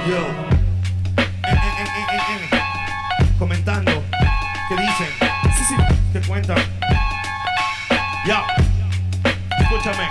Yo, comentando, ¿qué dicen? Sí, ¿qué cuentan? Ya, escúchame,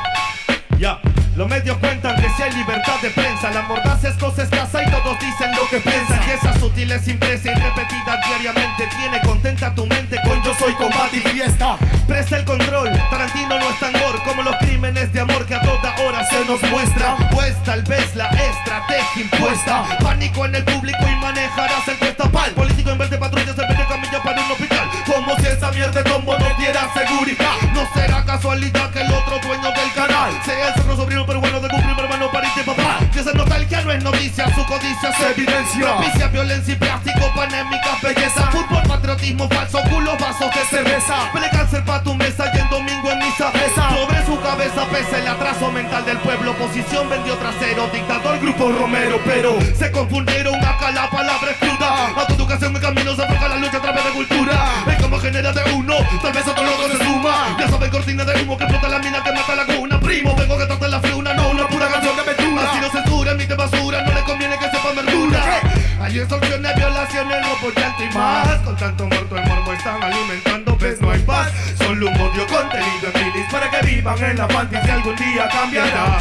ya. Los medios cuentan que si hay libertad de prensa, la mordaz es cosa escasa y todos dicen lo que piensan. Y esa sutil es impresa y repetida diariamente tiene contenta tu mente con yo soy combate y fiesta. Presta el control, Tarantino no es tan gore como los crímenes de amor que a toda hora se nos muestra. Pues tal vez la estrategia impuesta, pánico en el público y manejarás el cuestapal. Político en vez de patrullas en vez de camilla para un hospital, como si esa mierda de tombo no diera seguridad. No será casualidad que el otro dueño del canal sea el cerro sobrino peruano de cumplir hermano pariente papá. Que esa nostalgia no es noticia, su codicia se evidencia. Propicia violencia y plástico, panémicas belleza. Fútbol, patriotismo falso, culos, vasos de cerveza. Pele cáncer pa' tu mesa y el domingo en misa pesa. Sobre su cabeza pesa el atraso mental del pueblo. Oposición vendió trasero, dictador, grupo Romero. Pero se confundieron acá, la palabra es cruda. Autoeducación, mi camino se afloja la lucha a través de cultura. Es como genera de uno, tal vez otro loco se suma. Ya saben, cortina de humo que explota la mina que mata la cuna. Primo, vengo que trate la fruna, no una pura canción de aventura. Así no censura, emite basura, no le conviene que sepa verdura. Hay extorsiones, violaciones, robo, llanto y más. Con tanto muerto el morbo están alimentando, ves no hay paz. Solo un odio contenido en bilis para que vivan en la fantasía, algún día cambiará.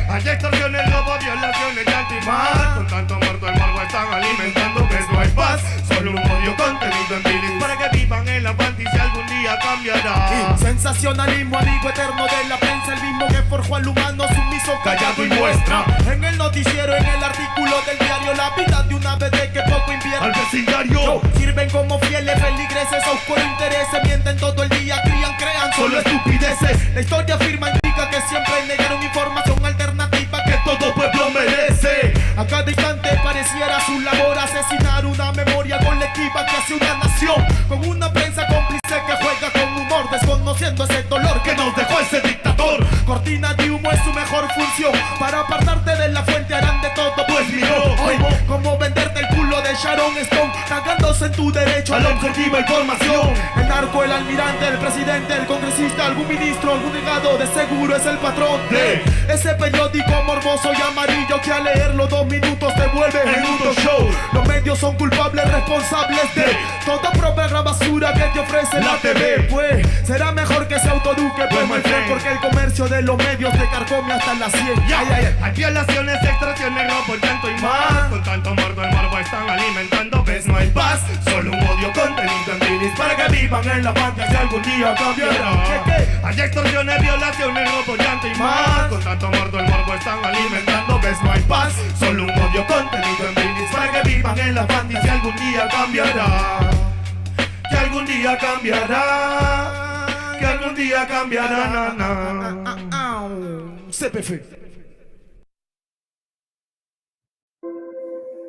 Hay extorsiones, robo, violaciones, llanto y más. Con tanto muerto el morbo están alimentando, ves no hay paz. Solo un odio contenido en bilis para que vivan en la fantasía, algún día cambiará. Sensacionalismo, amigo eterno de la prensa, el mismo que forjó al humano sumiso, callado y muestra. En el noticiero, en el artículo del diario, la vida de una vez de que poco invierte al vecindario. Sirven como fieles feligreses a oscuro intereses, mienten todo el día, crían, crean solo estupideces. La historia afirma, indica que siempre negaron información alternativa que todo pueblo merece. A cada instante pareciera su labor asesinar una memoria colectiva que hace una nación, con una prensa cómplice que juega con humor, desconociendo ese dolor que nos dejó ese dictador. Cortina de humo es su mejor función, para apartarte de la fuente harán de todo, pues miró hoy como venderte el culo de Sharon Stone, cagándose en tu derecho a la objetiva información. El narco, el almirante, el presidente, el congresista, algún ministro, algún legado, de seguro es el patrón de ese periódico morboso y amarillo que al leerlo 2 minutos te vuelve en un show. Los medios son culpables, responsables de toda propia basura que te ofrece la TV. Pues será mejor que se autoeduque, pues my friend, porque el comercio de los medios te carcome hasta la 100. Hay violaciones, extorsiones, robo, llanto y más. Con tanto muerto el morbo están alimentando, ves no hay paz. Solo un odio contenido en bilis para que vivan en la fantasía, algún día cambiará. Hay extorsiones, violaciones, robo, llanto y más. Con tanto muerto el morbo están alimentando, ves no hay paz. Solo un odio contenido en bilis para que vivan en la fantasía, algún día cambiará. Que algún día cambiará. Que algún día cambiará. CPF.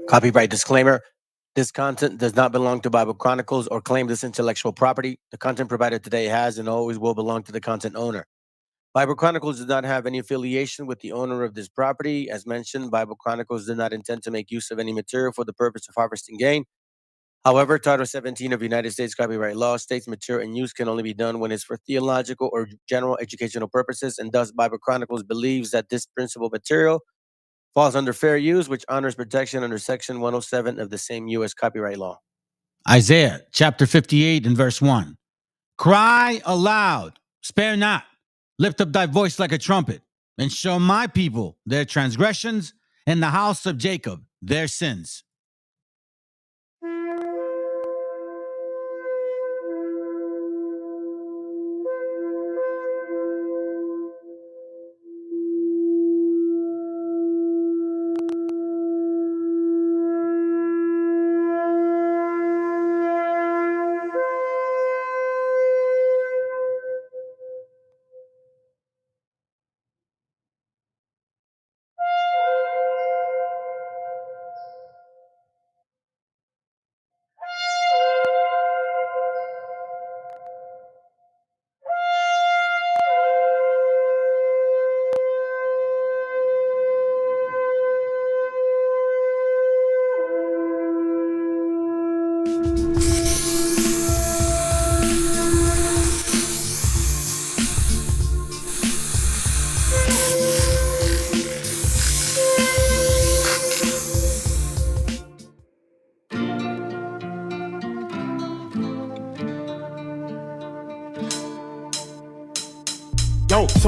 Copyright disclaimer. This content does not belong to Bible Chronicles or claim this intellectual property. The content provided today has and always will belong to the content owner. Bible Chronicles does not have any affiliation with the owner of this property. As mentioned, Bible Chronicles did not intend to make use of any material for the purpose of harvesting gain. However, Title 17 of United States copyright law states material in use can only be done when it's for theological or general educational purposes, and thus Bible Chronicles believes that this principal material falls under fair use, which honors protection under Section 107 of the same U.S. copyright law. Isaiah chapter 58 and verse 1. Cry aloud, spare not, lift up thy voice like a trumpet, and show my people their transgressions, and the house of Jacob their sins.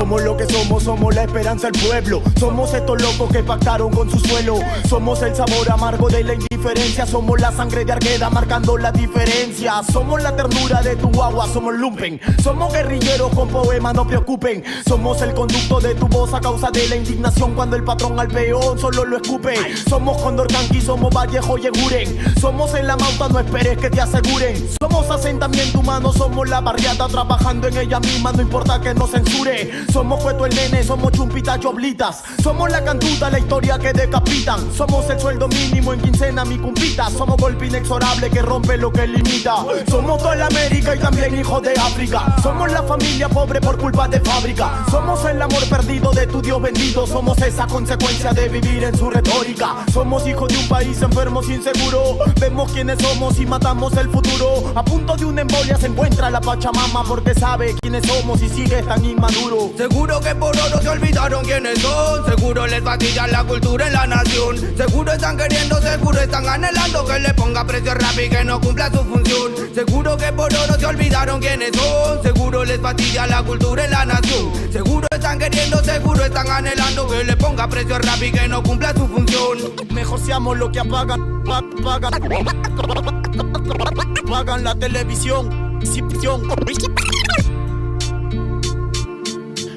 Somos lo que somos la esperanza del pueblo. Somos estos locos que pactaron con su suelo. Somos el sabor amargo de la indiferencia. Somos la sangre de Argueda marcando la diferencia. Somos la ternura de tu agua, somos lumpen. Somos guerrilleros con poemas, no preocupen. Somos el conducto de tu voz a causa de la indignación cuando el patrón al peón solo lo escupe. Somos Condor Canqui, somos Vallejo y Eguren. Somos en la mauta, no esperes que te aseguren. Somos asentamiento humano, somos la barriada trabajando en ella misma, no importa que nos censure. Somos Cueto el nene, somos Chumpita y Oblitas. Somos la cantuta, la historia que decapitan. Somos el sueldo mínimo en quincena, mi cumpita. Somos golpe inexorable que rompe lo que limita. Somos toda la América y también hijos de África. Somos la familia pobre por culpa de fábrica. Somos el amor perdido de tu Dios bendito. Somos esa consecuencia de vivir en su retórica. Somos hijos de un país enfermo sin seguro. Vemos quiénes somos y matamos el futuro. A punto de una embolia se encuentra la Pachamama porque sabe quiénes somos y sigue tan inmaduro. Seguro que por oro se olvidaron quiénes son. Seguro les fatiga la cultura en la nación. Seguro están queriendo, seguro están anhelando que le ponga precio rap y que no cumpla su función. Seguro que por oro se olvidaron quiénes son. Seguro les fatiga la cultura en la nación. Seguro están queriendo, seguro están anhelando que le ponga precio rap y que no cumpla su función. Mejor seamos lo que apagan la televisión.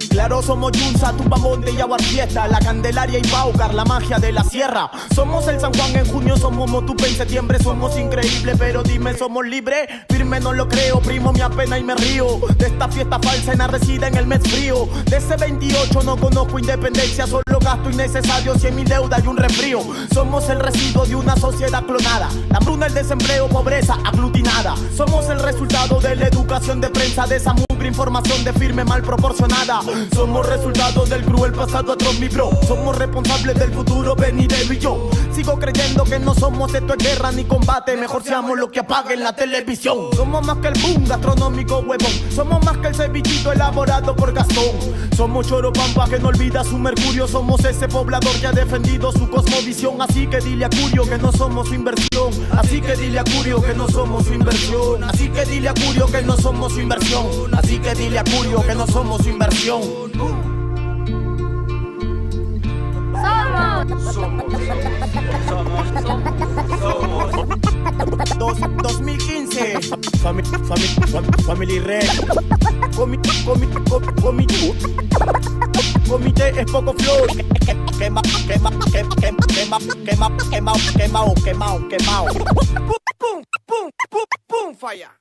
Claro, somos Yunza, Tupamonte y Aguarfiesta, la Candelaria y Paucar, la magia de la sierra. Somos el San Juan en junio, somos Motupe en septiembre. Somos increíbles, pero dime, ¿somos libres? Firme no lo creo, primo, me apena y me río de esta fiesta falsa en Arrecida en el mes frío. De ese 28 no conozco independencia, solo gasto innecesario, 100.000 deudas y un resfrío. Somos el residuo de una sociedad clonada, la hambruna, el desempleo, pobreza aglutinada. Somos el resultado de la educación de prensa, de esa mugre información de firme mal proporcionada. Somos resultado del cruel pasado atroz, mi bro. Somos responsables del futuro venidero y yo sigo creyendo que no somos esto es guerra ni combate. Mejor seamos lo que apaguen la televisión. Somos más que el boom gastronómico huevón. Somos más que el cevichito elaborado por Gastón. Somos Choropampa que no olvida su mercurio. Somos ese poblador que ha defendido su cosmovisión. Así que dile a Curio que no somos su inversión. Así que dile a Curio que no somos su inversión. Así que dile a Curio que no somos su inversión. Así que dile a Curio que no somos su inversión. 2015 Family Red Comité es poco flow. Quemao. Pum, falla.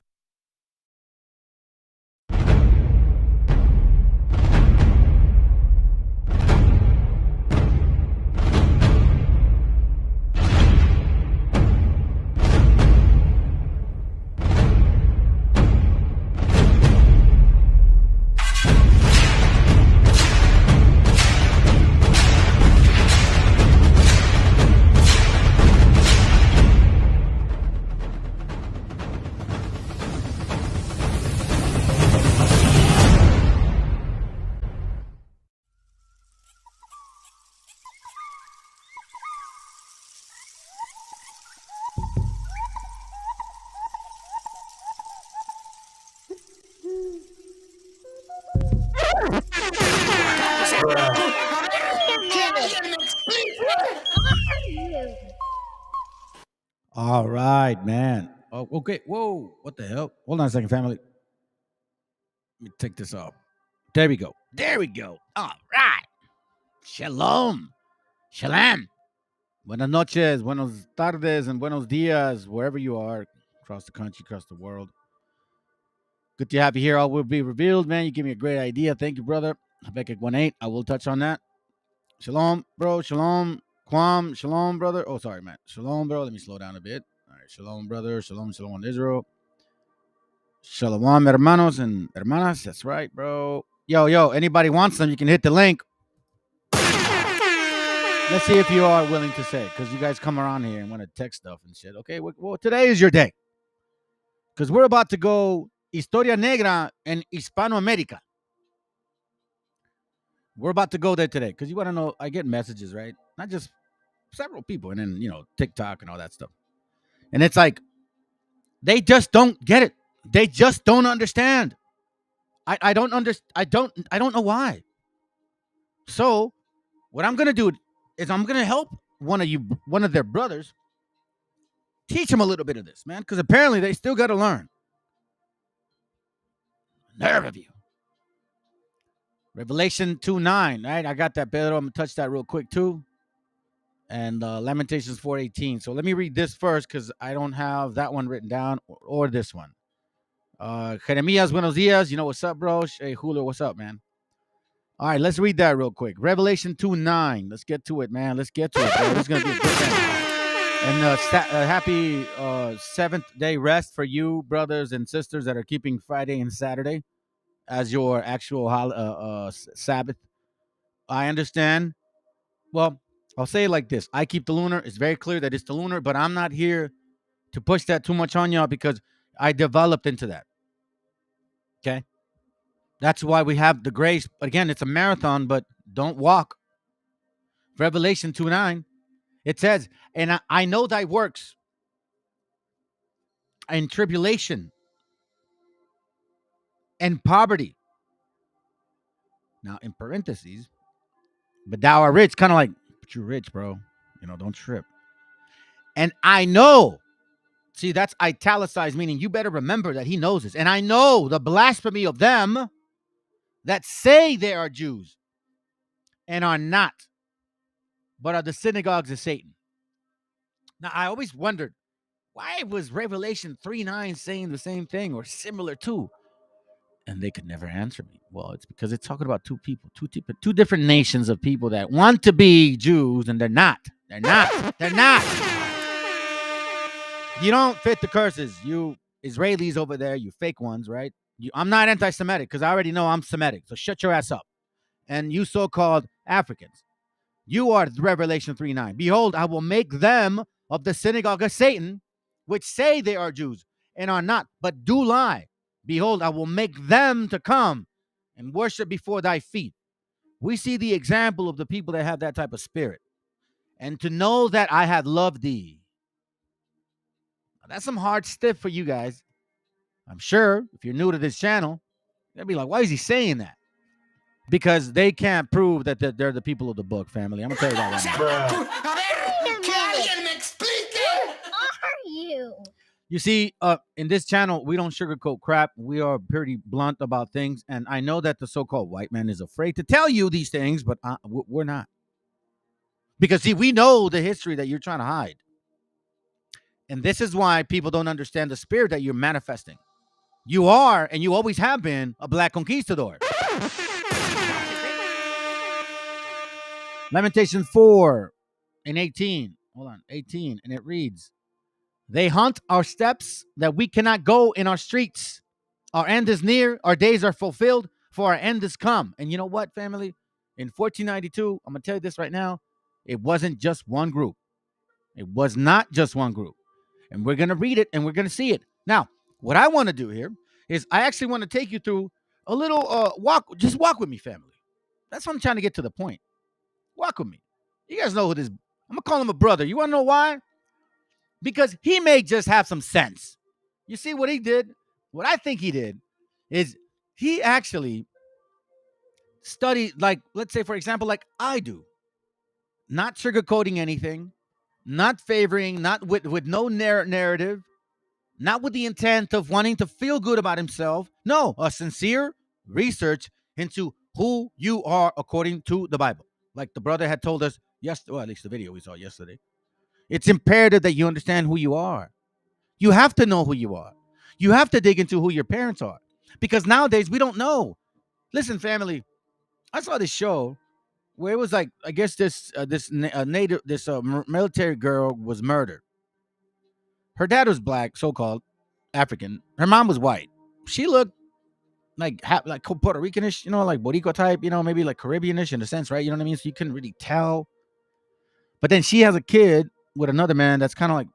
All right, man. Oh, okay. Whoa. What the hell? Hold on a second, family. Let me take this off. There we go. There we go. All right. Shalom. Shalom. Buenas noches, buenos tardes, and buenos dias, wherever you are, across the country, across the world. Good to have you here. All will be revealed, man. You give me a great idea. Thank you, brother. Habakkuk 1:8. I will touch on that. Shalom, bro. Shalom. Kwam. Shalom, brother. Oh, sorry, man. Shalom, bro. Let me slow down a bit. All right. Shalom, brother. Shalom, shalom, Israel. Shalom, hermanos and hermanas. That's right, bro. Yo. Anybody wants them, you can hit the link. Let's see if you are willing to say, because you guys come around here and want to text stuff and shit. Okay, well, today is your day. Because we're about to go Historia Negra and Hispano-America. We're about to go there today. Because you want to know, I get messages, right? Not just several people. And then, TikTok and all that stuff. And it's like, they just don't get it. They just don't understand. I don't know why. So what I'm gonna do is I'm gonna help one of their brothers, teach them a little bit of this, man, because apparently they still got to learn. Nerve of you. Revelation 2:9, right? I got that, Pedro. I'm gonna touch that real quick too. And Lamentations 4:18. So let me read this first because I don't have that one written down or this one. Jeremias, buenos dias. You know what's up, bro? Hey, Julio, what's up, man? All right, let's read that real quick. Revelation 2:9. Let's get to it, man. Let's get to it, bro. This is gonna be a good thing. And happy seventh day rest for you, brothers and sisters that are keeping Friday and Saturday as your actual Sabbath. I understand. Well, I'll say it like this. I keep the lunar. It's very clear that it's the lunar, but I'm not here to push that too much on y'all because I developed into that. Okay? That's why we have the grace. Again, it's a marathon, but don't walk. Revelation 2:9. It says, and I know thy works in tribulation and poverty. Now, in parentheses, but thou art rich, kind of like, but you're rich, bro. You know, don't trip. And I know, see, that's italicized, meaning you better remember that he knows this. And I know the blasphemy of them that say they are Jews and are not, but are the synagogues of Satan. Now, I always wondered, why was Revelation 3:9 saying the same thing or similar to? And they could never answer me. Well, it's because it's talking about two people, two different nations of people that want to be Jews and they're not. They're not. They're not. You don't fit the curses. You Israelis over there, you fake ones, right? I'm not anti-Semitic because I already know I'm Semitic. So shut your ass up. And you so-called Africans, you are Revelation 3:9. Behold, I will make them of the synagogue of Satan, which say they are Jews and are not, but do lie. Behold, I will make them to come and worship before thy feet. We see the example of the people that have that type of spirit. And to know that I have loved thee. Now, that's some hard stuff for you guys. I'm sure if you're new to this channel, they'll be like, why is he saying that? Because they can't prove that they're the people of the book, family. I'm going to tell you that right now. You see, in this channel, we don't sugarcoat crap. We are pretty blunt about things. And I know that the so-called white man is afraid to tell you these things, but we're not. Because, see, we know the history that you're trying to hide. And this is why people don't understand the spirit that you're manifesting. You are, and you always have been, a black conquistador. Lamentations 4:18. Hold on, 18. And it reads, they hunt our steps that we cannot go in our streets. Our end is near. Our days are fulfilled, for our end is come. And you know what, family? In 1492, I'm going to tell you this right now. It wasn't just one group. It was not just one group. And we're going to read it and we're going to see it. Now, what I want to do here is I actually want to take you through a little walk. Just walk with me, family. That's what I'm trying to get to the point. Walk with me. You guys know who this is. I'm going to call him a brother. You want to know why? Because he may just have some sense. You see what he did? What I think he did is he actually studied, like, let's say, for example, like I do. Not sugarcoating anything, not favoring, not with no narrative, not with the intent of wanting to feel good about himself. No, a sincere research into who you are according to the Bible. Like the brother had told us yesterday, well, at least the video we saw yesterday. It's imperative that you understand who you are. You have to know who you are. You have to dig into who your parents are. Because nowadays, we don't know. Listen, family, I saw this show where it was like, I guess this military girl was murdered. Her dad was black, so-called African. Her mom was white. She looked like Puerto Rican-ish, you know, like Boricua type, you know, maybe like Caribbean-ish in a sense, right? You know what I mean? So you couldn't really tell. But then she has a kid with another man that's kind of like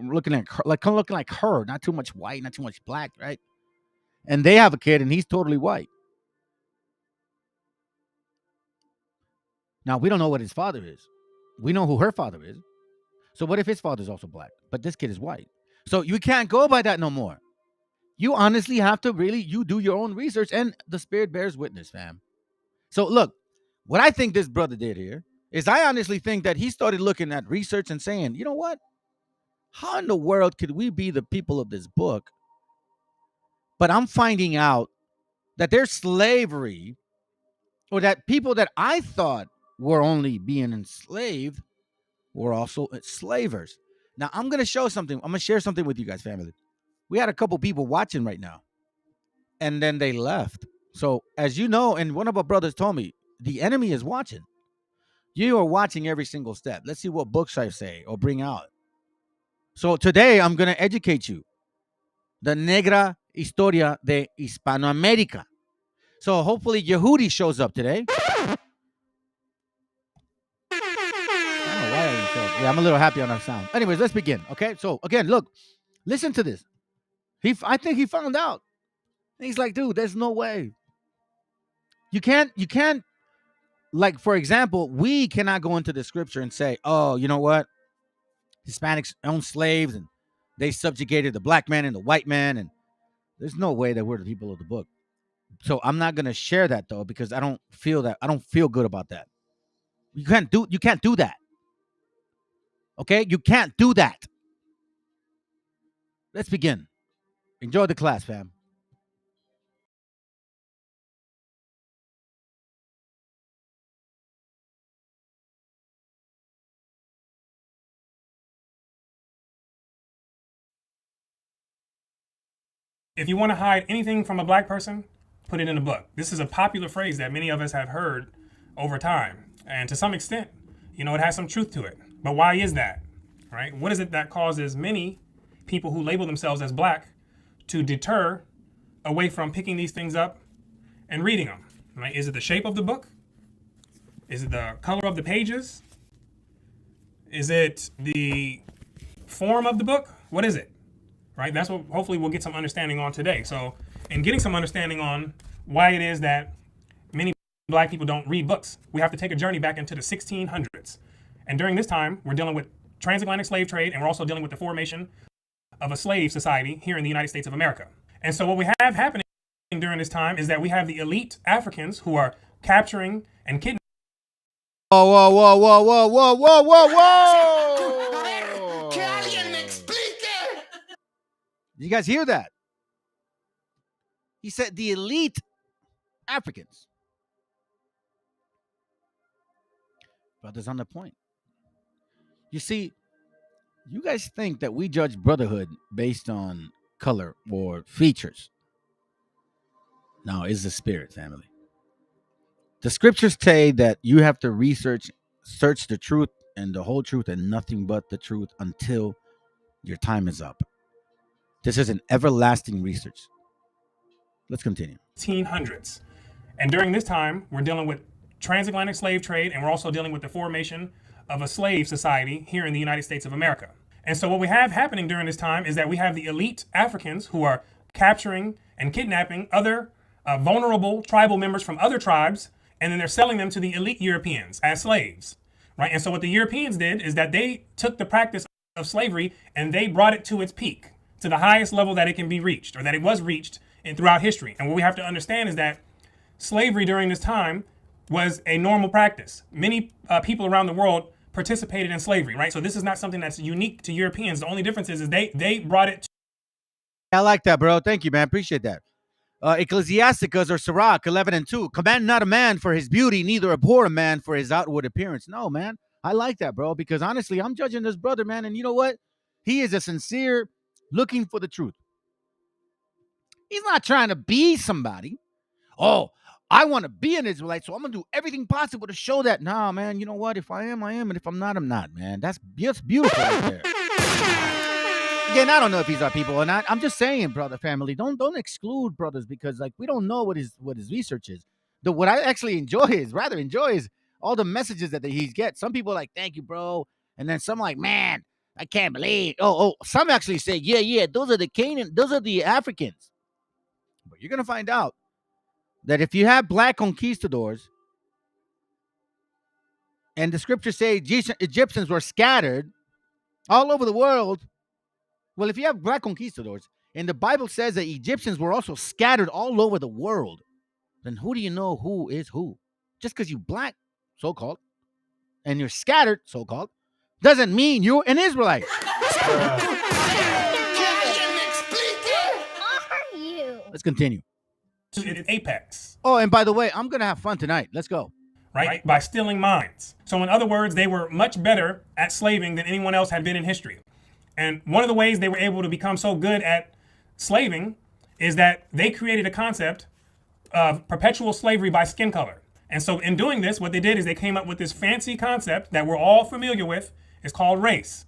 looking like her, not too much white, not too much black, right? And they have a kid, and he's totally white. Now we don't know what his father is. We know who her father is. So what if his father's also black, but this kid is white? So you can't go by that no more. You honestly have to you do your own research, and the spirit bears witness, fam. So look, What I think this brother did here is I honestly think that he started looking at research and saying, you know what? How in the world could we be the people of this book? But I'm finding out that there's slavery, or that people that I thought were only being enslaved were also slavers. Now, I'm going to show something. I'm going to share something with you guys, family. We had a couple people watching right now, and then they left. So, as you know, and one of our brothers told me, the enemy is watching. You are watching every single step. Let's see what books I say or bring out. So, today I'm going to educate you. The Negra Historia de Hispano-America. So, hopefully, Yehudi shows up today. I don't know why I didn't show up. Yeah, I'm a little happy on our sound. Anyways, let's begin. Okay. So, again, look, listen to this. I think he found out. He's like, dude, there's no way. You can't, like, for example, we cannot go into the scripture and say, oh, you know what? Hispanics owned slaves and they subjugated the black man and the white man. And there's no way that we're the people of the book. So I'm not going to share that, though, because I don't feel good about that. You can't do that. Okay? You can't do that. Let's begin. Enjoy the class, fam. If you want to hide anything from a black person, put it in a book. This is a popular phrase that many of us have heard over time. And to some extent, it has some truth to it. But why is that? Right? What is it that causes many people who label themselves as black to deter away from picking these things up and reading them? Right? Is it the shape of the book? Is it the color of the pages? Is it the form of the book? What is it? Right? That's what hopefully we'll get some understanding on today. So, in getting some understanding on why it is that many black people don't read books, we have to take a journey back into the 1600s. And during this time, we're dealing with transatlantic slave trade, and we're also dealing with the formation of a slave society here in the United States of America. And so what we have happening during this time is that we have the elite Africans who are capturing and kidnapping. Whoa, whoa, whoa, whoa, whoa, whoa, whoa, whoa, whoa! You guys hear that? He said the elite Africans. Brothers on the point. You see, you guys think that we judge brotherhood based on color or features. No, it's the spirit, family. The scriptures say that you have to search the truth and the whole truth and nothing but the truth until your time is up. This is an everlasting research. Let's continue. 1800s. And during this time, we're dealing with transatlantic slave trade, and we're also dealing with the formation of a slave society here in the United States of America. And so what we have happening during this time is that we have the elite Africans who are capturing and kidnapping other vulnerable tribal members from other tribes, and then they're selling them to the elite Europeans as slaves, right? And so what the Europeans did is that they took the practice of slavery and they brought it to its peak, to the highest level that it can be reached, or that it was reached throughout history. And what we have to understand is that slavery during this time was a normal practice. Many people around the world participated in slavery, right? So this is not something that's unique to Europeans. The only difference is they brought it. I like that, bro. Thank you, man. Appreciate that. Ecclesiasticus or Sirach 11:2. Command not a man for his beauty, neither abhor a man for his outward appearance. No, man. I like that, bro, because honestly, I'm judging this brother, man. And you know what? He is a sincere looking for the truth. He's not trying to be somebody. Oh, I want to be an Israelite, so I'm going to do everything possible to show that. Nah, man, you know what? If I am, I am. And if I'm not, I'm not, man. That's beautiful right there. Again, I don't know if these are people or not. I'm just saying, brother, family, don't exclude brothers because, like, we don't know what his research is. What I actually enjoy is all the messages that he gets. Some people are like, thank you, bro. And then some like, man, I can't believe. Some actually say, yeah, those are the Canaan, those are the Africans. But you're going to find out that if you have black conquistadors and the scriptures say Egyptians were scattered all over the world, well, if you have black conquistadors and the Bible says that Egyptians were also scattered all over the world, then who do you know who is who? just because you black, so-called, and you're scattered, so-called, doesn't mean you're an Israelite. Let's continue. To its apex, Oh, and by the way, I'm gonna have fun tonight. Let's go. right? By stealing minds. So in other words, they were much better at slaving than anyone else had been in history. And one of the ways they were able to become so good at slaving is that they created a concept of perpetual slavery by skin color. And so in doing this, what they did is they came up with this fancy concept that we're all familiar with. It's called race.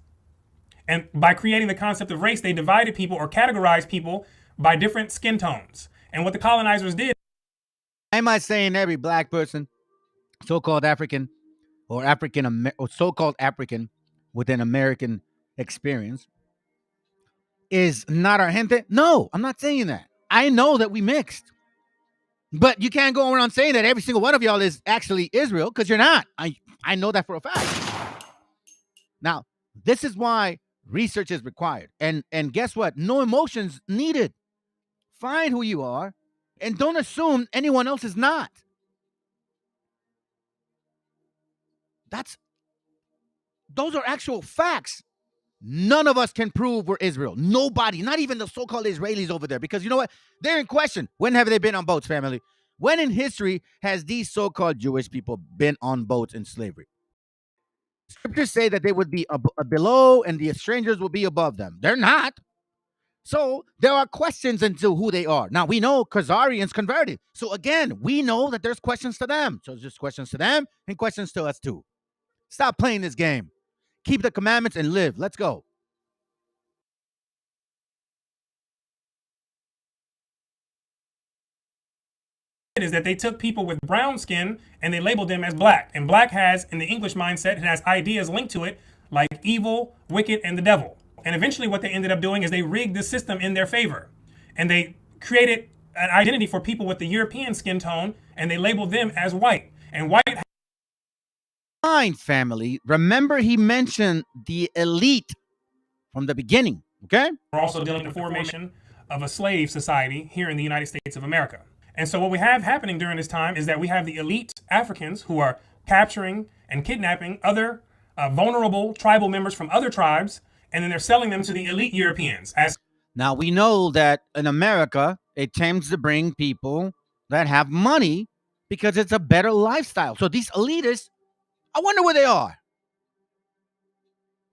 And by creating the concept of race, they divided people or categorized people by different skin tones. And what the colonizers did. Why am I saying every black person, so-called African, or or so-called African with an American experience, is not our gente? No, I'm not saying that. I know that we mixed. But you can't go around saying that every single one of y'all is actually Israel, because you're not. I know that for a fact. Now, this is why research is required. And guess what? No emotions needed. Find who you are and don't assume anyone else is not. Those are actual facts. None of us can prove we're Israel. Nobody, not even the so-called Israelis over there, because you know what? They're in question. When have they been on boats, family? When in history has these so-called Jewish people been on boats in slavery? Scriptures say that they would be below and the strangers will be above them. They're not. So there are questions into who they are. Now, we know Khazarians converted. So again, we know that there's questions to them. So it's just questions to them and questions to us too. Stop playing this game. Keep the commandments and live. Let's go. Is that they took people with brown skin and they labeled them as black. And black has, in the English mindset, it has ideas linked to it like evil, wicked, and the devil. And eventually what they ended up doing is they rigged the system in their favor. And they created an identity for people with the European skin tone and they labeled them as white. And white. Fine, family. Remember, he mentioned the elite from the beginning, okay? We're also dealing with the formation of a slave society here in the United States of America. And so what we have happening during this time is that we have the elite Africans who are capturing and kidnapping other vulnerable tribal members from other tribes, and then they're selling them to the elite Europeans. Now, we know that in America, it tends to bring people that have money because it's a better lifestyle. So these elitists, I wonder where they are.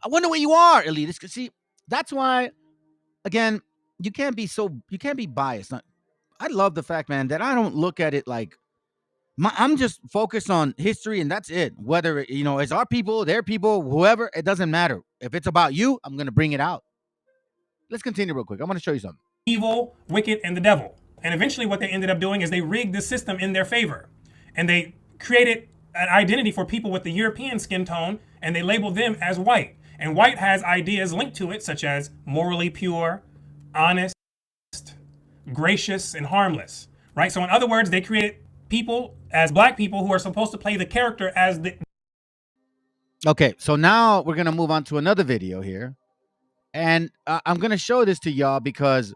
I wonder where you are, elitists. Because see, that's why, again, you can't be biased. I love the fact, man, that I don't look at it like I'm just focused on history and that's it. Whether, it's our people, their people, whoever, it doesn't matter. If it's about you, I'm going to bring it out. Let's continue real quick. I want to show you something. Evil, wicked, and the devil. And eventually what they ended up doing is they rigged the system in their favor. And they created an identity for people with the European skin tone and they labeled them as white. And white has ideas linked to it such as morally pure, honest, gracious, and harmless, right? So in other words, they created people as black people who are supposed to play the character as the... Okay, so now we're going to move on to another video here. And I'm going to show this to y'all because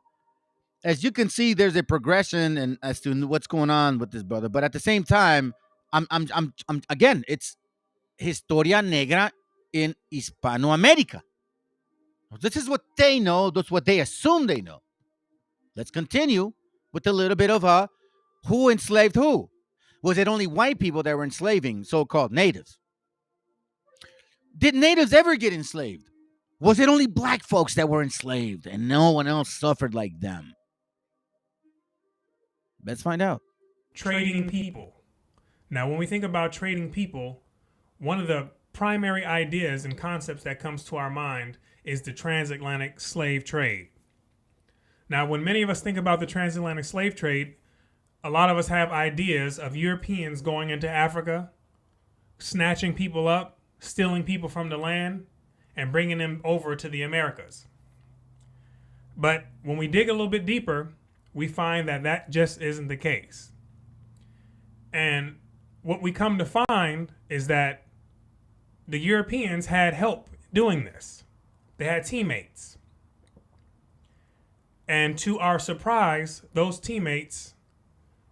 as you can see, there's a progression and as to what's going on with this brother. But at the same time, I'm again, it's Historia Negra in Hispano-America. This is what they know. That's what they assume they know. Let's continue with a little bit of who enslaved who. Was it only white people that were enslaving so-called natives? Did natives ever get enslaved? Was it only black folks that were enslaved and no one else suffered like them? Let's find out. Trading people. Now, when we think about trading people, one of the primary ideas and concepts that comes to our mind is the transatlantic slave trade. Now, when many of us think about the transatlantic slave trade, a lot of us have ideas of Europeans going into Africa, snatching people up, stealing people from the land, and bringing them over to the Americas. But when we dig a little bit deeper, we find that that just isn't the case. And what we come to find is that the Europeans had help doing this. They had teammates. And to our surprise, those teammates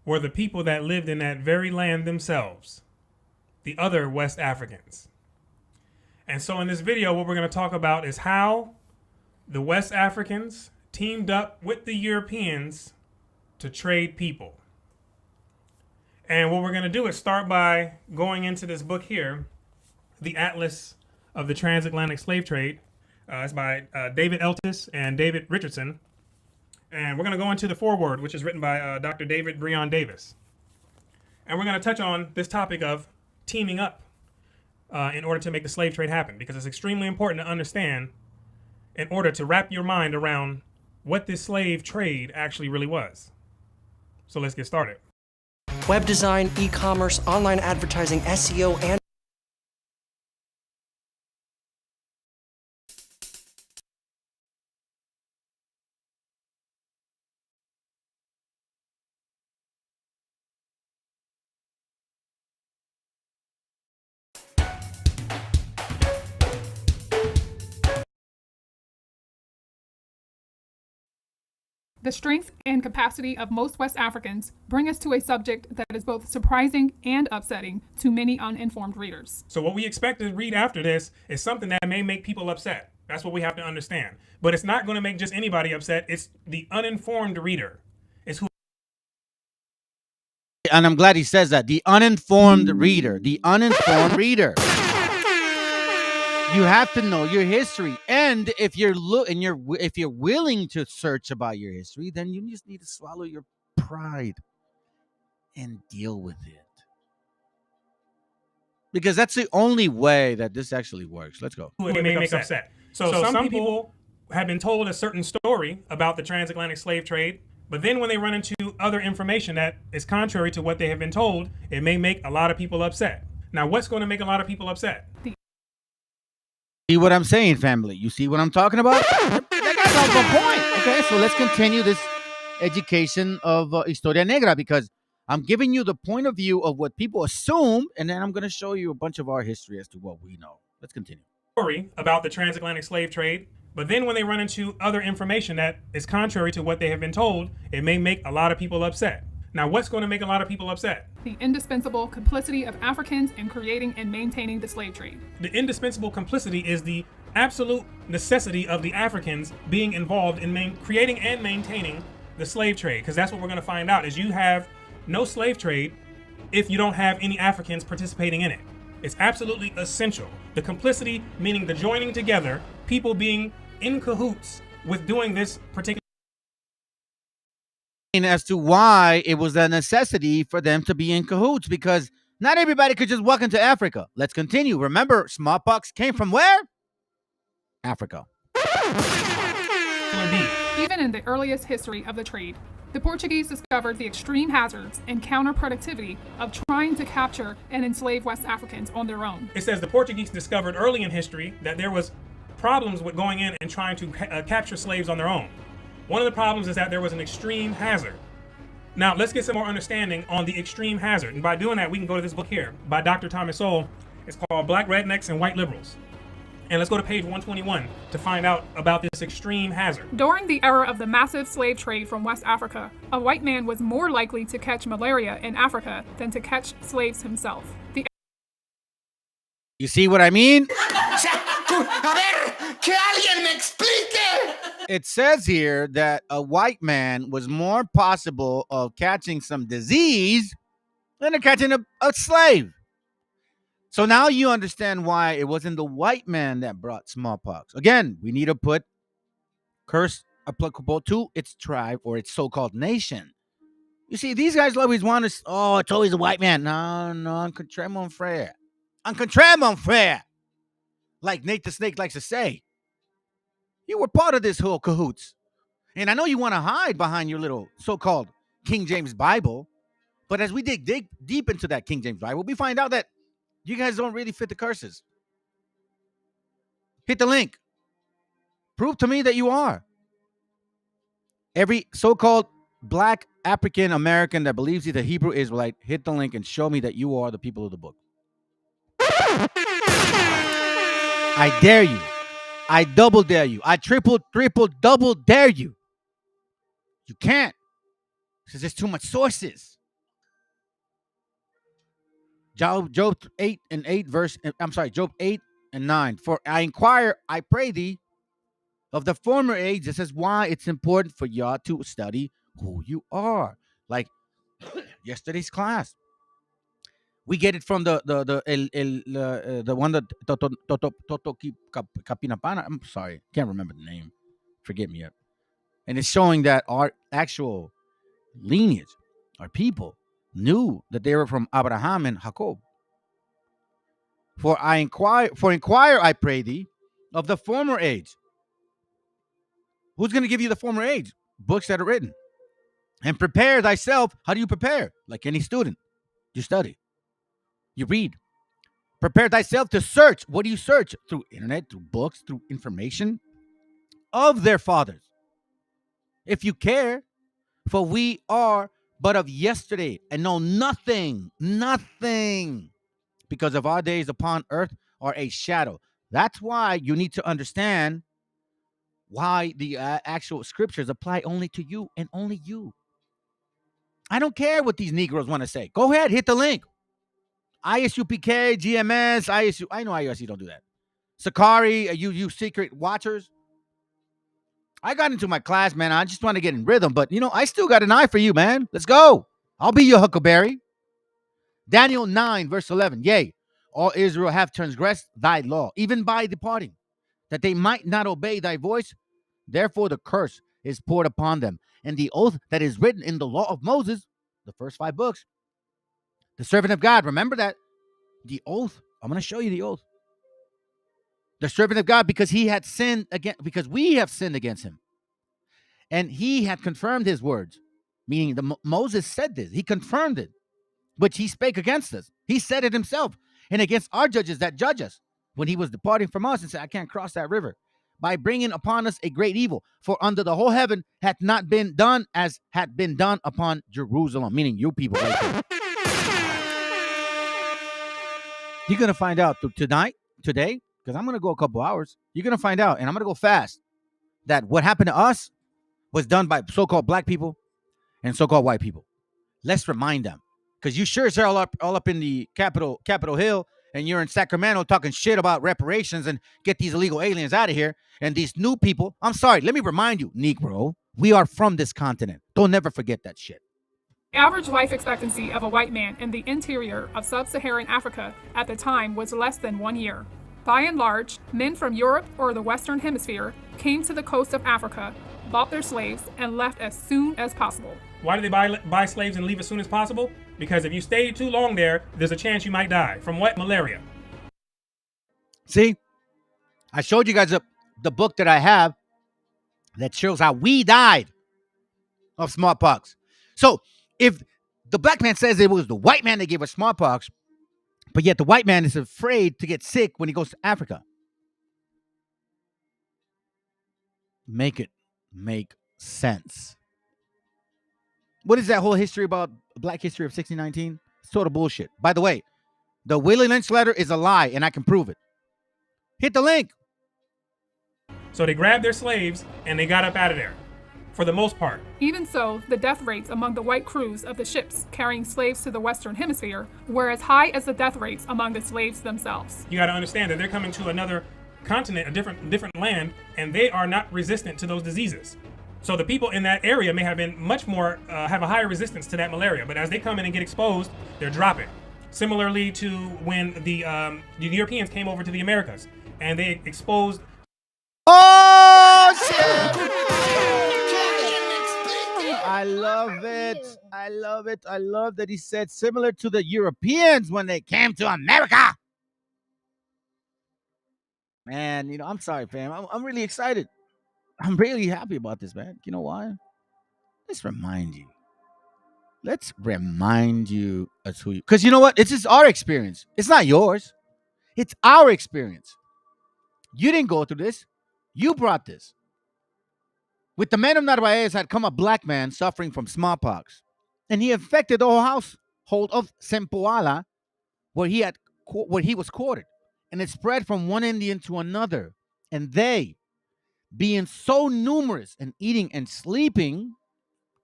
were the people that lived in that very land themselves, the other West Africans. And so in this video, what we're going to talk about is how the West Africans teamed up with the Europeans to trade people. And what we're going to do is start by going into this book here, The Atlas of the Transatlantic Slave Trade. It's by David Eltis and David Richardson. And we're going to go into the foreword, which is written by Dr. David Breon Davis. And we're going to touch on this topic of teaming up in order to make the slave trade happen, because it's extremely important to understand in order to wrap your mind around what this slave trade actually really was. So let's get started. Web design, e-commerce, online advertising, SEO, and The strength and capacity of most West Africans bring us to a subject that is both surprising and upsetting to many uninformed readers. So what we expect to read after this is something that may make people upset. That's what we have to understand. But it's not going to make just anybody upset. It's the uninformed reader. It's who. And I'm glad he says that. The uninformed reader. The uninformed reader. You have to know your history, and if you're if you're willing to search about your history, then you just need to swallow your pride and deal with it, because that's the only way that this actually works. Let's go. Who it may make upset. So some people have been told a certain story about the transatlantic slave trade, but then when they run into other information that is contrary to what they have been told, it may make a lot of people upset. Now, what's going to make a lot of people upset? See what I'm saying, family? You see what I'm talking about? That guy's on the point. Okay, so let's continue this education of Historia Negra, because I'm giving you the point of view of what people assume, and then I'm going to show you a bunch of our history as to what we know. Let's continue. Story about the transatlantic slave trade, but then when they run into other information that is contrary to what they have been told, it may make a lot of people upset. Now, what's going to make a lot of people upset? The indispensable complicity of Africans in creating and maintaining the slave trade. The indispensable complicity is the absolute necessity of the Africans being involved in creating and maintaining the slave trade, because that's what we're going to find out is you have no slave trade if you don't have any Africans participating in it. It's absolutely essential. The complicity, meaning the joining together, people being in cahoots with doing this particular as to why it was a necessity for them to be in cahoots, because not everybody could just walk into Africa. Let's continue. Remember, smallpox came from where? Africa. Even in the earliest history of the trade, the Portuguese discovered the extreme hazards and counterproductivity of trying to capture and enslave West Africans on their own. It says the Portuguese discovered early in history that there was problems with going in and trying to capture slaves on their own. One of the problems is that there was an extreme hazard. Now, let's get some more understanding on the extreme hazard. And by doing that, we can go to this book here by Dr. Thomas Sowell. It's called Black Rednecks and White Liberals. And let's go to page 121 to find out about this extreme hazard. During the era of the massive slave trade from West Africa, a white man was more likely to catch malaria in Africa than to catch slaves himself. You see what I mean? It says here that a white man was more possible of catching some disease than of catching a slave. So now you understand why it wasn't the white man that brought smallpox. Again, we need to put curse applicable to its tribe or its so-called nation. You see, these guys always want to, oh, it's always a white man. No, en contraire, mon frère. En contraire, mon frère. Like Nate the Snake likes to say. You were part of this whole cahoots. And I know you want to hide behind your little so-called King James Bible. But as we dig deep into that King James Bible, we find out that you guys don't really fit the curses. Hit the link. Prove to me that you are. Every so-called black African American that believes he's a Hebrew Israelite, hit the link and show me that you are the people of the book. I dare you. I double dare you. I triple, double dare you. You can't. Because there's too much sources. Job 8 and 8 verse. I'm sorry, Job 8 and 9. For I inquire, I pray thee, of the former age. This is why it's important for y'all to study who you are. Like yesterday's class, we get it from the one that Toto Capinapana. I'm sorry, can't remember the name. Forget me. And it's showing that our actual lineage, our people, knew that they were from Abraham and Jacob. For inquire, I pray thee, of the former age. Who's going to give you the former age? Books that are written. And prepare thyself. How do you prepare? Like any student, you study, you read. Prepare thyself to search. What do you search? Through internet, through books, through information of their fathers. If you care, for we are but of yesterday and know nothing, because of our days upon earth are a shadow. That's why you need to understand why the actual scriptures apply only to you and only you. I don't care what these Negroes want to say. Go ahead, hit the link. ISUPK, GMS, ISU. I know ISU don't do that. Sakari, you secret watchers. I got into my class, man. I just want to get in rhythm, but I still got an eye for you, man. Let's go. I'll be your huckleberry. Daniel 9, verse 11. Yea, all Israel have transgressed thy law, even by departing, that they might not obey thy voice. Therefore, the curse is poured upon them. And the oath that is written in the law of Moses, the first 5 books, the servant of God. Remember that. The oath. I'm going to show you the oath. The servant of God, because he had sinned again, because we have sinned against him. And he had confirmed his words, meaning Moses said this. He confirmed it, which he spake against us. He said it himself, and against our judges that judge us, when he was departing from us and said, I can't cross that river, by bringing upon us a great evil. For under the whole heaven hath not been done as had been done upon Jerusalem, meaning you people right there. You're going to find out today, because I'm going to go a couple hours. You're going to find out, and I'm going to go fast, that what happened to us was done by so-called black people and so-called white people. Let's remind them, because you sure as hell all up in the Capitol Hill, and you're in Sacramento talking shit about reparations and get these illegal aliens out of here. And these new people, I'm sorry, let me remind you, Negro, we are from this continent. Don't never forget that shit. The average life expectancy of a white man in the interior of sub-Saharan Africa at the time was less than 1 year. By and large, men from Europe or the Western Hemisphere came to the coast of Africa, bought their slaves, and left as soon as possible. Why do they buy slaves and leave as soon as possible? Because if you stay too long there, there's a chance you might die. From what? Malaria. See, I showed you guys the book that I have that shows how we died of smallpox. So if the black man says it was the white man that gave us smallpox, but yet the white man is afraid to get sick when he goes to Africa, make it make sense. What is that whole history about black history of 1619? It's total bullshit. By the way, the Willie Lynch letter is a lie, and I can prove it. Hit the link. So they grabbed their slaves and they got up out of there, for the most part. Even so, the death rates among the white crews of the ships carrying slaves to the Western Hemisphere were as high as the death rates among the slaves themselves. You got to understand that they're coming to another continent, a different land, and they are not resistant to those diseases. So the people in that area may have been much more, have a higher resistance to that malaria. But as they come in and get exposed, they're dropping. Similarly to when the Europeans came over to the Americas and they exposed. Oh, shit! I love it. I love it. I love that he said similar to the Europeans when they came to America. Man, I'm sorry, fam. I'm really excited. I'm really happy about this, man. You know why? Let's remind you as who you, because you know what? It's just our experience. It's not yours. It's our experience. You didn't go through this. You brought this. With the men of Narvaez had come a black man suffering from smallpox, and he infected the whole household of Sempoala, where he was quartered, and it spread from one Indian to another, and they, being so numerous and eating and sleeping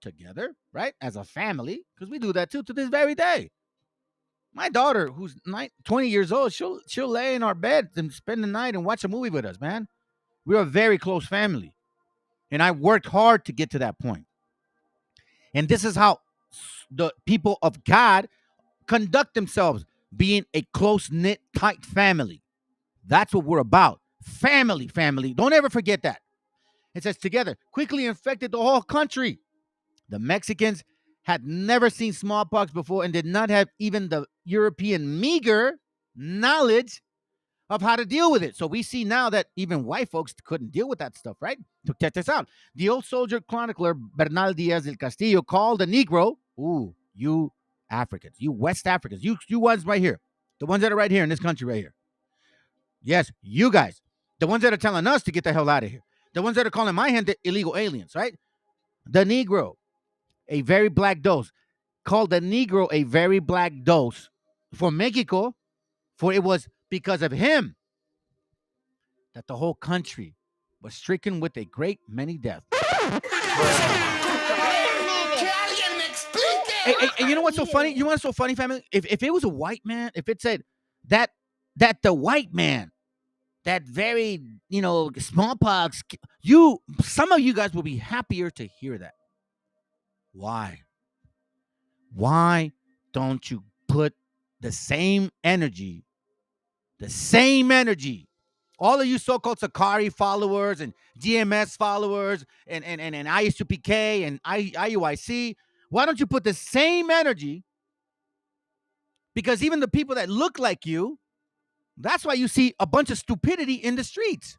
together, right, as a family, because we do that too to this very day. My daughter, who's 20 years old, she'll lay in our bed and spend the night and watch a movie with us, man. We're a very close family. And I worked hard to get to that point. And this is how the people of God conduct themselves, being a close-knit, tight family. That's what we're about. Family, family. Don't ever forget that. It says together, quickly infected the whole country. The Mexicans had never seen smallpox before and did not have even the European meager knowledge of how to deal with it. So we see now that even white folks couldn't deal with that stuff, right? So check this out. The old soldier chronicler Bernal Diaz del Castillo called the Negro, ooh, you Africans, you West Africans, you ones right here, the ones that are right here in this country right here. Yes, you guys, the ones that are telling us to get the hell out of here, the ones that are calling my hand illegal aliens, right? The Negro, a very black dose, called the Negro a very black dose for Mexico, for it was because of him that the whole country was stricken with a great many deaths. Hey, you know what's so funny? You know what's so funny, family? If it was a white man, if it said that the white man, that very, smallpox, some of you guys will be happier to hear that. Why? Why don't you put the same energy, all of you so-called Sakari followers and GMS followers and ISUPK and IUIC, why don't you put the same energy? Because even the people that look like you, that's why you see a bunch of stupidity in the streets.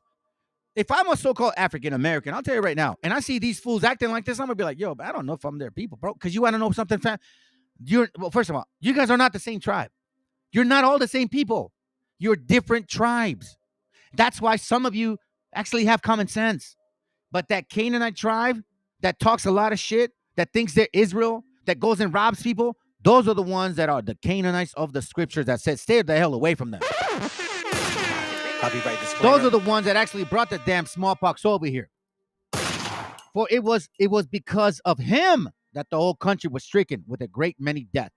If I'm a so-called African American, I'll tell you right now, and I see these fools acting like this, I'm gonna be like, yo, but I don't know if I'm their people, bro. Because you want to know something, fam? Well, first of all, you guys are not the same tribe. You're not all the same people. You're different tribes. That's why some of you actually have common sense. But that Canaanite tribe that talks a lot of shit, that thinks they're Israel, that goes and robs people, those are the ones that are the Canaanites of the scriptures that said, stay the hell away from them. Those are the ones that actually brought the damn smallpox over here. For it was because of him that the whole country was stricken with a great many deaths.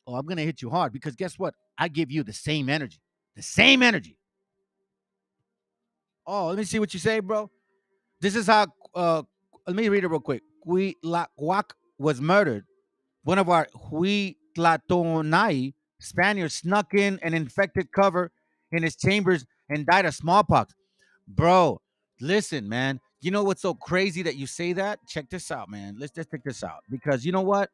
Oh, I'm going to hit you hard because guess what? I give you the same energy. The same energy. Oh, let me see what you say, bro. This is how, let me read it real quick. Huitlahuac was murdered. One of our Huitlatonai Spaniards snuck in an infected cover in his chambers and died of smallpox. Bro, listen, man. You know what's so crazy that you say that? Check this out, man. Let's just check this out. Because you know what?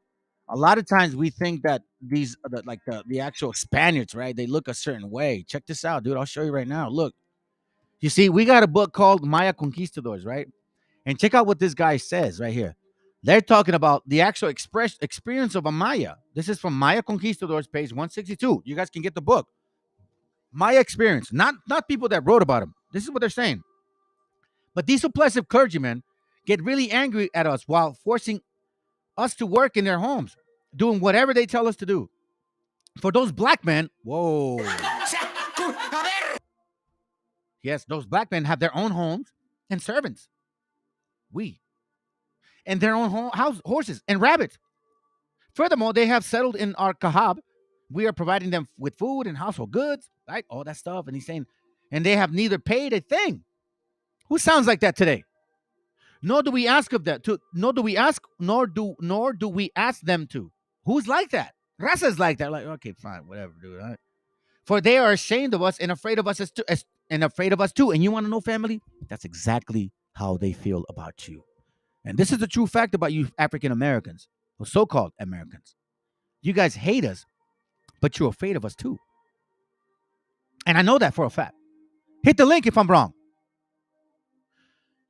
A lot of times we think that these, like the actual Spaniards, right? They look a certain way. Check this out, dude. I'll show you right now. Look. You see, we got a book called Maya Conquistadors, right? And check out what this guy says right here. They're talking about the actual experience of a Maya. This is from Maya Conquistadors, page 162. You guys can get the book. Maya experience, not people that wrote about him. This is what they're saying. But these oppressive clergymen get really angry at us while forcing us to work in their homes, doing whatever they tell us to do. For those black men, whoa. Yes, those black men have their own homes and servants. And their own horses and rabbits. Furthermore, they have settled in our kahab. We are providing them with food and household goods, right? All that stuff. And he's saying, and they have neither paid a thing. Who sounds like that today? Nor do we ask of that. Nor do we ask them to. Who's like that? Raza's like that. Like, okay, fine, whatever, dude. Right? For they are ashamed of us and afraid of us too. And you want to know, family? That's exactly how they feel about you. And this is the true fact about you African Americans, or so-called Americans. You guys hate us, but you're afraid of us too. And I know that for a fact. Hit the link if I'm wrong.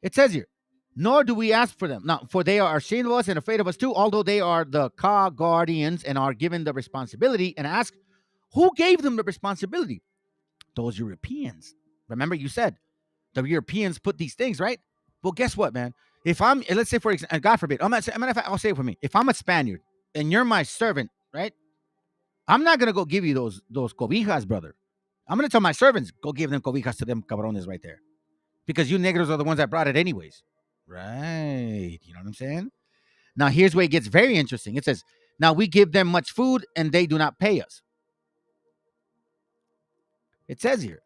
It says here, nor do we ask for them. Now, for they are ashamed of us and afraid of us too, although they are the guardians and are given the responsibility. And ask, who gave them the responsibility? Those Europeans. Remember, you said the Europeans put these things, right? Well, guess what, man? If I'm, let's say, for example, God forbid, I'll say it for me. If I'm a Spaniard and you're my servant, right? I'm not going to go give you those cobijas, brother. I'm going to tell my servants, go give them cobijas to them cabrones right there. Because you negros are the ones that brought it anyways. Right. You know what I'm saying? Now, here's where it gets very interesting. It says, Now we give them much food and they do not pay us. It says here,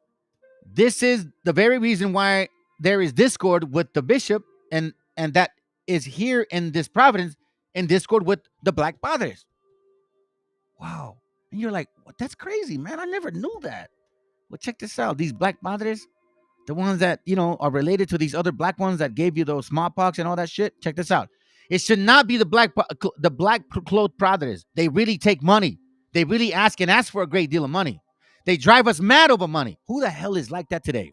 this is the very reason why there is discord with the bishop, and that is here in this providence, in discord with the black padres. Wow. And you're like, what? That's crazy, man. I never knew that. Well, check this out. These black padres, the ones that, are related to these other black ones that gave you those smallpox and all that shit. Check this out. It should not be the black clothed padres. They really take money. They really ask for a great deal of money. They drive us mad over money. Who the hell is like that today?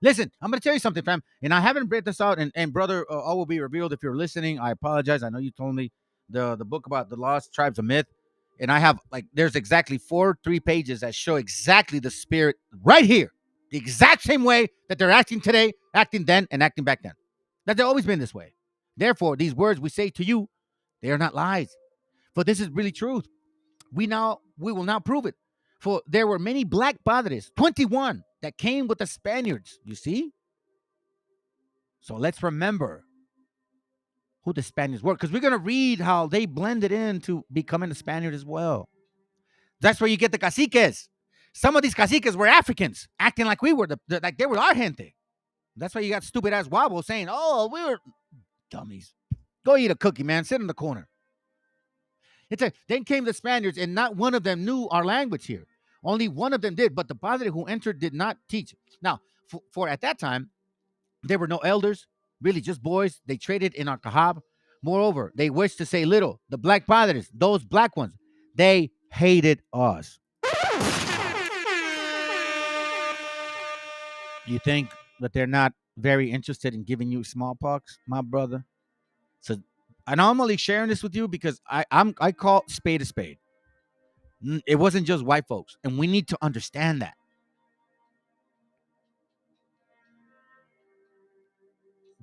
Listen, I'm going to tell you something, fam. And I haven't read this out. And brother, all will be revealed. If you're listening, I apologize. I know you told me the book about the lost tribes of myth. And I have, there's exactly 3 pages that show exactly the spirit right here. The exact same way that they're acting today, acting then, and acting back then. That they've always been this way. Therefore, these words we say to you, they are not lies. For this is really truth. We will now prove it. For there were many black padres, 21, that came with the Spaniards. You see? So let's remember who the Spaniards were, because we're going to read how they blended into becoming a Spaniard as well. That's where you get the caciques. Some of these caciques were Africans, acting like we were, like they were our gente. That's why you got stupid ass wobble saying, oh, we were dummies. Go eat a cookie, man. Sit in the corner. Then came the Spaniards, and not one of them knew our language here. Only one of them did, but the padre who entered did not teach. Now, for at that time, there were no elders, really just boys. They traded in our kahab. Moreover, they wished to say little. The black padres, those black ones, they hated us. You think that they're not very interested in giving you smallpox, my brother? So, and I'm only sharing this with you because I call spade a spade. It wasn't just white folks, and we need to understand that.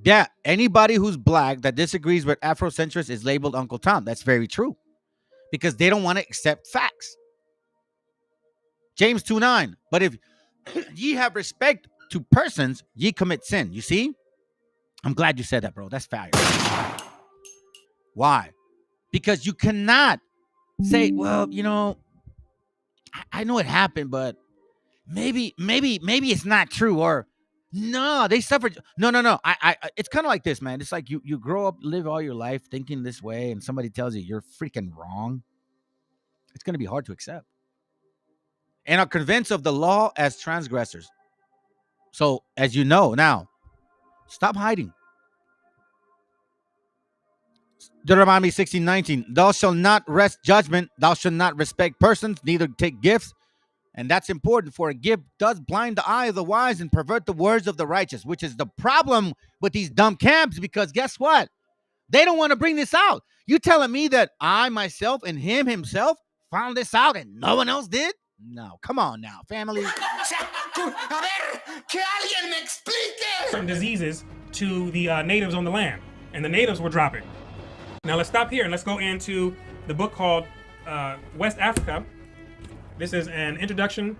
Yeah, anybody who's black that disagrees with Afrocentrists is labeled Uncle Tom. That's very true, because they don't want to accept facts. James 2:9. But if ye have respect to persons, ye commit sin. You see? I'm glad you said that, bro. That's fire. Why? Because you cannot say, well, I know it happened, but maybe it's not true, or no, they suffered. No. I it's kind of like this, man. It's like you grow up, live all your life thinking this way, and somebody tells you you're freaking wrong. It's going to be hard to accept. And are convinced of the law as transgressors. So, as you know, now, stop hiding. Deuteronomy 16:19. Thou shalt not wrest judgment. Thou shalt not respect persons, neither take gifts. And that's important, for a gift does blind the eye of the wise and pervert the words of the righteous, which is the problem with these dumb camps, because guess what? They don't want to bring this out. You telling me that I, myself, and him himself found this out and no one else did? No, come on now, family. Certain diseases to the natives on the land, and the natives were dropping. Now let's stop here and let's go into the book called West Africa. This is an introduction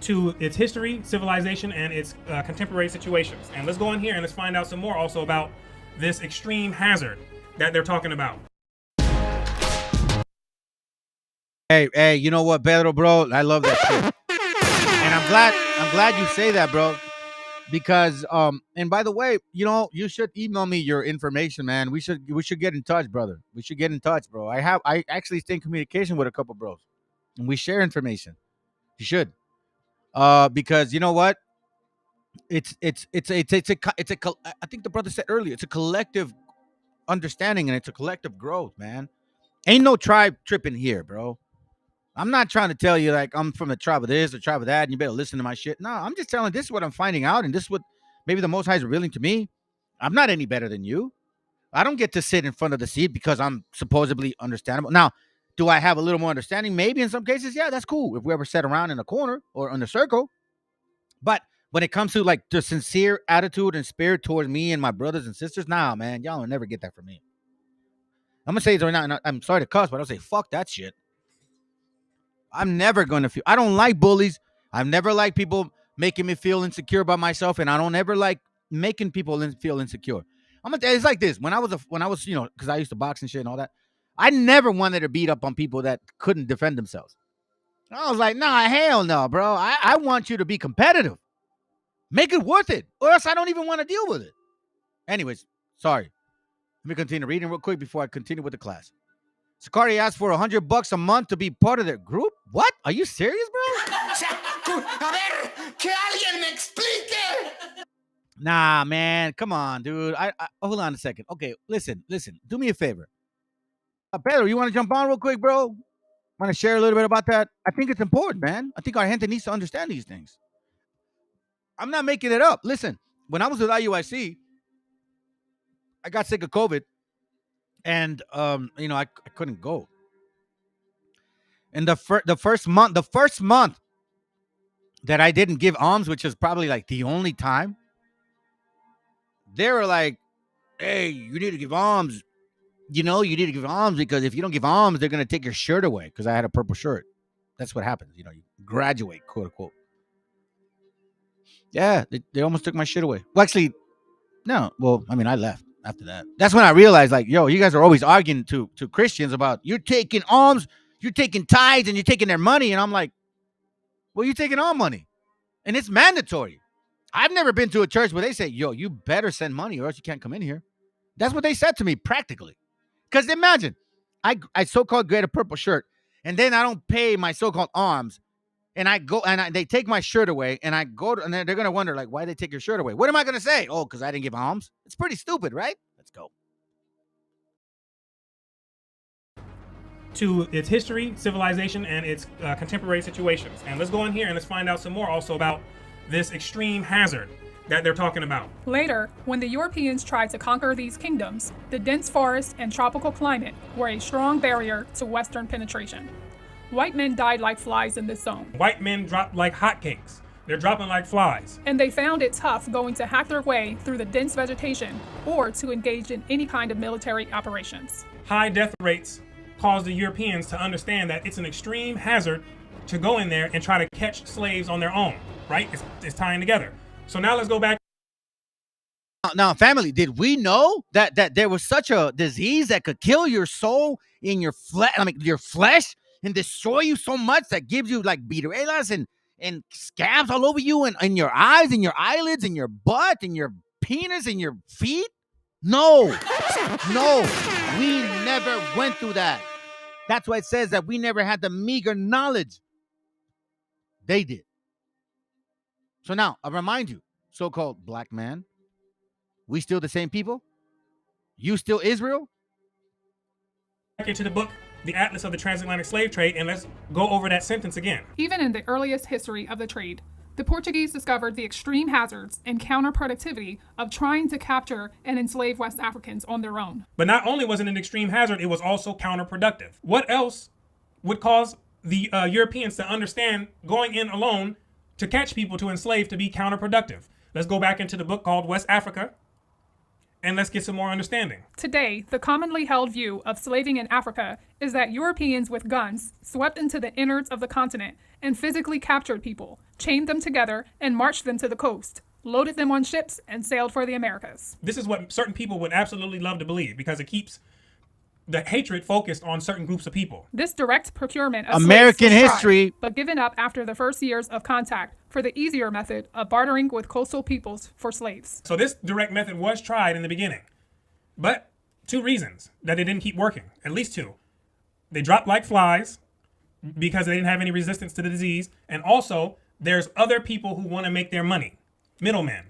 to its history, civilization, and its contemporary situations. And let's go in here and let's find out some more also about this extreme hazard that they're talking about. Hey, you know what, Pedro, bro? I love that shit. And I'm glad you say that, bro. Because and by the way, you should email me your information, man. We should get in touch, brother. We should get in touch, bro. I actually stay in communication with a couple bros, and we share information. You should. Because you know what? I think the brother said earlier, it's a collective understanding and it's a collective growth, man. Ain't no tribe tripping here, bro. I'm not trying to tell you like I'm from the tribe of this or tribe of that and you better listen to my shit. No, I'm just telling this is what I'm finding out, and this is what maybe the Most High is revealing to me. I'm not any better than you. I don't get to sit in front of the seat because I'm supposedly understandable. Now, do I have a little more understanding? Maybe in some cases, yeah, that's cool. If we ever sat around in a corner or in a circle. But when it comes to like the sincere attitude and spirit towards me and my brothers and sisters, nah, man, y'all will never get that from me. I'm gonna say it right now, and I'm sorry to cuss, but I'll say fuck that shit. I'm never gonna feel. I don't like bullies. I've never liked people making me feel insecure about myself, and I don't ever like making people feel insecure. It's like this. When I was, because I used to box and shit and all that, I never wanted to beat up on people that couldn't defend themselves. I was like, nah, hell no, bro. I want you to be competitive. Make it worth it, or else I don't even want to deal with it. Anyways, sorry. Let me continue reading real quick before I continue with the class. Sakari asked for $100 a month to be part of their group. What? Are you serious, bro? A ver, que alguien me explique. Nah, man. Come on, dude. I hold on a second. Okay, listen. Do me a favor. Pedro, you want to jump on real quick, bro? Want to share a little bit about that? I think it's important, man. I think our gente needs to understand these things. I'm not making it up. Listen, when I was with IUIC, I got sick of COVID, and I couldn't go. And the first month that I didn't give alms, which is probably like the only time, they were like, "Hey, you need to give alms. You need to give alms because if you don't give alms, they're gonna take your shirt away." Because I had a purple shirt. That's what happens. You graduate, quote unquote. Yeah, they almost took my shit away. Well, actually, no. Well, I mean, I left after that. That's when I realized, like, yo, you guys are always arguing to Christians about you're taking alms, you're taking tithes, and you're taking their money. And I'm like, well, you're taking all money, and it's mandatory. I've never been to a church where they say, yo, you better send money or else you can't come in here. That's what they said to me practically. Because imagine, I so-called get a purple shirt, and then I don't pay my so-called alms, and I go and they take my shirt away, and I go and they're going to wonder, like, why they take your shirt away? What am I going to say? Oh, because I didn't give alms? It's pretty stupid, right? Let's go. To its history, civilization, and its contemporary situations. And let's go in here and let's find out some more also about this extreme hazard that they're talking about. Later, when the Europeans tried to conquer these kingdoms, the dense forest and tropical climate were a strong barrier to Western penetration. White men died like flies in this zone. White men dropped like hotcakes. They're dropping like flies. And they found it tough going to hack their way through the dense vegetation or to engage in any kind of military operations. High death rates caused the Europeans to understand that it's an extreme hazard to go in there and try to catch slaves on their own, right? It's tying together. So now let's go back. Now, family, did we know that there was such a disease that could kill your soul in your flesh? I mean, your flesh, and destroy you so much that gives you like viruelas and scabs all over you and in your eyes and your eyelids and your butt and your penis and your feet? No, we never went through that. That's why it says that we never had the meager knowledge. They did. So now, I remind you, so-called black man, we still the same people? You still Israel? Back into the book, The Atlas of the Transatlantic Slave Trade, and let's go over that sentence again. Even in the earliest history of the trade, the Portuguese discovered the extreme hazards and counterproductivity of trying to capture and enslave West Africans on their own. But not only was it an extreme hazard, it was also counterproductive. What else would cause the Europeans to understand going in alone to catch people to enslave to be counterproductive? Let's go back into the book called West Africa, and let's get some more understanding. Today, the commonly held view of slaving in Africa is that Europeans with guns swept into the innards of the continent and physically captured people, chained them together, and marched them to the coast, loaded them on ships, and sailed for the Americas. This is what certain people would absolutely love to believe because it keeps the hatred focused on certain groups of people. This direct procurement of American slaves was history, tried, but given up after the first years of contact for the easier method of bartering with coastal peoples for slaves. So this direct method was tried in the beginning, but two reasons that it didn't keep working, at least two. They dropped like flies because they didn't have any resistance to the disease, and also there's other people who want to make their money, middlemen.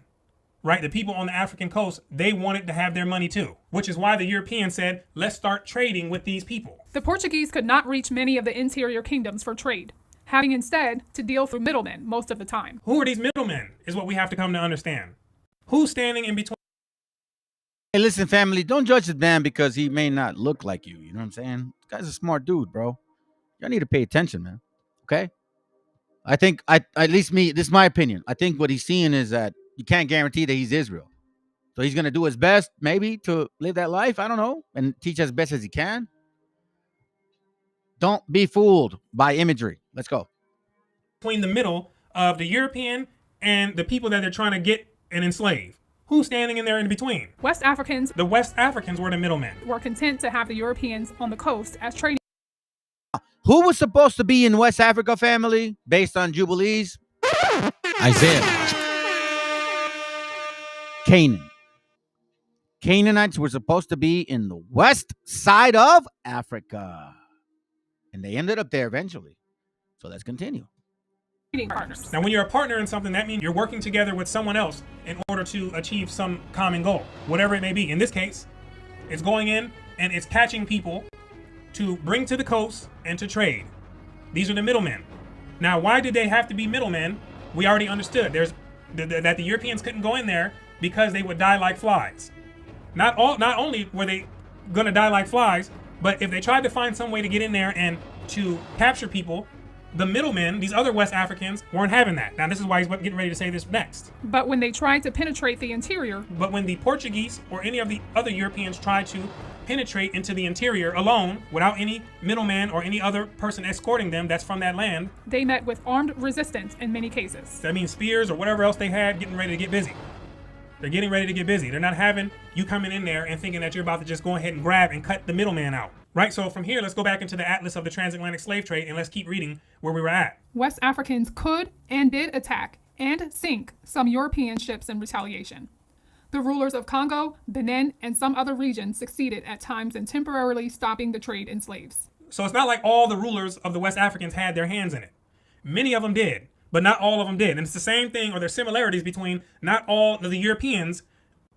Right, the people on the African coast, they wanted to have their money too, which is why the Europeans said, let's start trading with these people. The Portuguese could not reach many of the interior kingdoms for trade, having instead to deal through middlemen most of the time. Who are these middlemen is what we have to come to understand. Who's standing in between? Hey, listen, family, don't judge the man because he may not look like you. You know what I'm saying? This guy's a smart dude, bro. Y'all need to pay attention, man. Okay? I think, at least me, this is my opinion. I think what he's seeing is that you can't guarantee that he's Israel. So he's going to do his best, maybe, to live that life. I don't know. And teach as best as he can. Don't be fooled by imagery. Let's go. Between the middle of the European and the people that they're trying to get and enslave. Who's standing in there in between? West Africans The West Africans were the middlemen. were content to have the Europeans on the coast as trading Who was supposed to be in West Africa, family, based on Jubilees? Isaiah. Canaan. Canaanites were supposed to be in the west side of Africa. And they ended up there eventually. So let's continue. partners. Now, when you're a partner in something, that means you're working together with someone else in order to achieve some common goal, whatever it may be. In this case, it's going in and it's catching people to bring to the coast and to trade. These are the middlemen. Now, why did they have to be middlemen? We already understood. That the Europeans couldn't go in there because they would die like flies. Not only were they gonna die like flies, but if they tried to find some way to get in there and to capture people, the middlemen, these other West Africans, weren't having that. Now, this is why he's getting ready to say this next. But when they tried to penetrate the interior, But when the Portuguese or any of the other Europeans tried to penetrate into the interior alone, without any middleman or any other person escorting them that's from that land, they met with armed resistance in many cases. that means spears or whatever else they had, getting ready to get busy. They're getting ready to get busy. They're not having you coming in there and thinking that you're about to just go ahead and grab and cut the middleman out. Right? So from here, let's go back into the Atlas of the Transatlantic Slave Trade and let's keep reading where we were at. West Africans could and did attack and sink some European ships in retaliation. The rulers of Congo, Benin, and some other regions succeeded at times in temporarily stopping the trade in slaves. So it's not like all the rulers of the West Africans had their hands in it. Many of them did, but not all of them did. And it's the same thing, or there's similarities between not all of the Europeans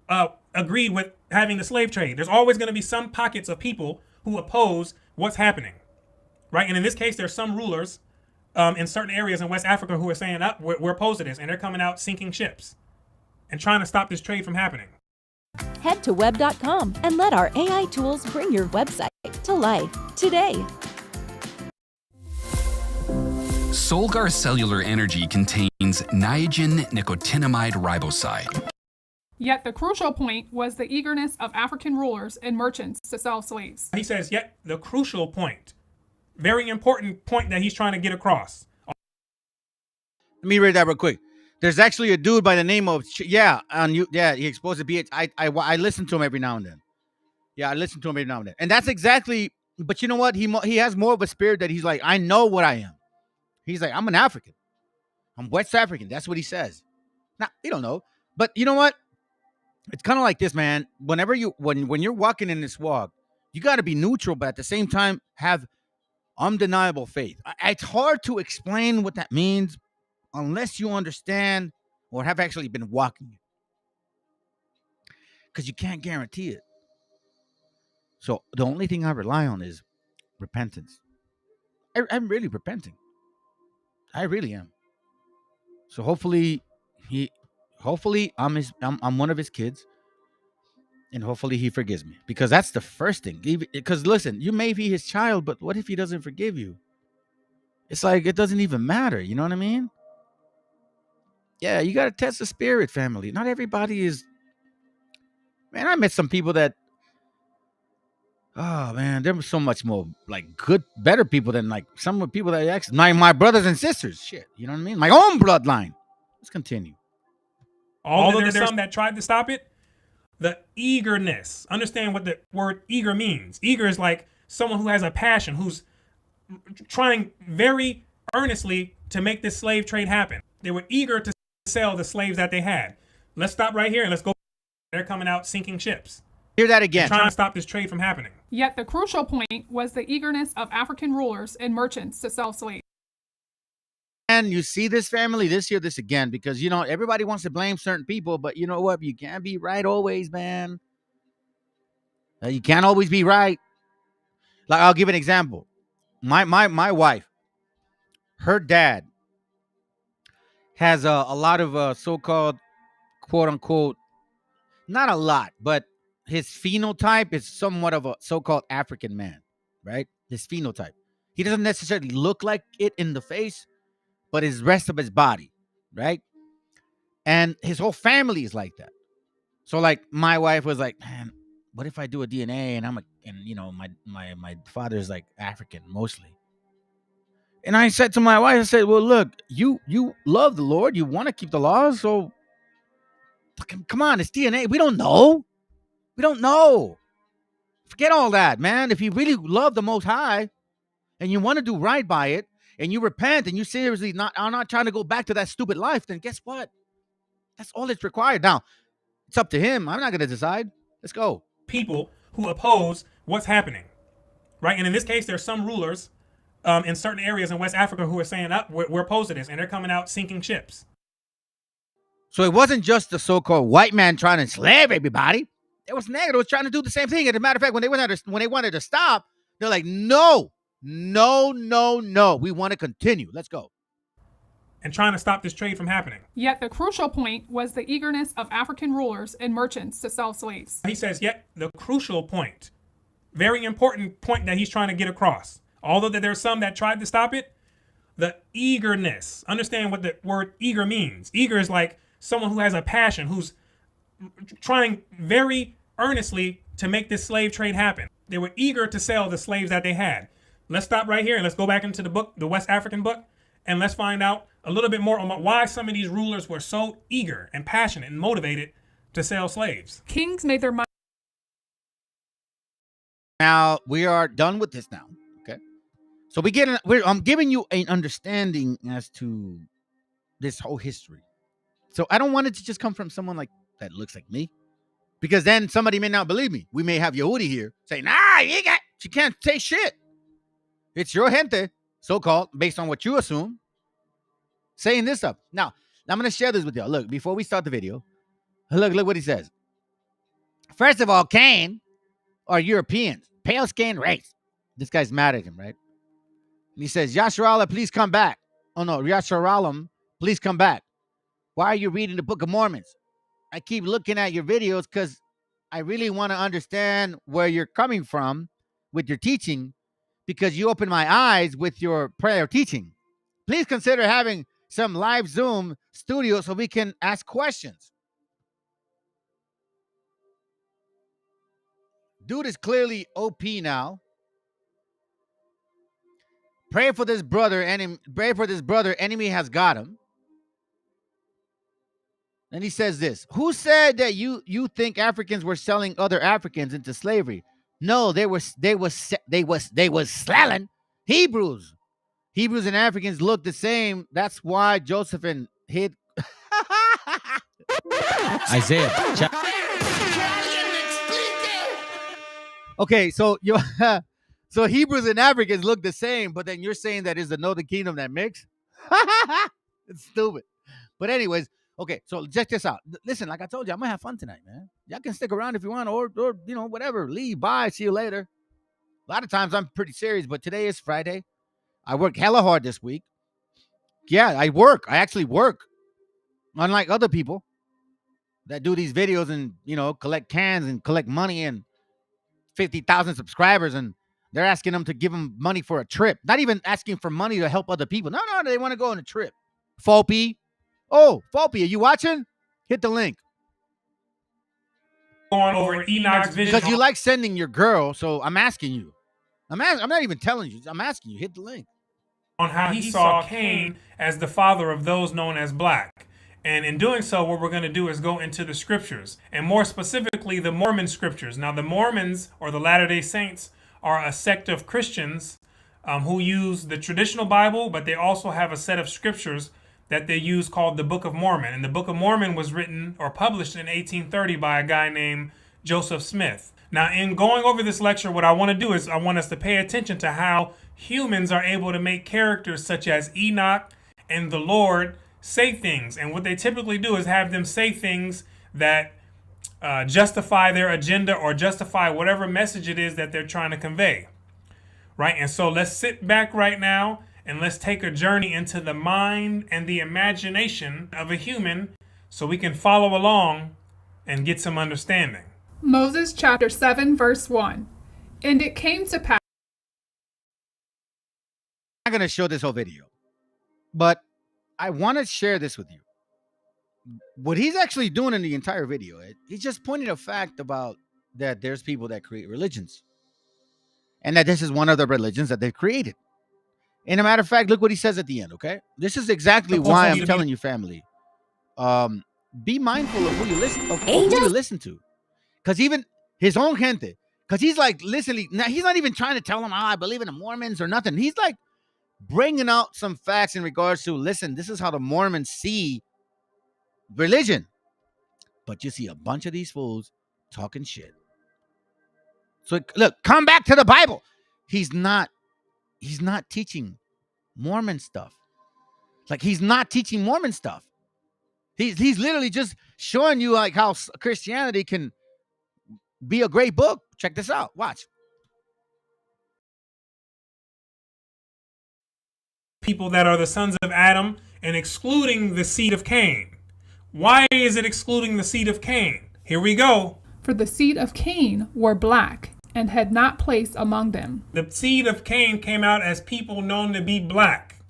agreed with having the slave trade. There's always going to be some pockets of people who oppose what's happening, right? And in this case, there's some rulers in certain areas in West Africa who are saying, we're opposed to this, and they're coming out sinking ships and trying to stop this trade from happening. Head to web.com and let our AI tools bring your website to life today. Solgar Cellular Energy contains niagen nicotinamide riboside. Yet the crucial point was the eagerness of African rulers and merchants to sell slaves. He says, yet the crucial point, very important point that he's trying to get across. Let me read that real quick. There's actually a dude by the name of he exposed to BH. I listen to him every now and then. Yeah, I listen to him every now and then. And that's exactly, but you know what? He has more of a spirit that he's like, I know what I am. He's like, I'm an African. I'm West African. That's what he says. Now, you don't know. But you know what? It's kind of like this, man. Whenever when you're walking in this walk, you got to be neutral, but at the same time, have undeniable faith. It's hard to explain what that means unless you understand or have actually been walking it. Because you can't guarantee it. So the only thing I rely on is repentance. I'm really repenting. I really am. So hopefully I'm one of his kids, and hopefully he forgives me, because that's the first thing. Because listen, you may be his child, but what if he doesn't forgive you? It's like it doesn't even matter. You know what I mean? Yeah, you got to test the spirit, family. Not everybody is. Man, I met some people that. Oh man, there was so much more like good, better people than like some of the people that actually my brothers and sisters. Shit, you know what I mean? My own bloodline. Let's continue. Although there's some that tried to stop it, the eagerness. Understand what the word eager means. Eager is like someone who has a passion, who's trying very earnestly to make this slave trade happen. They were eager to sell the slaves that they had. Let's stop right here and let's go. They're coming out sinking ships. Hear that again. Trying to stop this trade from happening. Yet the crucial point was the eagerness of African rulers and merchants to sell slaves. And you see this, family, this again, because, you know, everybody wants to blame certain people, but you know what? You can't be right always, man. You can't always be right. Like, I'll give an example. My wife, her dad has a lot of so-called, quote unquote, not a lot, but his phenotype is somewhat of a so-called African man, right? His phenotype. He doesn't necessarily look like it in the face, but his rest of his body, right? And his whole family is like that. So like my wife was like, man, what if I do a DNA and you know, my father's like African mostly. And I said to my wife, I said, well, look, you love the Lord, you want to keep the laws, so Come on, it's DNA. We don't know. We don't know. Forget all that, man. If you really love the Most High and you want to do right by it and you repent and you seriously are not trying to go back to that stupid life, then guess what? That's all that's required. Now, it's up to him. I'm not going to decide. Let's go. People who oppose what's happening, right? And in this case, there's some rulers in certain areas in West Africa who are saying, we're opposed to this, and they're coming out sinking ships. So it wasn't just the so-called white man trying to enslave everybody. It was NEGRA was trying to do the same thing. As a matter of fact, when they wanted to stop, they're like, no. We want to continue. Let's go. And trying to stop this trade from happening. Yet the crucial point was the eagerness of African rulers and merchants to sell slaves. He says, yet the crucial point, very important point that he's trying to get across. Although that there's some that tried to stop it, the eagerness. Understand what the word eager means. Eager is like someone who has a passion, who's trying very earnestly to make this slave trade happen. They were eager to sell the slaves that they had. Let's stop right here and let's go back into the book, the West African book, and let's find out a little bit more about why some of these rulers were so eager and passionate and motivated to sell slaves. Kings made their money. Now we are done with this now. Okay. So I'm giving you an understanding as to this whole history. So I don't want it to just come from someone like that looks like me, because then somebody may not believe me. We may have Yehudi here saying, she can't say shit. It's your gente, so-called, based on what you assume, saying this stuff. Now, I'm going to share this with y'all. Look, before we start the video, look what he says. First of all, Cain are Europeans, pale-skinned race. This guy's mad at him, right? And he says, Yasharallah, please come back. Oh, no, Yasharallah, please come back. Why are you reading the Book of Mormons? I keep looking at your videos because I really want to understand where you're coming from with your teaching, because you open my eyes with your prayer teaching. Please consider having some live Zoom studio so we can ask questions. Dude is clearly OP now. Pray for this brother. Enemy has got him. And he says this. Who said that you think Africans were selling other Africans into slavery? No, they was selling Hebrews. Hebrews and Africans look the same. That's why Joseph and hid Isaiah. Okay, so so Hebrews and Africans look the same, but then you're saying that is the northern kingdom that mix? It's stupid. But anyways, okay, so check this out. Listen, like I told you, I'm gonna have fun tonight, man. Y'all can stick around if you want, or whatever. Leave. Bye. See you later. A lot of times I'm pretty serious, but today is Friday. I work hella hard this week. Yeah, I work. I actually work. Unlike other people that do these videos and collect cans and collect money and 50,000 subscribers, and they're asking them to give them money for a trip. Not even asking for money to help other people. No, they want to go on a trip. Fopi. Oh, Fopi, are you watching? Hit the link. Going over Enoch's vision. Because you like sending your girl, so I'm asking you. I'm not even telling you. I'm asking you. Hit the link. On how he saw Cain as the father of those known as black. And in doing so, what we're going to do is go into the scriptures, and more specifically, the Mormon scriptures. Now, the Mormons, or the Latter-day Saints, are a sect of Christians who use the traditional Bible, but they also have a set of scriptures that they use called the Book of Mormon. And the Book of Mormon was written or published in 1830 by a guy named Joseph Smith. Now, in going over this lecture, what I want to do is I want us to pay attention to how humans are able to make characters such as Enoch and the Lord say things. And what they typically do is have them say things that justify their agenda or justify whatever message it is that they're trying to convey. Right? And so let's sit back right now and let's take a journey into the mind and the imagination of a human so we can follow along and get some understanding. Moses chapter 7 verse 1. And it came to pass. I'm not going to show this whole video, but I want to share this with you. What he's actually doing in the entire video, he's just pointing a fact about that there's people that create religions, and that this is one of the religions that they've created. And a matter of fact, look what he says at the end, okay? This is exactly why I'm telling you, family. be mindful of who you listen to. Because even his own gente, because he's like, listen, he's not even trying to tell them, I believe in the Mormons or nothing. He's like bringing out some facts in regards to, listen, this is how the Mormons see religion. But you see a bunch of these fools talking shit. So look, come back to the Bible. He's not teaching Mormon stuff. Like, he's not teaching Mormon stuff. He's literally just showing you like how Christianity can be a great book. Check this out. Watch. People that are the sons of Adam and excluding the seed of Cain. Why is it excluding the seed of Cain? Here we go. For the seed of Cain were black and had not place among them. The seed of Cain came out as people known to be black,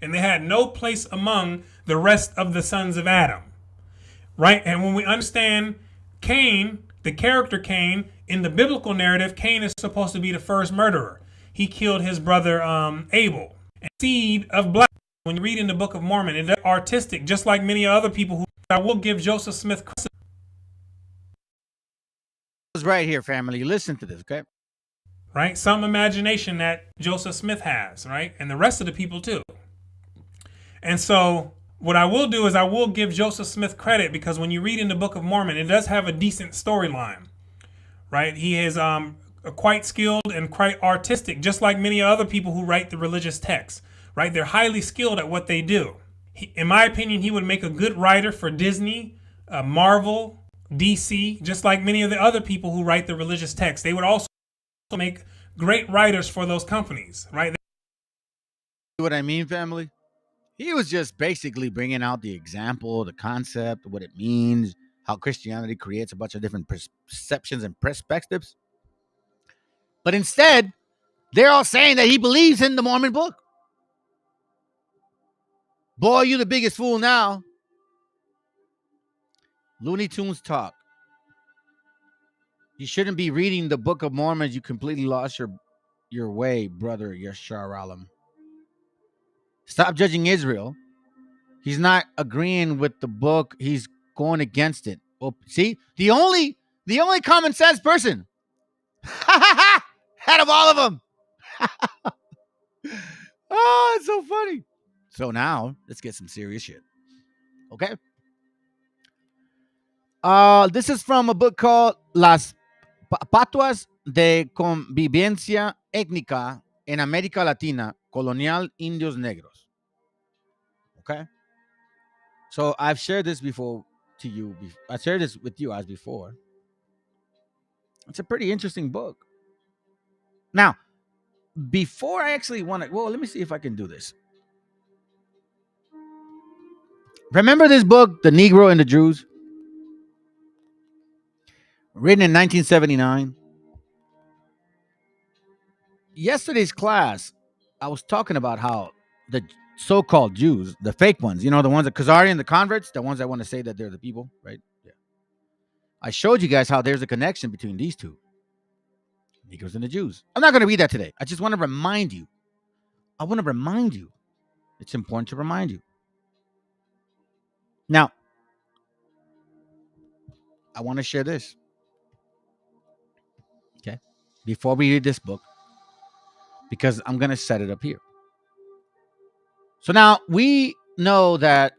and they had no place among the rest of the sons of Adam. Right? And when we understand Cain, the character Cain, in the biblical narrative, Cain is supposed to be the first murderer. He killed his brother Abel. And seed of black, when you read in the Book of Mormon, it's artistic, just like many other people who I will give Joseph Smith credit. Right here, family. Listen to this, okay? Right? Some imagination that Joseph Smith has, right? And the rest of the people too. And so what I will do is I will give Joseph Smith credit, because when you read in the Book of Mormon, it does have a decent storyline, right? He is quite skilled and quite artistic, just like many other people who write the religious texts, right? They're highly skilled at what they do. In my opinion, he would make a good writer for Disney, Marvel, DC, just like many of the other people who write the religious texts. They would also make great writers for those companies, right? What I mean, family? He was just basically bringing out the example, the concept, what it means, how Christianity creates a bunch of different perceptions and perspectives. But instead, they're all saying that he believes in the Mormon book. Boy, you the biggest fool now. Looney Tunes talk. You shouldn't be reading the Book of Mormon. You completely lost your way, brother Yashar Alam. Stop judging Israel. He's not agreeing with the book. He's going against it. Well, see, the only common sense person out of all of them. Oh, it's so funny. So now let's get some serious shit. Okay. This is from a book called Las Patuas de Convivencia Étnica en América Latina, Colonial Indios Negros. Okay. So I've shared this before to you. I shared this with you as before. It's a pretty interesting book. Now, before I actually want to, well, let me see if I can do this. Remember this book, The Negro and the Jews? Written in 1979. Yesterday's class, I was talking about how the so-called Jews, the fake ones, you know, the ones that Khazarian, the converts, the ones that want to say that they're the people, right? Yeah. I showed you guys how there's a connection between these two, Negroes and the Jews. I'm not going to read that today. I just want to remind you. It's important to remind you. Now, I want to share this. Okay? Before we read this book, because I'm going to set it up here. So now we know that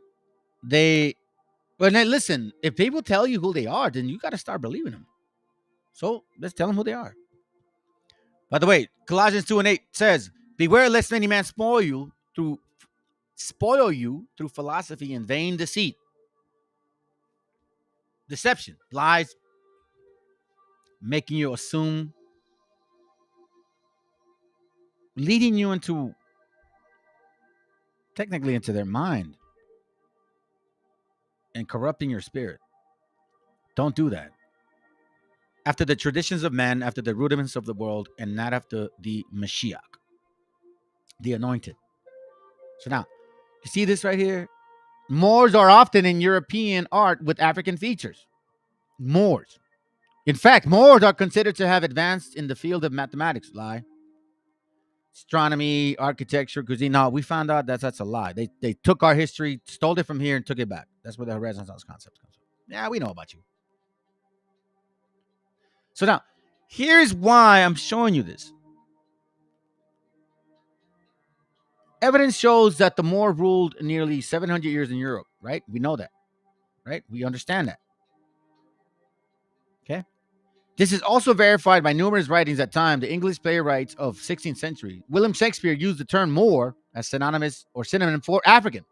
listen, if people tell you who they are, then you got to start believing them. So let's tell them who they are. By the way, Colossians 2:8 says, beware lest any man spoil you through philosophy and vain deceit. Deception, lies, making you assume, leading you into their mind and corrupting your spirit. Don't do that. After the traditions of men, after the rudiments of the world, and not after the Mashiach, the anointed. So now, you see this right here? Moors are often in European art with African features. Moors. In fact, Moors are considered to have advanced in the field of mathematics. Lie. Astronomy, architecture, cuisine. No, we found out that's a lie. They took our history, stole it from here, and took it back. That's where the Renaissance concept comes from. Yeah, we know about you. So now, here's why I'm showing you this. Evidence shows that the Moor ruled nearly 700 years in Europe, right? We know that, right? We understand that. Okay? This is also verified by numerous writings at time. The English playwrights of 16th century, William Shakespeare used the term Moor as synonymous or synonym for African.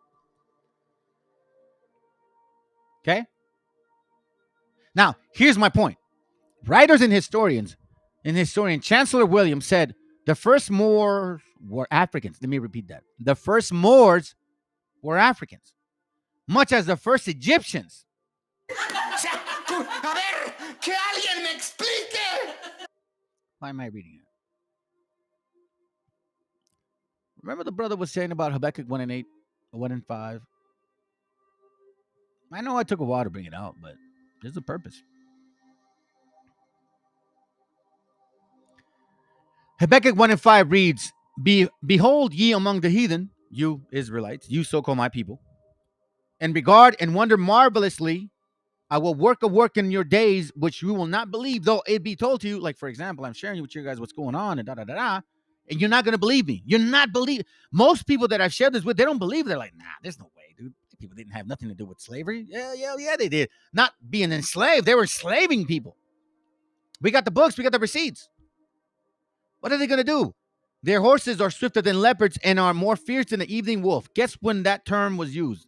Okay? Now, here's my point. Writers and historian Chancellor William said the first Moors were Africans. Let me repeat that. The first Moors were Africans, much as the first Egyptians. Why am I reading it? Remember the brother was saying about Habakkuk 1:8, 1:5. I know I took a while to bring it out, but there's a purpose. Habakkuk 1:5 reads, Behold ye among the heathen, you Israelites, you so-called my people, and regard and wonder marvelously. I will work a work in your days which you will not believe, though it be told to you. Like, for example, I'm sharing with you guys what's going on and and you're not going to believe me. You're not believe. Most people that I've shared this with, they don't believe. They're like, nah, there's no way, dude. People didn't have nothing to do with slavery. Yeah, they did. Not being enslaved. They were enslaving people. We got the books. We got the receipts. What are they going to do? Their horses are swifter than leopards and are more fierce than the evening wolf. Guess when that term was used?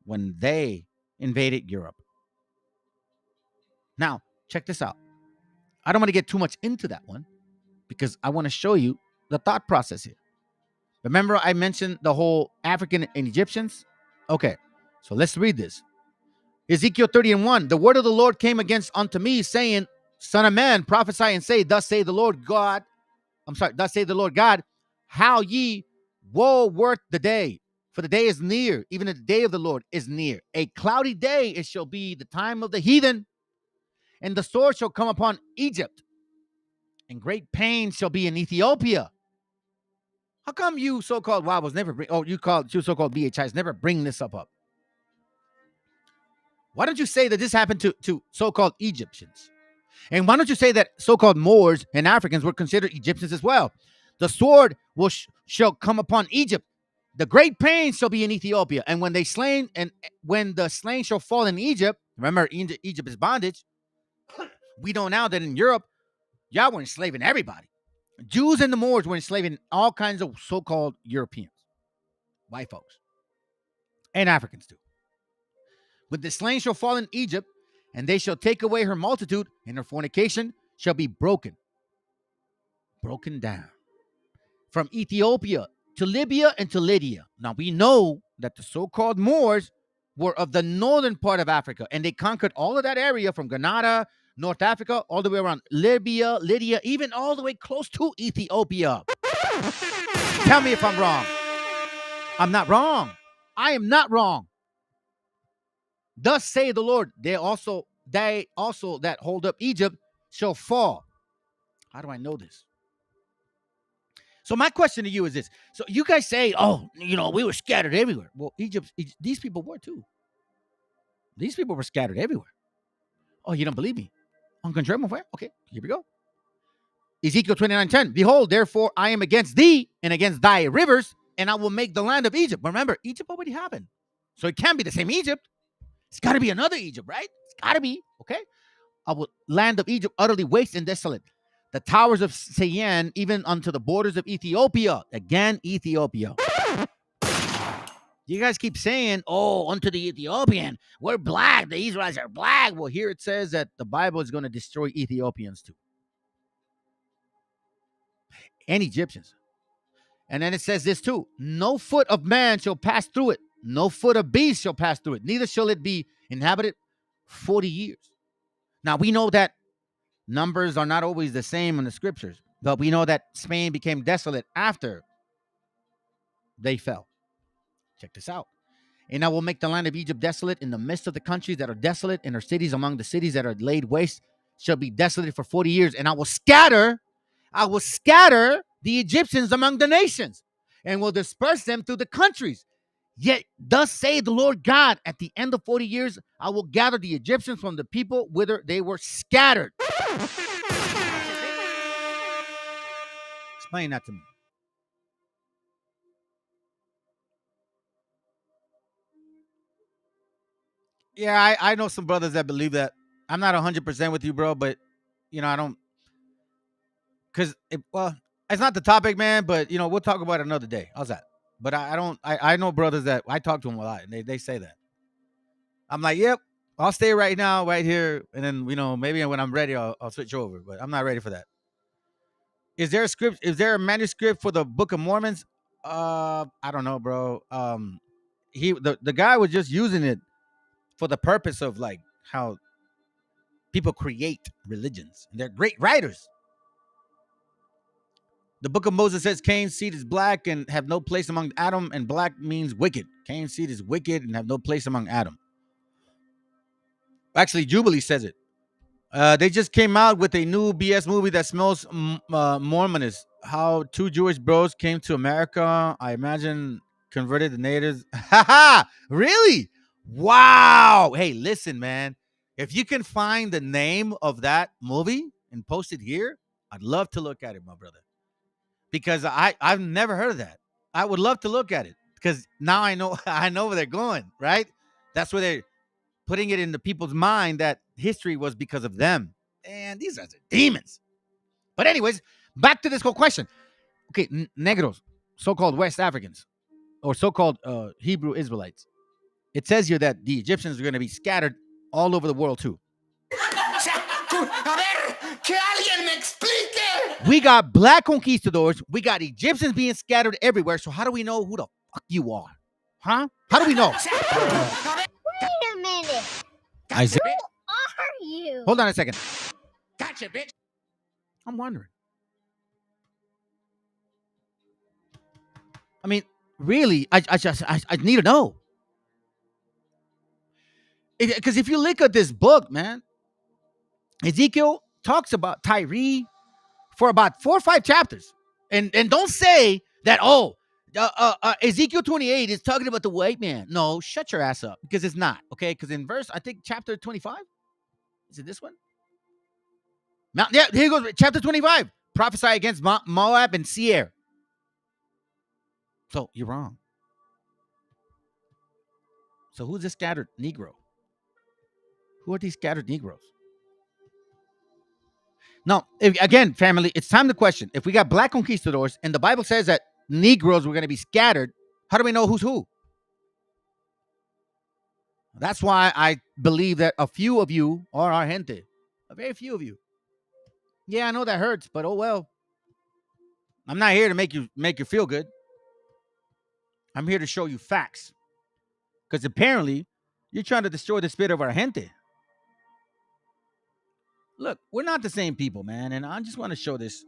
When they invaded Europe. Now, check this out. I don't want to get too much into that one because I want to show you the thought process here. Remember I mentioned the whole African and Egyptians? Okay, so let's read this. Ezekiel 30:1. The word of the Lord came unto me, saying, Son of man, prophesy and say, Thus say the Lord God, how ye woe worth the day, for the day is near, even the day of the Lord is near. A cloudy day it shall be, the time of the heathen, and the sword shall come upon Egypt, and great pain shall be in Ethiopia. How come you so-called wobbles never bring, you so-called BHIs never bring this up? Why don't you say that this happened to so-called Egyptians? And why don't you say that so-called Moors and Africans were considered Egyptians as well? The sword shall come upon Egypt. The great pain shall be in Ethiopia. And when the slain shall fall in Egypt, remember Egypt is bondage. We know now that in Europe, y'all were enslaving everybody. Jews and the Moors were enslaving all kinds of so-called Europeans, white folks, and Africans too. When the slain shall fall in Egypt, and they shall take away her multitude, and her fornication shall be broken down. From Ethiopia to Libya and to Lydia. Now we know that the so-called Moors were of the northern part of Africa, and they conquered all of that area from Grenada, North Africa, all the way around Libya, Lydia, even all the way close to Ethiopia. Tell me if I'm wrong. I'm not wrong. I am not wrong. Thus say the Lord, they also that hold up Egypt shall fall. How do I know this? So my question to you is this. So you guys say, we were scattered everywhere. Well, these people were too. These people were scattered everywhere. Oh, you don't believe me? Okay, here we go. Ezekiel 29:10. Behold, therefore, I am against thee and against thy rivers, and I will make the land of Egypt. Remember, Egypt already happened. So it can't be the same Egypt. It's got to be another Egypt, right? It's got to be, okay? I will land of Egypt utterly waste and desolate. The towers of Syene, even unto the borders of Ethiopia. Again, Ethiopia. You guys keep saying, unto the Ethiopian. We're black. The Israelites are black. Well, here it says that the Bible is going to destroy Ethiopians too. And Egyptians. And then it says this too. No foot of man shall pass through it. No foot of beast shall pass through it. Neither shall it be inhabited 40 years. Now, we know that numbers are not always the same in the scriptures. But we know that Spain became desolate after they fell. Check this out. And I will make the land of Egypt desolate in the midst of the countries that are desolate, and her cities among the cities that are laid waste shall be desolated for 40 years. And I will scatter the Egyptians among the nations, and will disperse them through the countries. Yet thus say the Lord God, at the end of 40 years, I will gather the Egyptians from the people whither they were scattered. Explain that to me. Yeah, I know some brothers that believe that. I'm not 100% with you, bro, but, I don't, because, well, it's not the topic, man, but, we'll talk about it another day. How's that? But I know brothers that I talk to them a lot, and they say that. I'm like, yep, I'll stay right now, right here, and then, maybe when I'm ready, I'll switch over, but I'm not ready for that. Is there a script? Is there a manuscript for the Book of Mormons? I don't know, bro. The guy was just using it for the purpose of like how people create religions. And they're great writers. The Book of Moses says Cain's seed is black and have no place among Adam, and black means wicked. Cain's seed is wicked and have no place among Adam. Actually, Jubilee says it. They just came out with a new BS movie that smells Mormonist. How two Jewish bros came to America. I imagine converted the natives. Haha! Really? Wow. Hey, listen, man. If you can find the name of that movie and post it here, I'd love to look at it, my brother. Because I've never heard of that. I would love to look at it because now I know where they're going, right? That's where they're putting it into people's mind that history was because of them. And these are the demons. But anyways, back to this whole question. Okay, negros, so-called West Africans, or so-called Hebrew Israelites. It says here that the Egyptians are going to be scattered all over the world too. We got black conquistadors. We got Egyptians being scattered everywhere. So how do we know who the fuck you are? Huh? How do we know? Wait a minute. Isaiah. Who are you? Hold on a second. Gotcha, bitch. I'm wondering. I mean, really, I need to know. Because if you look at this book, man, Ezekiel talks about Tyre for about 4 or 5 chapters. And don't say that, Ezekiel 28 is talking about the white man. No, shut your ass up, because it's not, okay? Because in verse, I think chapter 25, is it this one? Yeah, here goes, chapter 25. Prophesy against Moab and Seir. So you're wrong. So who's this scattered Negro? Who are these scattered Negroes? Now, again, family, it's time to question. If we got black conquistadors and the Bible says that Negroes were going to be scattered, how do we know who's who? That's why I believe that a few of you are our gente. A very few of you. Yeah, I know that hurts, but oh well. I'm not here to make you feel good. I'm here to show you facts. Because apparently, you're trying to destroy the spirit of our gente. Look, we're not the same people, man. And I just want to show this.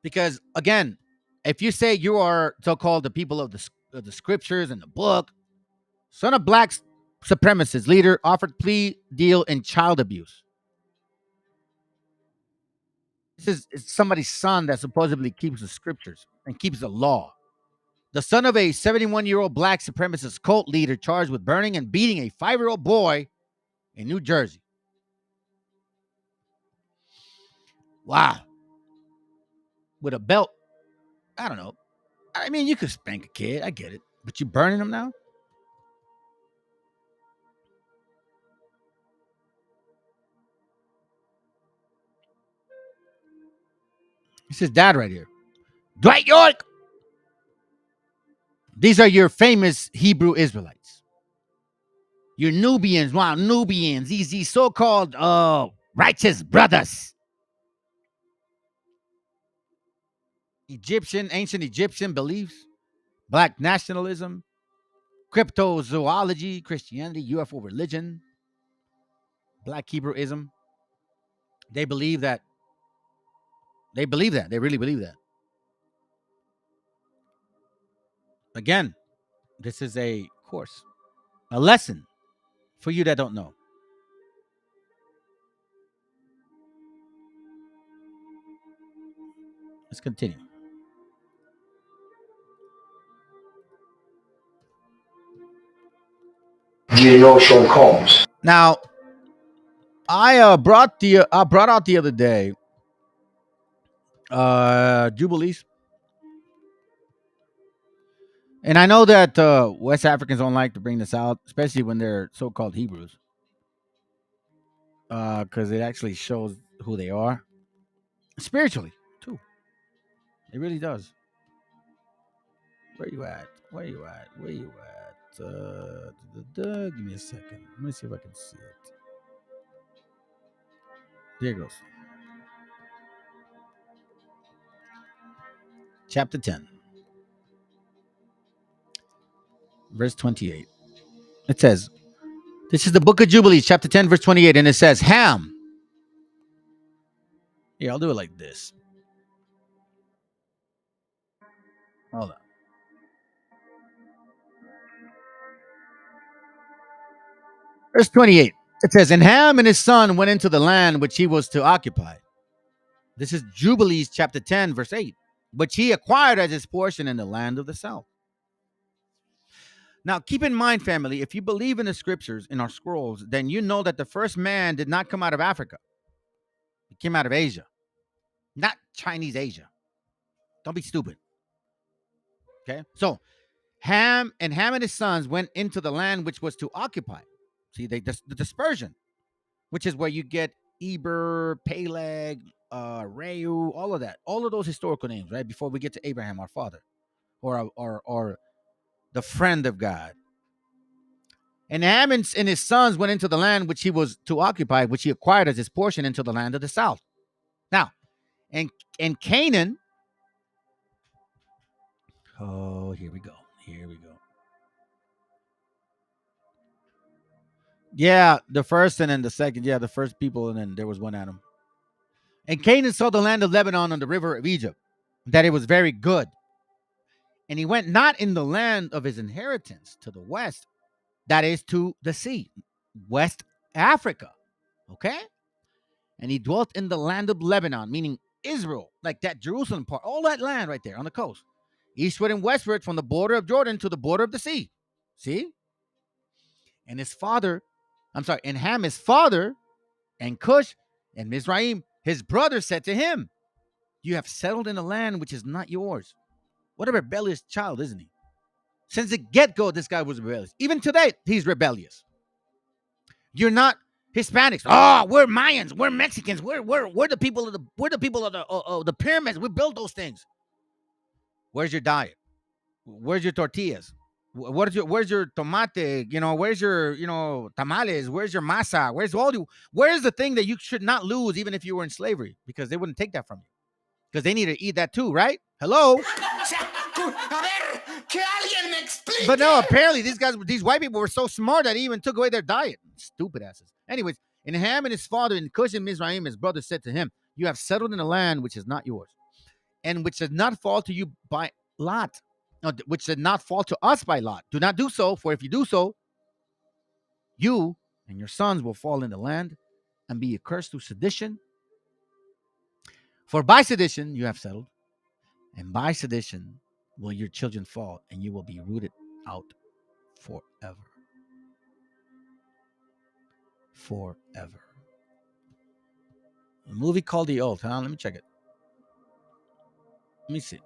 Because, again, if you say you are so-called the people of the scriptures and the book, son of black supremacist leader offered plea deal in child abuse. This is somebody's son that supposedly keeps the scriptures and keeps the law. The son of a 71-year-old black supremacist cult leader charged with burning and beating a 5-year-old boy in New Jersey. Wow. With a belt. I don't know. I mean, you could spank a kid. I get it. But you burning them now? It's his dad right here. Dwight York. These are your famous Hebrew Israelites. Your Nubians. Wow, Nubians. These so-called righteous brothers. Ancient Egyptian beliefs. Black nationalism. Cryptozoology. Christianity. UFO religion. Black Hebrewism. They believe that. They believe that. They really believe that. Again, this is a course. A lesson for you that don't know. Let's continue. Do you know Sean Combs? Now, I brought out the other day Jubilees. And I know that West Africans don't like to bring this out, especially when they're so-called Hebrews, because it actually shows who they are spiritually too. It really does. Where you at? Where you at? Where you at? Give me a second. Let me see if I can see it. There it goes. Chapter 10, verse 28. It says, this is the book of Jubilees, chapter 10, verse 28, and it says, Ham. Yeah, I'll do it like this. Hold on. Verse 28. It says, and Ham and his son went into the land which he was to occupy. This is Jubilees chapter 10, verse 8, which he acquired as his portion in the land of the south. Now, keep in mind, family, if you believe in the scriptures, in our scrolls, then you know that the first man did not come out of Africa. He came out of Asia, not Chinese Asia. Don't be stupid. Okay? So, Ham and his sons went into the land which was to occupy. See, the dispersion, which is where you get Eber, Peleg, Reu, all of that, all of those historical names, right? Before we get to Abraham, our father, or the friend of God. And Ham and his sons went into the land which he was to occupy, which he acquired as his portion into the land of the south. Now, and Canaan. Oh, here we go. Here we go. Yeah, the first and then the second. Yeah, the first people, and then there was one Adam. And Canaan saw the land of Lebanon on the river of Egypt, that it was very good. And he went not in the land of his inheritance to the west, that is to the sea, West Africa. Okay? And he dwelt in the land of Lebanon, meaning Israel, like that Jerusalem part, all that land right there on the coast, eastward and westward from the border of Jordan to the border of the sea. See? And and Ham, his father, and Cush, and Mizraim, his brother, said to him, you have settled in a land which is not yours. What a rebellious child, isn't he? Since the get-go, this guy was rebellious. Even today, he's rebellious. You're not Hispanics. Oh, we're Mayans. We're Mexicans. We're the people of the pyramids. We built those things. Where's your diet? Where's your tortillas? Where's your tomate? Where's your tamales? Where's your masa? Where's the thing that you should not lose even if you were in slavery? Because they wouldn't take that from you. Because they need to eat that too, right? Hello? But no, apparently these white people were so smart that he even took away their diet. Stupid asses. Anyways, and Ham and his father and Cush and Mizraim, his brother, said to him, you have settled in a land which is not yours, and which does not fall to you by lot, which did not fall to us by lot. Do not do so, for if you do so, you and your sons will fall in the land and be accursed through sedition. For by sedition you have settled, and by sedition will your children fall, and you will be rooted out forever. Forever. A movie called The Oath, huh? Let me check it. Let me see.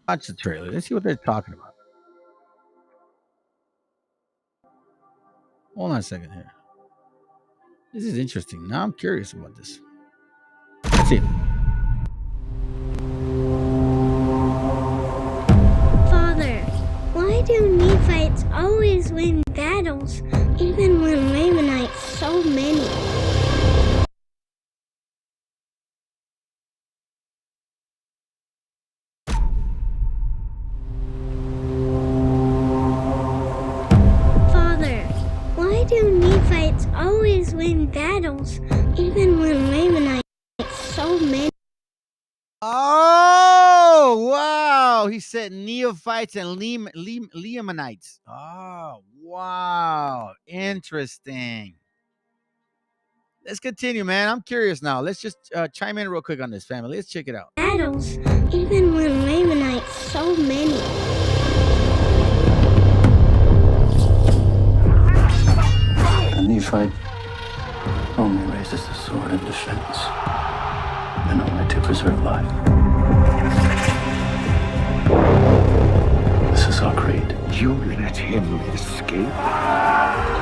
Watch the trailer. Let's see what they're talking about. Hold on a second here. This is interesting. Now I'm curious about this. Let's see. Father, why do Nephites always win battles, even when Lamanites so many? Father, why do Nephites always win battles, even when Lamanites so many? Oh, wow. He said Neophytes and Lamanites. Oh, wow. Interesting. let's continue, man. I'm curious now. Let's just chime in real quick on this, family. Let's check it out. Battles, even when Lamanites, so many. A Nephite only raises the sword in defense, and only to preserve life. This is our creed. You let him escape?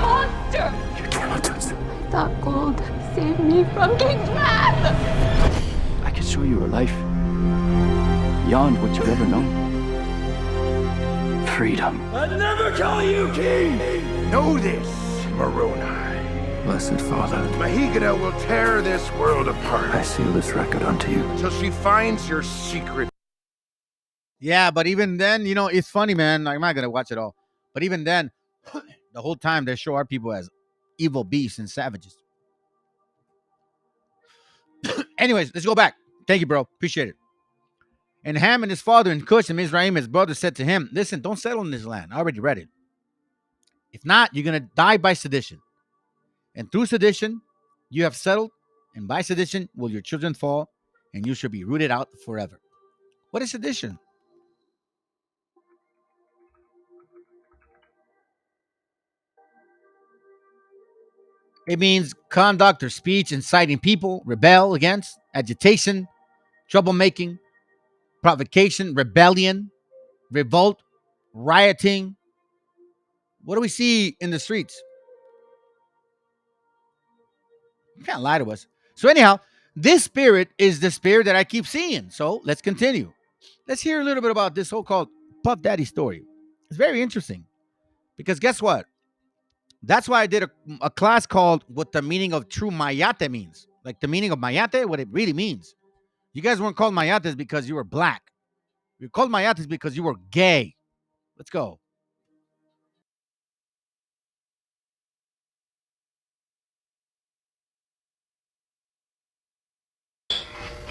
Monster! You cannot touch them. That gold saved me from King's wrath! I can show you a life beyond what you've ever known. Freedom. I'd never call you king! Know this, Moroni. Blessed Father, Mahigana will tear this world apart. I seal this record unto you. Till she finds your secret. Yeah, but even then, you know, it's funny, man. I'm not gonna watch it all, but even then, the whole time they show our people as evil beasts and savages. Anyways, let's go back. Thank you, bro. Appreciate it. And Ham and his father and Cush and Mizraim, his brother, said to him, "Listen, don't settle in this land. I already read it. If not, you're gonna die by sedition. And through sedition, you have settled, and by sedition will your children fall, and you shall be rooted out forever." What is sedition? It means conduct or speech inciting people, rebel against, agitation, troublemaking, provocation, rebellion, revolt, rioting. What do we see in the streets? You can't lie to us. So anyhow, this spirit is the spirit that I keep seeing. So let's continue. Let's hear a little bit about this so-called Puff Daddy story. It's very interesting because guess what? That's why I did a class called What the Meaning of True Mayate Means. Like the meaning of Mayate, what it really means. You guys weren't called Mayates because you were black. You're called Mayates because you were gay. Let's go.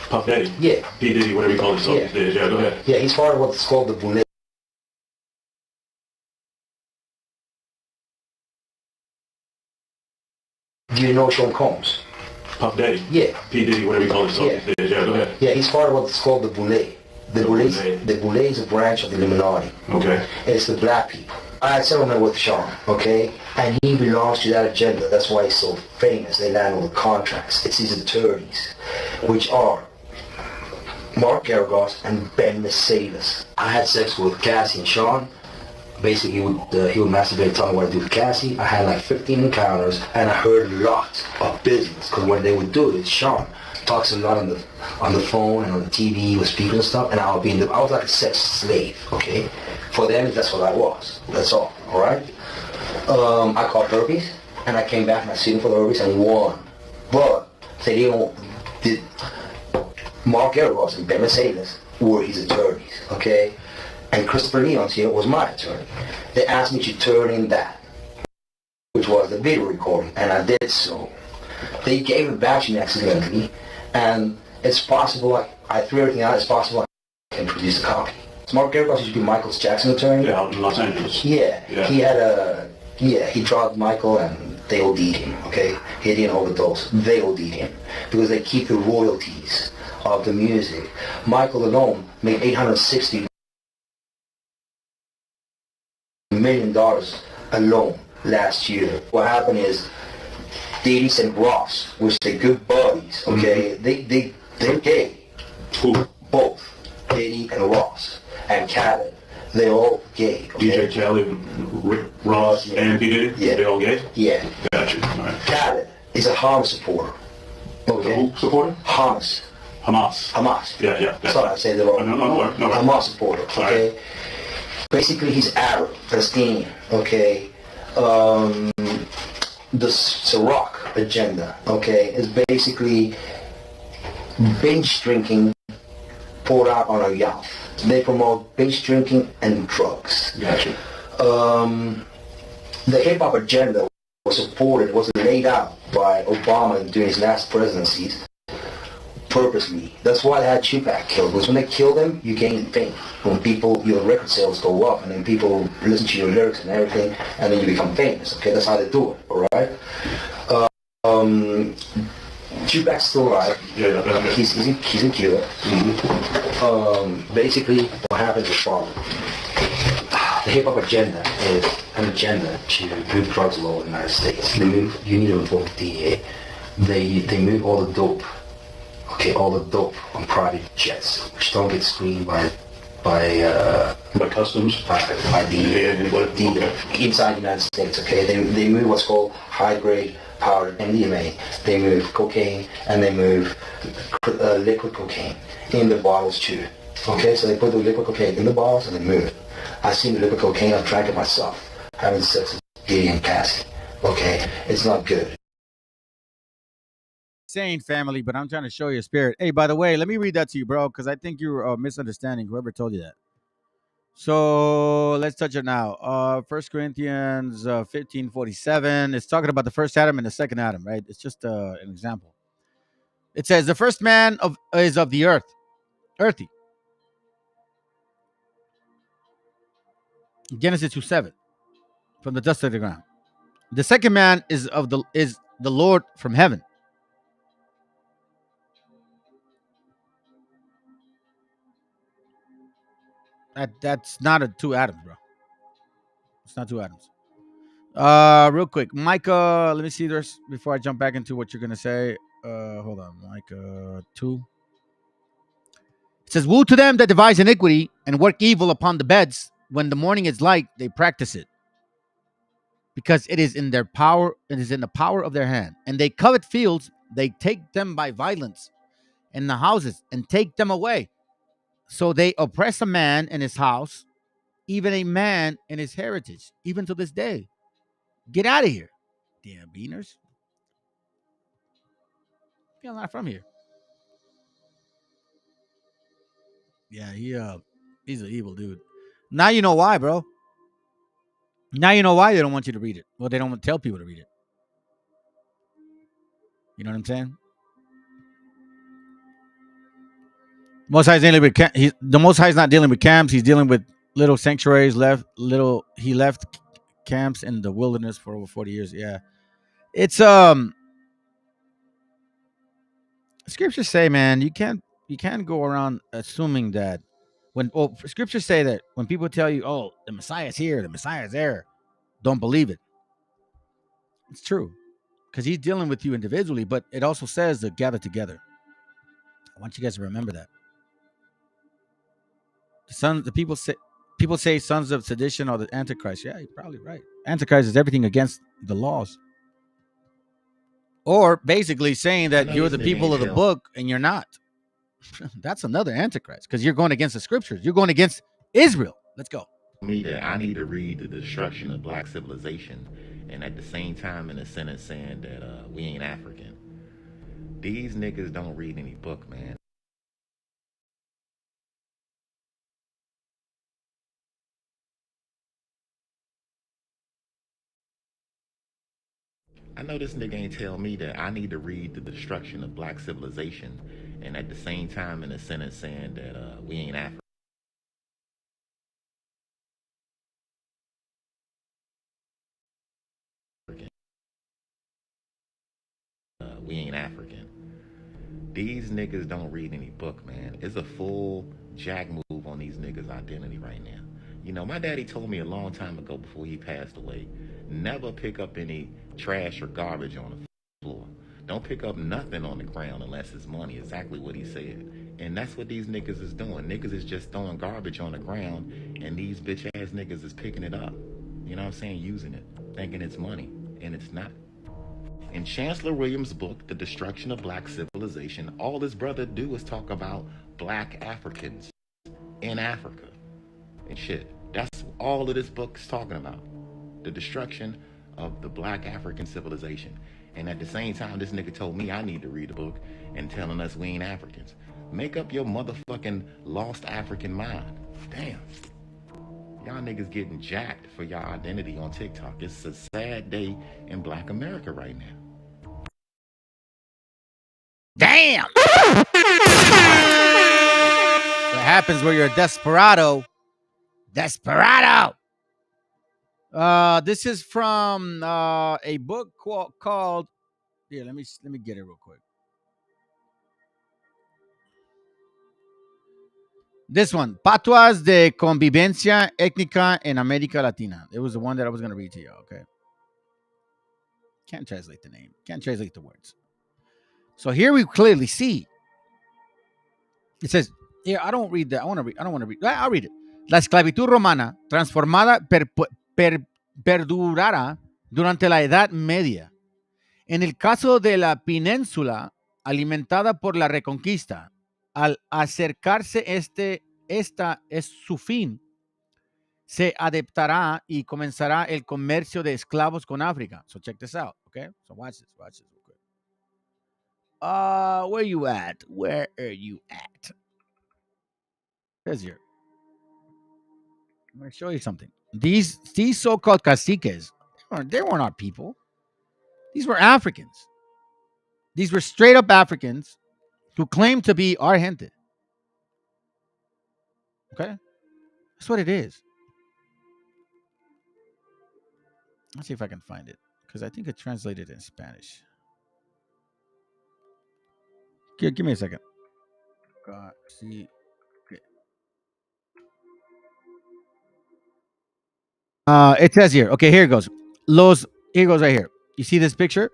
Puff Daddy? Yeah. P. Diddy, whatever you call himself Yeah. these days. Yeah, go ahead. Yeah, he's part of what's called the Boule. Do you know Sean Combs? Puff Daddy? Yeah. P. Diddy, whatever you call himself Yeah. these days. Yeah, go ahead. Yeah, he's part of what's called the Boule. The Boule is a branch of the Illuminati. Okay. It's the black people. I had settlement with Sean, okay? And he belongs to that agenda. That's why he's so famous. They land all the contracts. It's his attorneys, which are Mark Garagos and Ben Mercedes. I had sex with Cassie and Sean. Basically, he would masturbate, tell me what to do with Cassie. I had like 15 encounters, and I heard a lot of business. Because when they would do it, Sean talks a lot on the phone and on the TV with people and stuff, and I was like a sex slave, okay? For them, that's what I was. That's all right? I caught herpes, and I came back and I sued him for the herpes and won. But Mark Garagos and Ben Mercedes were his attorneys, okay? And Christopher Leon's here was my attorney. They asked me to turn in that, which was the video recording, and I did so. They gave it back to me accidentally, and it's possible, I threw everything out, it's possible I can produce a copy. So Mark Garagos used to be Michael Jackson's attorney. Yeah, out in Los Angeles. Yeah. He drugged Michael and they OD'd him, okay? He didn't overdose, they OD'd him. Because they keep the royalties of the music. Michael alone made $860 million alone last year. What happened is Diddy and Ross, which they're good buddies, okay? They're gay. Who? Both. Diddy and Ross. And Khaled. They're all gay. Okay? DJ Khaled, Rick Ross, and P. Diddy? Yeah. They all gay? Yeah. Gotcha. All right. Khaled is a Hamas supporter. Okay? Who supporter? Hamas. Yeah. Sorry, I said it wrong. No. Hamas supporter, okay? Right. Basically, he's Arab, Palestinian, okay? The Ciroc agenda, okay, is basically binge drinking poured out on a yacht. They promote binge drinking and drugs. Gotcha. The hip-hop agenda was laid out by Obama during his last presidencies purposely. That's why they had Tupac killed, because when they kill them, you gain fame. When your record sales go up, and then people listen to your lyrics and everything, and then you become famous, okay? That's how they do it, alright? Tupac's still alive. Yeah. He's in Cuba. Basically, what happens is following. The hip hop agenda is an agenda to move drugs law in the United States. They move. You need to involve DEA. They move all the dope. Okay, all the dope on private jets, which don't get screened by customs, by the inside the United States. Okay, they move what's called high grade powder MDMA. They move cocaine and they move liquid cocaine in the bottles too. Okay, so they put the liquid cocaine in the bottles and they move it. I've seen the liquid cocaine. I've drank it myself. Having sex with Diddy and Cassie. Okay, it's not good. Insane, family, but I'm trying to show you a spirit. Hey, by the way, let me read that to you, bro, because I think you're misunderstanding whoever told you that. So let's touch it now. 1 Corinthians 15:47. It's talking about the first Adam and the second Adam, right? It's just an example. It says the first man is of the earth, earthy. Genesis 2:7, from the dust of the ground. The second man is the Lord from heaven. That's not two Adams, bro. It's not two Adams. Real quick, Micah. Let me see this before I jump back into what you're gonna say. Hold on, Micah 2. It says, "Woe to them that devise iniquity and work evil upon the beds. When the morning is light, they practice it, because it is in their power. It is in the power of their hand. And they covet fields. They take them by violence, and the houses, and take them away. So they oppress a man in his house, even a man in his heritage, even to this day. Get out of here, damn beaners. You're not from here." Yeah, he's an evil dude. Now you know why, bro. Now you know why they don't want you to read it. Well, they don't want to tell people to read it. You know what I'm saying? Most High's dealing with the Most High's not dealing with camps. He's dealing with little sanctuaries. He left camps in the wilderness for over 40 years. Yeah, it's scriptures say, man, you can't go around assuming that scriptures say that when people tell you, oh, the Messiah's here, the Messiah's there, don't believe it. It's true, because he's dealing with you individually, but it also says to gather together. I want you guys to remember that. People say sons of sedition or the Antichrist. Yeah, you're probably right. Antichrist is everything against the laws, or basically saying that you're the people of the book and you're not. That's another Antichrist, because you're going against the scriptures. You're going against Israel. Let's go. Me that I need to read the destruction of black civilization, and at the same time in a sentence saying that we ain't African. These niggas don't read any book, man. I know this nigga ain't tell me that I need to read the destruction of black civilization, and at the same time in a sentence saying that we ain't African. We ain't African. These niggas don't read any book, man. It's a full jack move on these niggas' identity right now. You know, my daddy told me a long time ago before he passed away, never pick up any trash or garbage on the floor. Don't pick up nothing on the ground unless it's money. Exactly what he said. And that's what these niggas is doing. Niggas is just throwing garbage on the ground, and these bitch ass niggas is picking it up. You know what I'm saying? Using it, thinking it's money, and it's not. In Chancellor Williams' book, The Destruction of Black Civilization, all his brother do is talk about black Africans in Africa and shit. That's all of this book is talking about. The destruction of the black African civilization. And at the same time, this nigga told me I need to read the book and telling us we ain't Africans. Make up your motherfucking lost African mind. Damn. Y'all niggas getting jacked for y'all identity on TikTok. It's a sad day in black America right now. Damn. What happens where you're a desperado? Desperado. This is from a book called Here, let me get it real quick. This one, Patuas de Convivencia Étnica en América Latina. It was the one that I was going to read to you. Okay. Can't translate the name. Can't translate the words. So here we clearly see. It says, here, I don't read that. I don't want to read. I'll read it. La esclavitud romana transformada perdurará durante la Edad Media. En el caso de la península, alimentada por la Reconquista, al acercarse esta es su fin, se adaptará y comenzará el comercio de esclavos con África. So check this out, okay? So watch this real quick. Where you at? Where are you at? It says here. I'm going to show you something. These so-called caciques, they weren't our people. These were Africans. These were straight up Africans who claimed to be our gente. Okay? That's what it is. Let's see if I can find it, because I think it translated in Spanish. Give me a second. See. It says here. Okay, here it goes. Here it goes right here. You see this picture?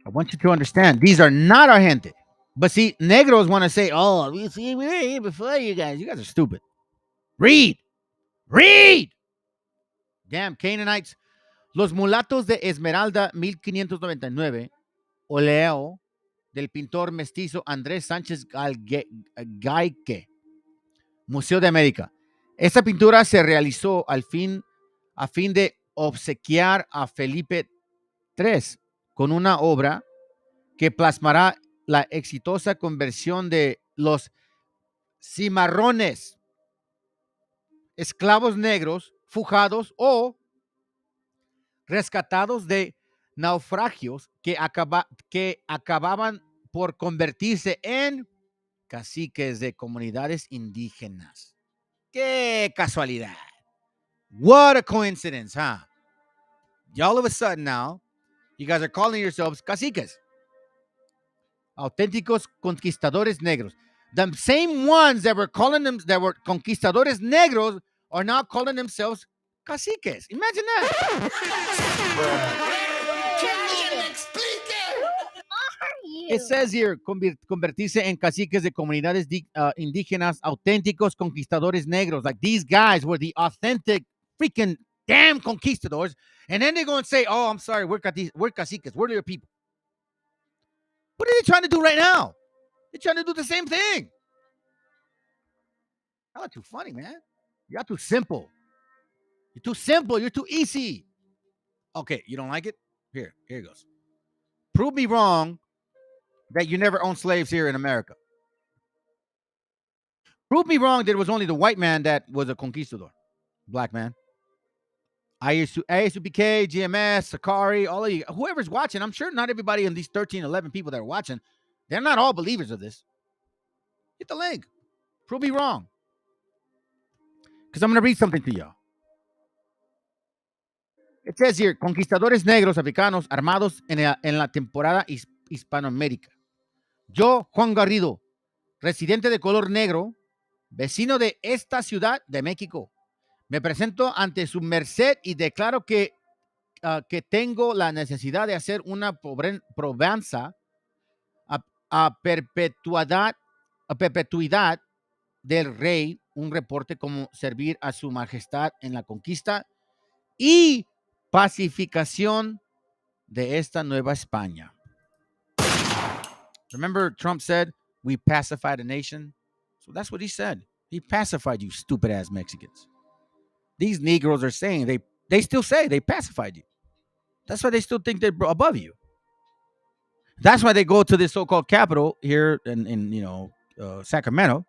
I want you to understand, these are not our gente. But see, negros want to say, oh, we were here before you guys. You guys are stupid. Read. Damn, Canaanites. Los mulatos de Esmeralda 1599, óleo del pintor mestizo Andrés Sánchez Gaique, Museo de América. Esta pintura se realizó a fin de obsequiar a Felipe III con una obra que plasmará la exitosa conversión de los cimarrones, esclavos negros, fugados o rescatados de naufragios que acababan por convertirse en caciques de comunidades indígenas. ¡Qué casualidad! What a coincidence, huh? All of a sudden now, you guys are calling yourselves caciques. Auténticos conquistadores negros. The same ones that were conquistadores negros are now calling themselves caciques. Imagine that. It says here, convertirse en caciques de comunidades indígenas, auténticos conquistadores negros. Like these guys were the authentic freaking damn conquistadors. And then they're going to say, oh, I'm sorry, we're caciques. We're your people. What are they trying to do right now? They're trying to do the same thing. Y'all are too funny, man. Y'all too simple. You're too simple. You're too easy. Okay, you don't like it? Here it goes. Prove me wrong that you never owned slaves here in America. Prove me wrong that it was only the white man that was a conquistador. Black man. ASUPK, GMS, Sakari, all of you, whoever's watching, I'm sure not everybody in these 13, 11 people that are watching, they're not all believers of this. Hit the link. Prove me wrong. Because I'm going to read something to y'all. It says here, conquistadores negros africanos armados en la temporada Hispano-América. Yo, Juan Garrido, residente de color negro, vecino de esta ciudad de México, me presento ante su merced y declaro que tengo la necesidad de hacer una probanza a perpetuidad del rey, un reporte como servir a su majestad en la conquista y pacificación de esta Nueva España. Remember Trump said, we pacified a nation? So that's what he said. He pacified you stupid ass Mexicans. These Negroes are saying, they still say they pacified you. That's why they still think they're above you. That's why they go to this so-called capital here in Sacramento,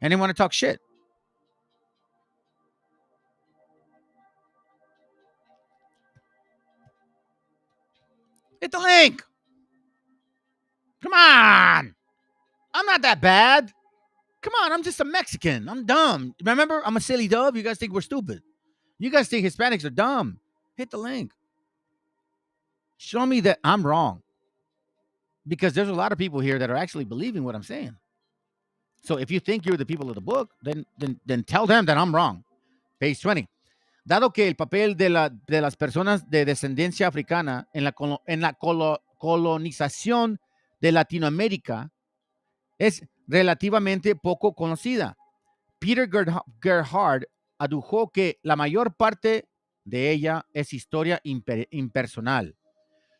and they want to talk shit. Hit the link. Come on. I'm not that bad. Come on, I'm just a Mexican. I'm dumb. Remember, I'm a silly dove. You guys think we're stupid. You guys think Hispanics are dumb. Hit the link. Show me that I'm wrong. Because there's a lot of people here that are actually believing what I'm saying. So if you think you're the people of the book, then tell them that I'm wrong. Page 20. Dado que el papel de las personas de descendencia africana en la colonización de Latinoamérica es relativamente poco conocida, Peter Gerhard adujo que la mayor parte de ella es historia impersonal.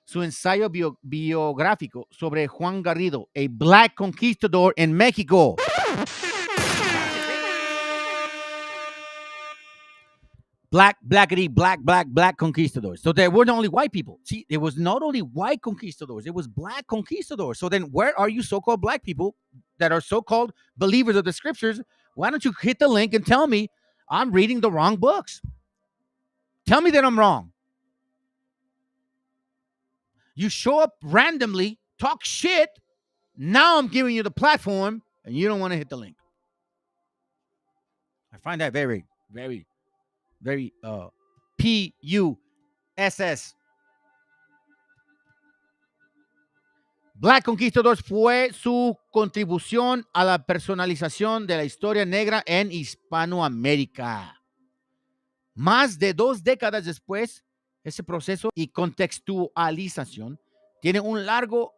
Su ensayo biográfico sobre Juan Garrido, a black conquistador en México. Black conquistadors. So there weren't only white people. See, it was not only white conquistadors, it was black conquistadors. So then where are you so-called black people that are so-called believers of the scriptures? Why don't you hit the link and tell me I'm reading the wrong books? Tell me that I'm wrong. You show up randomly, talk shit. Now I'm giving you the platform and you don't want to hit the link. I find that very, very, very PUSS. Black Conquistadors fue su contribución a la personalización de la historia negra en Hispanoamérica. Más de 2 décadas después, ese proceso y contextualización tiene un largo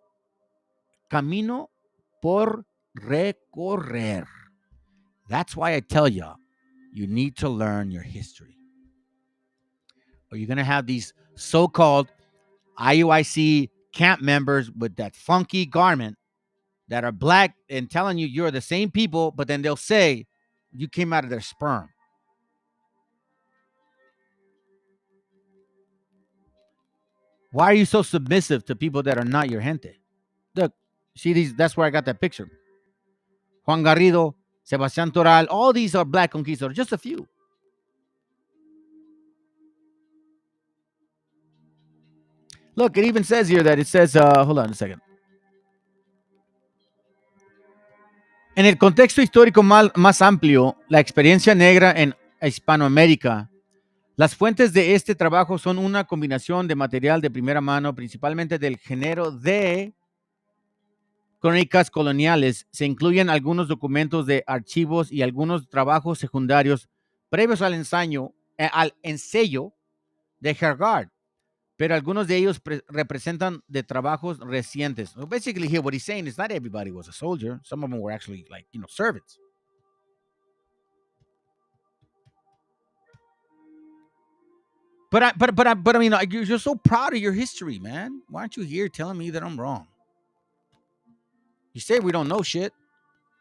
camino por recorrer. That's why I tell you, you need to learn your history. Or you're going to have these so-called IUIC camp members with that funky garment that are black and telling you you're the same people, but then they'll say you came out of their sperm. Why are you so submissive to people that are not your gente? Look, see these, that's where I got that picture. Juan Garrido, Sebastián Toral, all these are black conquistadors, just a few. Look, it even says here that it says, hold on a second. En el contexto histórico más amplio, la experiencia negra en Hispanoamérica, las fuentes de este trabajo son una combinación de material de primera mano, principalmente del género de crónicas coloniales. Se incluyen algunos documentos de archivos y algunos trabajos secundarios previos al ensayo de Gerhard, pero algunos de ellos representan de trabajos recientes. So basically here what he's saying is not everybody was a soldier. Some of them were actually like, servants. But I mean, you're so proud of your history, man. Why aren't you here telling me that I'm wrong? You say we don't know shit.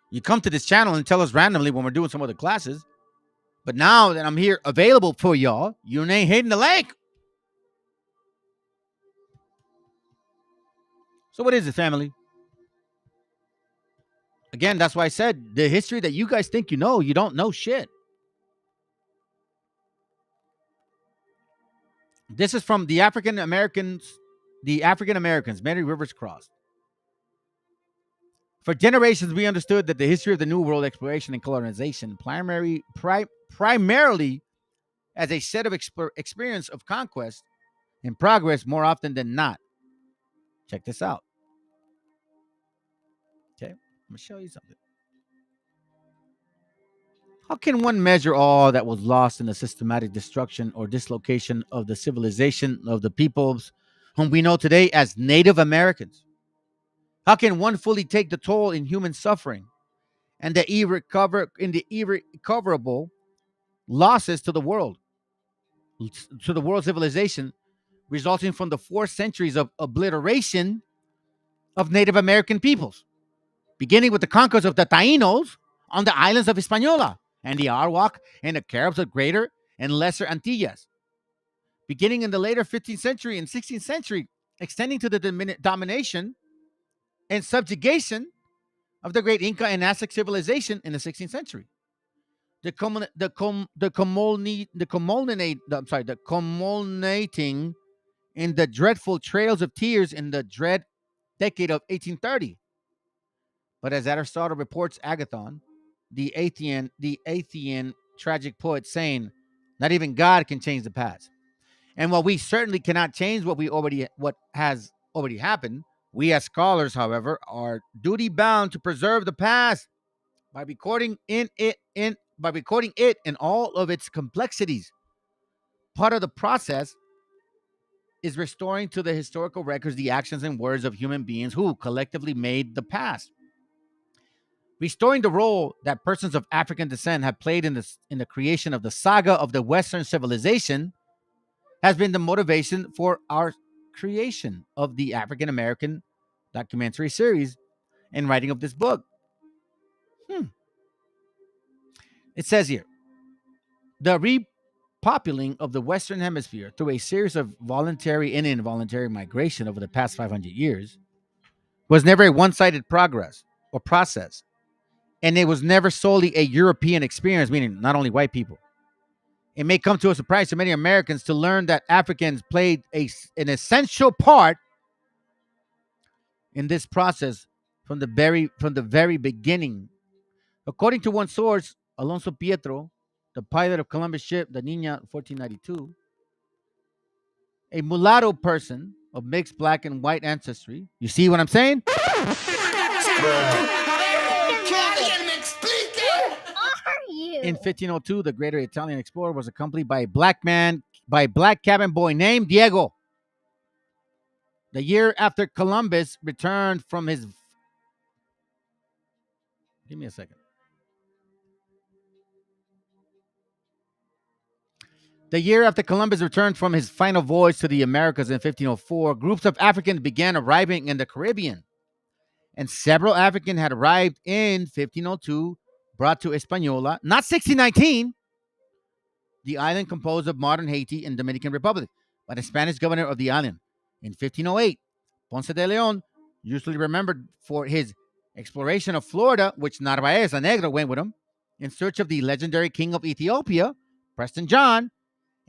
You come to this channel and tell us randomly when we're doing some other classes. But now that I'm here available for y'all, you ain't hitting the link. So what is it, family? Again, that's why I said the history that you guys think you know, you don't know shit. This is from the African Americans, Mary Rivers Crossed. For generations, we understood that the history of the New World exploration and colonization, primarily as a set of experience of conquest and progress more often than not. Check this out. Okay, I'm going to show you something. How can one measure all that was lost in the systematic destruction or dislocation of the civilization of the peoples whom we know today as Native Americans? How can one fully take the toll in human suffering and the irrecoverable losses to the world's civilization resulting from the 4 centuries of obliteration of Native American peoples, beginning with the conquest of the Taínos on the islands of Hispaniola and the Arawak and the Caribs of Greater and Lesser Antilles, beginning in the later 15th century and 16th century, extending to the domination and subjugation of the great Inca and Aztec civilization in the 16th century. The culminating in the dreadful trails of tears in the dread decade of 1830. But as Aristotle reports Agathon, the Athenian tragic poet, saying, not even God can change the past. And while we certainly cannot change what has already happened, we as scholars, however, are duty bound to preserve the past by recording it in all of its complexities. Part of the process is restoring to the historical records the actions and words of human beings who collectively made the past. Restoring the role that persons of African descent have played in the creation of the saga of the Western civilization has been the motivation for our creation of the African American documentary series and writing of this book. It says here, the repopulating of the Western Hemisphere through a series of voluntary and involuntary migration over the past 500 years was never a one-sided progress or process, and it was never solely a European experience, meaning not only white people. It may come to a surprise to many Americans to learn that Africans played an essential part in this process from the very beginning. According to one source, Alonso Pietro, the pilot of Columbus ship, the Niña 1492, a mulatto person of mixed black and white ancestry. You see what I'm saying? In 1502, the greater Italian explorer was accompanied by a black cabin boy named Diego. The year after Columbus returned from his... Give me a second. The year after Columbus returned from his final voyage to the Americas in 1504, groups of Africans began arriving in the Caribbean. And several Africans had arrived in 1502, brought to Hispaniola, not 1619, the island composed of modern Haiti and Dominican Republic, by the Spanish governor of the island. In 1508, Ponce de Leon, usually remembered for his exploration of Florida, which Narvaez, a Negra, went with him, in search of the legendary king of Ethiopia, Preston John,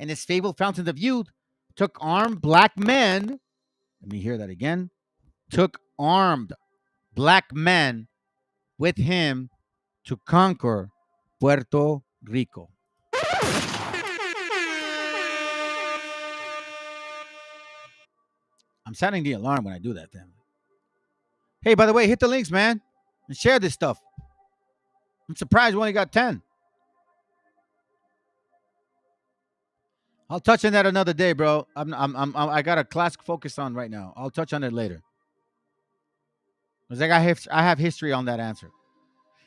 and his fabled fountains of youth, took armed black men, let me hear that again, took armed black men with him to conquer Puerto Rico. I'm sounding the alarm when I do that, family. Hey, by the way, hit the links, man, and share this stuff. I'm surprised we only got 10. I'll touch on that another day, bro. I got a class to focus on right now. I'll touch on it later. Because I have history on that answer.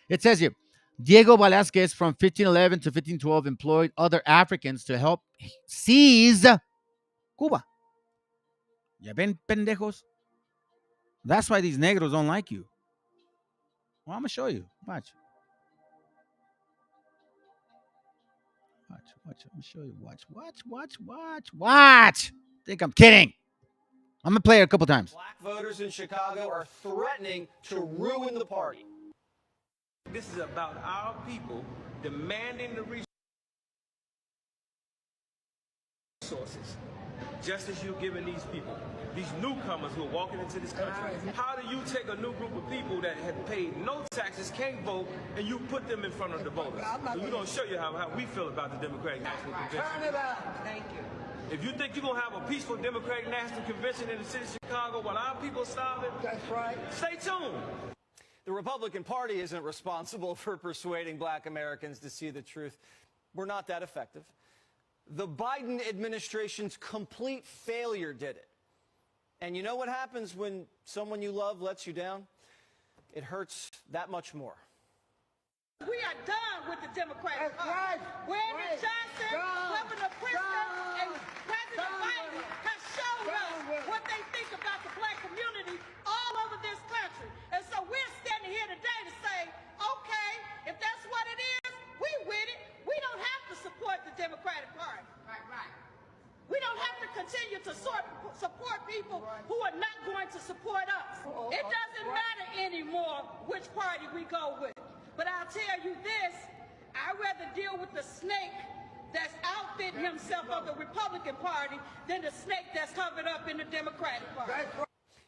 It says here, Diego Velázquez from 1511 to 1512 employed other Africans to help seize Cuba. Ya ven, pendejos? That's why these negros don't like you. Well, I'm going to show you. Watch. Watch. Let me show you. Watch. Think I'm kidding. I'm going to play it a couple times. Black voters in Chicago are threatening to ruin the party. This is about our people demanding the resources, just as you're giving these people, these newcomers who are walking into this country. How do you take a new group of people that have paid no taxes, can't vote, and you put them in front of the voters? So we're going to show you how we feel about the Democratic National Convention. Turn it up. Thank you. If you think you're going to have a peaceful Democratic National Convention in the city of Chicago while our people are starving, that's right. Stay tuned. The Republican Party isn't responsible for persuading black Americans to see the truth. We're not that effective. The Biden administration's complete failure did it. And you know what happens when someone you love lets you down? It hurts that much more. We are done with the Democratic Party. Brandon Johnson, Governor Pritzker, and President Biden have shown us what they think about the black community all over this country. And so we're standing here today to say, okay, if that's what it is, we with it. We don't have to support the Democratic Party. Right. We don't have to continue to support people who are not going to support us. It doesn't matter anymore which party we go with. But I'll tell you this, I'd rather deal with the snake that's outfitting himself of the Republican Party than the snake that's covered up in the Democratic Party.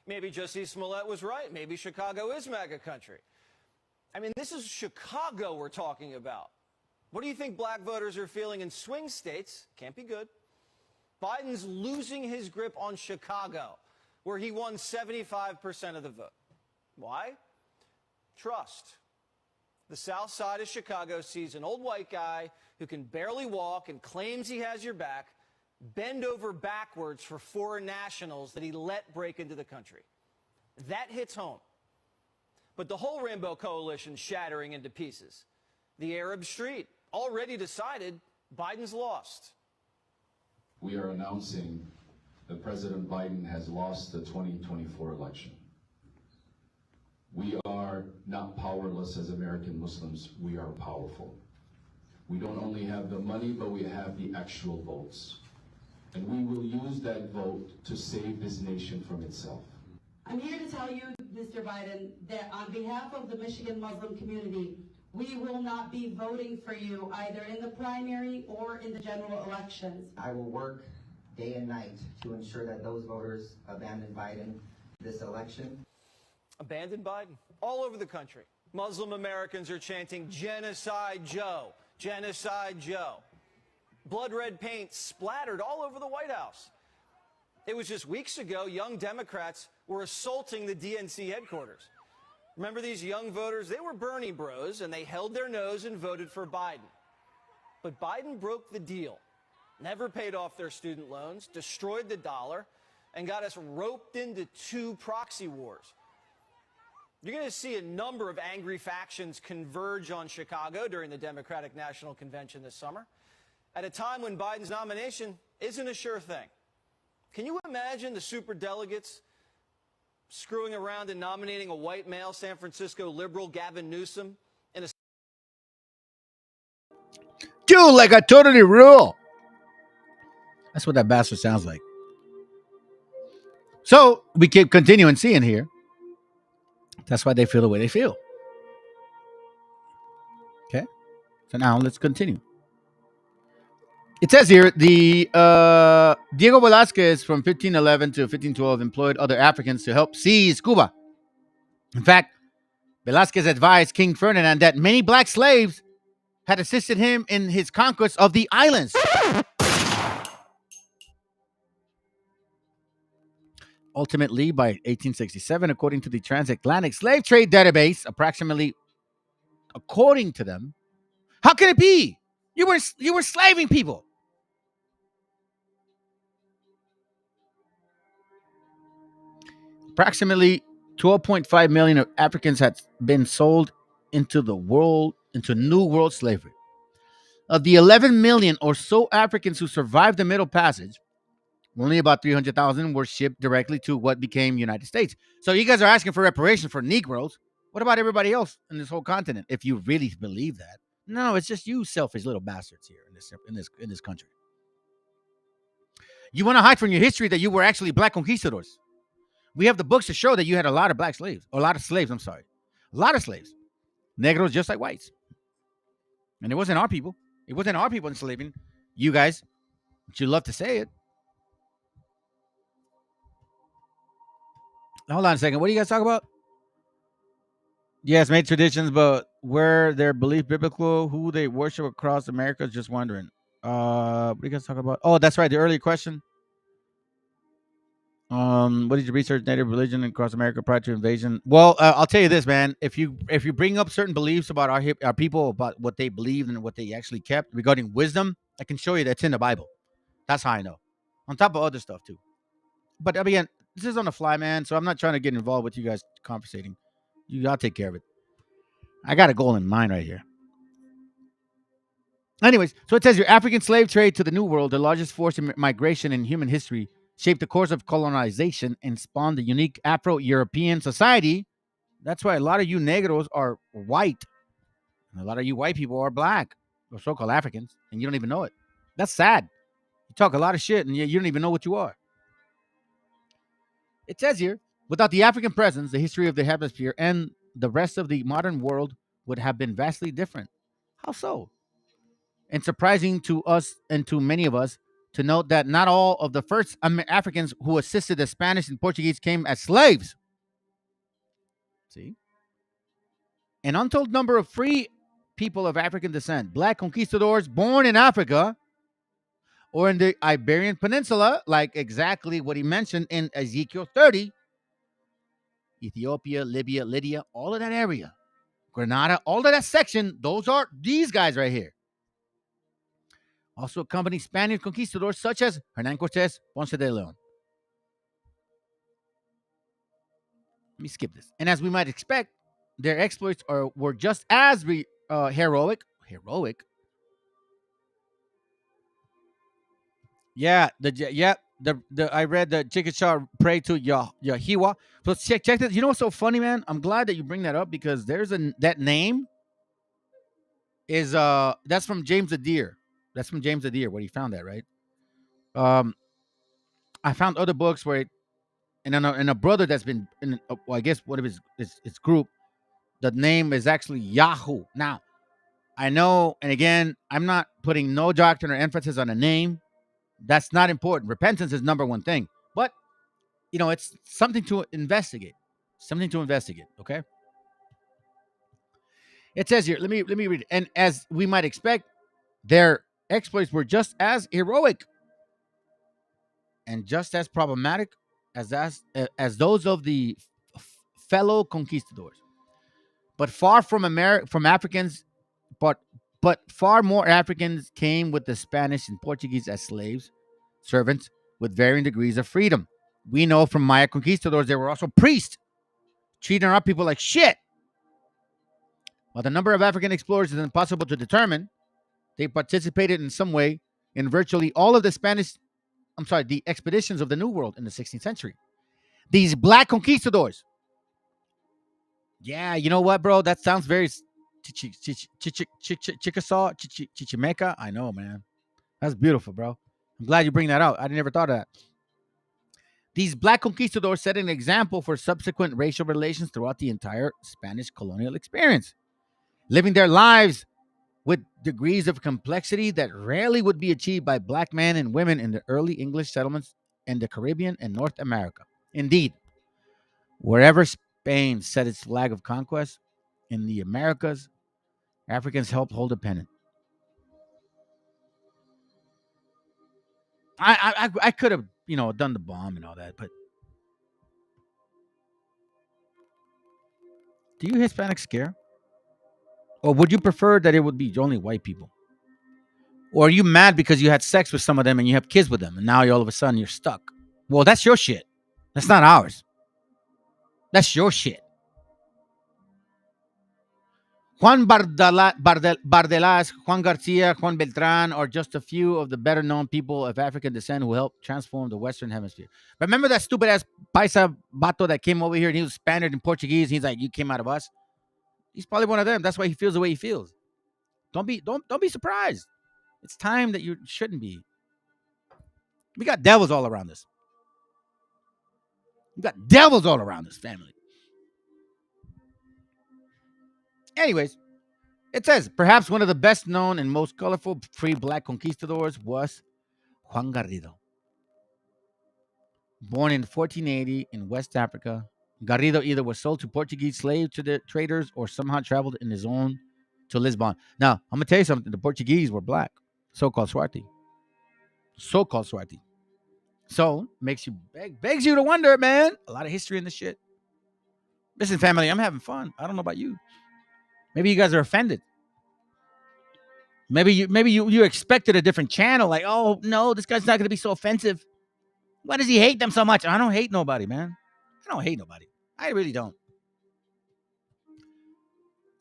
Maybe Jussie Smollett was right. Maybe Chicago is MAGA country. I mean, this is Chicago we're talking about. What do you think black voters are feeling in swing states? Can't be good. Biden's losing his grip on Chicago, where he won 75% of the vote. Why? Trust. The South Side of Chicago sees an old white guy who can barely walk and claims he has your back bend over backwards for foreign nationals that he let break into the country. That hits home. But the whole Rainbow Coalition's shattering into pieces. The Arab Street already decided Biden's lost. We are announcing that President Biden has lost the 2024 election. We are not powerless as American Muslims. We are powerful. We don't only have the money, but we have the actual votes. And we will use that vote to save this nation from itself. I'm here to tell you, Mr. Biden, that on behalf of the Michigan Muslim community, we will not be voting for you either in the primary or in the general elections. I will work day and night to ensure that those voters abandon Biden this election. Abandon Biden all over the country. Muslim Americans are chanting, "Genocide Joe, Genocide Joe." Blood red paint splattered all over the White House. It was just weeks ago, young Democrats were assaulting the DNC headquarters. Remember these young voters? They were Bernie bros, and they held their nose and voted for Biden. But Biden broke the deal, never paid off their student loans, destroyed the dollar, and got us roped into 2 proxy wars. You're going to see a number of angry factions converge on Chicago during the Democratic National Convention this summer, at a time when Biden's nomination isn't a sure thing. Can you imagine the superdelegates screwing around and nominating a white male San Francisco liberal, Gavin Newsom, in a... Dude, like I totally rule. That's what that bastard sounds like. So we keep continuing seeing here. That's why they feel the way they feel. Okay. So now let's continue. It says here, the Diego Velázquez from 1511 to 1512 employed other Africans to help seize Cuba. In fact, Velázquez advised King Ferdinand that many black slaves had assisted him in his conquest of the islands. Ultimately, by 1867, according to the Transatlantic Slave Trade Database, according to them, how can it be? You were slaving people. Approximately 12.5 million of Africans had been sold into New World slavery. Of the 11 million or so Africans who survived the Middle Passage, only about 300,000 were shipped directly to what became United States. So you guys are asking for reparations for Negroes. What about everybody else in this whole continent? If you really believe that, no, it's just you selfish little bastards here in this country. You want to hide from your history that you were actually black conquistadors. We have the books to show that you had a lot of black slaves, or a lot of slaves. I'm sorry, a lot of slaves, Negros just like whites. And it wasn't our people. It wasn't our people enslaving you guys. But you love to say it. Hold on a second. What do you guys talk about? Yes, made traditions, but were their belief biblical? Who they worship across America? Just wondering. What do you guys talk about? Oh, that's right. The earlier question. What did you research native religion across America prior to invasion? Well, I'll tell you this, man. If you bring up certain beliefs about our people, about what they believed and what they actually kept regarding wisdom, I can show you that's in the Bible. That's how I know. On top of other stuff too. But again, this is on the fly, man. So I'm not trying to get involved with you guys conversating. I'll take care of it. I got a goal in mind right here. Anyways, so it says your African slave trade to the New World, the largest force in migration in human history, shaped the course of colonization and spawned the unique Afro-European society. That's why a lot of you Negros are white. And a lot of you white people are black, or so-called Africans, and you don't even know it. That's sad. You talk a lot of shit, and you don't even know what you are. It says here, without the African presence, the history of the hemisphere and the rest of the modern world would have been vastly different. How so? And surprising to us and to many of us to note that not all of the first Africans who assisted the Spanish and Portuguese came as slaves. See? An untold number of free people of African descent, black conquistadors born in Africa, or in the Iberian Peninsula, like exactly what he mentioned in Ezekiel 30, Ethiopia, Libya, Lydia, all of that area, Grenada, all of that section, those are these guys right here. Also accompanied Spanish conquistadors such as Hernan Cortés, Ponce de Leon. Let me skip this. And as we might expect, their exploits were just as heroic. Heroic? Yeah, I read the Chickasaw pray to Yahiwa. So check this. You know what's so funny, man? I'm glad that you bring that up because there's that name is that's from James Adair. That's from James Adair where he found that, right? I found other books where and a brother that's been in well, I guess one of his group, the name is actually Yahoo. Now, I know, and again, I'm not putting no doctrine or emphasis on a name. That's not important. Repentance is number one thing. But it's something to investigate. Something to investigate. Okay. It says here. Let me read it. And as we might expect, their exploits were just as heroic and just as problematic as those of the fellow conquistadors. But far from Africans, but far more Africans came with the Spanish and Portuguese as slaves, servants with varying degrees of freedom. We know from Maya conquistadors they were also priests, treating our people like shit. While the number of African explorers is impossible to determine, they participated in some way in virtually all of the expeditions of the New World in the 16th century. These black conquistadors. Yeah, you know what, bro? That sounds very Chickasaw, Chichimeca. I know, man. That's beautiful, bro. I'm glad you bring that out. I never thought of that. These black conquistadors set an example for subsequent racial relations throughout the entire Spanish colonial experience, living their lives with degrees of complexity that rarely would be achieved by black men and women in the early English settlements in the Caribbean and North America. Indeed, wherever Spain set its flag of conquest in the Americas, Africans helped hold a pennant. I could have, done the bomb and all that, but do you Hispanics care? Or would you prefer that it would be only white people? Or are you mad because you had sex with some of them and you have kids with them and now all of a sudden you're stuck? Well, that's your shit. That's not ours. That's your shit. Juan Bardelas, Juan Garcia, Juan Beltran are just a few of the better known people of African descent who helped transform the Western Hemisphere. Remember that stupid ass Paisa Bato that came over here and he was Spaniard and Portuguese? He's like, you came out of us. He's probably one of them. That's why he feels the way he feels. Don't be surprised. It's time that you shouldn't be. We got devils all around us. We got devils all around this family. Anyways, it says, perhaps one of the best known and most colorful free black conquistadors was Juan Garrido. Born in 1480 in West Africa, Garrido either was sold to Portuguese slaves to the traders or somehow traveled in his own to Lisbon. Now, I'm going to tell you something. The Portuguese were black, so-called Swati. So-called Swati. So, begs you to wonder, man. A lot of history in this shit. Listen, family, I'm having fun. I don't know about you. Maybe you guys are offended. Maybe you expected a different channel. Like, oh, no, this guy's not going to be so offensive. Why does he hate them so much? I don't hate nobody, man. I don't hate nobody. I really don't.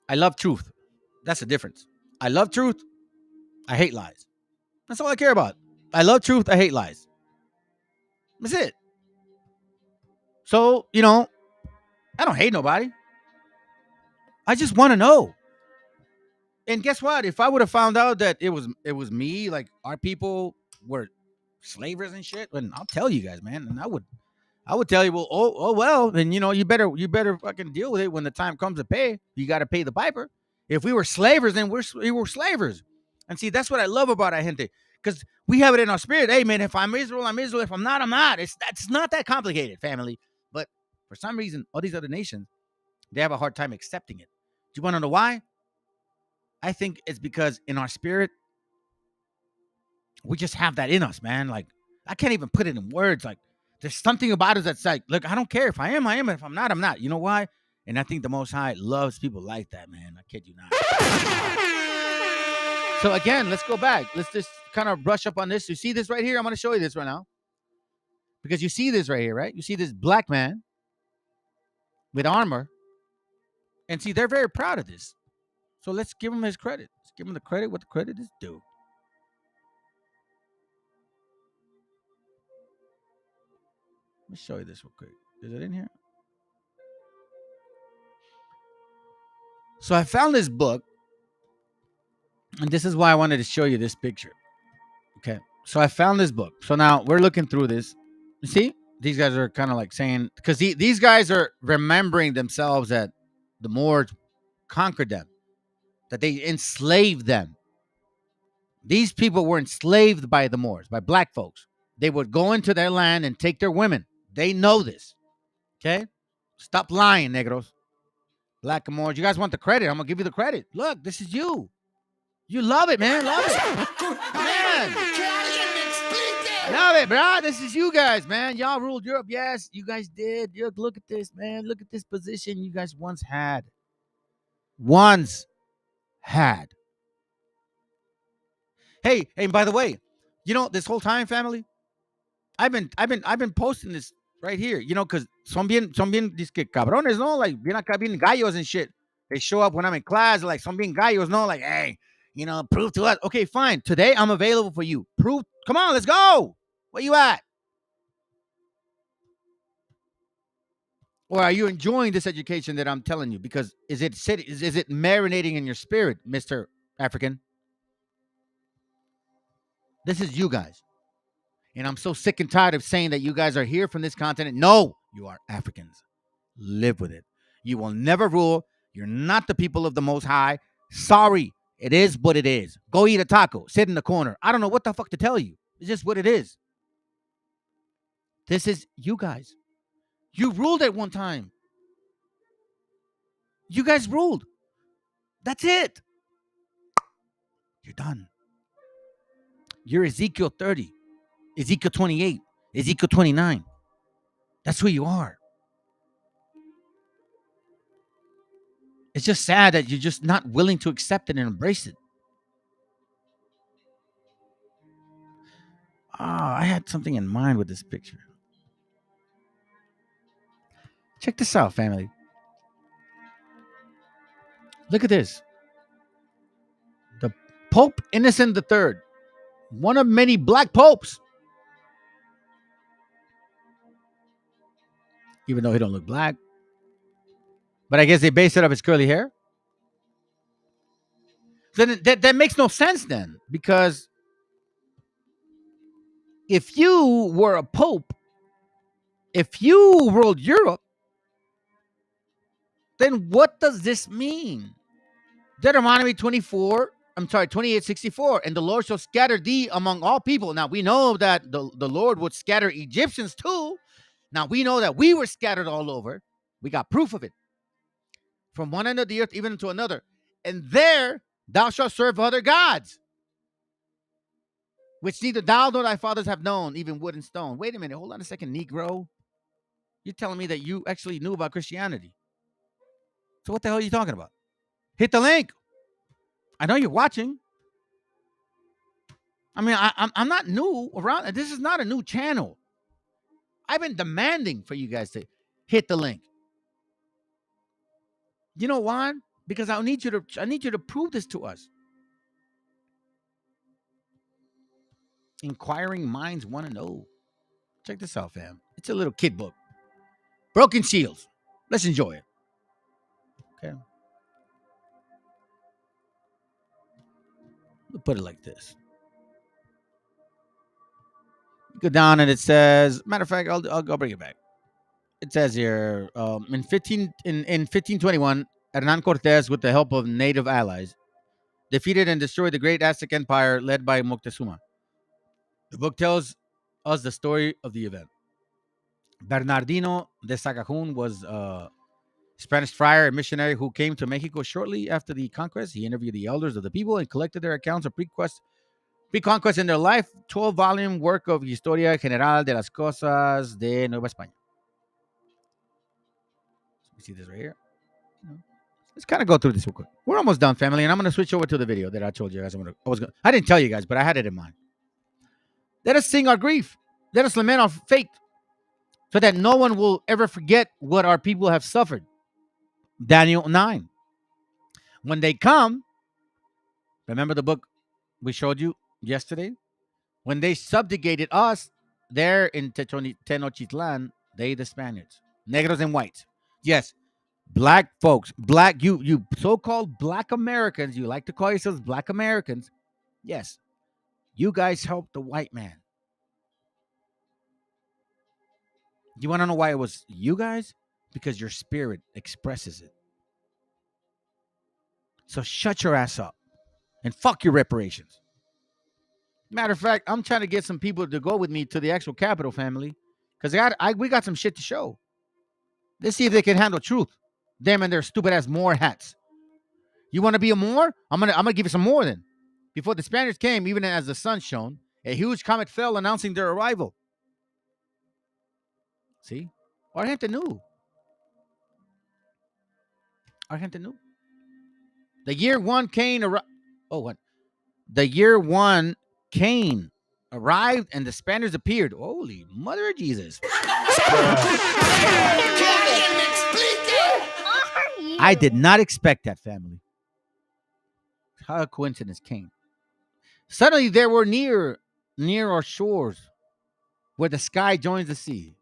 I love truth. That's the difference. I love truth. I hate lies. That's all I care about. I love truth. I hate lies. That's it. So, I don't hate nobody. I just want to know. And guess what? If I would have found out that it was me, like our people were slavers and shit, then I'll tell you guys, man. And I would tell you, well, then you better fucking deal with it when the time comes to pay. You got to pay the piper. If we were slavers, then we were slavers. And see, that's what I love about our gente, because we have it in our spirit. Hey, man, if I'm Israel, I'm Israel. If I'm not, I'm not. That's not that complicated, family. But for some reason, all these other nations, they have a hard time accepting it. Do you want to know why? I think it's because in our spirit, We just have that in us, man. Like, I can't even put it in words. Like, there's something about us that's like, look, I don't care. If I am, I am. If I'm not, I'm not. You know why? And I think the Most High loves people like that, man. I kid you not. So again, let's go back. Let's just kind of brush up on this. You see this right here? I'm going to show you this right now. Because you see this right here, right? You see this black man with armor. And see, they're very proud of this. So let's give him his credit. Let's give him the credit what the credit is due. Let me show you this real quick. Is it in here? So I found this book. And this is why I wanted to show you this picture. Okay. So I found this book. So now we're looking through this. You see? These guys are kind of like saying, because these guys are remembering themselves that the Moors conquered them, that they enslaved them. These people were enslaved by the Moors, by black folks. They would go into their land and take their women. They know this. Okay? Stop lying, negros. Black and Moors. You guys want the credit? I'm going to give you the credit. Look, this is you. You love it, man. Love it. Man. Love it, bro. This is you guys, man. Y'all ruled Europe. Yes, you guys did. Look at this, man. Look at this position you guys once had. Once had. Hey, and by the way, you know, this whole time, family, I've been posting this right here, you know, because son bien disque cabrones, no? Like, bien acá, bien gallos and shit. They show up when I'm in class, like, son bien gallos, no? Like, hey, you know, prove to us. Okay, fine. Today, I'm available for you. Prove. Come on, let's go. Where you at? Or are you enjoying this education that I'm telling you? Because is it marinating in your spirit, Mr. African? This is you guys. And I'm so sick and tired of saying that you guys are here from this continent. No, you are Africans. Live with it. You will never rule. You're not the people of the Most High. Sorry. It is what it is. Go eat a taco. Sit in the corner. I don't know what the fuck to tell you. It's just what it is. This is you guys. You ruled at one time. You guys ruled. That's it. You're done. You're Ezekiel 30, Ezekiel 28, Ezekiel 29. That's who you are. It's just sad that you're just not willing to accept it and embrace it. I had something in mind with this picture. Check this out, family. Look at this. The Pope Innocent III, one of many black popes. Even though he don't look black. But I guess they based it off his curly hair. Then that makes no sense then. Because if you were a pope, if you ruled Europe, then what does this mean? Deuteronomy 28:64. And the Lord shall scatter thee among all people. Now we know that the Lord would scatter Egyptians too. Now we know that we were scattered all over. We got proof of it. From one end of the earth even to another. And there thou shalt serve other gods, which neither thou nor thy fathers have known, even wood and stone. Wait a minute. Hold on a second, Negro. You're telling me that you actually knew about Christianity. So what the hell are you talking about? Hit the link. I know you're watching. I mean, I'm not new around. This is not a new channel. I've been demanding for you guys to hit the link. You know why? Because I need you to prove this to us. Inquiring minds want to know. Check this out, fam. It's a little kid book. Broken Shields. Let's enjoy it. Okay. We'll put it like this. Go down and it says, matter of fact, I'll bring it back. It says here, in 1521, Hernan Cortez, with the help of native allies, defeated and destroyed the great Aztec Empire led by Moctezuma. The book tells us the story of the event. Bernardino de Sahagún was a Spanish friar and missionary who came to Mexico shortly after the conquest. He interviewed the elders of the people and collected their accounts of Big conquest in their life, 12-volume work of Historia General de las Cosas de Nueva España. You see this right here? Let's kind of go through this real quick. We're almost done, family, and I'm going to switch over to the video that I told you guys. I didn't tell you guys, but I had it in mind. Let us sing our grief. Let us lament our fate, so that no one will ever forget what our people have suffered. Daniel 9. When they come, remember the book we showed you yesterday? When they subjugated us there in Tenochtitlan, they the Spaniards, negros and whites. Yes, black folks, you so-called black Americans, you like to call yourselves black Americans. Yes, you guys helped the white man. You want to know why it was you guys? Because your spirit expresses it. So shut your ass up and fuck your reparations. Matter of fact, I'm trying to get some people to go with me to the actual Capitol, family, because we got some shit to show. Let's see if they can handle truth. Them and their stupid ass Moor hats. You want to be a Moor? I'm gonna give you some more then. Before the Spaniards came, even as the sun shone, a huge comet fell announcing their arrival. See? Our gente knew. Our gente knew. The year one Cain arrived. Oh, what? The year one Cain arrived and the Spaniards appeared. Holy mother of Jesus. I did not expect that, family. How a coincidence came. Suddenly they were near our shores, where the sky joins the sea.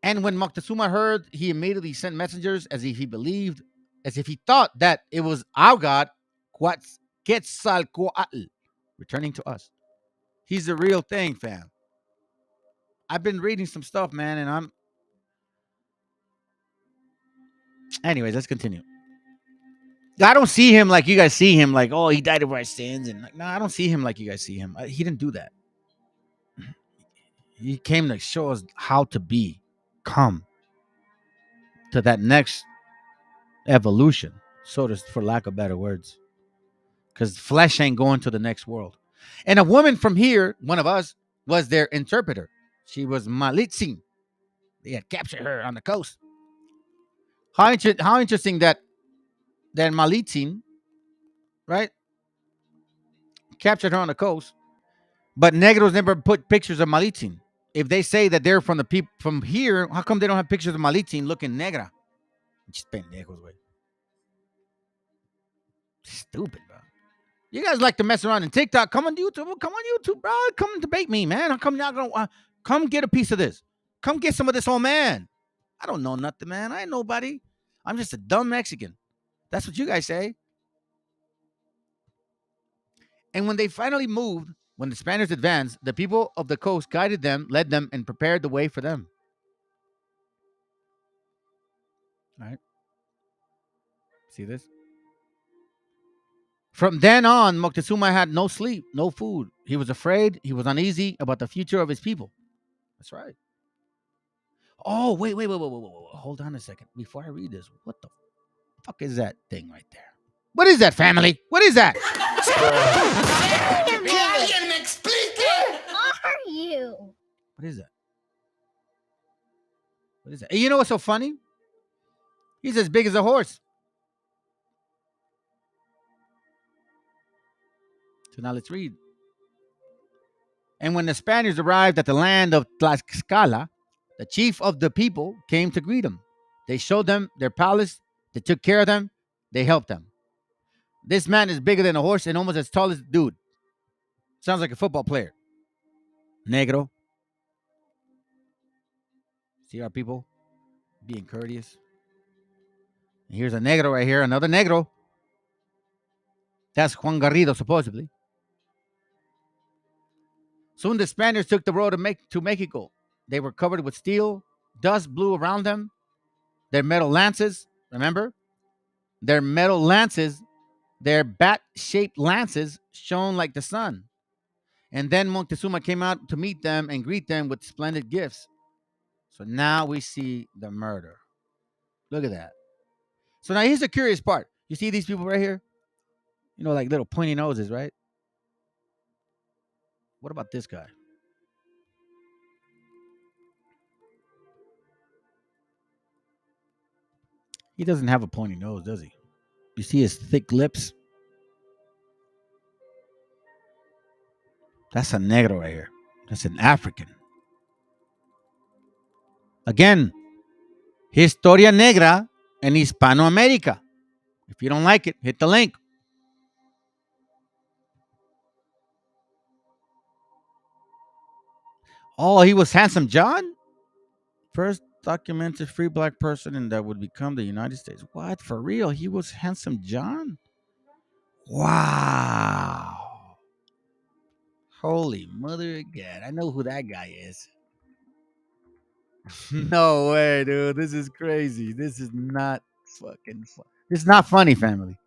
And when Moctezuma heard, he immediately sent messengers as if he thought that it was our God, Quetzalcoatl, returning to us. He's the real thing, fam. I've been reading some stuff, man, and anyways, let's continue. I don't see him like you guys see him, like, oh, he died of our sins. And no, I don't see him like you guys see him. He didn't do that. He came to show us how to come to that next evolution, for lack of better words. Because flesh ain't going to the next world. And a woman from here, one of us, was their interpreter. She was Malitzin. They had captured her on the coast. How interesting that Malitzin, right, captured her on the coast, but negros never put pictures of Malitzin. If they say that they're from the people from here, how come they don't have pictures of Malitzin looking negra? Just pendejos, güey. Stupid, bro. You guys like to mess around in TikTok. Come on YouTube, bro. Come and debate me, man. How come y'all gonna come get a piece of this? Come get some of this old man. I don't know nothing, man. I ain't nobody. I'm just a dumb Mexican. That's what you guys say. And when they finally moved, when the Spaniards advanced, the people of the coast guided them, led them, and prepared the way for them. All right. See this? From then on, Moctezuma had no sleep, no food. He was afraid. He was uneasy about the future of his people. That's right. Oh, wait. Hold on a second. Before I read this, what the fuck is that thing right there? What is that, family? What is that? Are you? What is that? What is that? And you know what's so funny? He's as big as a horse. So now let's read. And when the Spaniards arrived at the land of Tlaxcala, the chief of the people came to greet them. They showed them their palace. They took care of them. They helped them. This man is bigger than a horse and almost as tall as a dude. Sounds like a football player. Negro. See our people being courteous. And here's a negro right here. Another negro. That's Juan Garrido, supposedly. Soon the Spaniards took the road to Mexico. They were covered with steel. Dust blew around them. Their metal lances, remember? Their metal lances, their bat-shaped lances shone like the sun. And then Moctezuma came out to meet them and greet them with splendid gifts. So now we see the murder. Look at that. So now here's the curious part. You see these people right here? You know, like little pointy noses, right? What about this guy? He doesn't have a pointy nose, does he? You see his thick lips? That's a negro right here. That's an African. Again, Historia Negra and Hispano-America. If you don't like it, hit the link. Oh, he was Handsome John? First documented free black person and that would become the United States. What? For real? He was Handsome John? Wow. Holy mother of God. I know who that guy is. No way, dude. This is crazy. This is not fucking fun. It's not funny, family.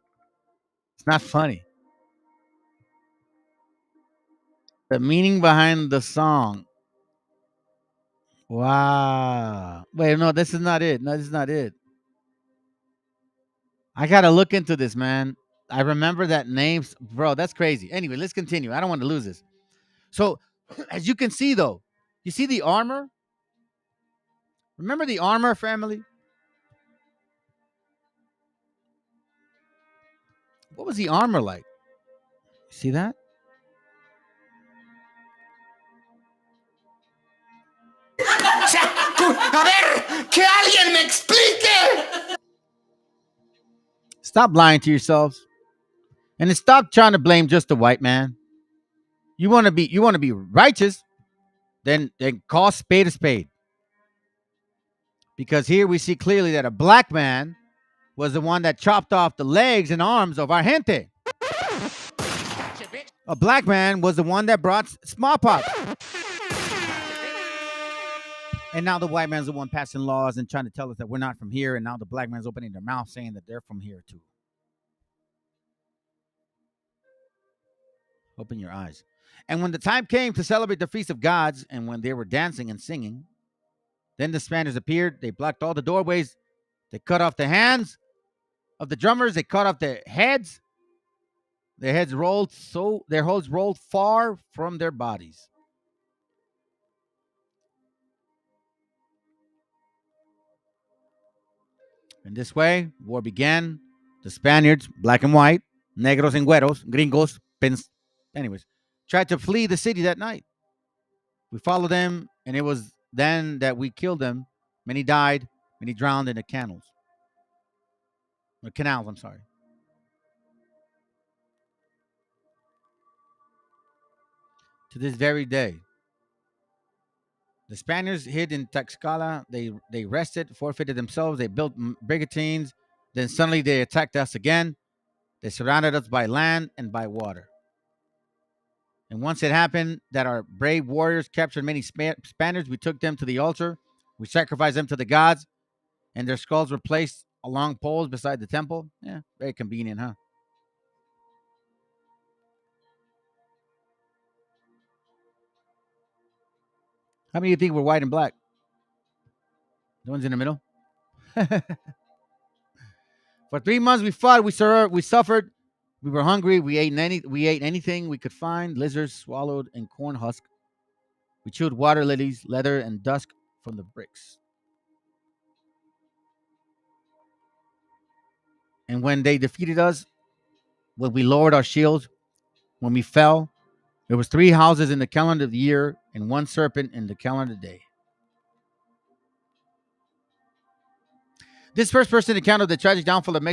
It's not funny. The meaning behind the song. Wow. Wait, no, this is not it. No, this is not it. I gotta look into this, man. I remember that name, bro. That's crazy. Anyway, let's continue. I don't want to lose this. So, as you can see, though, you see the armor. Remember the armor, family? What was the armor like? See that? A ver, que alguien me explique. Stop lying to yourselves, and stop trying to blame just the white man. You want to be righteous, then call spade a spade. Because here we see clearly that a black man was the one that chopped off the legs and arms of our gente. A black man was the one that brought smallpox. And now the white man's the one passing laws and trying to tell us that we're not from here. And now the black man's opening their mouth saying that they're from here too. Open your eyes. And when the time came to celebrate the Feast of Gods, and when they were dancing and singing, then the Spaniards appeared. They blocked all the doorways. They cut off the hands of the drummers. They cut off their heads. Their heads rolled far from their bodies. In this way, war began. The Spaniards, black and white, negros and güeros, gringos, anyways, tried to flee the city that night. We followed them, and it was then that we killed them. Many died, many drowned in the canals. Or canals, I'm sorry. To this very day, the Spaniards hid in Tlaxcala. They rested, forfeited themselves. They built brigantines. Then suddenly they attacked us again. They surrounded us by land and by water. And once it happened that our brave warriors captured many Spaniards, we took them to the altar. We sacrificed them to the gods, and their skulls were placed along poles beside the temple. Yeah, very convenient, huh? How many of you think we're white and black? The ones in the middle? For 3 months we fought, we suffered, we were hungry, we ate anything we could find, lizards swallowed and corn husk. We chewed water lilies, leather, and dust from the bricks. And when they defeated us, when we lowered our shields, when we fell, there was 3 houses in the calendar of the year and 1 serpent in the calendar day. This first-person account of the tragic downfall of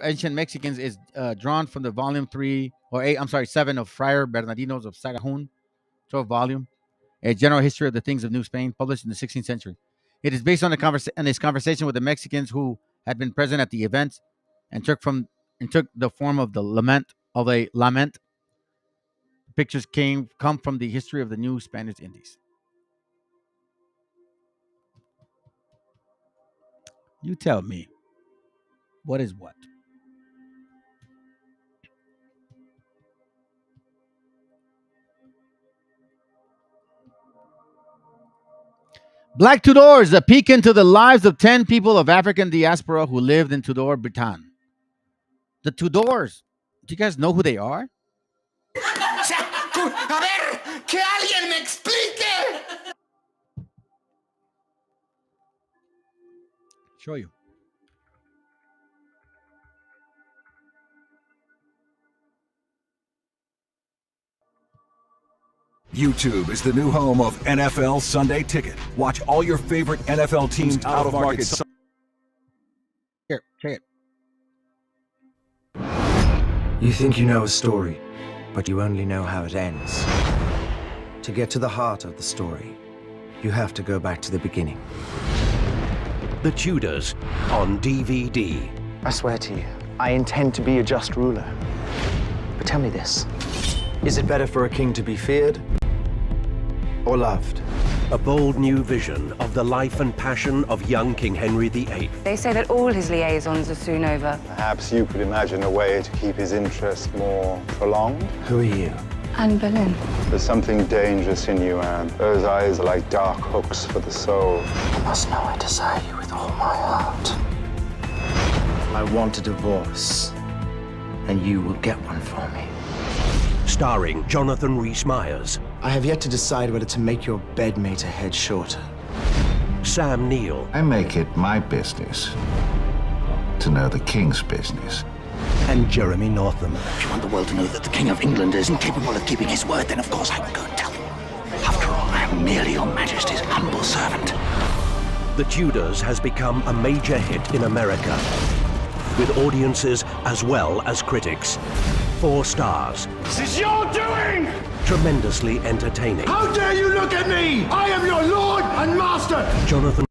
ancient Mexicans is drawn from the volume 7 of Friar Bernardinos of Sagahun, 12th volume, A General History of the Things of New Spain, published in the 16th century. It is based on his conversation with the Mexicans who had been present at the event and took the form of a lament. Pictures come from the history of the New Spanish Indies. You tell me, what is what? Black Tudors, a peek into the lives of 10 people of African diaspora who lived in Tudor, Britain. The Tudors, do you guys know who they are? A ver, que alguien me explique. Show you. YouTube is the new home of NFL Sunday Ticket. Watch all your favorite NFL teams out of market. Here, check it. You think you know a story, but you only know how it ends. To get to the heart of the story, you have to go back to the beginning. The Tudors on DVD. I swear to you, I intend to be a just ruler. But tell me this. Is it better for a king to be feared or loved? A bold new vision of the life and passion of young King Henry VIII. They say that all his liaisons are soon over. Perhaps you could imagine a way to keep his interest more prolonged? Who are you? Anne Boleyn. There's something dangerous in you, Anne. Those eyes are like dark hooks for the soul. You must know I desire you with all my heart. I want a divorce, and you will get one for me. Starring Jonathan Rhys-Meyers. I have yet to decide whether to make your bedmate a head shorter. Sam Neill. I make it my business to know the king's business. And Jeremy Northam. If you want the world to know that the King of England is incapable of keeping his word, then of course I will go and tell them. After all, I am merely your Majesty's humble servant. The Tudors has become a major hit in America, with audiences as well as critics. 4 stars. This is your doing! Tremendously entertaining. How dare you look at me! I am your lord and master! Jonathan.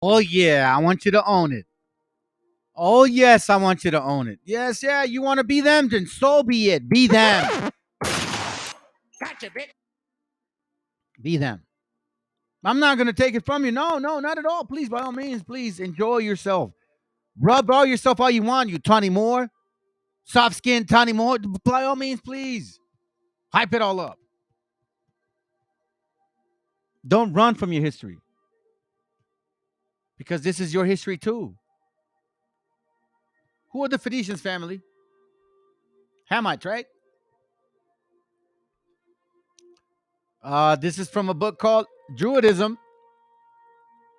Oh, yeah, I want you to own it. Oh, yes, I want you to own it. Yes, yeah, you want to be them? Then so be it. Be them. Gotcha, bitch. Be them. I'm not going to take it from you. No, not at all. Please, by all means, please enjoy yourself. Rub all yourself all you want, you Tony Moore. Soft skin Tony Moore. By all means, please. Hype it all up. Don't run from your history. Because this is your history too. Who are the Phoenicians, family? Hamites, right? This is from a book called Druidism.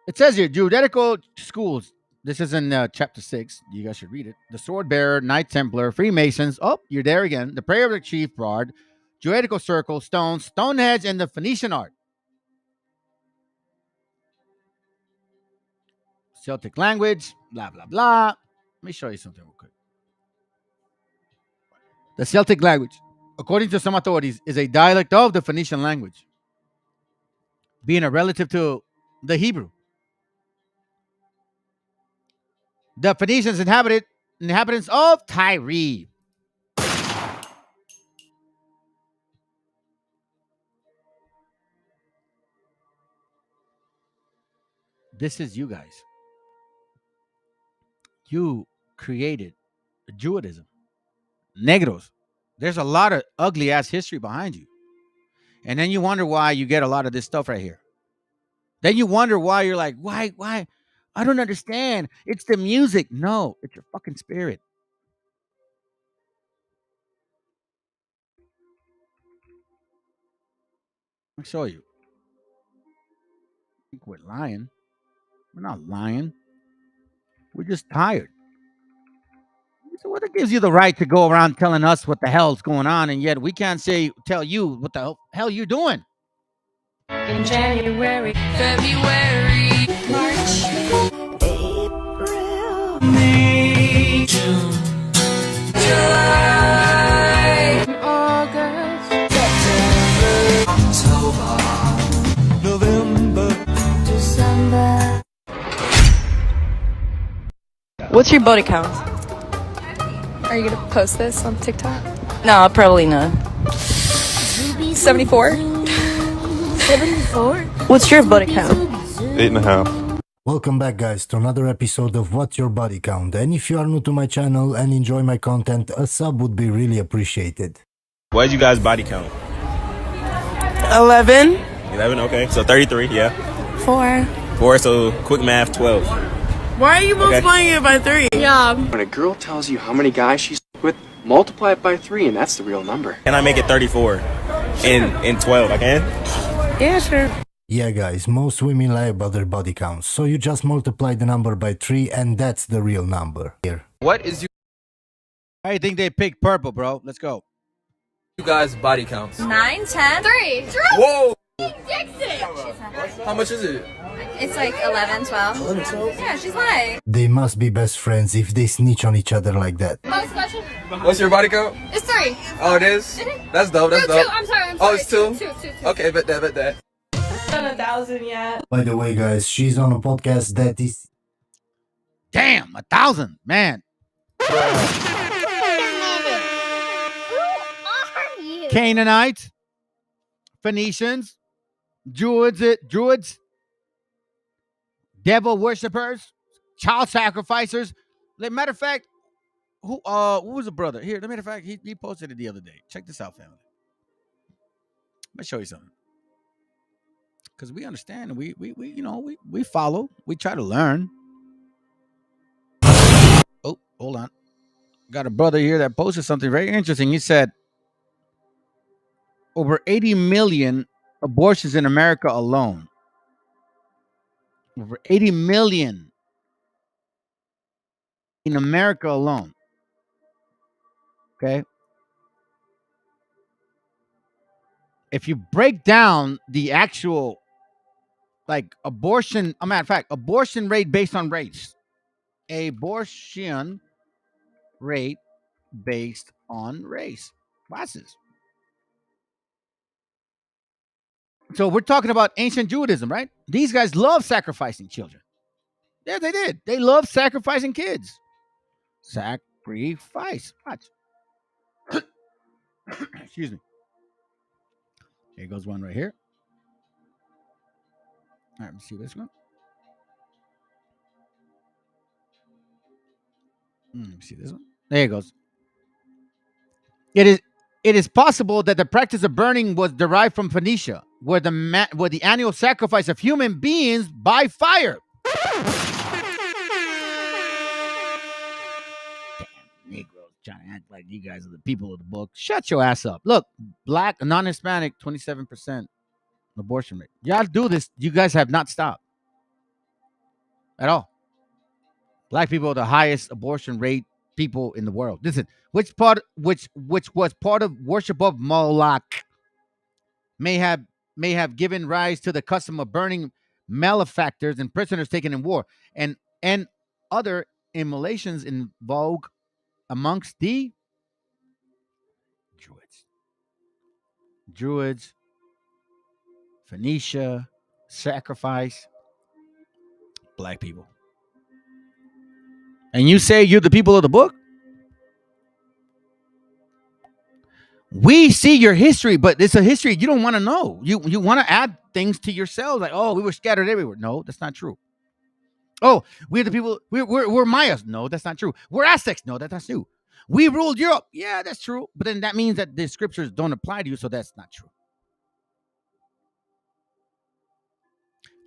It says here, Druidical schools. This is in chapter 6. You guys should read it. The Sword Bearer, Knight Templar, Freemasons. Oh, you're there again. The Prayer of the Chief Bard, Druidical Circle, Stones, Stonehenge, and the Phoenician art. Celtic language, blah, blah, blah. Let me show you something real quick. The Celtic language, according to some authorities, is a dialect of the Phoenician language, being a relative to the Hebrew. The Phoenicians inhabitants of Tyre. This is you guys. You created Judaism. Negros. There's a lot of ugly ass history behind you. And then you wonder why you get a lot of this stuff right here. Then you wonder why you're like, why? I don't understand. It's the music. No, it's your fucking spirit. I'll show you. I think we're lying. We're not lying. We're just tired. So what gives you the right to go around telling us what the hell's going on, and yet we can't tell you what the hell you're doing? In January, February, March, April, May, June, July, August, September, October, November, December. What's your body count? Are you gonna post this on TikTok? No, probably not. 74? 74? What's your body count? 8.5. Welcome back, guys, to another episode of What's Your Body Count. And if you are new to my channel and enjoy my content, a sub would be really appreciated. What is you guys' body count? 11. 11, okay. So 33, yeah. 4. 4, so quick math, 12. Why are you multiplying it by 3? Yeah. When a girl tells you how many guys she's with, Multiply it by 3 and that's the real number. Can I make it 34 in 12? I can? Yeah, sure. Yeah guys, most women lie about their body counts, so you just multiply the number by 3 and that's the real number. Here. What is I think they picked purple, bro. Let's go. you guys' body counts? 9, 10, 3. Whoa! Dixon! How much is it? It's like 11, 12. 11, 12? Yeah, she's lying. They must be best friends if they snitch on each other like that. Most question? What's your body count? It's 3. Oh, it is? That's dope, that's dope. 2, I'm sorry. Oh, it's 2? 2. Okay, bet that. Not 1,000 yet. By the way guys, she's on a podcast that is... Damn, 1,000, man. Canaanites, Phoenicians, Druids, devil worshippers, child sacrificers. Matter of fact, who was a brother? Here, matter of fact, he posted it the other day. Check this out, family. Let me show you something. Because we understand, we follow, we try to learn. Oh, hold on. Got a brother here that posted something very interesting. He said, over 80 million abortions in America alone. Over 80 million in America alone. Okay. If you break down the actual abortion, a matter of fact, abortion rate based on race. Abortion rate based on race. Classes. So we're talking about ancient Judaism, right? These guys love sacrificing children. Yeah, they did. They love sacrificing kids. Sacrifice. Watch. Excuse me. Here goes one right here. All right, let me see this one. Let me see this one. There it goes. It is possible that the practice of burning was derived from Phoenicia, where the annual sacrifice of human beings by fire. Damn, Negroes trying to act like you guys are the people of the book. Shut your ass up. Look, black, non-Hispanic, 27% abortion rate. Y'all do this. You guys have not stopped at all. Black people are the highest abortion rate people in the world. Listen, which was part of worship of Moloch may have given rise to the custom of burning malefactors and prisoners taken in war, and other immolations in vogue amongst the Druids, Phoenicia, sacrifice, black people. And you say you're the people of the book? We see your history, but it's a history you don't want to know. You want to add things to yourselves, like, oh, we were scattered everywhere. No, that's not true. Oh, we're the people, we're Mayas. No, that's not true. We're Aztecs. No, that's not true. We ruled Europe. Yeah, that's true. But then that means that the scriptures don't apply to you, so that's not true.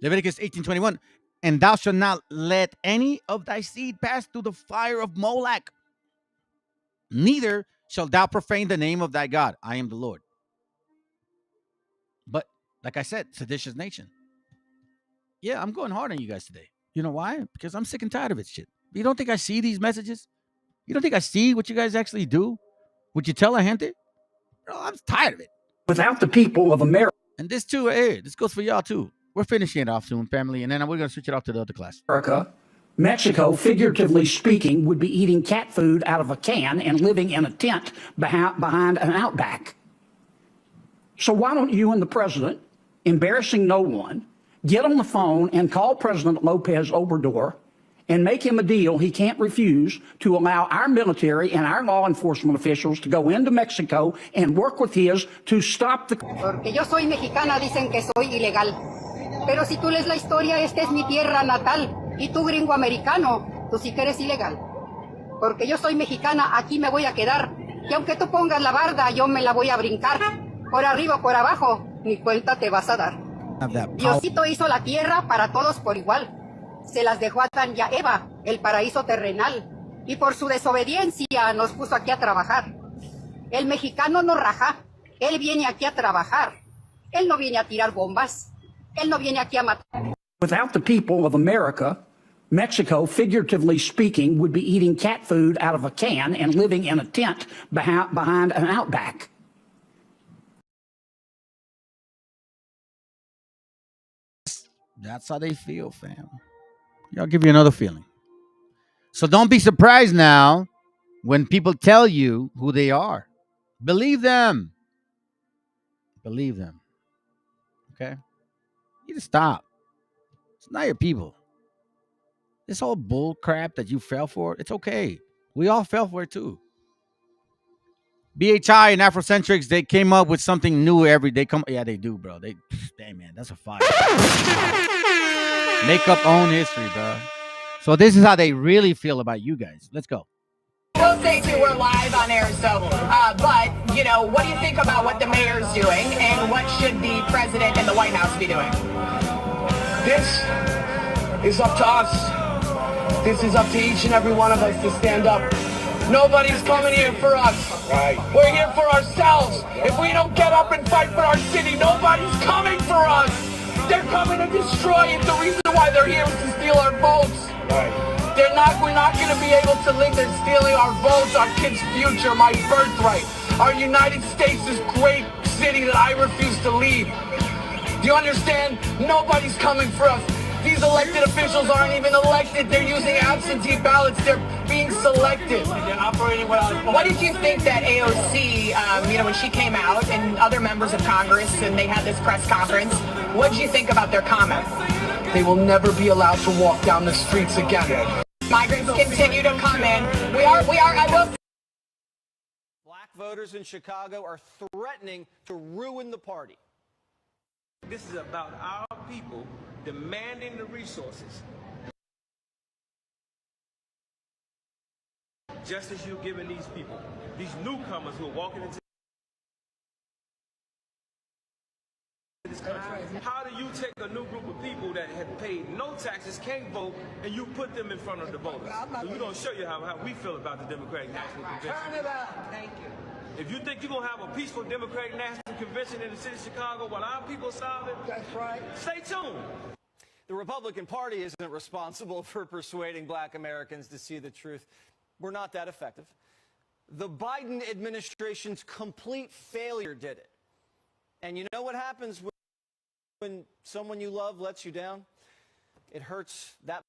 Leviticus 18:21. And thou shalt not let any of thy seed pass through the fire of Moloch. Neither shalt thou profane the name of thy God. I am the Lord. But like I said, seditious nation. Yeah, I'm going hard on you guys today. You know why? Because I'm sick and tired of it shit. You don't think I see these messages? You don't think I see what you guys actually do? What you tell la gente? Bro, I'm tired of it. Without the people of America. And this too, hey, this goes for y'all too. We're finishing it off soon, family, and then we're going to switch it off to the other class. Mexico, figuratively speaking, would be eating cat food out of a can and living in a tent behind an outback. So why don't you and the president, embarrassing no one, get on the phone and call President Lopez Obrador and make him a deal he can't refuse to allow our military and our law enforcement officials to go into Mexico and work with his to stop the... Porque yo soy mexicana, dicen que soy ilegal. Pero si tú lees la historia, esta es mi tierra natal. Y tú, gringo americano, tú sí que eres ilegal. Porque yo soy mexicana, aquí me voy a quedar. Y aunque tú pongas la barda, yo me la voy a brincar. Por arriba o por abajo, ni cuenta te vas a dar. Diosito hizo la tierra para todos por igual. Se las dejó a Adán y a Eva, el paraíso terrenal. Y por su desobediencia nos puso aquí a trabajar. El mexicano no raja, él viene aquí a trabajar. Él no viene a tirar bombas, él no viene aquí a matar. Without the people of America, Mexico, figuratively speaking, would be eating cat food out of a can and living in a tent behind an outback. That's how they feel, fam. I'll give you another feeling. So don't be surprised now when people tell you who they are. Believe them. Believe them. Okay? You just stop. It's not your people. This whole bull crap that you fell for, it's okay. We all fell for it too. BHI and Afrocentrics, they came up with something new every day. Yeah, they do, bro. Damn, man, that's a fire. Make up own history, bro. So this is how they really feel about you guys. Let's go. We'll say too, we're live on air, so, but, you know, what do you think about what the mayor's doing, and what should the president and the White House be doing? This is up to us. This is up to each and every one of us to stand up. Nobody's coming here for us. Right. We're here for ourselves. If we don't get up and fight for our city, nobody's coming for us. They're coming to destroy it. The reason why they're here is to steal our votes. Right. We're not going to be able to live. They're stealing our votes, our kids' future, my birthright. Our United States is great city that I refuse to leave. Do you understand? Nobody's coming for us. These elected officials aren't even elected. They're using absentee ballots. They're being selected. They're operating without. What did you think that AOC, you know, when she came out and other members of Congress and they had this press conference, what did you think about their comments? They will never be allowed to walk down the streets again. Migrants continue to come in. I will. Black voters in Chicago are threatening to ruin the party. This is about our people demanding the resources. Just as you're giving these people, these newcomers who are walking into this country. How do you take a new group of people that have paid no taxes, can't vote, and you put them in front of the voters? So we're going to show you how we feel about the Democratic National Convention. Turn it up. Thank you. If you think you're going to have a peaceful Democratic National Convention in the city of Chicago while our people solve it, that's right. Stay tuned. The Republican Party isn't responsible for persuading black Americans to see the truth. We're not that effective. The Biden administration's complete failure did it. And you know what happens when someone you love lets you down? It hurts that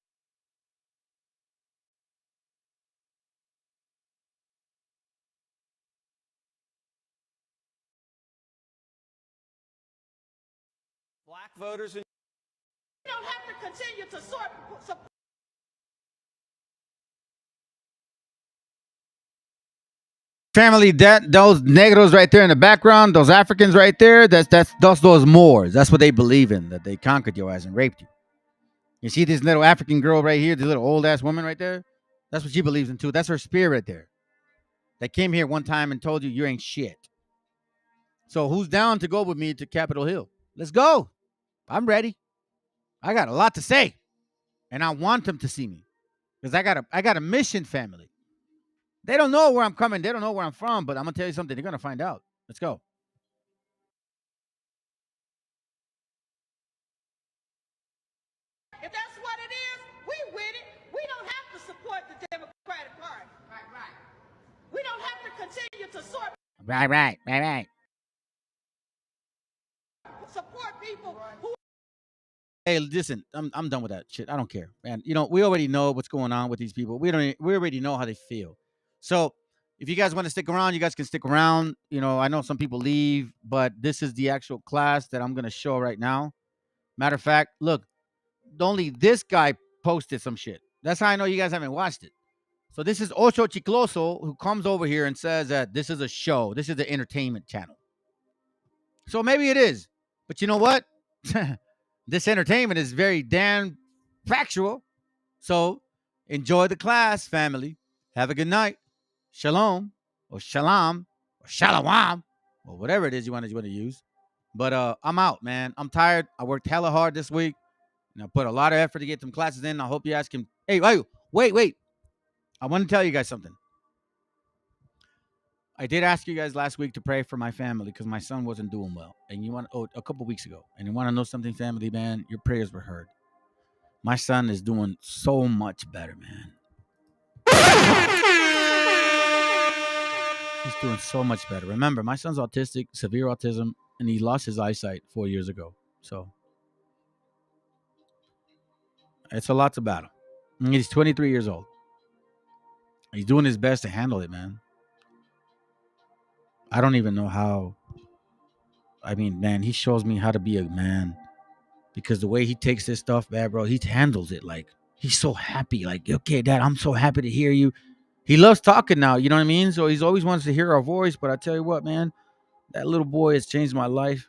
black voters in. You don't have to continue to support. Family, those negros right there in the background, those Africans right there, that's those Moors. That's what they believe in, that they conquered your ass and raped you. You see this little African girl right here, this little old ass woman right there? That's what she believes in too. That's her spirit right there. That came here one time and told you ain't shit. So who's down to go with me to Capitol Hill? Let's go. I'm ready. I got a lot to say. And I want them to see me. Because I got a mission, family. They don't know where I'm coming. They don't know where I'm from, but I'm going to tell you something. They're going to find out. Let's go. If that's what it is, we with it. We don't have to support the Democratic Party. Right. We don't have to continue to Right. support people who. Hey, listen, I'm done with that shit. I don't care, man. You know, we already know what's going on with these people. We already know how they feel. So if you guys want to stick around, you guys can stick around. You know, I know some people leave, but this is the actual class that I'm going to show right now. Matter of fact, look, only this guy posted some shit. That's how I know you guys haven't watched it. So this is Ocho Chicloso, who comes over here and says that this is a show. This is the entertainment channel. So maybe it is. But you know what? This entertainment is very damn factual. So enjoy the class, family. Have a good night. Shalom or shalom or shalom or whatever it is you want to use. But I'm out, man. I'm tired. I worked hella hard this week. And I put a lot of effort to get some classes in. I hope you guys can. Hey, wait. I want to tell you guys something. I did ask you guys last week to pray for my family because my son wasn't doing well. And a couple weeks ago. And you want to know something, family, man? Your prayers were heard. My son is doing so much better, man. He's doing so much better. Remember, my son's autistic, severe autism, and he lost his eyesight 4 years ago. So it's a lot to battle. And he's 23 years old. He's doing his best to handle it, man. I don't even know how. I mean, man, he shows me how to be a man because the way he takes this stuff, man, bro, he handles it like he's so happy. Like, okay, Dad, I'm so happy to hear you. He loves talking now, you know what I mean? So he's always wants to hear our voice. But I tell you what, man, that little boy has changed my life.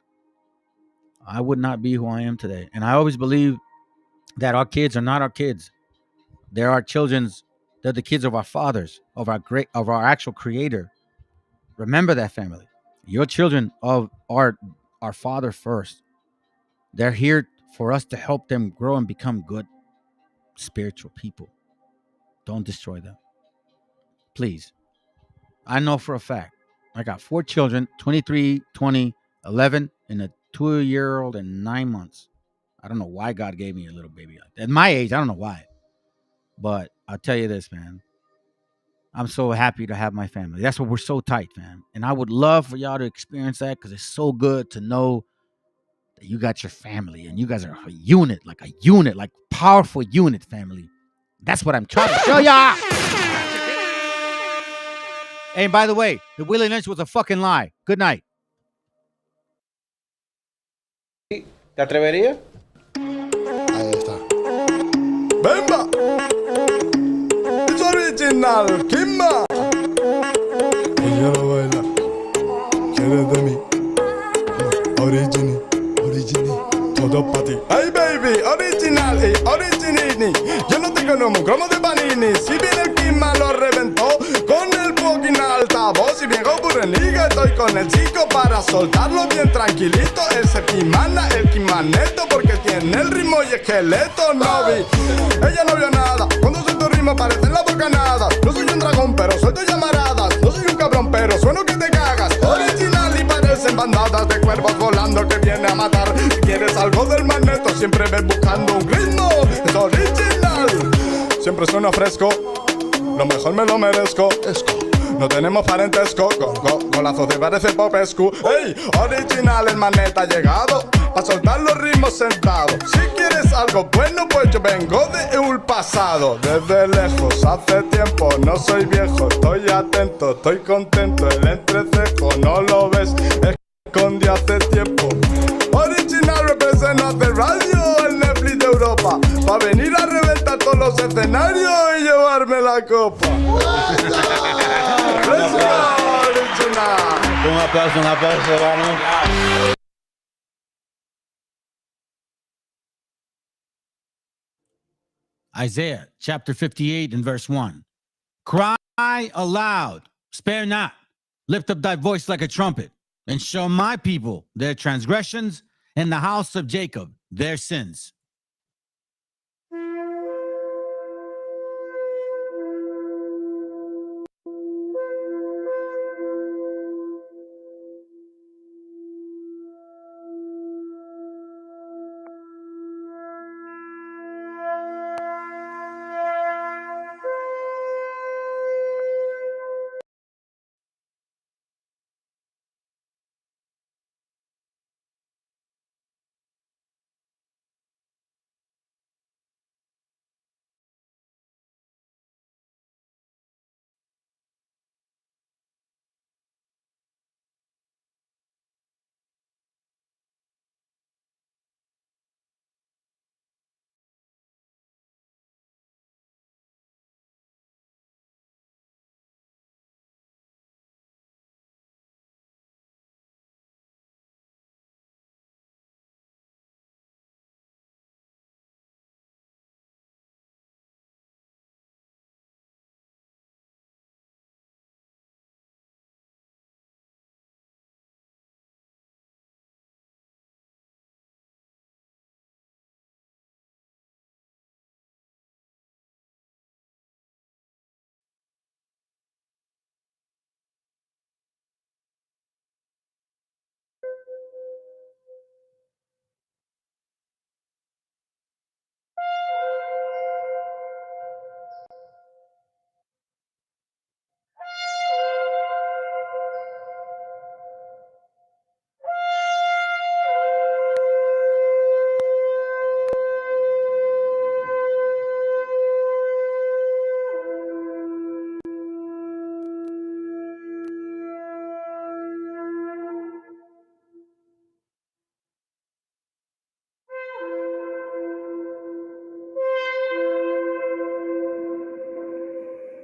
I would not be who I am today. And I always believe that our kids are not our kids. They're our children's. They're the kids of our fathers, of our actual creator. Remember that, family. Your children of our father first. They're here for us to help them grow and become good spiritual people. Don't destroy them. Please. I know for a fact. I got 4 children, 23, 20, 11, and a 2-year-old and 9 months. I don't know why God gave me a little baby. At my age, I don't know why. But I'll tell you this, man. I'm so happy to have my family. That's why we're so tight, man. And I would love for y'all to experience that because it's so good to know that you got your family and you guys are a unit, like powerful unit family. That's what I'm trying to show y'all. And by the way, the Willie Lynch was a fucking lie. Good night. ¿Te atreverías? Ahí está. ¡Bemba! ¡Es original! ¡Kimba! Ella lo baila. ¿Quieres de mí? Origini. Todo para ti. ¡Hey, baby! Original y originini. Yo no tengo un cromo de panini. Si viene el Kimba lo reventó con el fucking altavoz. Y viejo burreniga, estoy con el chico para soltarlo bien tranquilito. El Septimana, el Kimaneto, porque tiene el ritmo y esqueleto. No vi, ella no vio nada. Cuando suelto ritmo parece en la bocanada. No soy un dragón, pero suelto llamaradas. No soy un cabrón, pero sueno que te cagas. Original y parecen bandadas de cuervos volando que viene a matar. Si quieres algo del magneto, siempre ves buscando un ritmo. Es original, siempre suena fresco. Lo mejor me lo merezco. No tenemos parentesco con la sociedad parece popescu. Ey, original el maneta ha llegado pa' soltar los ritmos sentados. Si quieres algo bueno, pues yo vengo de un pasado. Desde lejos, hace tiempo, no soy viejo. Estoy atento, estoy contento. El entrecejo, no lo ves, esconde hace tiempo. Original representa hace radio, el Netflix de Europa. Pa' venir a reventar todos los escenarios y llevarme la copa. Un aplauso, hermano. Isaiah chapter 58 and verse 1. Cry aloud, spare not, lift up thy voice like a trumpet, and show my people their transgressions and the house of Jacob their sins.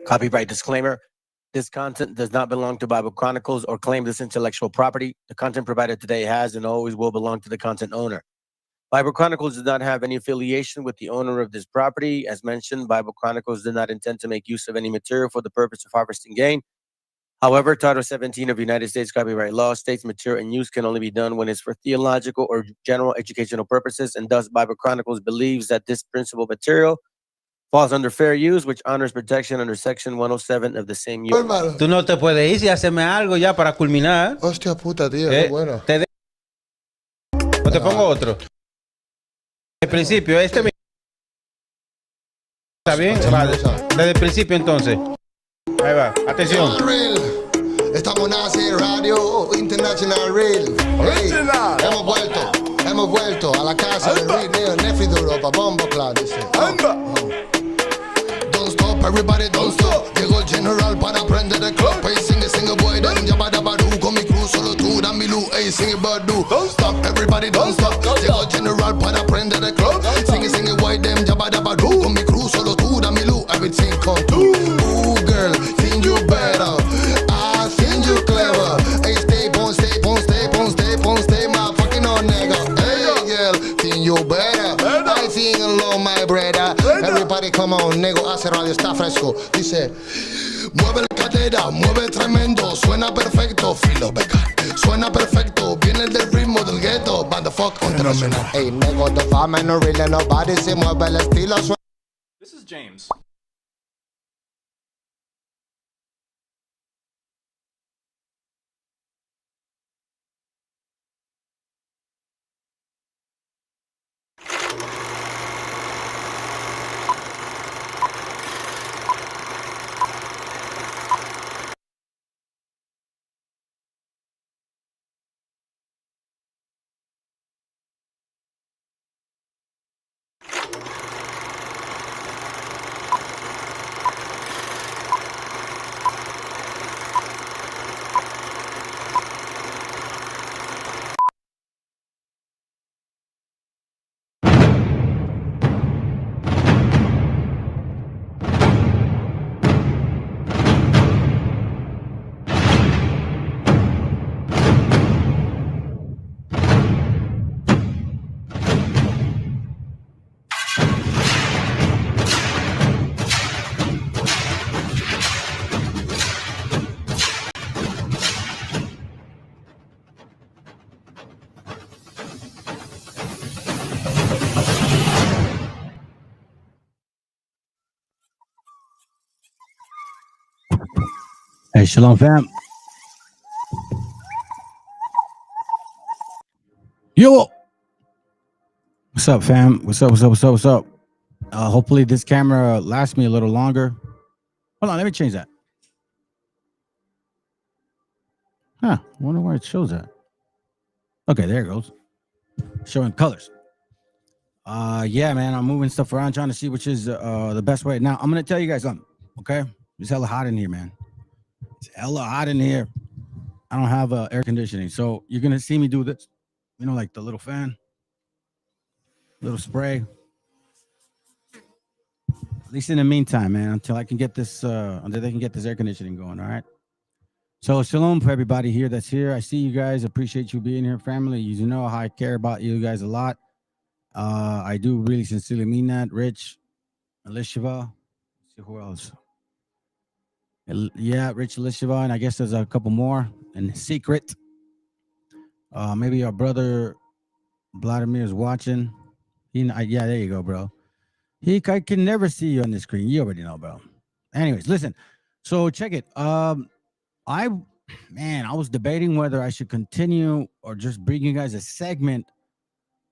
Copyright disclaimer. This content does not belong to Bible Chronicles or claim this intellectual property. The content provided today has and always will belong to the content owner. Bible Chronicles does not have any affiliation with the owner of this property. As mentioned, Bible Chronicles did not intend to make use of any material for the purpose of harvesting gain. However, Title 17 of United States copyright law states material and use can only be done when it's for theological or general educational purposes, and thus Bible Chronicles believes that this principal material falls under fair use, which honors protection under Section 107 of the same U.S. Tú no te puedes ir si hacerme algo ya para culminar. Hostia puta, tío, qué bueno. O te pongo otro. Desde el principio, este mismo. ¿Está bien? Vale. Desde el principio, entonces. Ahí va. Atención. Estamos en AC Radio International Real. Original. Hey, hemos vuelto a la casa del Real Neo Nefri de Europa. Bombo claro, dice. Don't stop, everybody don't stop. Llegó el general para prender el club. Hey, sing it boy, then Yabadabadu. Con mi cruz, solo tú, dan mi luz. Hey, sing it badu. Don't stop, everybody don't stop. Llegó el general para prender el club. Sing it boy, then Yabadabadu. Con mi cruz, solo tú, dan mi luz. Everything come through. Ooh, girl, think you better. I think you clever. Hey, stay, my fucking old nigga. Hey, girl, think you better. I think alone, my brother. Everybody come on, nego, hace radio, está fresco. Dice, mueve la cadera, mueve tremendo. Suena perfecto, filo beca. Suena perfecto, viene del ritmo del ghetto. Band the fuck international. Hey, nego, the farmer, no really nobody se mueve el estilo. This is James. Hey, Shalom fam. Yo. What's up, fam? What's up? Hopefully this camera lasts me a little longer. Hold on, let me change that. Huh, I wonder why it shows that. Okay, there it goes. Showing colors. Yeah, man, I'm moving stuff around, trying to see which is the best way. Now, I'm going to tell you guys something, okay? It's hella hot in here, man. It's hella hot in here. I don't have air conditioning, so you're going to see me do this. You know, like the little fan, little spray. At least in the meantime, man, until I can get this, until they can get this air conditioning going, all right? So shalom for everybody here that's here. I see you guys. Appreciate you being here, family. You know how I care about you guys a lot. I do really sincerely mean that. Rich, Elisheva, let's see who else. Yeah, Rich, Elisheva, and I guess there's a couple more. And Secret. Maybe our brother Vladimir is watching. Yeah, there you go, bro. I can never see you on the screen. You already know, bro. Anyways, listen. So check it. I was debating whether I should continue or just bring you guys a segment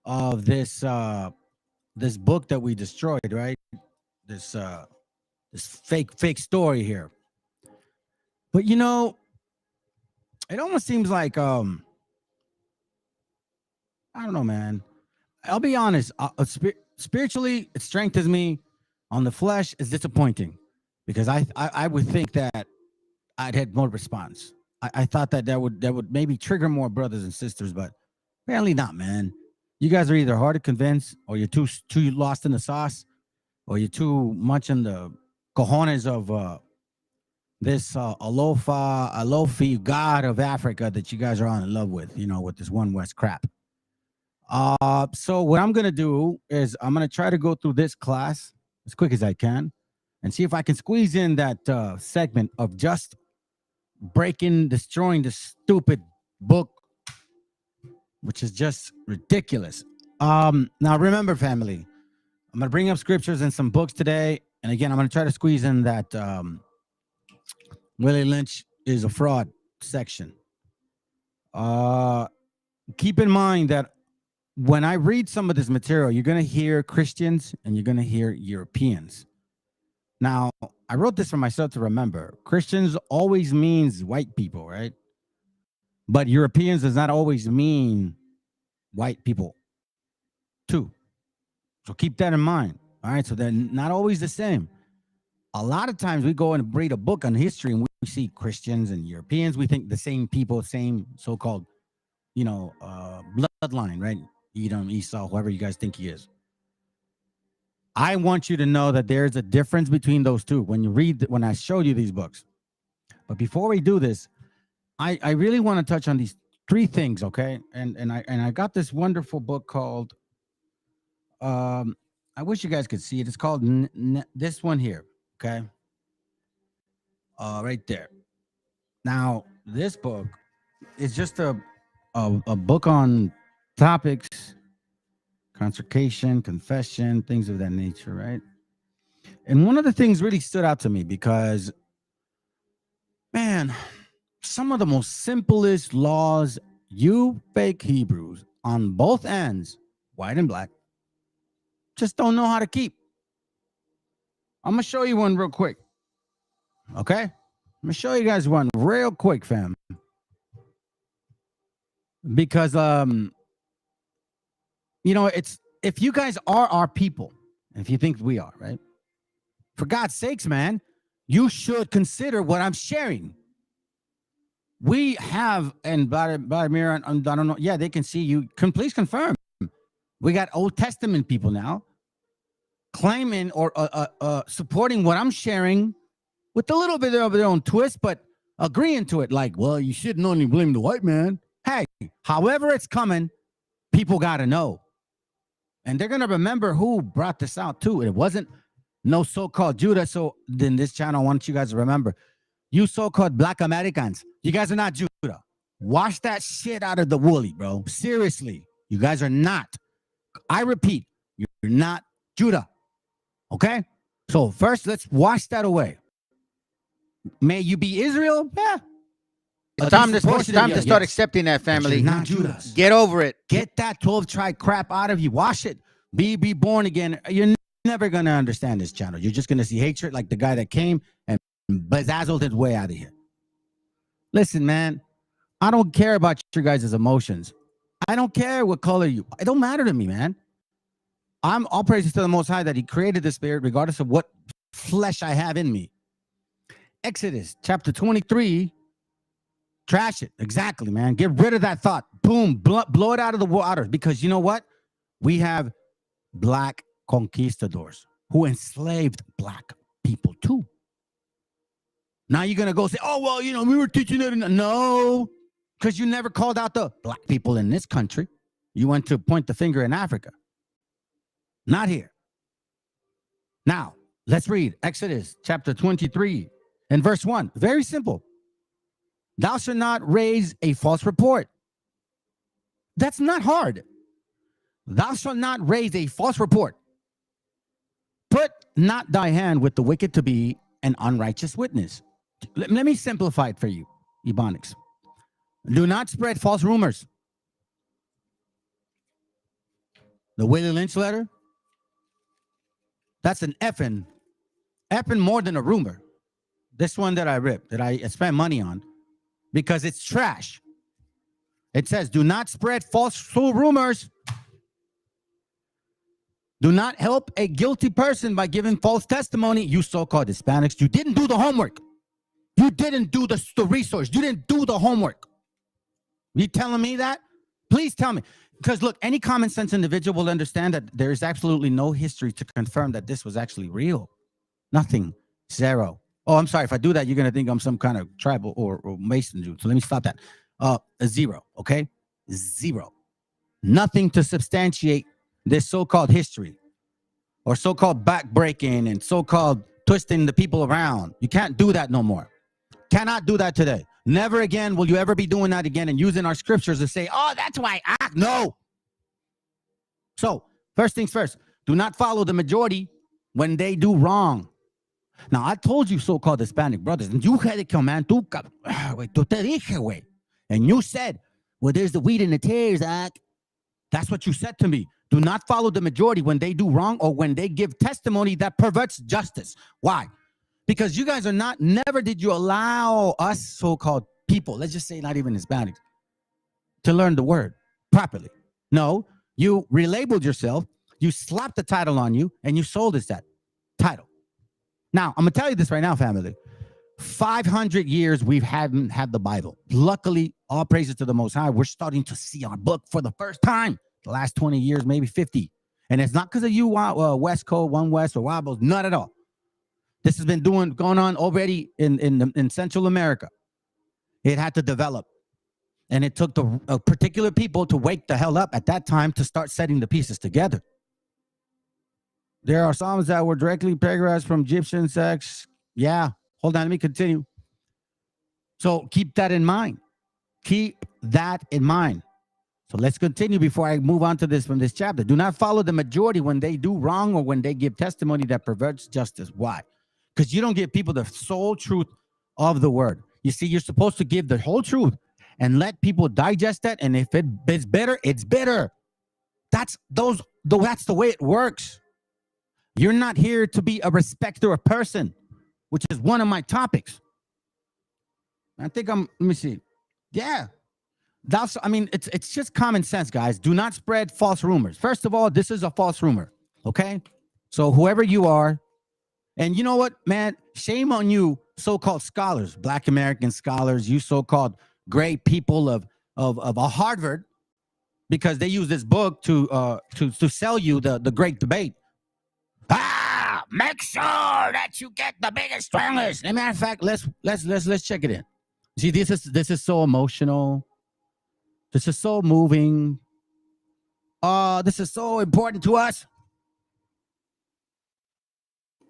of this this book that we destroyed, right? This fake story here. But you know, it almost seems like I don't know, man. I'll be honest. Spiritually, it strengthens me. On the flesh, it's disappointing because I would think that I'd had more response. I thought that would maybe trigger more brothers and sisters, but apparently not, man. You guys are either hard to convince, or you're too lost in the sauce, or you're too much in the cojones of this Alofi god of Africa that you guys are all in love with, with this One West crap. So what I'm gonna do is I'm gonna try to go through this class as quick as I can and see if I can squeeze in that segment of just destroying this stupid book, which is just ridiculous. Now remember, family, I'm gonna bring up scriptures and some books today, and again, I'm gonna try to squeeze in that Willie Lynch is a fraud section. Keep in mind that when I read some of this material, you're gonna hear Christians and you're gonna hear Europeans. Now, I wrote this for myself to remember. Christians always means white people, right? But Europeans does not always mean white people too. So keep that in mind. All right. So they're not always the same. A lot of times we go and read a book on history and we see Christians and Europeans. We think the same people, same so-called, bloodline, right? Edom, Esau, whoever you guys think he is. I want you to know that there's a difference between those two when I showed you these books. But before we do this, I really want to touch on these three things, okay? And I got this wonderful book called I wish you guys could see it. It's called this one here, okay? Right there. Now, this book is just a book on topics, consecration, confession, things of that nature, right? And one of the things really stood out to me because, man, some of the most simplest laws you fake Hebrews on both ends, white and black, just don't know how to keep. I'm going to show you one real quick. Okay? I'm going to show you guys one real quick, fam. Because, it's, if you guys are our people, if you think we are, right? For God's sakes, man, you should consider what I'm sharing. We have, and Vladimir, I don't know. Yeah, they can see you. Please confirm. We got Old Testament people now claiming or supporting what I'm sharing with a little bit of their own twist, but agreeing to it. Like, well, you shouldn't only blame the white man. Hey, however it's coming, people got to know. And they're going to remember who brought this out too. It wasn't no so-called Judah. So then this channel, I want you guys to remember, you so-called Black Americans, you guys are not Judah. Wash that shit out of the woolly, bro. Seriously, you guys are not. I repeat, you're not Judah. Okay? So first, let's wash that away. May you be Israel? Yeah. It's time to start accepting that, family. Not Judas. Get over it. Get that 12 tribe crap out of you. Wash it. Be born again. You're never going to understand this channel. You're just going to see hatred like the guy that came and bezazzled his way out of here. Listen, man, I don't care about your guys' emotions. I don't care what color you. It don't matter to me, man. I'm all praises to the Most High that he created the spirit regardless of what flesh I have in me. Exodus chapter 23. Trash it. Exactly, man. Get rid of that thought. Boom. Blow it out of the water. Because you know what? We have black conquistadors who enslaved black people too. Now you're going to go say, oh, well, we were teaching it. No, because you never called out the black people in this country. You went to point the finger in Africa. Not here. Now, let's read Exodus chapter 23 and verse 1. Very simple. Thou shalt not raise a false report. That's not hard. Thou shalt not raise a false report. Put not thy hand with the wicked to be an unrighteous witness. Let me simplify it for you, Ebonics. Do not spread false rumors. The Willie Lynch letter, that's an effing more than a rumor. This one that I ripped, that I spent money on, because it's trash. It says, do not spread false rumors. Do not help a guilty person by giving false testimony. You so-called Hispanics, you didn't do the homework. You didn't do the research. You didn't do the homework. You telling me that? Please tell me. Because look, any common sense individual will understand that there is absolutely no history to confirm that this was actually real. Nothing. Zero. Oh, I'm sorry. If I do that, you're going to think I'm some kind of tribal or Mason Jew. So let me stop that. A 0, okay? 0. Nothing to substantiate this so-called history or so-called backbreaking and so-called twisting the people around. You can't do that no more. Cannot do that today. Never again will you ever be doing that again and using our scriptures to say, oh, that's why I act. No. So, first things first, do not follow the majority when they do wrong. Now, I told you so-called Hispanic brothers, and you had it come, man. Tú te dije, güey. And you said, well, there's the wheat and the tares, Ak. That's what you said to me. Do not follow the majority when they do wrong or when they give testimony that perverts justice. Why? Because you guys are not, never did you allow us so-called people, let's just say not even Hispanics, to learn the word properly. No, you relabeled yourself, you slapped the title on you, and you sold us that title. Now, I'm going to tell you this right now, family. 500 years we haven't had the Bible. Luckily, all praises to the Most High, we're starting to see our book for the first time. The last 20 years, maybe 50. And it's not because of you, West Coast, One West, or Wobbles, not at all. This has been going on already in Central America. It had to develop. And it took the particular people to wake the hell up at that time to start setting the pieces together. There are Psalms that were directly plagiarized from Egyptian texts. Yeah. Hold on. Let me continue. So keep that in mind. Keep that in mind. So let's continue before I move on to this from this chapter. Do not follow the majority when they do wrong or when they give testimony that perverts justice. Why? Because you don't give people the sole truth of the word. You see, you're supposed to give the whole truth and let people digest that. And if it's bitter, it's bitter. That's the way it works. You're not here to be a respecter of person, which is one of my topics. I think let me see. Yeah. It's just common sense, guys. Do not spread false rumors. First of all, this is a false rumor, okay? So whoever you are, and you know what, man? Shame on you, so-called scholars, Black American scholars, you so-called great people of Harvard, because they use this book to sell you the great debate. Make sure that you get the biggest, strongest. As a matter of fact, let's check it in. See, this is so emotional. This is so moving. This is so important to us.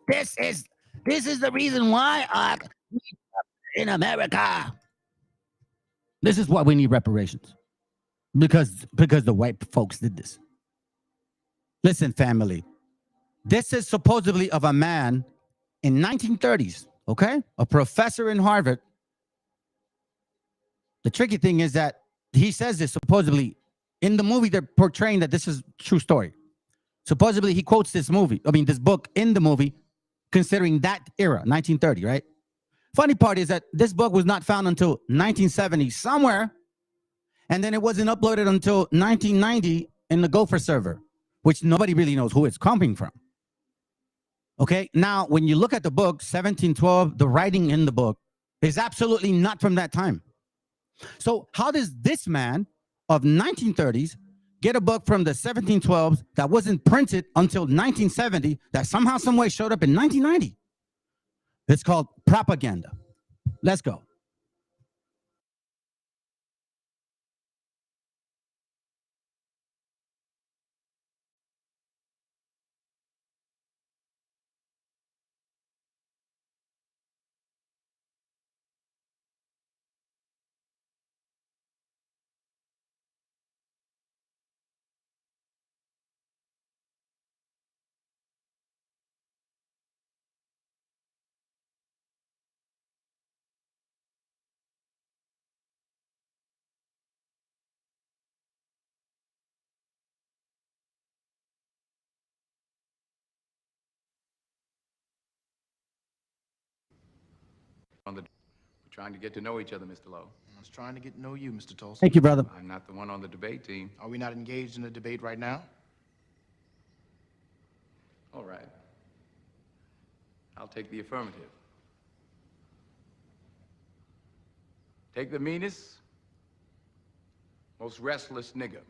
This is the reason why in America. This is why we need reparations. Because the white folks did this. Listen, family. This is supposedly of a man in 1930s, okay? A professor in Harvard. The tricky thing is that he says this supposedly in the movie. They're portraying that this is a true story. Supposedly he quotes this book in the movie, considering that era, 1930, right? Funny part is that this book was not found until 1970 somewhere, and then it wasn't uploaded until 1990 in the Gopher server, which nobody really knows who it's coming from. Okay, now when you look at the book, 1712, the writing in the book is absolutely not from that time. So how does this man of 1930s get a book from the 1712s that wasn't printed until 1970 that somehow, some way showed up in 1990? It's called propaganda. Let's go. We're trying to get to know each other, Mr. Lowe. I was trying to get to know you, Mr. Tulsa. Thank you, brother. I'm not the one on the debate team. Are we not engaged in a debate right now? All right. I'll take the affirmative. Take the meanest, most restless nigger.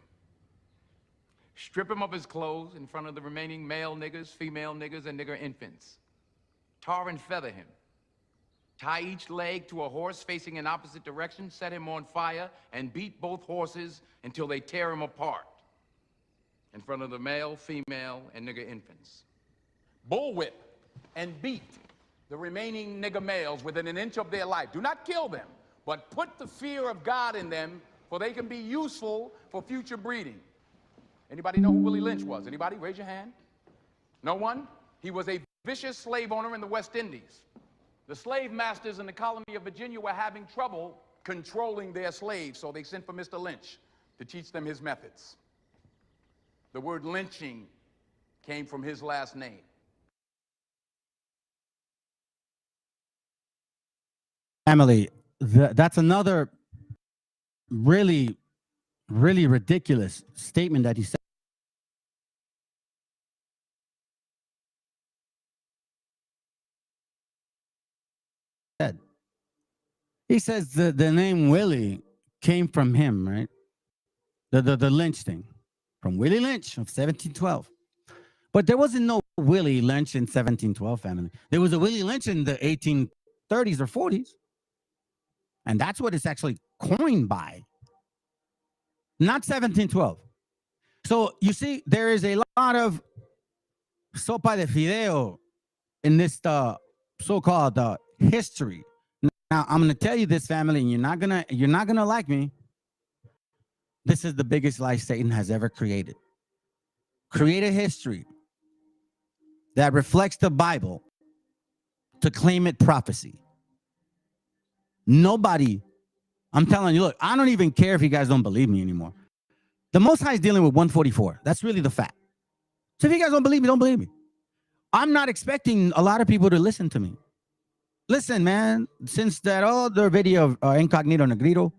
Strip him of his clothes in front of the remaining male niggers, female niggers, and nigger infants. Tar and feather him. Tie each leg to a horse facing in opposite direction, set him on fire, and beat both horses until they tear him apart in front of the male, female, and nigger infants. Bullwhip and beat the remaining nigger males within an inch of their life. Do not kill them, but put the fear of God in them, for they can be useful for future breeding. Anybody know who Willie Lynch was? Anybody? Raise your hand. No one? He was a vicious slave owner in the West Indies. The slave masters in the colony of Virginia were having trouble controlling their slaves, so they sent for Mr. Lynch to teach them his methods. The word lynching came from his last name. Emily, that's another really ridiculous statement that he said. He says the name Willie came from him, right? The Lynch thing, from Willie Lynch of 1712. But there wasn't no Willie Lynch in 1712, family. There was a Willie Lynch in the 1830s or 40s. And that's what it's actually coined by. Not 1712. So you see, there is a lot of sopa de fideo in this so-called history. Now I'm gonna tell you this, family, and you're not gonna like me. This is the biggest lie Satan has ever created. Create a history that reflects the Bible to claim it prophecy. Nobody, I'm telling you, look, I don't even care if you guys don't believe me anymore. The Most High is dealing with 144. That's really the fact. So if you guys don't believe me, don't believe me. I'm not expecting a lot of people to listen to me. Listen, man, since that other video of Incognito Negrito,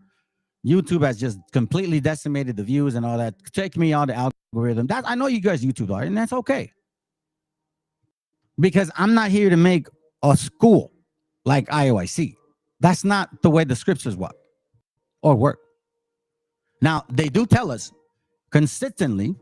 YouTube has just completely decimated the views and all that. Take me on the algorithm. That, I know you guys YouTube are, and that's okay. Because I'm not here to make a school like IOIC. That's not the way the scriptures work or work. Now, they do tell us consistently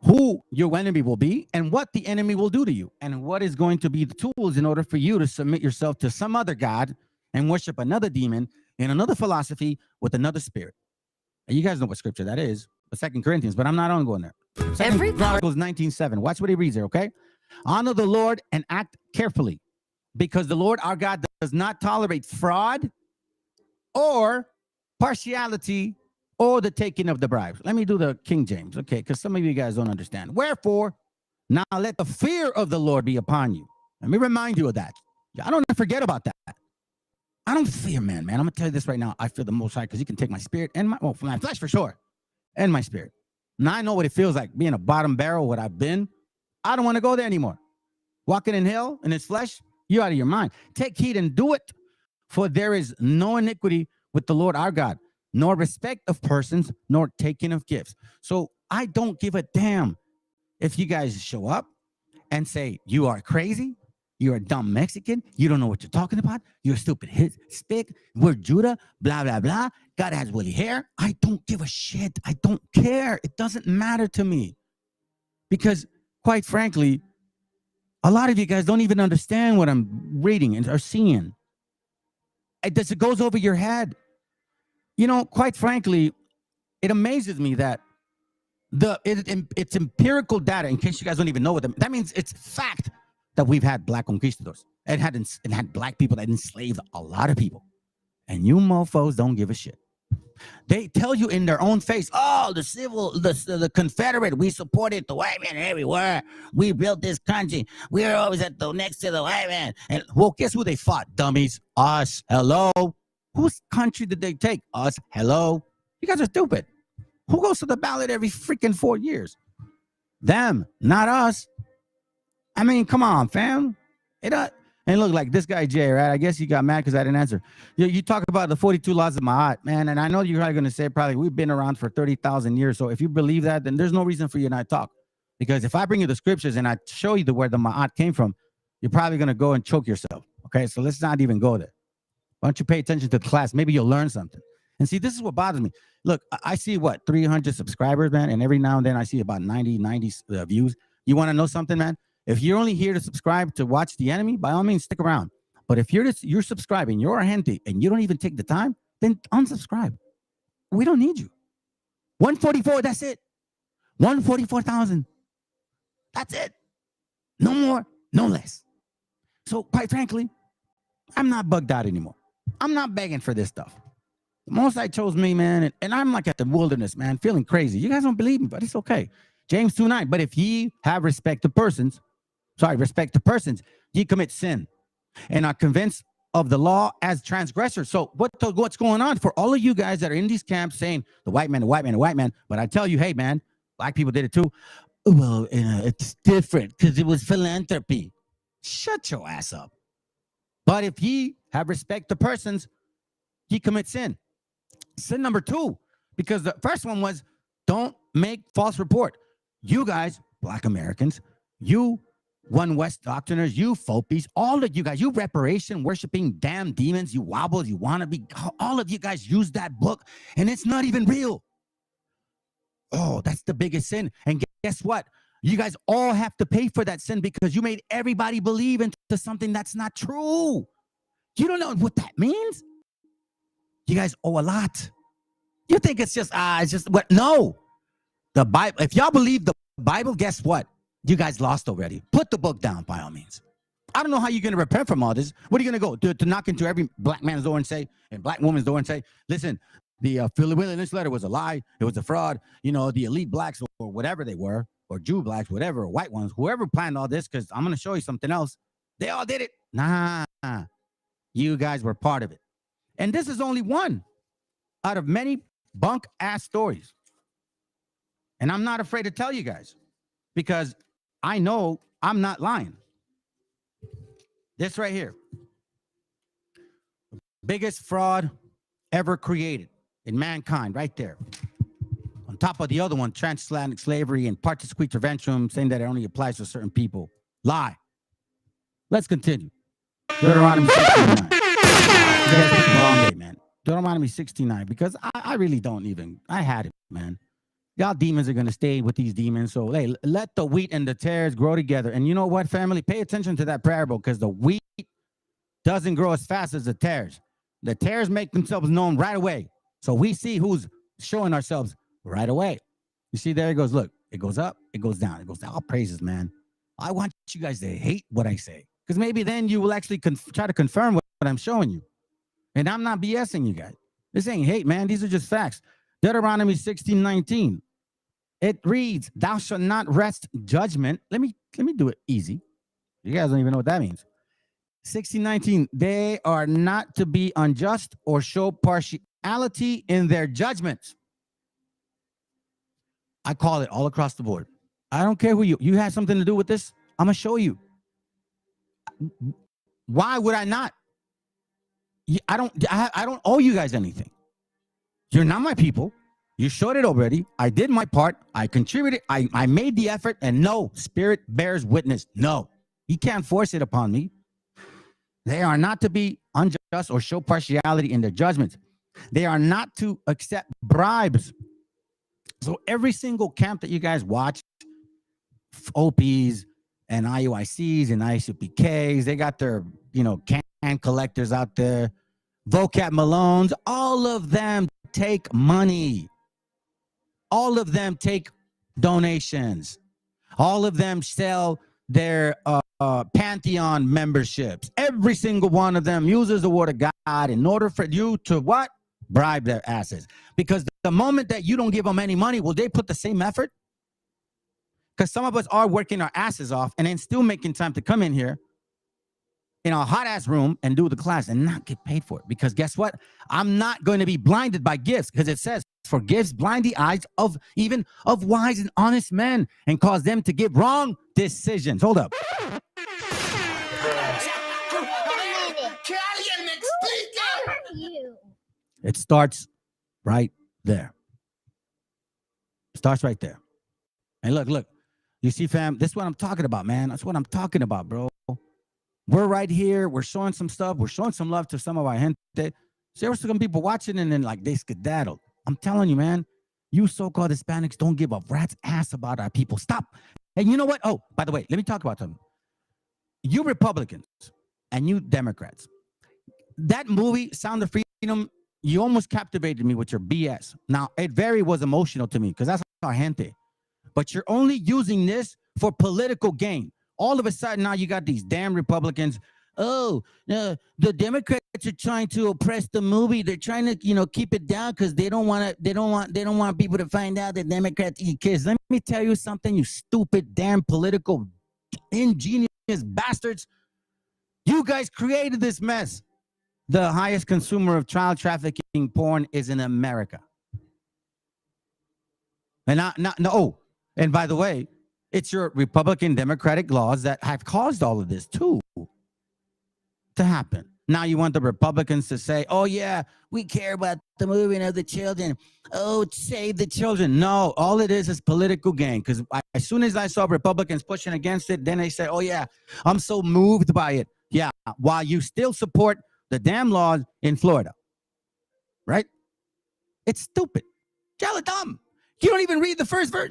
who your enemy will be and what the enemy will do to you and what is going to be the tools in order for you to submit yourself to some other God and worship another demon in another philosophy with another spirit. And you guys know what scripture that is, the 2 Corinthians, but I'm not on going there. Second Chronicles 19:7. Watch what he reads there, okay? Honor the Lord and act carefully, because the Lord our God does not tolerate fraud or partiality or the taking of the bribes. Let me do the King James, okay, because some of you guys don't understand. Wherefore, now let the fear of the Lord be upon you. Let me remind you of that. I don't forget about that. I don't fear man. I'm going to tell you this right now. I fear the Most High because he can take my spirit and my flesh for sure, and my spirit. Now I know what it feels like being a bottom barrel, what I've been. I don't want to go there anymore. Walking in hell in his flesh, you're out of your mind. Take heed and do it, for there is no iniquity with the Lord our God, nor respect of persons, nor taking of gifts. So I don't give a damn if you guys show up and say, you are crazy, you're a dumb Mexican, you don't know what you're talking about, you're a stupid spick, we're Judah, blah, blah, blah, God has woolly hair. I don't give a shit. I don't care. It doesn't matter to me. Because quite frankly, a lot of you guys don't even understand what I'm reading and are seeing. It goes over your head. You know, quite frankly, it amazes me that it's empirical data, in case you guys don't even know what that means. It's fact that we've had black conquistadors. It had black people that enslaved a lot of people. And you mofos don't give a shit. They tell you in their own face, oh, the Confederate, we supported the white man everywhere. We built this country. We were always next to the white man. And well, guess who they fought? Dummies. Us. Hello. Whose country did they take? Us. Hello. You guys are stupid. Who goes to the ballot every freaking 4 years? Them, not us. I mean, come on, fam. And look, like this guy, Jay, right? I guess he got mad because I didn't answer. You talk about the 42 laws of Ma'at, man, and I know you're probably going to say probably we've been around for 30,000 years. So if you believe that, then there's no reason for you and I to talk. Because if I bring you the scriptures and I show you where the Ma'at came from, you're probably going to go and choke yourself. Okay, so let's not even go there. Why don't you pay attention to the class? Maybe you'll learn something. And see, this is what bothers me. Look, I see 300 subscribers, man, and every now and then I see about 90 views. You want to know something, man? If you're only here to subscribe to watch the enemy, by all means, stick around. But if you're subscribing, you're a gente, and you don't even take the time, then unsubscribe. We don't need you. 144, that's it. 144,000. That's it. No more, no less. So quite frankly, I'm not bugged out anymore. I'm not begging for this stuff. The Most High chose me, man, and I'm like at the wilderness, man, feeling crazy. You guys don't believe me, but it's okay. James 2:9. But if ye have respect to persons, ye commit sin, and are convinced of the law as transgressors. So what's going on for all of you guys that are in these camps saying the white man, the white man, the white man? But I tell you, hey, man, black people did it too. Well, it's different because it was philanthropy. Shut your ass up. But if ye have respect to persons, ye commit sin. Sin number 2, because the first one was don't make false report. You guys, black Americans, you One West doctriners, you Fopies, all of you guys, you reparation worshiping damn demons, you wobbles, you want to be, all of you guys use that book and it's not even real. Oh, that's the biggest sin. And guess what? You guys all have to pay for that sin because you made everybody believe into something that's not true. You don't know what that means? You guys owe a lot. You think it's just what? No. The Bible, if y'all believe the Bible, guess what? You guys lost already. Put the book down by all means. I don't know how you're going to repent from all this. What are you going to go to knock into every black man's door and say, and black woman's door and say, listen, the Philly Lynch letter was a lie. It was a fraud. You know, the elite blacks or whatever they were, or Jew blacks, whatever, or white ones, whoever planned all this, because I'm going to show you something else. They all did it. Nah, you guys were part of it. And this is only one out of many bunk ass stories. And I'm not afraid to tell you guys because I know I'm not lying. This right here. Biggest fraud ever created in mankind, right there. On top of the other one, transatlantic slavery and participatory intervention, saying that it only applies to certain people. Lie. Let's continue. Deuteronomy 69. Wrong day, man. Deuteronomy 69, because I really don't even, I had it, man. Y'all demons are going to stay with these demons. So, hey, let the wheat and the tares grow together. And you know what, family? Pay attention to that parable because the wheat doesn't grow as fast as the tares. The tares make themselves known right away. So we see who's showing ourselves right away. You see, there it goes. Look, it goes up, it goes down. It goes down. All praises, man. I want you guys to hate what I say because maybe then you will actually try to confirm what I'm showing you. And I'm not BSing you guys. This ain't hate, man. These are just facts. Deuteronomy 16:19. It reads, thou shalt not wrest judgment. Let me do it easy. You guys don't even know what that means. 16:19. They are not to be unjust or show partiality in their judgments. I call it all across the board. I don't care who you had something to do with this. I'm going to show you. Why would I not? I don't owe you guys anything. You're not my people. You showed it already. I did my part. I contributed. I made the effort. And no, Spirit bears witness. No, you can't force it upon me. They are not to be unjust or show partiality in their judgments. They are not to accept bribes. So every single camp that you guys watch, OPs and IUICs and ICPKs, they got their, can collectors out there, vocab Malones, all of them take money. All of them take donations. All of them sell their Pantheon memberships. Every single one of them uses the word of God in order for you to what? Bribe their asses. Because the moment that you don't give them any money, will they put the same effort? Because some of us are working our asses off and then still making time to come in here in a hot ass room and do the class and not get paid for it. Because guess what? I'm not going to be blinded by gifts because it says, for gifts blind the eyes of even of wise and honest men and cause them to give wrong decisions. Hold up. It starts right there. Starts right there. And look, you see, fam, this is what I'm talking about, man. That's what I'm talking about, bro. We're right here. We're showing some stuff. We're showing some love to some of our gente. There were some people watching and then like they skedaddled. I'm telling you, man, you so-called Hispanics don't give a rat's ass about our people. Stop. And you know what? Oh, by the way, let me talk about something. You Republicans and you Democrats. That movie, Sound of Freedom, you almost captivated me with your BS. Now, it very was emotional to me because that's our gente. But you're only using this for political gain. All of a sudden, now you got these damn Republicans. Oh, the Democrats are trying to oppress the movie. They're trying to, keep it down because they don't want people to find out that Democrats eat kids. Let me tell you something, you stupid, damn political, ingenious bastards. You guys created this mess. The highest consumer of child trafficking porn is in America. And and by the way, it's your Republican Democratic laws that have caused all of this too to happen. Now you want the Republicans to say, oh yeah, we care about the moving of the children. Oh, save the children. No, all it is political gain. Because as soon as I saw Republicans pushing against it, then they say, oh yeah, I'm so moved by it. Yeah, while you still support the damn laws in Florida, right? It's stupid. Y'all are dumb. You don't even read the first verse.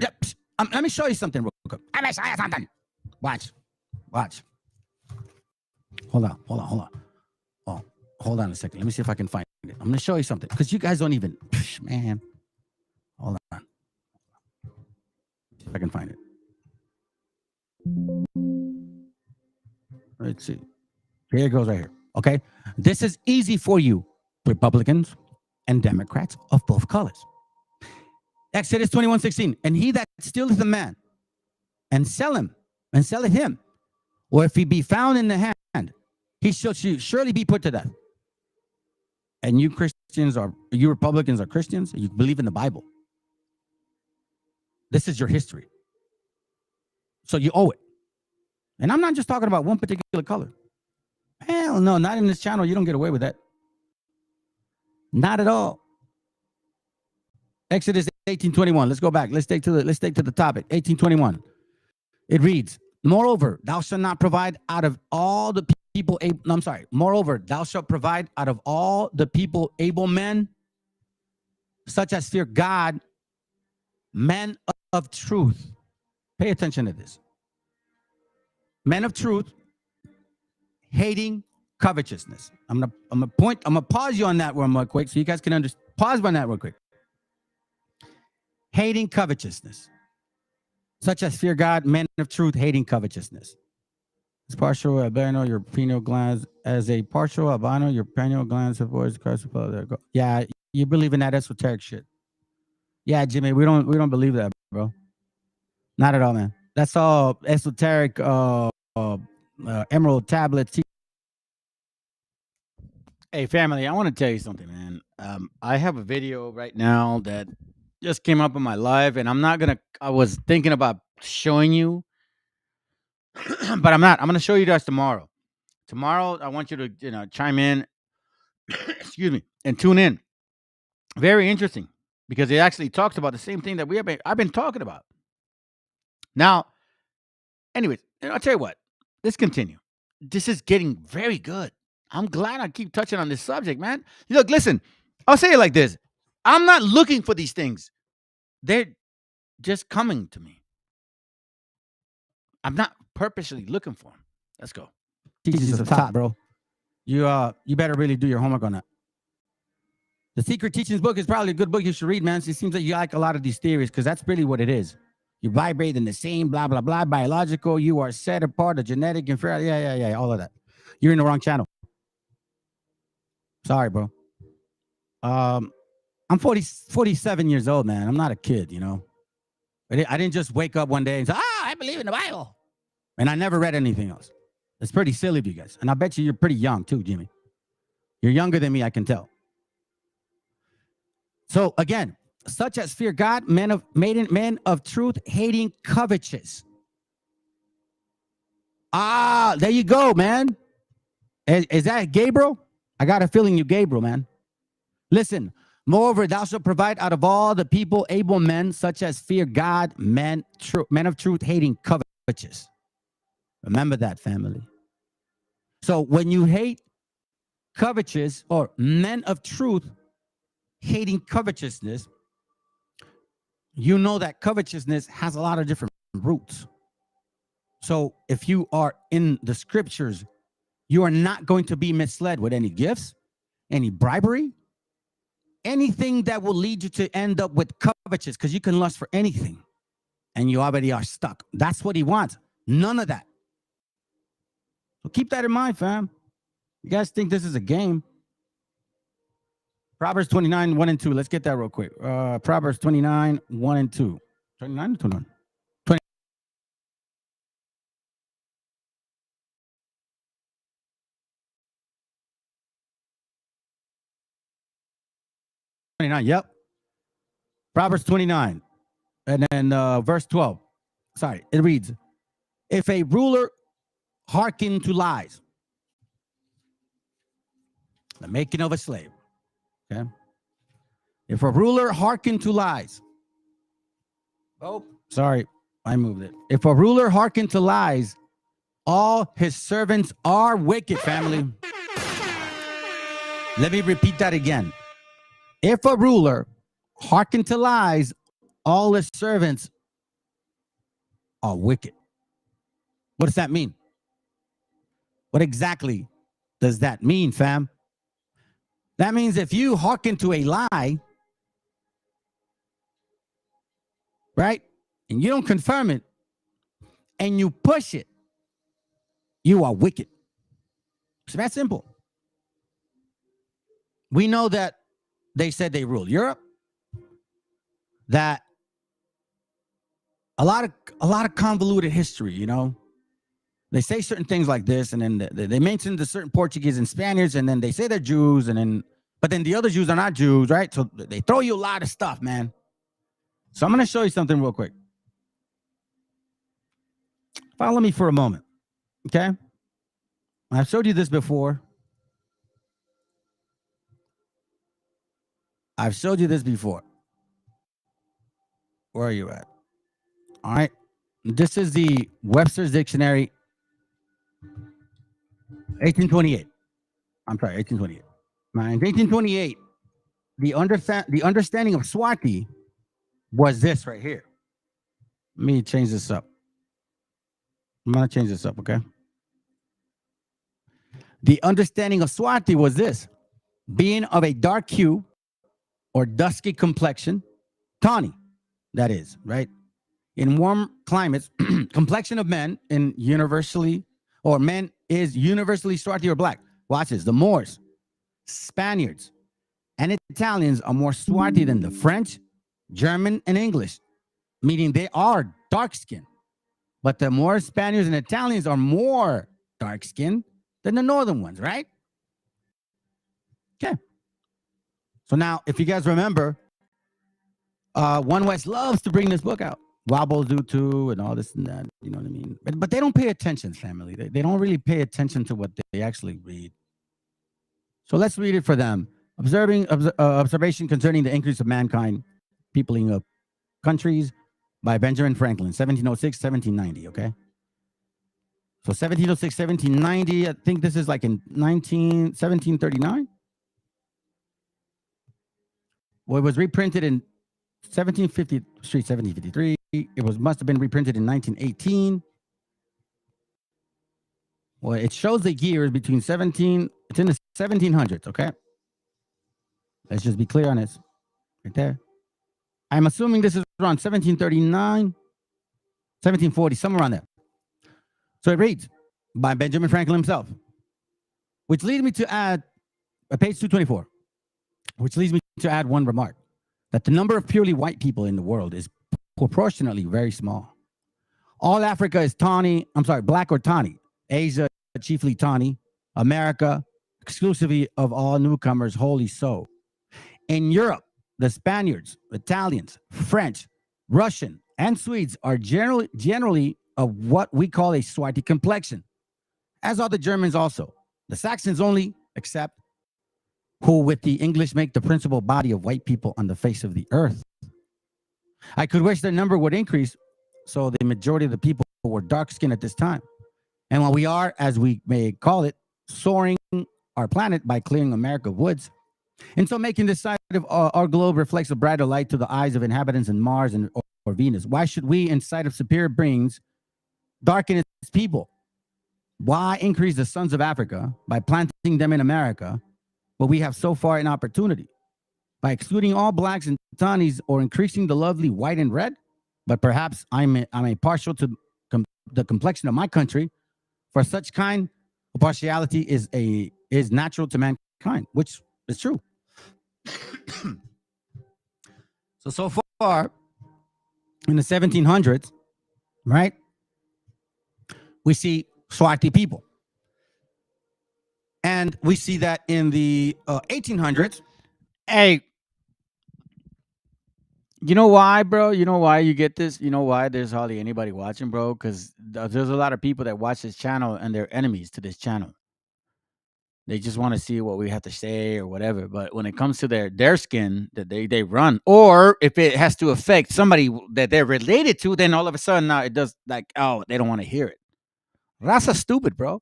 Let me show you something real quick. Let me show you something. Watch. Hold on. Oh, hold on a second. Let me see if I can find it. I'm going to show you something because you guys don't even, man. Hold on. See if I can find it. Let's see. Here it goes right here. Okay. This is easy for you, Republicans and Democrats of both colors. Exodus 21:16. And he that stealeth a man and selleth him, or if he be found in the hand, he shall surely be put to death. And you Republicans are Christians, you believe in the Bible. This is your history. So you owe it. And I'm not just talking about one particular color. Hell no, not in this channel. You don't get away with that. Not at all. Exodus 18:21. Let's go back. Let's take to the topic. 18:21. It reads, moreover, thou shalt not provide out of all the people moreover, thou shalt provide out of all the people able men, such as fear God, men of truth. Pay attention to this. Men of truth, hating covetousness. I'm gonna pause you on that one real quick so you guys can understand. Pause on that real quick. Hating covetousness, such as fear God, men of truth, hating covetousness. As partial albino, your pineal glands, as a partial albino, your pineal glands have always crossed. There go. Yeah, you believe in that esoteric shit. Yeah, Jimmy, we don't believe that, bro. Not at all, man. That's all esoteric emerald tablets. Hey, family, I want to tell you something, man. I have a video right now that just came up in my live, and I was thinking about showing you, but I'm not. I'm going to show you guys tomorrow. Tomorrow, I want you to, chime in, excuse me, and tune in. Very interesting, because it actually talks about the same thing that I've been talking about. Now, anyways, I'll tell you what. Let's continue. This is getting very good. I'm glad I keep touching on this subject, man. Look, listen, I'll say it like this. I'm not looking for these things. They're just coming to me. I'm not purposely looking for them. Let's go. Teachings of the top, bro. You better really do your homework on that. The Secret Teachings book is probably a good book you should read, man. It seems like you like a lot of these theories because that's really what it is. You vibrate in the same blah, blah, blah, biological. You are set apart, a genetic inferiority. Yeah, all of that. You're in the wrong channel. Sorry, bro. I'm 47 years old, man. I'm not a kid, I didn't just wake up one day and say, I believe in the Bible. And I never read anything else. It's pretty silly of you guys. And I bet you're pretty young too, Jimmy. You're younger than me, I can tell. So again, such as fear God, men of truth, hating covetous. There you go, man. Is that Gabriel? I got a feeling you Gabriel, man. Listen, moreover, thou shalt provide out of all the people able men, such as fear God, men of truth, hating covetous. Remember that, family. So when you hate covetous or men of truth, hating covetousness, you know that covetousness has a lot of different roots. So if you are in the scriptures You are not going to be misled with any gifts, any bribery, anything that will lead you to end up with covetous, because you can lust for anything and you already are stuck. That's what he wants. None of that. So keep that in mind, fam. You guys think this is a game? Proverbs 29, 1 and 2. Let's get that real quick. Proverbs 29, 1 and 2. 29 or 29? 29, yep. Proverbs 29. And then verse 12. Sorry, it reads, if a ruler hearken to lies, the making of a slave. Okay. If a ruler hearken to lies. Oh, sorry, I moved it. If a ruler hearken to lies, all his servants are wicked, family. Let me repeat that again. If a ruler hearken to lies, all his servants are wicked. What does that mean? What exactly does that mean, fam? That means if you hearken to a lie, right, and you don't confirm it, and you push it, you are wicked. It's that simple. We know that they said they ruled Europe, that a lot of convoluted history, you know. They say certain things like this, and then they mention the certain Portuguese and Spaniards, and then they say they're Jews, but then the other Jews are not Jews, right? So they throw you a lot of stuff, man. So I'm going to show you something real quick. Follow me for a moment, okay? I've showed you this before. I've showed you this before. Where are you at? All right. This is the Webster's Dictionary, 1828. I'm sorry, 1828. In 1828, the understanding of Swati was this right here. Let me change this up. I'm going to change this up, okay? The understanding of Swati was this: being of a dark hue or dusky complexion, tawny, that is, right? In warm climates, complexion of men is universally Swati or black. Watch this. The Moors, Spaniards, and Italians are more Swati than the French, German, and English, meaning they are dark-skinned. But the Moors, Spaniards, and Italians are more dark-skinned than the northern ones, right? Okay. So now, if you guys remember, One West loves to bring this book out. Wobbles do too, and all this and that. You know what I mean? But they don't pay attention, family. They don't really pay attention to what they actually read. So let's read it for them. Observation concerning the increase of mankind, peopling of countries by Benjamin Franklin, 1706, 1790, okay? So 1706, 1790, I think this is like in 1739. Well, it was reprinted in 1753. It must have been reprinted in 1918. Well, it shows the years between it's in the 1700s, okay? Let's just be clear on this. Right there. I'm assuming this is around 1739, 1740, somewhere around there. So it reads, by Benjamin Franklin himself, which leads me to add, page 224, which leads me to add one remark, that the number of purely white people in the world is proportionately very small. All Africa is black or tawny. Asia, chiefly tawny. America, exclusively of all newcomers, wholly so. In Europe, the Spaniards, Italians, French, Russian, and Swedes are generally of what we call a Swati complexion, as are the Germans also. The Saxons only, except who with the English make the principal body of white people on the face of the earth. I could wish the number would increase, so the majority of the people were dark-skinned at this time. And while we are, as we may call it, soaring our planet by clearing America of woods, and so making this side of our globe reflects a brighter light to the eyes of inhabitants in Mars or Venus, why should we, in sight of superior beings, darken its people? Why increase the sons of Africa by planting them in America, but we have so far an opportunity by excluding all blacks and Tanis or increasing the lovely white and red? But perhaps I'm a partial to the complexion of my country, for such kind of partiality is natural to mankind, which is true. So far in the 1700s, right, we see Swati people. And we see that in the 1800s. Hey, you know why, bro? You know why you get this? You know why there's hardly anybody watching, bro? Because there's a lot of people that watch this channel and they're enemies to this channel. They just want to see what we have to say or whatever. But when it comes to their skin that they run, or if it has to affect somebody that they're related to, then all of a sudden now it does, like, oh, they don't want to hear it. Raza stupid, bro.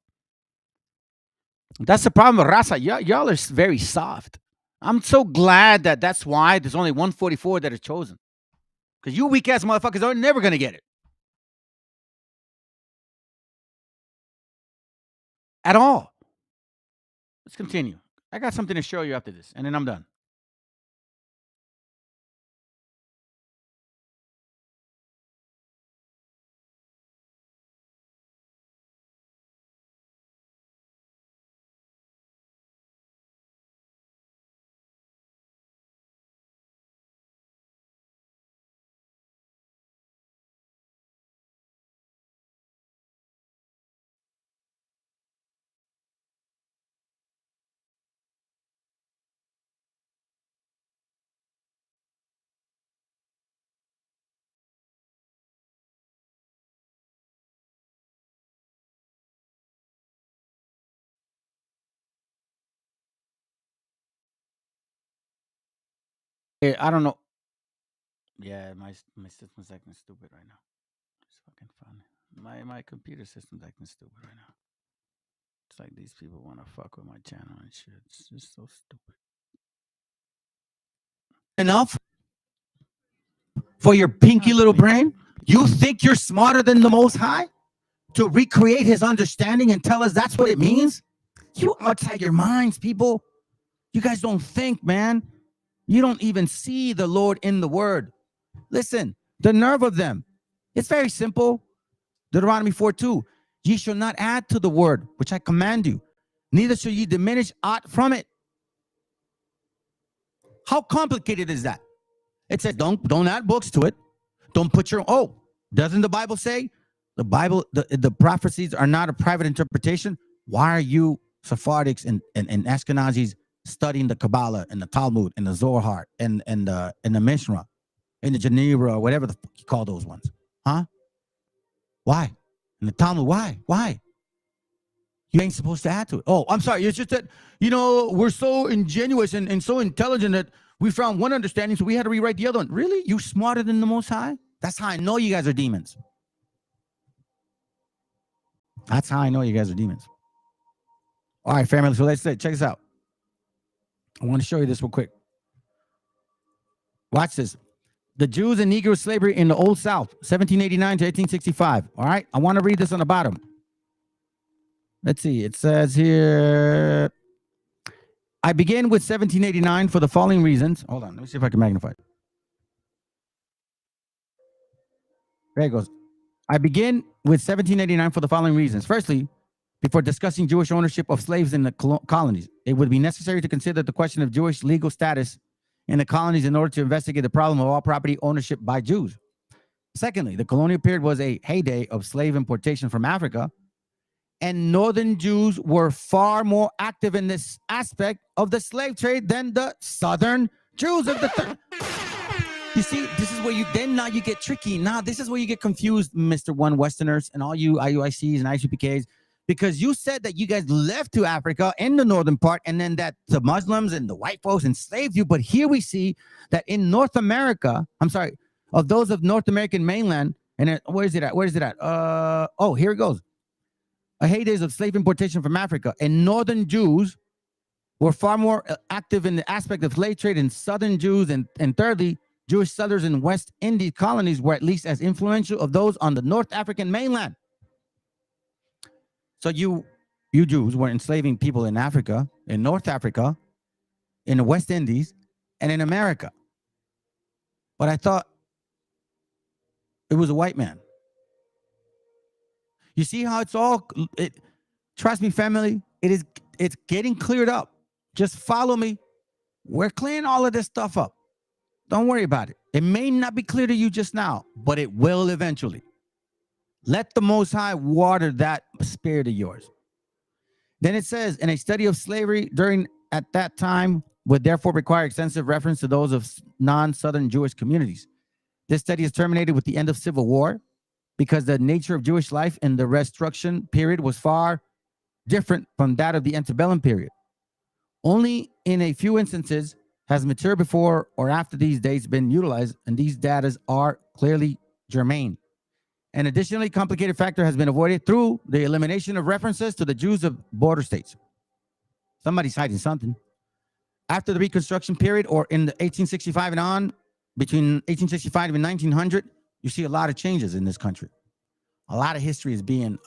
That's the problem with Raza. Y'all are very soft. I'm so glad that that's why there's only 144 that are chosen. Because you weak ass motherfuckers are never going to get it. At all. Let's continue. I got something to show you after this, and then I'm done. I don't know. Yeah, my system's acting stupid right now. It's fucking fun. My computer system's acting stupid right now. It's like these people want to fuck with my channel and shit. It's just so stupid. Enough for your pinky little brain? You think you're smarter than the Most High to recreate his understanding and tell us that's what it means? You outside your minds, people. You guys don't think, man. You don't even see the Lord in the word. Listen, the nerve of them. It's very simple. Deuteronomy 4:2. Ye shall not add to the word which I command you, neither shall ye diminish aught from it. How complicated is that? It says don't add books to it. Don't put your doesn't the Bible say the Bible, the prophecies are not a private interpretation? Why are you Sephardics and Ashkenazis studying the Kabbalah and the Talmud and the Zohar and the Mishnah and the Geneva or whatever the fuck you call those ones? Huh? Why? And the Talmud, why? You ain't supposed to add to it. Oh, I'm sorry. It's just that, we're so ingenuous and so intelligent that we found one understanding, so we had to rewrite the other one. Really? You smarter than the Most High? That's how I know you guys are demons. That's how I know you guys are demons. All right, family. So let's check this out. I want to show you this real quick. Watch this. The Jews and Negro slavery in the Old South, 1789 to 1865. All right. I want to read this on the bottom. Let's see. It says here, I begin with 1789 for the following reasons. Hold on. Let me see if I can magnify it. There it goes. I begin with 1789 for the following reasons. Firstly, before discussing Jewish ownership of slaves in the colonies, it would be necessary to consider the question of Jewish legal status in the colonies in order to investigate the problem of all property ownership by Jews. Secondly, the colonial period was a heyday of slave importation from Africa, and northern Jews were far more active in this aspect of the slave trade than the southern Jews of the You see, this is where now you get tricky. Now, this is where you get confused, Mr. One Westerners and all you IUICs and ICPKs, because you said that you guys left to Africa in the northern part, and then that the Muslims and the white folks enslaved you. But here we see that in North America, of those of North American mainland, and where is it at? Here it goes. A heydays of slave importation from Africa, and northern Jews were far more active in the aspect of slave trade than southern Jews, and thirdly, Jewish settlers in West Indies colonies were at least as influential of those on the North African mainland. So you Jews were enslaving people in Africa, in North Africa, in the West Indies, and in America. But I thought it was a white man. You see how it's all, trust me, family, it's getting cleared up. Just follow me. We're clearing all of this stuff up. Don't worry about it. It may not be clear to you just now, but it will eventually. Let the Most High water that spirit of yours. Then it says, in a study of slavery at that time would therefore require extensive reference to those of non-Southern Jewish communities. This study is terminated with the end of civil war because the nature of Jewish life in the Reconstruction period was far different from that of the antebellum period. Only in a few instances has material before or after these dates been utilized, and these data are clearly germane. An additionally complicated factor has been avoided through the elimination of references to the Jews of border states. Somebody's hiding something. After the Reconstruction period, or in the 1865 and on, between 1865 and 1900, you see a lot of changes in this country. A lot of history is being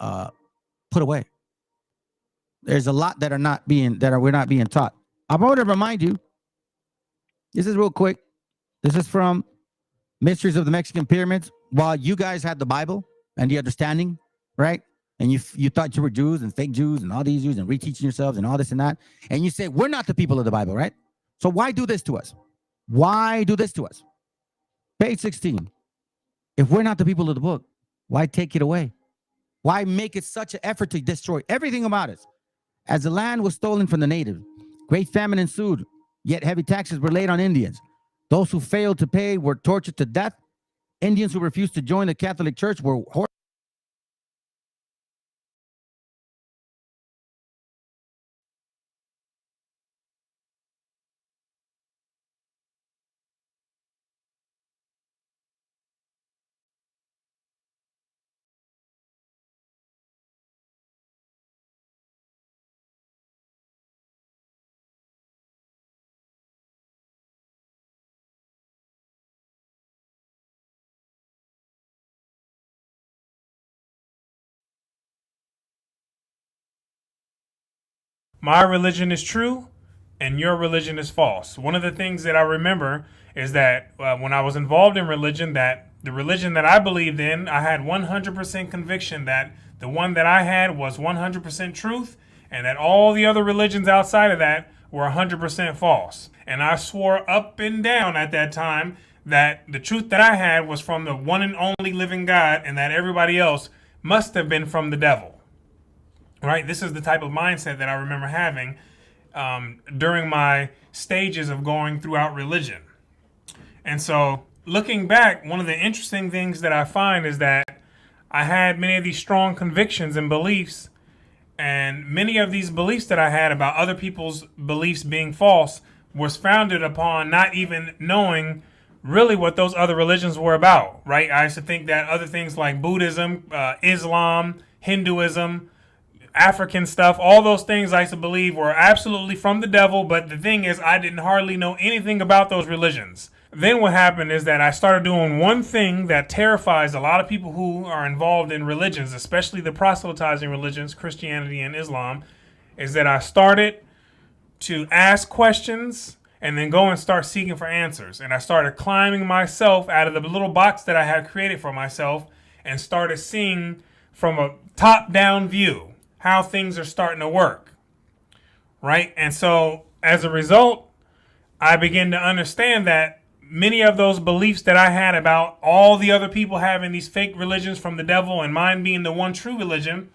put away. There's a lot that we're not being taught. I want to remind you, this is real quick. This is from Mysteries of the Mexican Pyramids. While you guys had the Bible and the understanding, right? And you thought you were Jews and fake Jews and all these Jews and reteaching yourselves and all this and that. And you say, we're not the people of the Bible, right? So why do this to us? Why do this to us? Page 16. If we're not the people of the book, why take it away? Why make it such an effort to destroy everything about us? As the land was stolen from the natives, great famine ensued, yet heavy taxes were laid on Indians. Those who failed to pay were tortured to death. Indians who refused to join the Catholic Church were My religion is true and your religion is false. One of the things that I remember is that when I was involved in religion, that the religion that I believed in, I had 100% conviction that the one that I had was 100% truth, and that all the other religions outside of that were 100% false. And I swore up and down at that time that the truth that I had was from the one and only living God, and that everybody else must have been from the devil. Right? This is the type of mindset that I remember having during my stages of going throughout religion. And so looking back, one of the interesting things that I find is that I had many of these strong convictions and beliefs, and many of these beliefs that I had about other people's beliefs being false was founded upon not even knowing really what those other religions were about, right? I used to think that other things like Buddhism, Islam, Hinduism, African stuff, all those things I used to believe were absolutely from the devil. But the thing is, I didn't hardly know anything about those religions. Then what happened is that I started doing one thing that terrifies a lot of people who are involved in religions, especially the proselytizing religions, Christianity and Islam, is that I started to ask questions and then go and start seeking for answers. And I started climbing myself out of the little box that I had created for myself and started seeing from a top-down view how things are starting to work, right? And so as a result, I began to understand that many of those beliefs that I had about all the other people having these fake religions from the devil and mine being the one true religion,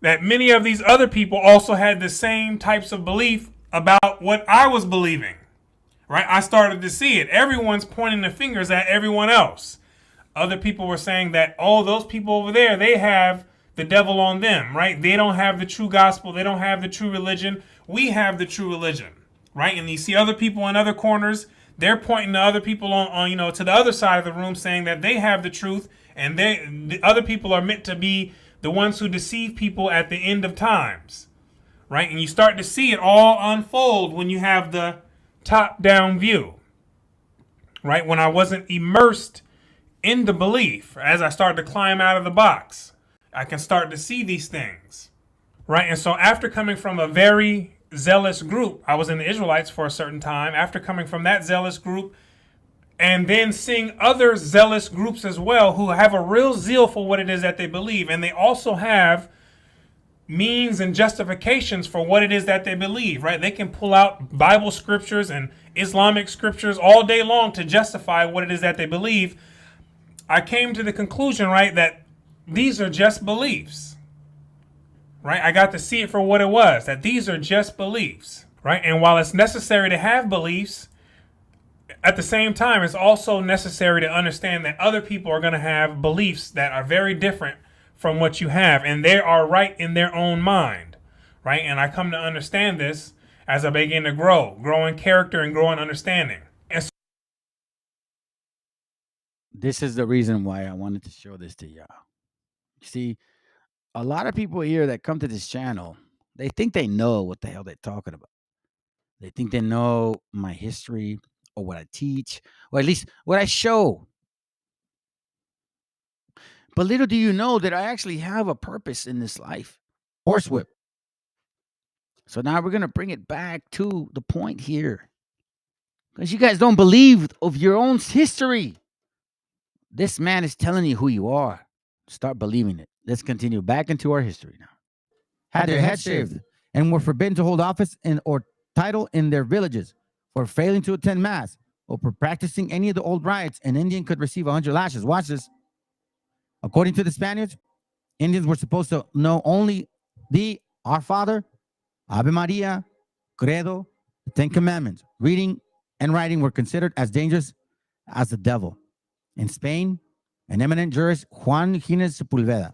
that many of these other people also had the same types of belief about what I was believing, right? I started to see it. Everyone's pointing the fingers at everyone else. Other people were saying that, oh, those people over there, they have the devil on them, right? They don't have the true gospel. They don't have the true religion. We have the true religion, right? And you see other people in other corners, they're pointing to other people on to the other side of the room saying that they have the truth, and the other people are meant to be the ones who deceive people at the end of times, right? And you start to see it all unfold when you have the top-down view, right? When I wasn't immersed in the belief, as I started to climb out of the box, I can start to see these things, right? And so after coming from a very zealous group, I was in the Israelites for a certain time. After coming from that zealous group, and then seeing other zealous groups as well who have a real zeal for what it is that they believe, and they also have means and justifications for what it is that they believe, right? They can pull out Bible scriptures and Islamic scriptures all day long to justify what it is that they believe. I came to the conclusion, right, that these are just beliefs, right? I got to see it for what it was, that these are just beliefs, right? And while it's necessary to have beliefs, at the same time, it's also necessary to understand that other people are going to have beliefs that are very different from what you have, and they are right in their own mind, right? And I come to understand this as I begin to grow in character and grow in understanding. And so This is the reason why I wanted to show this to y'all. See, a lot of people here that come to this channel, they think they know what the hell they're talking about. They think they know my history or what I teach, or at least what I show. But little do you know that I actually have a purpose in this life. Horsewhip. So now we're going to bring it back to the point here. Because you guys don't believe of your own history. This man is telling you who you are. Start believing it. Let's continue back into our history now. Had their heads shaved and were forbidden to hold office or title in their villages for failing to attend mass or for practicing any of the old rites. An Indian could receive 100 lashes. Watch this. According to the Spaniards, Indians were supposed to know only the Our Father, Ave Maria, Credo, the Ten Commandments. Reading and writing were considered as dangerous as the devil. In Spain, an eminent jurist, Juan Gines Sepulveda,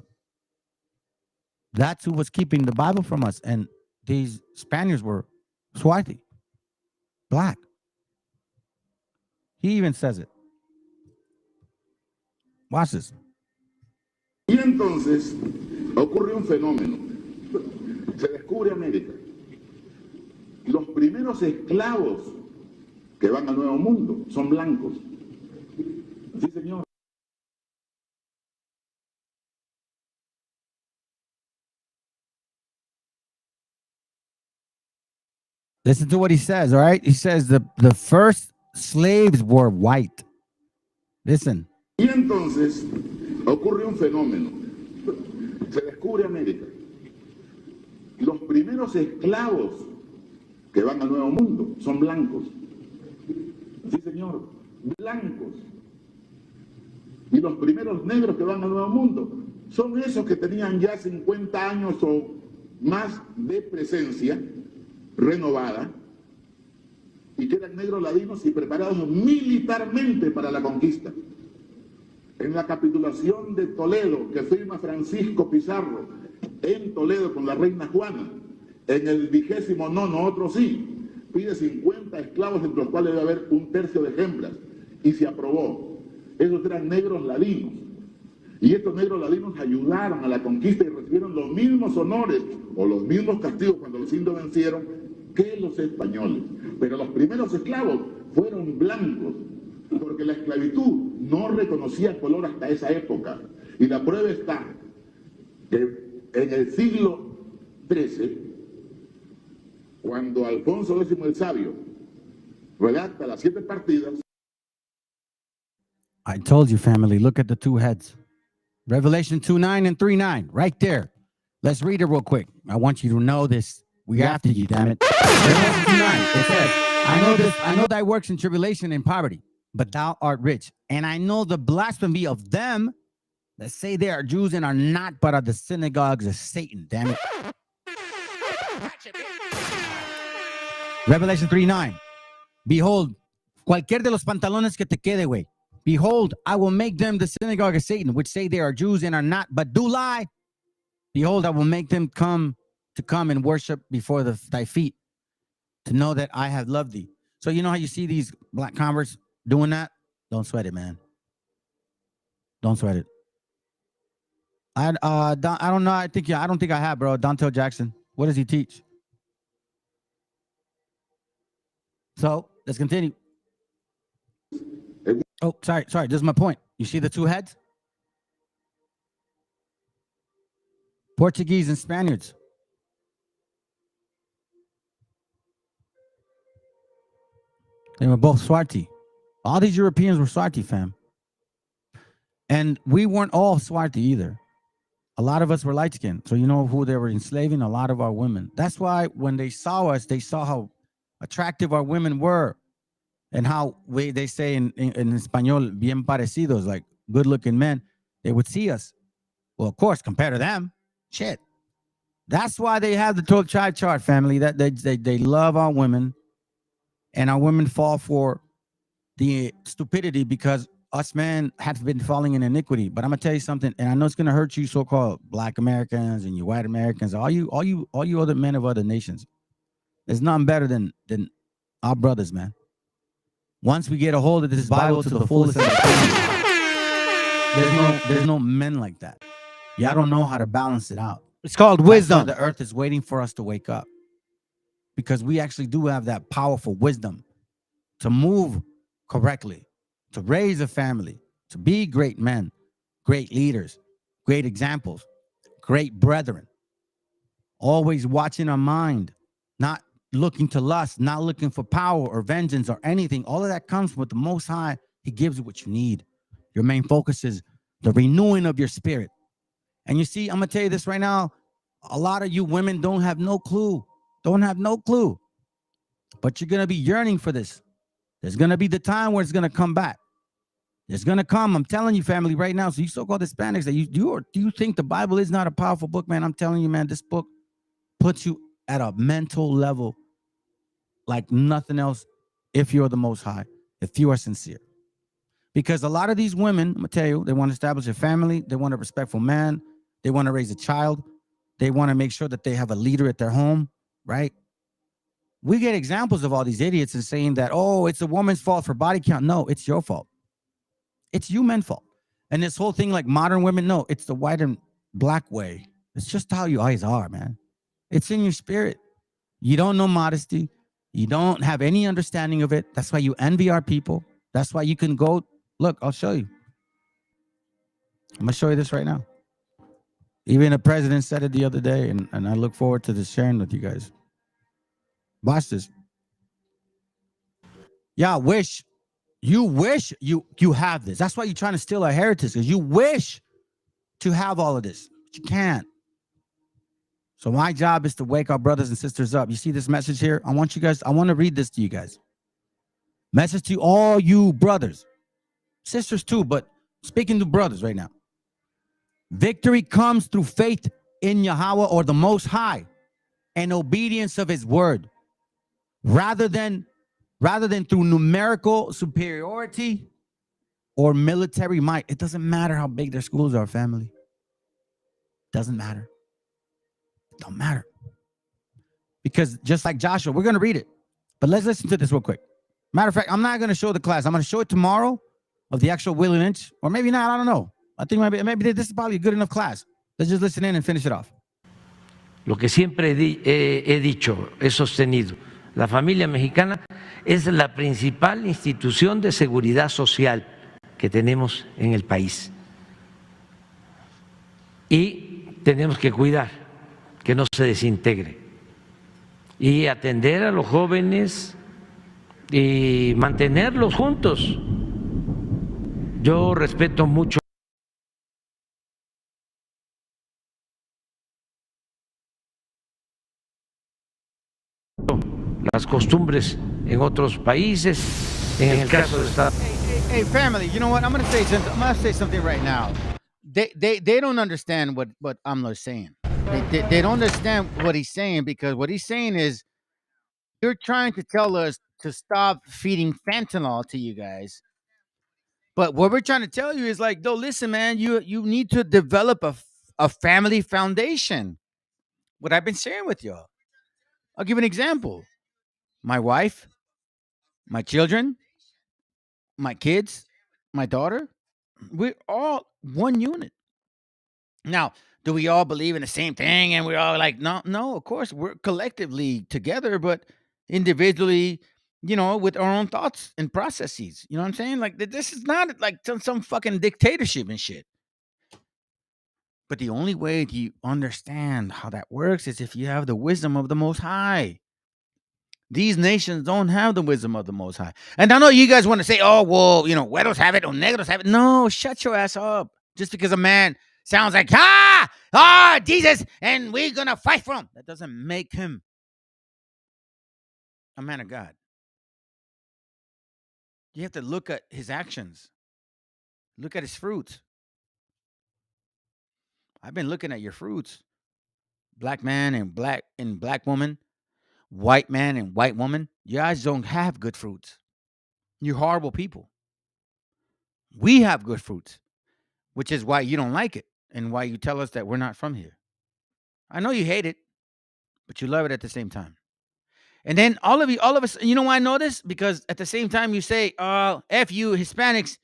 that's who was keeping the Bible from us. And these Spaniards were swarthy, black. He even says it. Watch this. Y entonces ocurre un fenómeno. Se descubre América. Los primeros esclavos que van al Nuevo Mundo son blancos. Sí, señor. Listen to what he says, all right? He says the first slaves were white. Listen. Y entonces ocurre un fenómeno. Se descubre América. Los primeros esclavos que van al Nuevo Mundo son blancos. Sí, señor, blancos. Y los primeros negros que van al Nuevo Mundo son esos que tenían ya 50 años o más de presencia renovada y que eran negros ladinos y preparados militarmente para la conquista. En la capitulación de Toledo que firma Francisco Pizarro en Toledo con la reina Juana, en el 29º, otro sí, pide 50 esclavos entre los cuales debe haber un tercio de hembras y se aprobó. Esos eran negros ladinos. Y estos negros ladinos ayudaron a la conquista y recibieron los mismos honores o los mismos castigos cuando los indios vencieron que los españoles. Pero los primeros esclavos fueron blancos, porque la esclavitud no reconocía color hasta esa época. Y la prueba está que en el siglo XIII, cuando Alfonso X el Sabio redacta las 7 partidas. I told you, family, look at the two heads. Revelation 2:9 and 3:9, right there. Let's read it real quick. I want you to know this. We after you, damn it. Revelation 2:9, it says, I know thy works in tribulation and poverty, but thou art rich. And I know the blasphemy of them that say they are Jews and are not, but are the synagogues of Satan, damn it. Revelation 3:9. Behold, cualquier de los pantalones que te quede, güey. Behold, I will make them the synagogue of Satan, which say they are Jews and are not, but do lie. Behold, I will make them come and worship before thy feet, to know that I have loved thee. So you know how you see these black converts doing that? Don't sweat it, man. Don't sweat it. I don't know. I don't think I have, bro. Dontel Jackson. What does he teach? So let's continue. Oh, sorry. This is my point. You see the two heads? Portuguese and Spaniards. They were both Swarti. All these Europeans were Swarti, fam. And we weren't all Swarti either. A lot of us were light skinned. So you know who they were enslaving? A lot of our women. That's why when they saw us, they saw how attractive our women were and how they say in Espanol, bien parecidos, like good looking men. They would see us. Well, of course, compared to them, shit. That's why they have the 12 tribe chart, family. That they love our women, and our women fall for the stupidity because us men have been falling in iniquity. But I'm gonna tell you something, and I know it's gonna hurt you, so-called Black Americans and you white Americans, all you other men of other nations. There's nothing better than our brothers, man. Once we get a hold of this Bible to the fullest, there's no men like that. Y'all don't know how to balance it out. It's called wisdom. The earth is waiting for us to wake up because we actually do have that powerful wisdom to move correctly, to raise a family, to be great men, great leaders, great examples, great brethren. Always watching our mind, not looking to lust, not looking for power or vengeance or anything. All of that comes with the Most High. He gives you what you need. Your main focus is the renewing of your spirit. And you see, I'm going to tell you this right now. A lot of you women don't have no clue. But you're going to be yearning for this. There's going to be the time where it's going to come back. It's going to come. I'm telling you, family, right now. So you so-called Hispanics, do you think the Bible is not a powerful book, man? I'm telling you, man, this book puts you at a mental level like nothing else if you're the Most High, if you are sincere. Because a lot of these women, I'm going to tell you, they want to establish a family. They want a respectful man. They want to raise a child. They want to make sure that they have a leader at their home, right? We get examples of all these idiots and saying that, oh, it's a woman's fault for body count. No, it's your fault. It's you men's fault. And this whole thing like modern women, no, it's the white and black way. It's just how you guys are, man. It's in your spirit. You don't know modesty. You don't have any understanding of it. That's why you envy our people. That's why you can go, look, I'll show you. I'm going to show you this right now. Even the president said it the other day, and I look forward to this sharing with you guys. Watch this. Yeah, you wish you have this. That's why you're trying to steal our heritage, because you wish to have all of this, but you can't. So my job is to wake our brothers and sisters up. You see this message here? I want to read this to you guys. Message to all you brothers, sisters too, but speaking to brothers right now. Victory comes through faith in Yahweh or the Most High and obedience of his word, rather than through numerical superiority or military might. It doesn't matter how big their schools are, family. Doesn't matter. It don't matter. Because just like Joshua, we're going to read it. But let's listen to this real quick. Matter of fact, I'm not going to show the class. I'm going to show it tomorrow of the actual Willie Lynch, or maybe not. I don't know. I think maybe this is probably a good enough class. Let's just listen in and finish it off. Lo que siempre he dicho, he sostenido, la familia mexicana es la principal institución de seguridad social que tenemos en el país. Y tenemos que cuidar que no se desintegre y atender a los jóvenes y mantenerlos juntos. Yo respeto mucho las costumbres en otros países, en el caso de Estados Unidos. Hey, family, you know what? I'm gonna say something right now. They don't understand what Amlo's saying. They don't understand what he's saying, because what he's saying is you're trying to tell us to stop feeding fentanyl to you guys. But what we're trying to tell you is like, no, listen, man, you need to develop a family foundation. What I've been sharing with y'all. I'll give an example. My wife, my children, my kids, my daughter, we're all one unit. Now, do we all believe in the same thing? And we're all like, no, of course, we're collectively together, but individually, with our own thoughts and processes. You know what I'm saying? Like, this is not like some fucking dictatorship and shit. But the only way to understand how that works is if you have the wisdom of the Most High. These nations don't have the wisdom of the Most High. And I know you guys want to say, oh, well, you know, güeros have it or negros have it. No, shut your ass up. Just because a man sounds like, Jesus, and we're going to fight for him. That doesn't make him a man of God. You have to look at his actions. Look at his fruits. I've been looking at your fruits. Black man and black woman, white man and white woman. You guys don't have good fruits. You're horrible people. We have good fruits, which is why you don't like it and why you tell us that we're not from here. I know you hate it, but you love it at the same time. And then all of us, you know why I know this? Because at the same time you say, oh, F you Hispanics,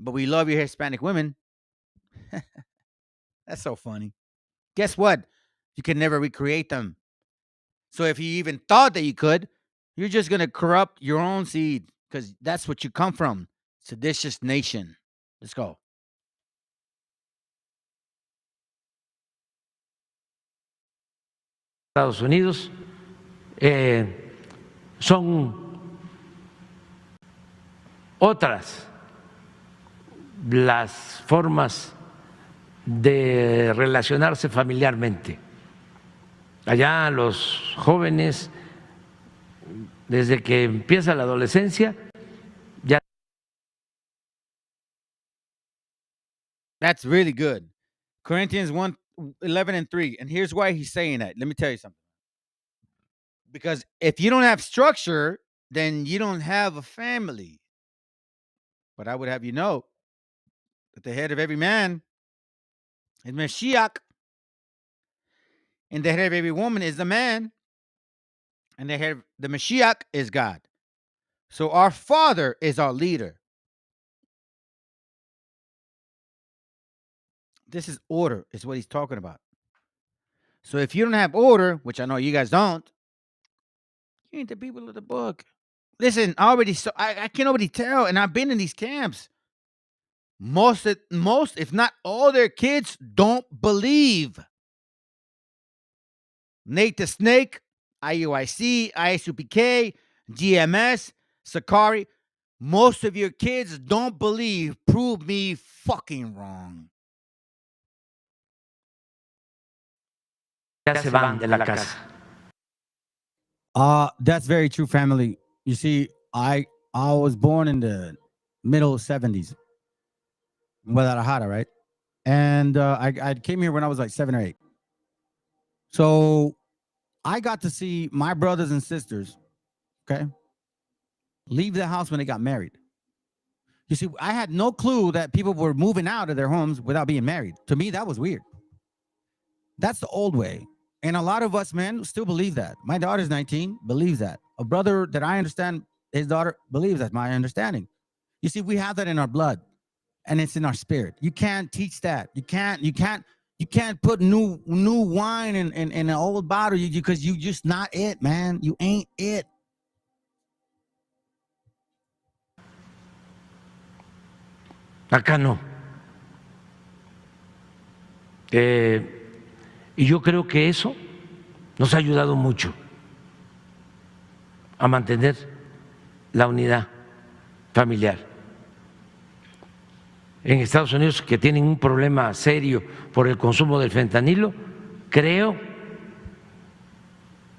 but we love your Hispanic women. That's so funny. Guess what? You can never recreate them. So if you even thought that you could, you're just going to corrupt your own seed because that's what you come from. Seditious nation. Let's go. Estados Unidos son otras las formas de relacionarse familiarmente. Allá los jóvenes, desde que empieza la adolescencia, ya. That's really good. Corinthians 1:11-3. And here's why he's saying that. Let me tell you something. Because if you don't have structure, then you don't have a family. But I would have you know that the head of every man is Mashiach. And the head of every woman is the man. And the head of the Mashiach is God. So our father is our leader. This is order, is what he's talking about. So if you don't have order, which I know you guys don't, you ain't the people of the book. Listen, I can already tell, and I've been in these camps. Most, if not all their kids don't believe. Nate the Snake, IUIC, ISUPK, GMS, Sakari. Most of your kids don't believe. Prove me fucking wrong. Ya se van de la casa. That's very true, family. You see, I was born in the middle 70s in Guadalajara, right? And I came here when I was like 7 or 8. So I got to see my brothers and sisters, okay, leave the house when they got married. You see, I had no clue that people were moving out of their homes without being married. To me, that was weird. That's the old way. And a lot of us, man, still believe that. My daughter's 19, believes that. A brother that I understand, his daughter believes that's my understanding. You see, we have that in our blood, and it's in our spirit. You can't teach that. You can't put new wine in an old bottle because you just not it, man. You ain't it. Acá no. Y yo creo que eso nos ha ayudado mucho a mantener la unidad familiar. En Estados Unidos, que tienen un problema serio por el consumo del fentanilo, creo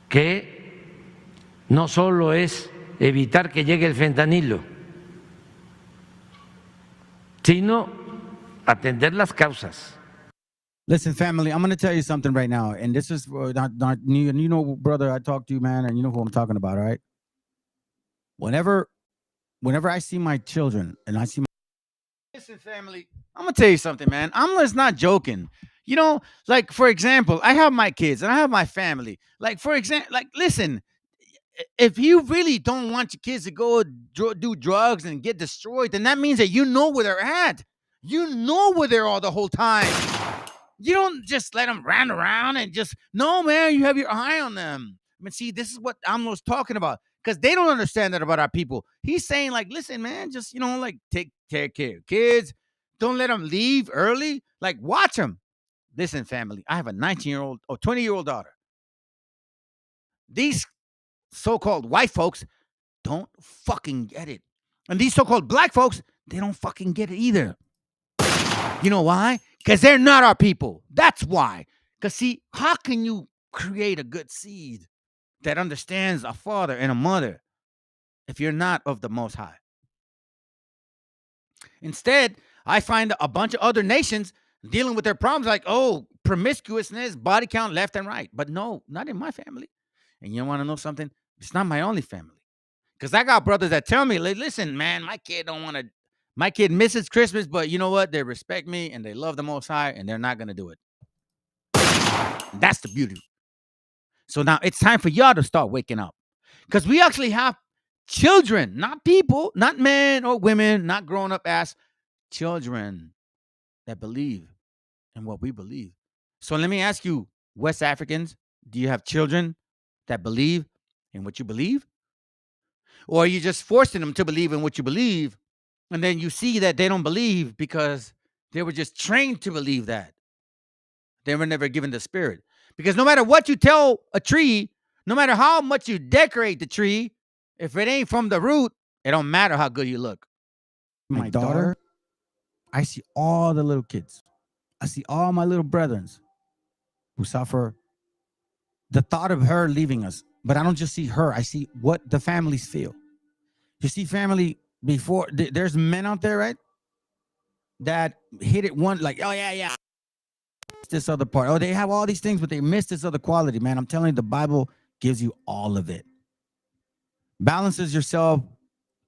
que no solo es evitar que llegue el fentanilo, sino atender las causas. Listen, family, I'm going to tell you something right now. And this is not you know, brother, I talk to you, man, and you know who I'm talking about, all right? Whenever I see my children and I see Listen, family, I'm going to tell you something, man. I'm just not joking. You know, like, for example, I have my kids and I have my family. Like, for example, like, listen, if you really don't want your kids to go do drugs and get destroyed, then that means that you know where they're at. You know where they're all the whole time. You don't just let them run around and just, no, man, you have your eye on them. I mean, see, this is what Amlo's talking about because they don't understand that about our people. He's saying, like, listen, man, just, you know, like, take care of kids. Don't let them leave early. Like, watch them. Listen, family, I have a 19-year-old or 20-year-old daughter. These so-called white folks don't fucking get it. And these so-called black folks, they don't fucking get it either. You know why? Because they're not our people. That's why. Because see, how can you create a good seed that understands a father and a mother if you're not of the Most High? Instead, I find a bunch of other nations dealing with their problems like, oh, promiscuousness, body count left and right. But no, not in my family. And you want to know something? It's not my only family. Because I got brothers that tell me, like, listen, man, my kid misses Christmas, but you know what? They respect me and they love the Most High and they're not going to do it. That's the beauty. So now it's time for y'all to start waking up. Because we actually have children, not people, not men or women, not grown up ass children that believe in what we believe. So let me ask you, West Africans, do you have children that believe in what you believe? Or are you just forcing them to believe in what you believe? And then you see that they don't believe because they were just trained to believe that. They were never given the spirit. Because no matter what you tell a tree, no matter how much you decorate the tree, if it ain't from the root, it don't matter how good you look. My daughter, I see all the little kids. I see all my little brethren who suffer the thought of her leaving us. But I don't just see her. I see what the families feel. You see, family, before there's men out there, right, that hit it one like, oh yeah, this other part. Oh, they have all these things, but they miss this other quality, man. I'm telling you, the Bible gives you all of it. Balances yourself,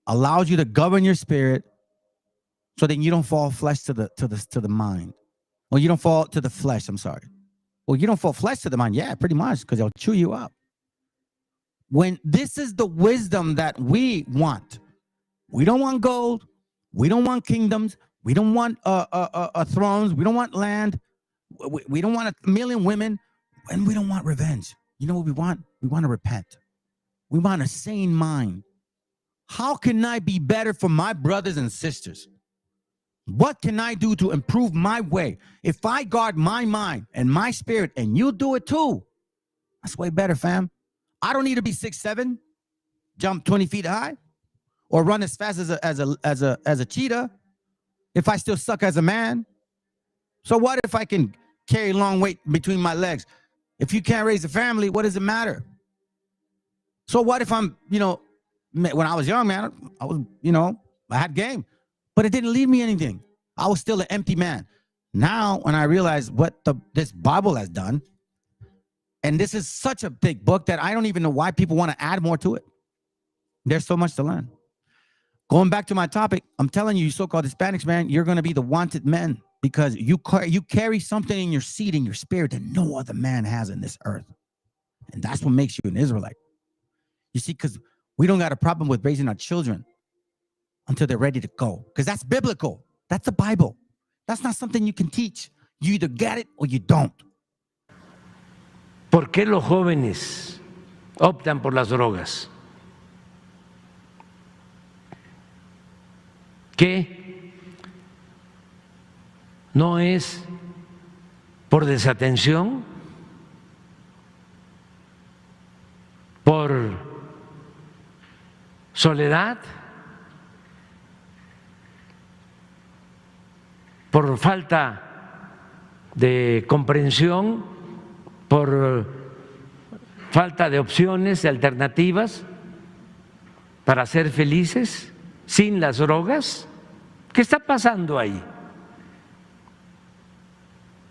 allows you to govern your spirit, so then you don't fall flesh to the mind. Well, you don't fall to the flesh. I'm sorry. Well, you don't fall flesh to the mind. Yeah, pretty much, because they'll chew you up. When this is the wisdom that we want. We don't want gold. We don't want kingdoms. We don't want thrones. We don't want land. We don't want 1 million women. And we don't want revenge. You know what we want? We want to repent. We want a sane mind. How can I be better for my brothers and sisters? What can I do to improve my way? If I guard my mind and my spirit and you do it too, that's way better, fam. I don't need to be 6'7", jump 20 feet high, or run as fast as a cheetah if I still suck as a man. So what if I can carry long weight between my legs? If you can't raise a family, what does it matter? So what if I'm, when I was young, man, I was, I had game, but it didn't leave me anything. I was still an empty man. Now, when I realize what this Bible has done, and this is such a big book that I don't even know why people want to add more to it. There's so much to learn. Going back to my topic, I'm telling you, so-called Hispanics, man, you're going to be the wanted men because you carry something in your seed, in your spirit that no other man has in this earth. And that's what makes you an Israelite. You see, because we don't got a problem with raising our children until they're ready to go. Because that's biblical. That's the Bible. That's not something you can teach. You either get it or you don't. ¿Por qué los jóvenes optan por las drogas? ¿Qué no es por desatención? ¿Por soledad? ¿Por falta de comprensión? ¿Por falta de opciones, de alternativas para ser felices sin las drogas? ¿Qué está pasando ahí?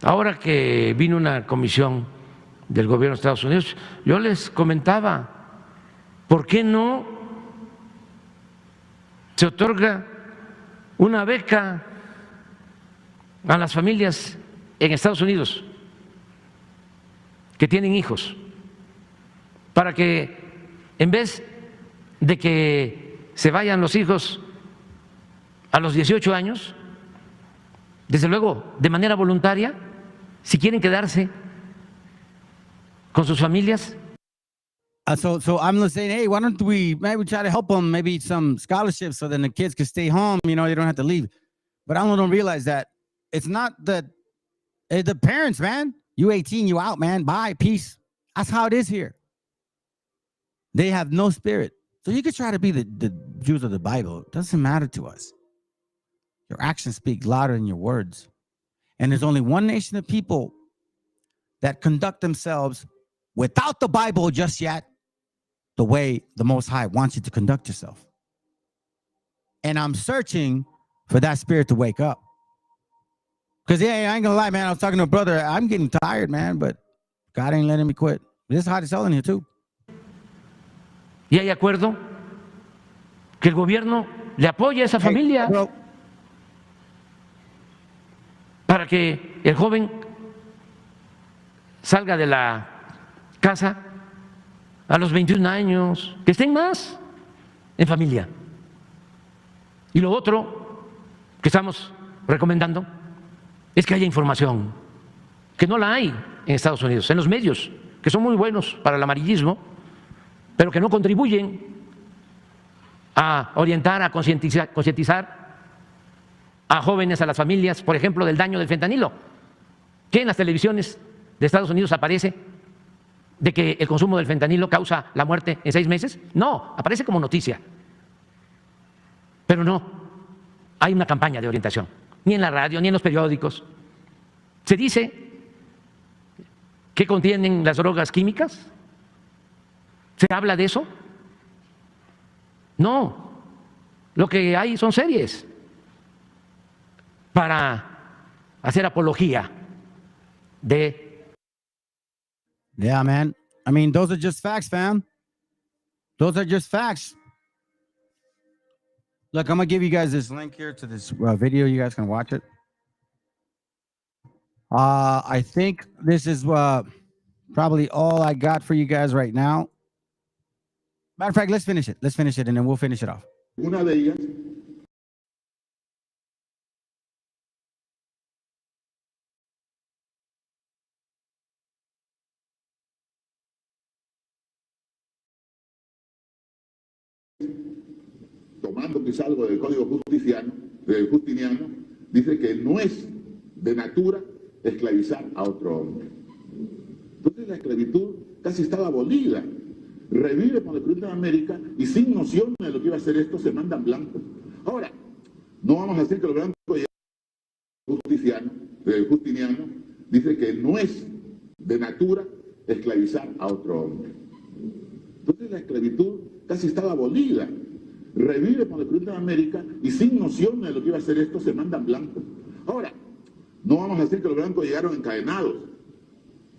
Ahora que vino una comisión del gobierno de Estados Unidos, yo les comentaba, ¿por qué no se otorga una beca a las familias en Estados Unidos que tienen hijos, para que en vez de que se vayan los hijos a los 18 años, desde luego de manera voluntaria, si quieren quedarse con sus familias? So I'm saying, hey, why don't we maybe try to help them, maybe some scholarships so then the kids can stay home, they don't have to leave. But I don't realize that it's not that The parents, man. You 18, you out, man. Bye, peace. That's how it is here. They have no spirit. So you could try to be the Jews of the Bible. It doesn't matter to us. Your actions speak louder than your words. And there's only one nation of people that conduct themselves without the Bible just yet, the way the Most High wants you to conduct yourself. And I'm searching for that spirit to wake up. Because, yeah, I ain't gonna lie, man. I was talking to a brother. I'm getting tired, man, but God ain't letting me quit. This is how it's selling here, too. Y hay acuerdo que el gobierno le apoye a esa familia para que el joven salga de la casa a los 21 años, que estén más en familia. Y lo otro que estamos recomendando es que haya información, que no la hay en Estados Unidos, en los medios, que son muy buenos para el amarillismo, pero que no contribuyen a orientar, a concientizar a jóvenes, a las familias, por ejemplo, del daño del fentanilo, que en las televisiones de Estados Unidos aparece de que el consumo del fentanilo causa la muerte en 6 meses. No, aparece como noticia, pero no hay una campaña de orientación, ni en la radio, ni en los periódicos. Se dice que contienen las drogas químicas. ¿Se habla de eso? No, lo que hay son series para hacer apología de... Yeah, man. I mean, those are just facts, fam. Those are just facts. Look, I'm going to give you guys this link here to this video. You guys can watch it. I think this is probably all I got for you guys right now. Matter of fact, let's finish it. Let's finish it, and then we'll finish it off. Una de ellas tomando quizá algo del código justiniano, dice que no es de natura esclavizar a otro hombre. Entonces la esclavitud casi estaba abolida. Revive con el presidente de América y sin noción de lo que iba a hacer esto se mandan blancos. Ahora, no vamos a decir que los blancos justiniano dice que no es de natura esclavizar a otro hombre. Entonces la esclavitud casi estaba abolida. Revive con el presidente de América y sin noción de lo que iba a hacer esto se mandan blancos. Ahora, no vamos a decir que los blancos llegaron encadenados.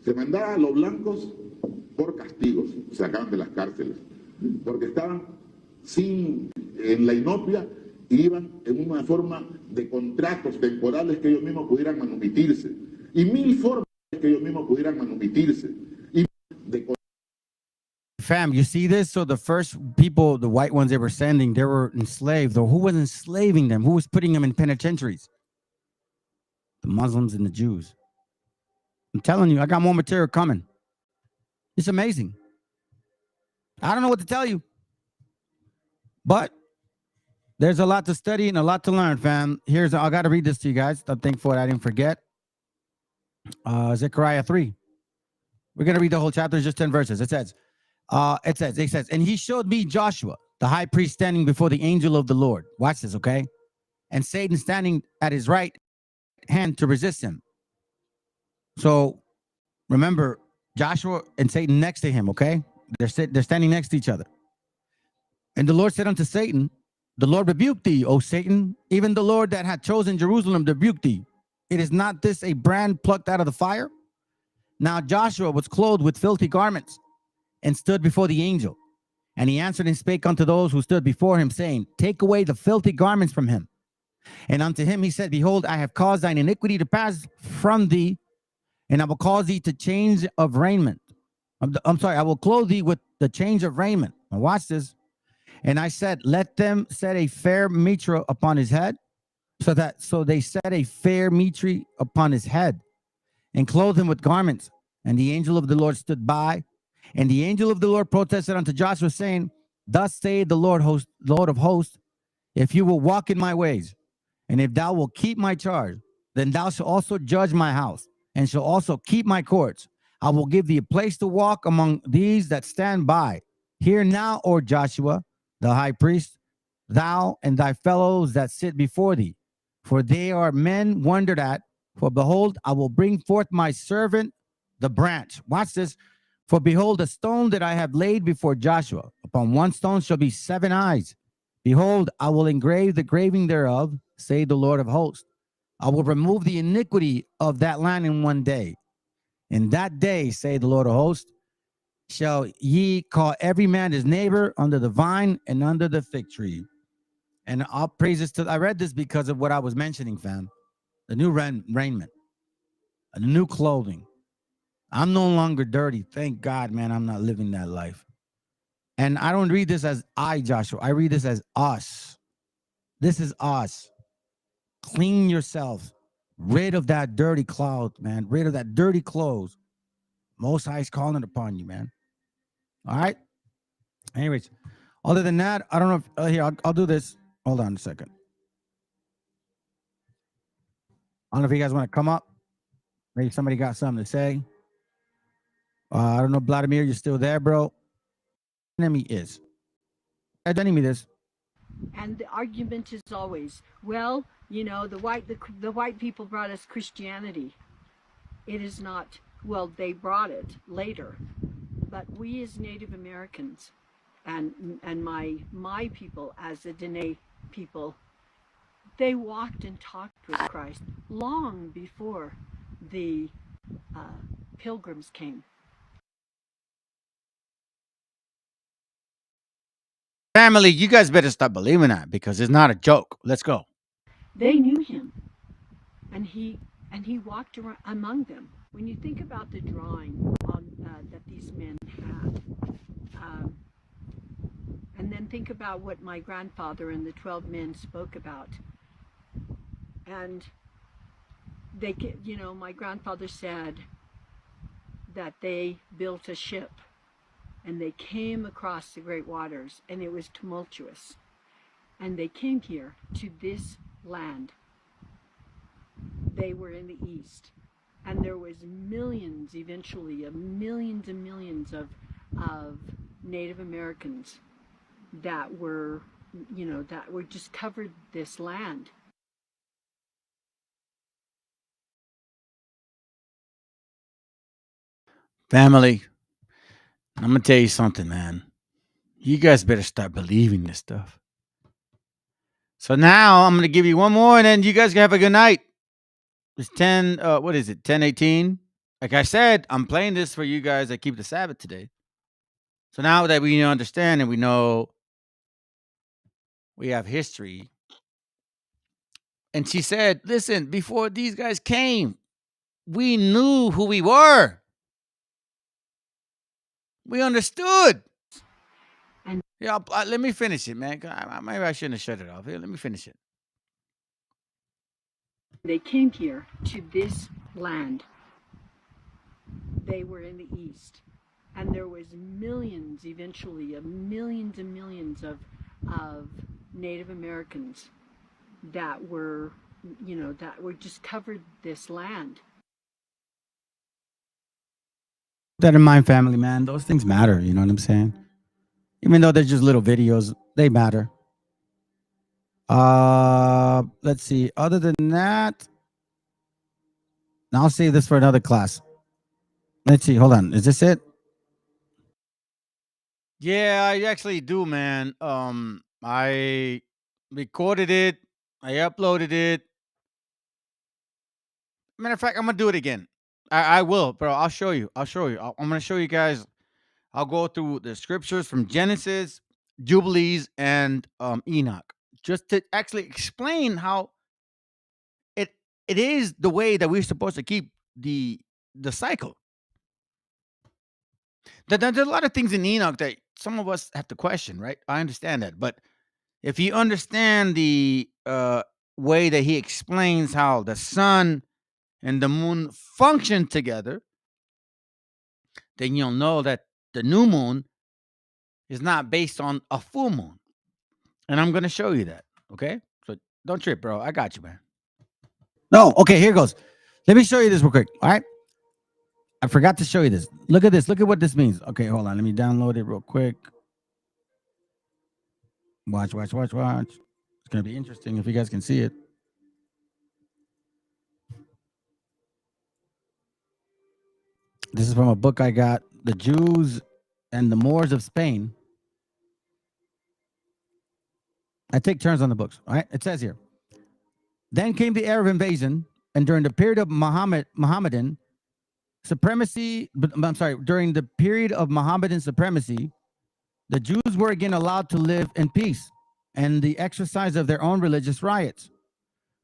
Se mandaba a los blancos por castigos, se sacaban de las cárceles, porque estaban en la inopia, iban en una forma de contratos temporales que ellos mismos pudieran manumitirse, y 1000 formas que ellos mismos pudieran manumitirse. Fam, you see this? So the first people, the white ones they were sending, they were enslaved. Or who was enslaving them? Who was putting them in penitentiaries? The Muslims and the Jews. I'm telling you, I got more material coming. It's amazing. I don't know what to tell you. But there's a lot to study and a lot to learn, fam. I got to read this to you guys. I'm thankful I didn't forget. Zechariah 3. We're going to read the whole chapter, just 10 verses. It says, and he showed me Joshua, the high priest, standing before the angel of the Lord. Watch this, okay? And Satan standing at his right hand to resist him. So remember, Joshua and Satan next to him, okay? They're standing next to each other. And the Lord said unto Satan, the Lord rebuked thee, O Satan, even the Lord that had chosen Jerusalem rebuked thee. It is not this a brand plucked out of the fire? Now Joshua was clothed with filthy garments and stood before the angel. And he answered and spake unto those who stood before him, saying, take away the filthy garments from him. And unto him he said, behold, I have caused thine iniquity to pass from thee, and I will cause thee to change of raiment. I will clothe thee with the change of raiment. Now watch this. And I said, let them set a fair mitre upon his head. So they set a fair mitre upon his head and clothed him with garments. And the angel of the Lord stood by. And the angel of the Lord protested unto Joshua, saying, thus saith the Lord of hosts, if you will walk in my ways, and if thou wilt keep my charge, then thou shalt also judge my house, and shall also keep my courts. I will give thee a place to walk among these that stand by. Hear now, O Joshua, the high priest, thou and thy fellows that sit before thee, for they are men wondered at. For behold, I will bring forth my servant, the branch. Watch this. For behold, the stone that I have laid before Joshua, upon one stone shall be 7 eyes. Behold, I will engrave the graving thereof, say the Lord of hosts. I will remove the iniquity of that land in one day. In that day, say the Lord of hosts, shall ye call every man his neighbor under the vine and under the fig tree. And all praises to, I read this because of what I was mentioning, fam. The new raiment, the new clothing. I'm no longer dirty. Thank God, man, I'm not living that life. And I don't read this as I, Joshua. I read this as us. This is us. Clean yourself. Rid of that dirty cloth, man. Rid of that dirty clothes. Most High is calling upon you, man. All right. Anyways, other than that, I don't know if here I'll do this. Hold on a second. I don't know if you guys want to come up. Maybe somebody got something to say. I don't know, Vladimir, you're still there, bro. Enemy is. Enemy this. And the argument is always, well, you know, the white people brought us Christianity. It is not. Well, they brought it later, but we as Native Americans, and my people as the Dene people, they walked and talked with Christ long before the pilgrims came. Family, you guys better stop believing that because it's not a joke. Let's go. They knew him, and he walked around among them. When you think about the drawing that these men had, and then think about what my grandfather and the 12 men spoke about, and they, you know, my grandfather said that they built a ship and they came across the great waters and it was tumultuous, and they came here to this land. They were in the east, and there was millions, eventually, of millions and millions of Native Americans that were, you know, that were just covered this land. Family, I'm going to tell you something, man. You guys better start believing this stuff. So now I'm going to give you one more, and then you guys can have a good night. It's 10, what is it, 10:18? Like I said, I'm playing this for you guys that keep the Sabbath today. So now that we understand and we know we have history. And she said, listen, before these guys came, we knew who we were. We understood. And yeah, let me finish it, man. Maybe I shouldn't have shut it off. Here, let me finish it. They came here to this land. They were in the east, and there was millions, eventually, of millions and millions of Native Americans that were, you know, that were just covered this land. That in mind, family, man. Those things matter. You know what I'm saying? Even though they're just little videos, they matter. Let's see. Other than that, I'll save this for another class. Let's see. Hold on. Is this it? Yeah, I actually do, man. I recorded it. I uploaded it. Matter of fact, I'm gonna do it again. I will, bro. I'll show you. I'm gonna show you guys. I'll go through the scriptures from Genesis, Jubilees, and Enoch, just to actually explain how it is the way that we're supposed to keep the cycle. There's a lot of things in Enoch that some of us have to question, right? I understand that, but if you understand the way that he explains how the sun and the moon function together, then you'll know that the new moon is not based on a full moon. And I'm going to show you that, okay? So don't trip, bro. I got you, man. No, okay, here goes. Let me show you this real quick. All right. I forgot to show you this. Look at this. Look at what this means. Okay, hold on. Let me download it real quick. Watch. It's going to be interesting if you guys can see it. This is from a book I got, The Jews and the Moors of Spain. I take turns on the books. All right. It says here. Then came the Arab invasion, and during the period of Mohammedan supremacy, during the period of Mohammedan supremacy, the Jews were again allowed to live in peace and the exercise of their own religious rights.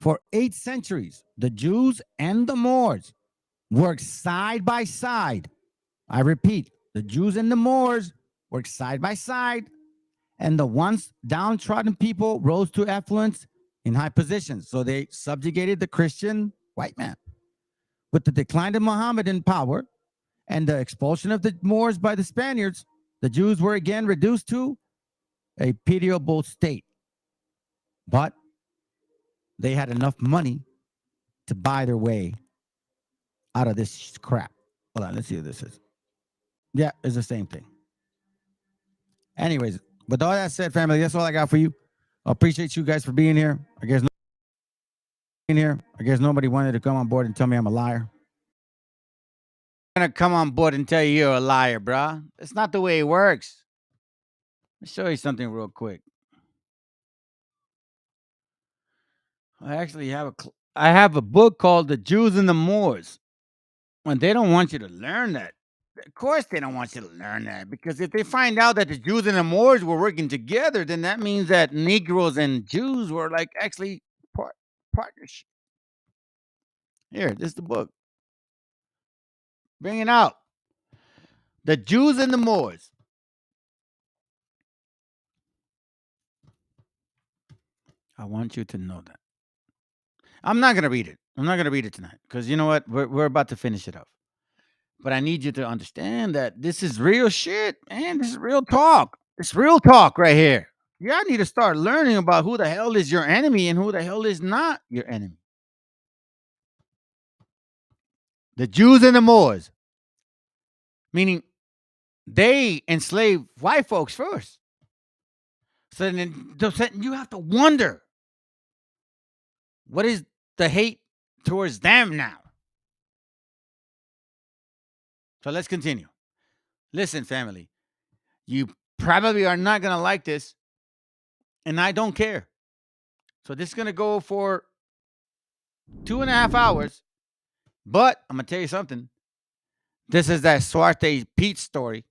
For 8 centuries, the Jews and the Moors worked side by side. I repeat, the Jews and the Moors worked side by side, and the once downtrodden people rose to affluence in high positions. So they subjugated the Christian white man. With the decline of Mohammedan power and the expulsion of the Moors by the Spaniards, the Jews were again reduced to a pitiable state. But they had enough money to buy their way out of this crap. Hold on, let's see what this is. Yeah, it's the same thing. Anyways, with all that said, family, that's all I got for you. I appreciate you guys for being here. I guess nobody wanted to come on board and tell me I'm a liar. I'm gonna come on board and tell you you're a liar, bruh. That's not the way it works. Let me show you something real quick. I actually have a book called The Jews and the Moors. And they don't want you to learn that. Of course they don't want you to learn that, because if they find out that the Jews and the Moors were working together, then that means that Negroes and Jews were like actually partnership. Here, this is the book. Bring it out. The Jews and the Moors. I want you to know that. I'm not going to read it. I'm not going to read it tonight because you know what? We're about to finish it up. But I need you to understand that this is real shit, man. This is real talk. It's real talk right here. Y'all need to start learning about who the hell is your enemy and who the hell is not your enemy. The Jews and the Moors. Meaning they enslaved white folks first. So then you have to wonder, what is the hate towards them now? So let's continue. Listen, family, you probably are not going to like this, and I don't care. So this is going to go for 2.5 hours, but I'm going to tell you something. This is that Suarte Pete story.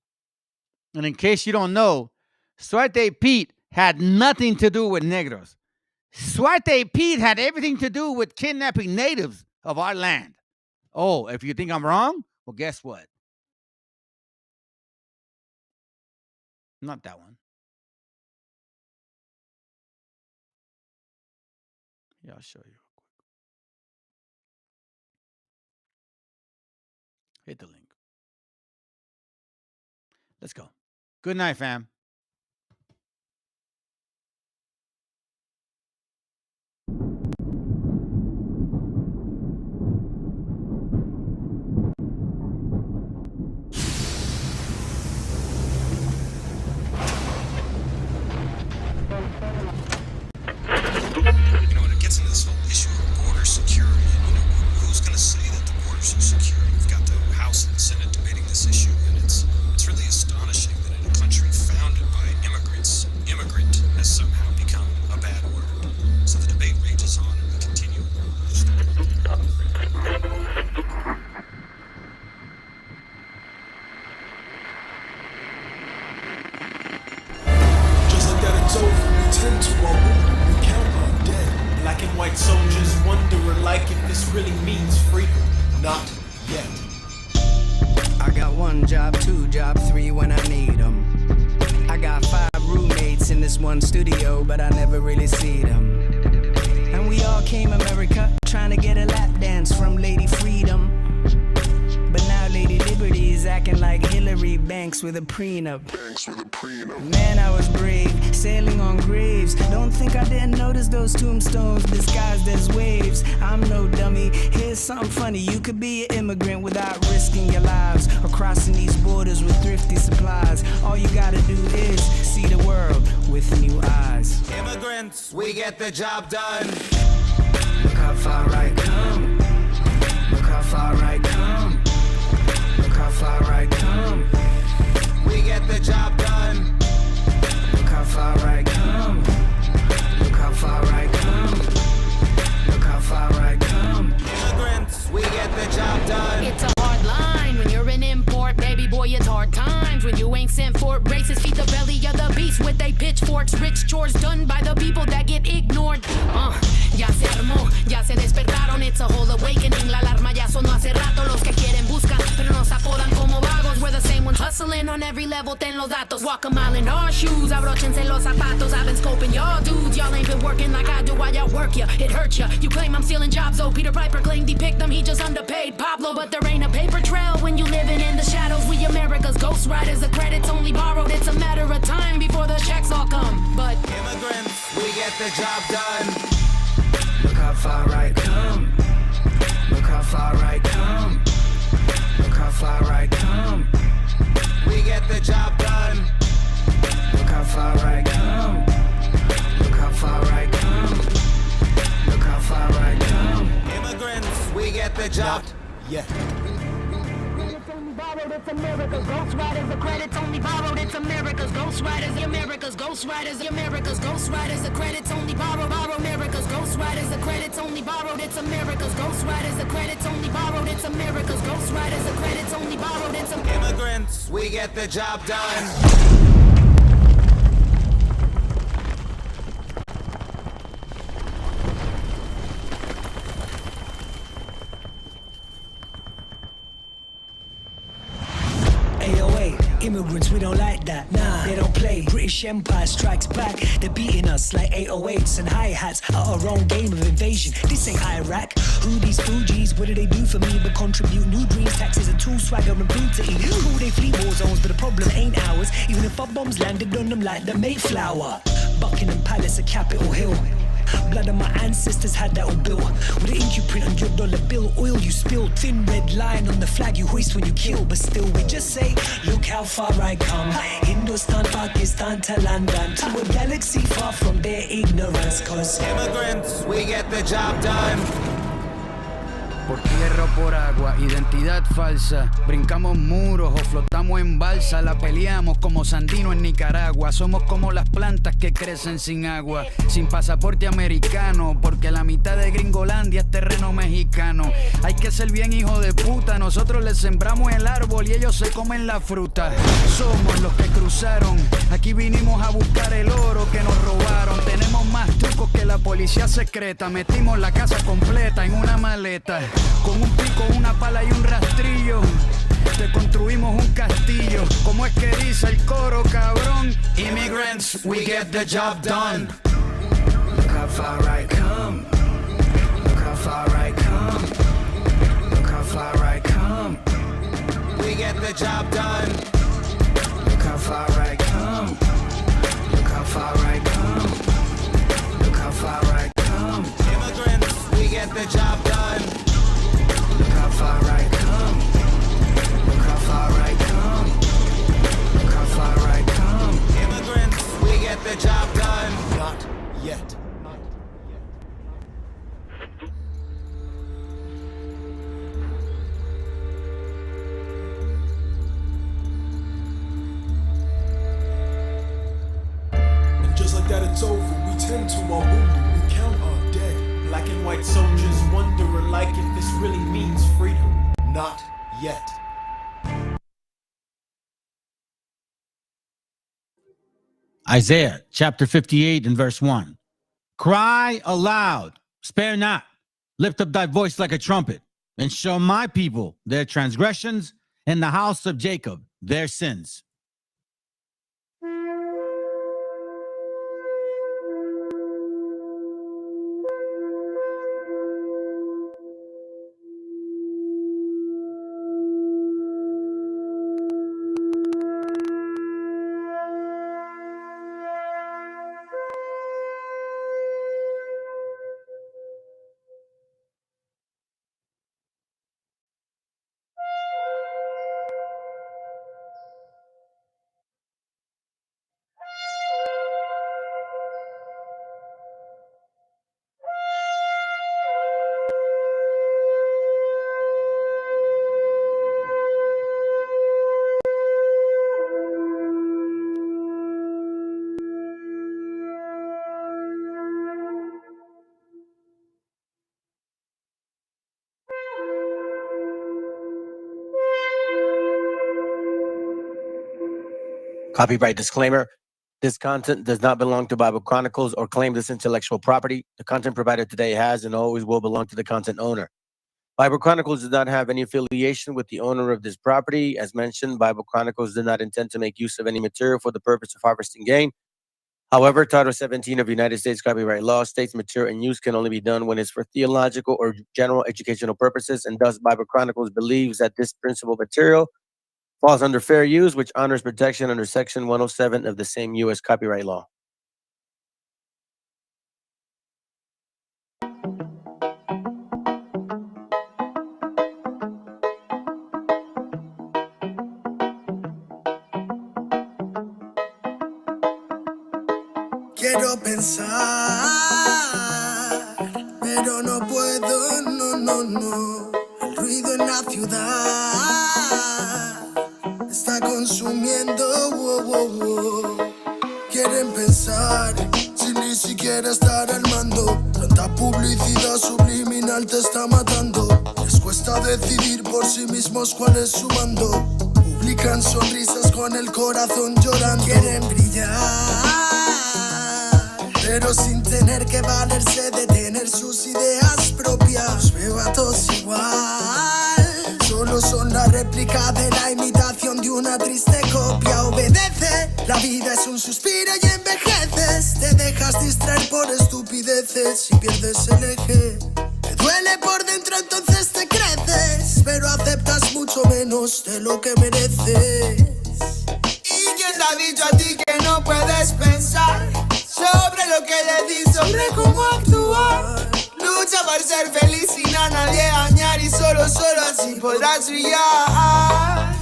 And in case you don't know, Suarte Pete had nothing to do with Negros. Suarte Pete had everything to do with kidnapping natives of our land. Oh, if you think I'm wrong, well, guess what? Not that one. Yeah, I'll show you real quick. Hit the link. Let's go. Good night, fam. Gets into this whole issue of border security. And, who's going to say that the borders are secure? You've got the House and Senate debating this issue, and it's really astonishing that in a country founded by immigrants, immigrant has somehow become a bad word. So the debate rages on, and we continue. Just like that, it's over. We tend to our wounded. We count our dead. Black and white soldiers wondering like if this really means freedom. Not yet. I got 1 job, 2 job, 3 when I need them. I got 5 roommates in this one studio, but I never really see them. And we all came America trying to get a lap dance from Lady Freedom. But now Lady Liberty is acting like Hillary Banks with a prenup. Man, I was brave, sailing on graves. Don't think I didn't notice the those tombstones disguised as waves. I'm no dummy. Here's something funny. You could be an immigrant without risking your lives or crossing these borders with thrifty supplies. All you gotta do is see the world with new eyes. Immigrants, we get the job done. Look how far I come. Look how far I come. Look how far I come. We get the job done. Look how far I come. Look how far I come. Look how far I come. Immigrants, we get the job done. It's a hard line when you're an import, baby boy. It's hard times when you ain't sent for it. Racists feed the belly of the beast with they pitchforks. Rich chores done by the people that get ignored. Ya se armó, ya se despertaron. It's a whole awakening. La alarma ya sonó hace rato. Los que quieren buscan, pero nos apodan como vagos. We're the same ones hustling on every level. Ten los datos. Walk a mile in our shoes. Abróchense los zapatos. I've been scoping y'all dudes. Y'all ain't been working like I do. Why y'all work ya? It hurts ya. You claim I'm stealing jobs. Oh, Peter Piper claimed he picked them. He just underpaid Pablo. But there ain't a paper trail when you living in the shadows. We America's ghost riders. The credit's only borrowed. It's a matter of time before the checks all come. But immigrants, we get the job done. Look how far I come. Look how far I come. Look how far I come. We get the job done. Look how far I come. Look how far I come. Look how far I come. Immigrants, we get the job. Yeah. It's America's ghost riders. The credit's only borrowed. It's America's ghost riders. America's ghost riders. America's ghost riders. The credit's only borrowed. America's ghost riders. The credit's only borrowed. It's America's ghost riders. The credit's only borrowed. It's America's ghost riders. The credit's only borrowed. It's immigrants. We get the job done. Immigrants, we don't like that. Nah, they don't play. British Empire strikes back. They're beating us like 808s and hi-hats at our own game of invasion. This ain't Iraq. Who these Fugees? What do they do for me but contribute new dreams, taxes and tool swagger and booty? Who they flee war zones, but the problem ain't ours. Even if our bombs landed on them like the Mayflower. Buckingham Palace, a Capitol Hill. Blood of my ancestors had that all built. With an ink you print on your dollar bill. Oil you spill. Thin red line on the flag you hoist when you kill. But still we just say, look how far I come. Hindustan, Pakistan to London. To a galaxy far from their ignorance. Cause immigrants, we get the job done. Por tierra o por agua, identidad falsa. Brincamos muros o flotamos en balsa. La peleamos como Sandino en Nicaragua. Somos como las plantas que crecen sin agua. Sin pasaporte americano, porque la mitad de Gringolandia es terreno mexicano. Hay que ser bien hijo de puta. Nosotros les sembramos el árbol y ellos se comen la fruta. Somos los que cruzaron. Aquí vinimos a buscar el oro que nos robaron. Tenemos más trucos que la policía secreta. Metimos la casa completa en una maleta. Con un pico, una pala y un rastrillo te construimos un castillo. Como es que dice el coro, cabrón? Immigrants, we get the job done. Look how far I come. Look how far I come. Look how far I come. We get the job done. Look how far I come. Look how far I come. Look how far I come. Immigrants, we get the job done. Look how far I come. Look how far I come. Look how far I come. Immigrants, we get the job done. Not yet. And just like that, it's over. We tend to our wounded. We count our dead. Black and white soldiers wondering like if this really means freedom. Not yet. Isaiah chapter 58 and verse 1. Cry aloud, spare not, lift up thy voice like a trumpet, and show my people their transgressions, and the house of Jacob their sins. Copyright disclaimer. This content does not belong to Bible Chronicles or claim this intellectual property. The content provided today has and always will belong to the content owner. Bible Chronicles does not have any affiliation with the owner of this property. As mentioned, Bible Chronicles did not intend to make use of any material for the purpose of harvesting gain. However, Title 17 of United States copyright law states material in use can only be done when it's for theological or general educational purposes, and thus Bible Chronicles believes that this principal material falls under fair use, which honors protection under Section 107 of the same U.S. copyright law. Quiero pensar, pero no puedo, no. El ruido en la ciudad está consumiendo, wow. Quieren pensar, sin ni siquiera estar al mando. Tanta publicidad subliminal te está matando. Les cuesta decidir por sí mismos cuál es su mando. Publican sonrisas con el corazón llorando. Quieren brillar, pero sin tener que valerse de tener sus ideas propias. Los veo a todos igual, solo son la réplica de la imitación de una triste copia. Obedece, la vida es un suspiro y envejeces. Te dejas distraer por estupideces y pierdes el eje. Te duele por dentro, entonces te creces, pero aceptas mucho menos de lo que mereces. ¿Y quién te ha dicho a ti que no puedes pensar sobre lo que le di, sobre cómo actuar? Lucha por ser feliz sin a nadie dañar y solo así podrás brillar.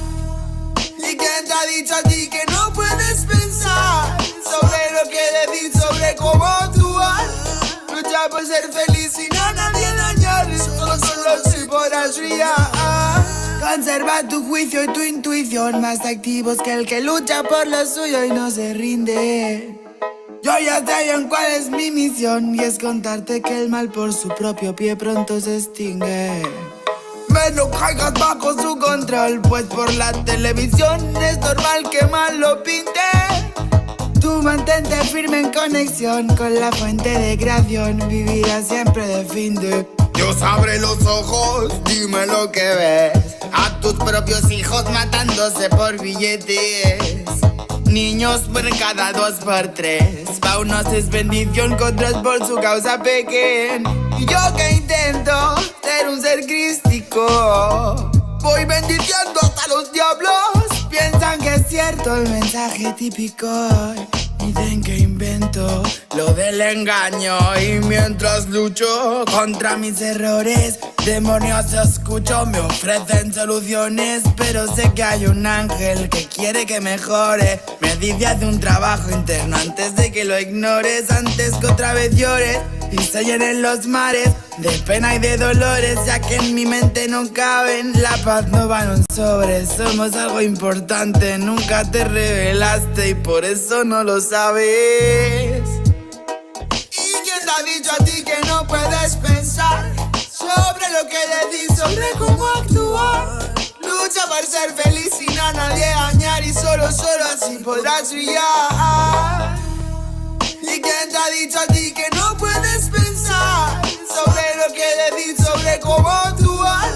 ¿Y quién te ha dicho a ti que no puedes pensar sobre lo que le di, sobre cómo actuar? Lucha por ser feliz sin a nadie dañar y solo así podrás brillar. Conserva tu juicio y tu intuición, más activos que el que lucha por lo suyo y no se rinde. Yo ya sé bien cuál es mi misión, y es contarte que el mal por su propio pie pronto se extingue. No caigas bajo su control, pues por la televisión es normal que mal lo pinte. Tú mantente firme en conexión con la fuente de creación, vivirás siempre de fin de. Dios abre los ojos, dime lo que ves. A tus propios hijos matándose por billetes. Niños mueren cada 2 por 3. Pa' unos es bendición, con otros por su causa pequen. Y yo que intento ser un ser crístico, voy bendiciendo hasta los diablos. Piensan que es cierto el mensaje típico. Dicen que invento lo del engaño, y mientras lucho contra mis errores, demonios escucho, me ofrecen soluciones. Pero sé que hay un ángel que quiere que mejore. Me dice haz un trabajo interno antes de que lo ignores, antes que otra vez llores y se llenen los mares de pena y de dolores, ya que en mi mente no caben. La paz no va en un sobre, somos algo importante. Nunca te revelaste y por eso no lo sabes. ¿Y quién te ha dicho a ti que no puedes pensar sobre lo que le di, sobre cómo actuar? Lucha por ser feliz sin a nadie dañar y solo así podrás brillar. ¿Y quién te ha dicho a ti que no puedes pensar sobre lo que le di, sobre cómo actuar?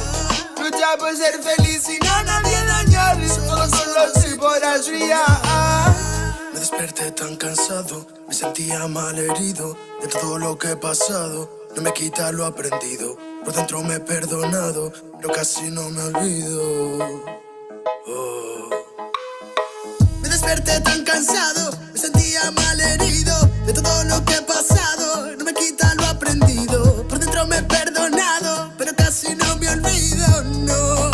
Lucha por ser feliz sin a nadie dañar y solo así podrás brillar. Me desperté tan cansado, me sentía mal herido de todo lo que he pasado. No me quita lo aprendido, por dentro me he perdonado, pero casi no me olvido. Me desperté tan cansado, me sentía mal herido de todo lo que he pasado. No me quita lo aprendido, por dentro me he perdonado, pero casi no me olvido, no.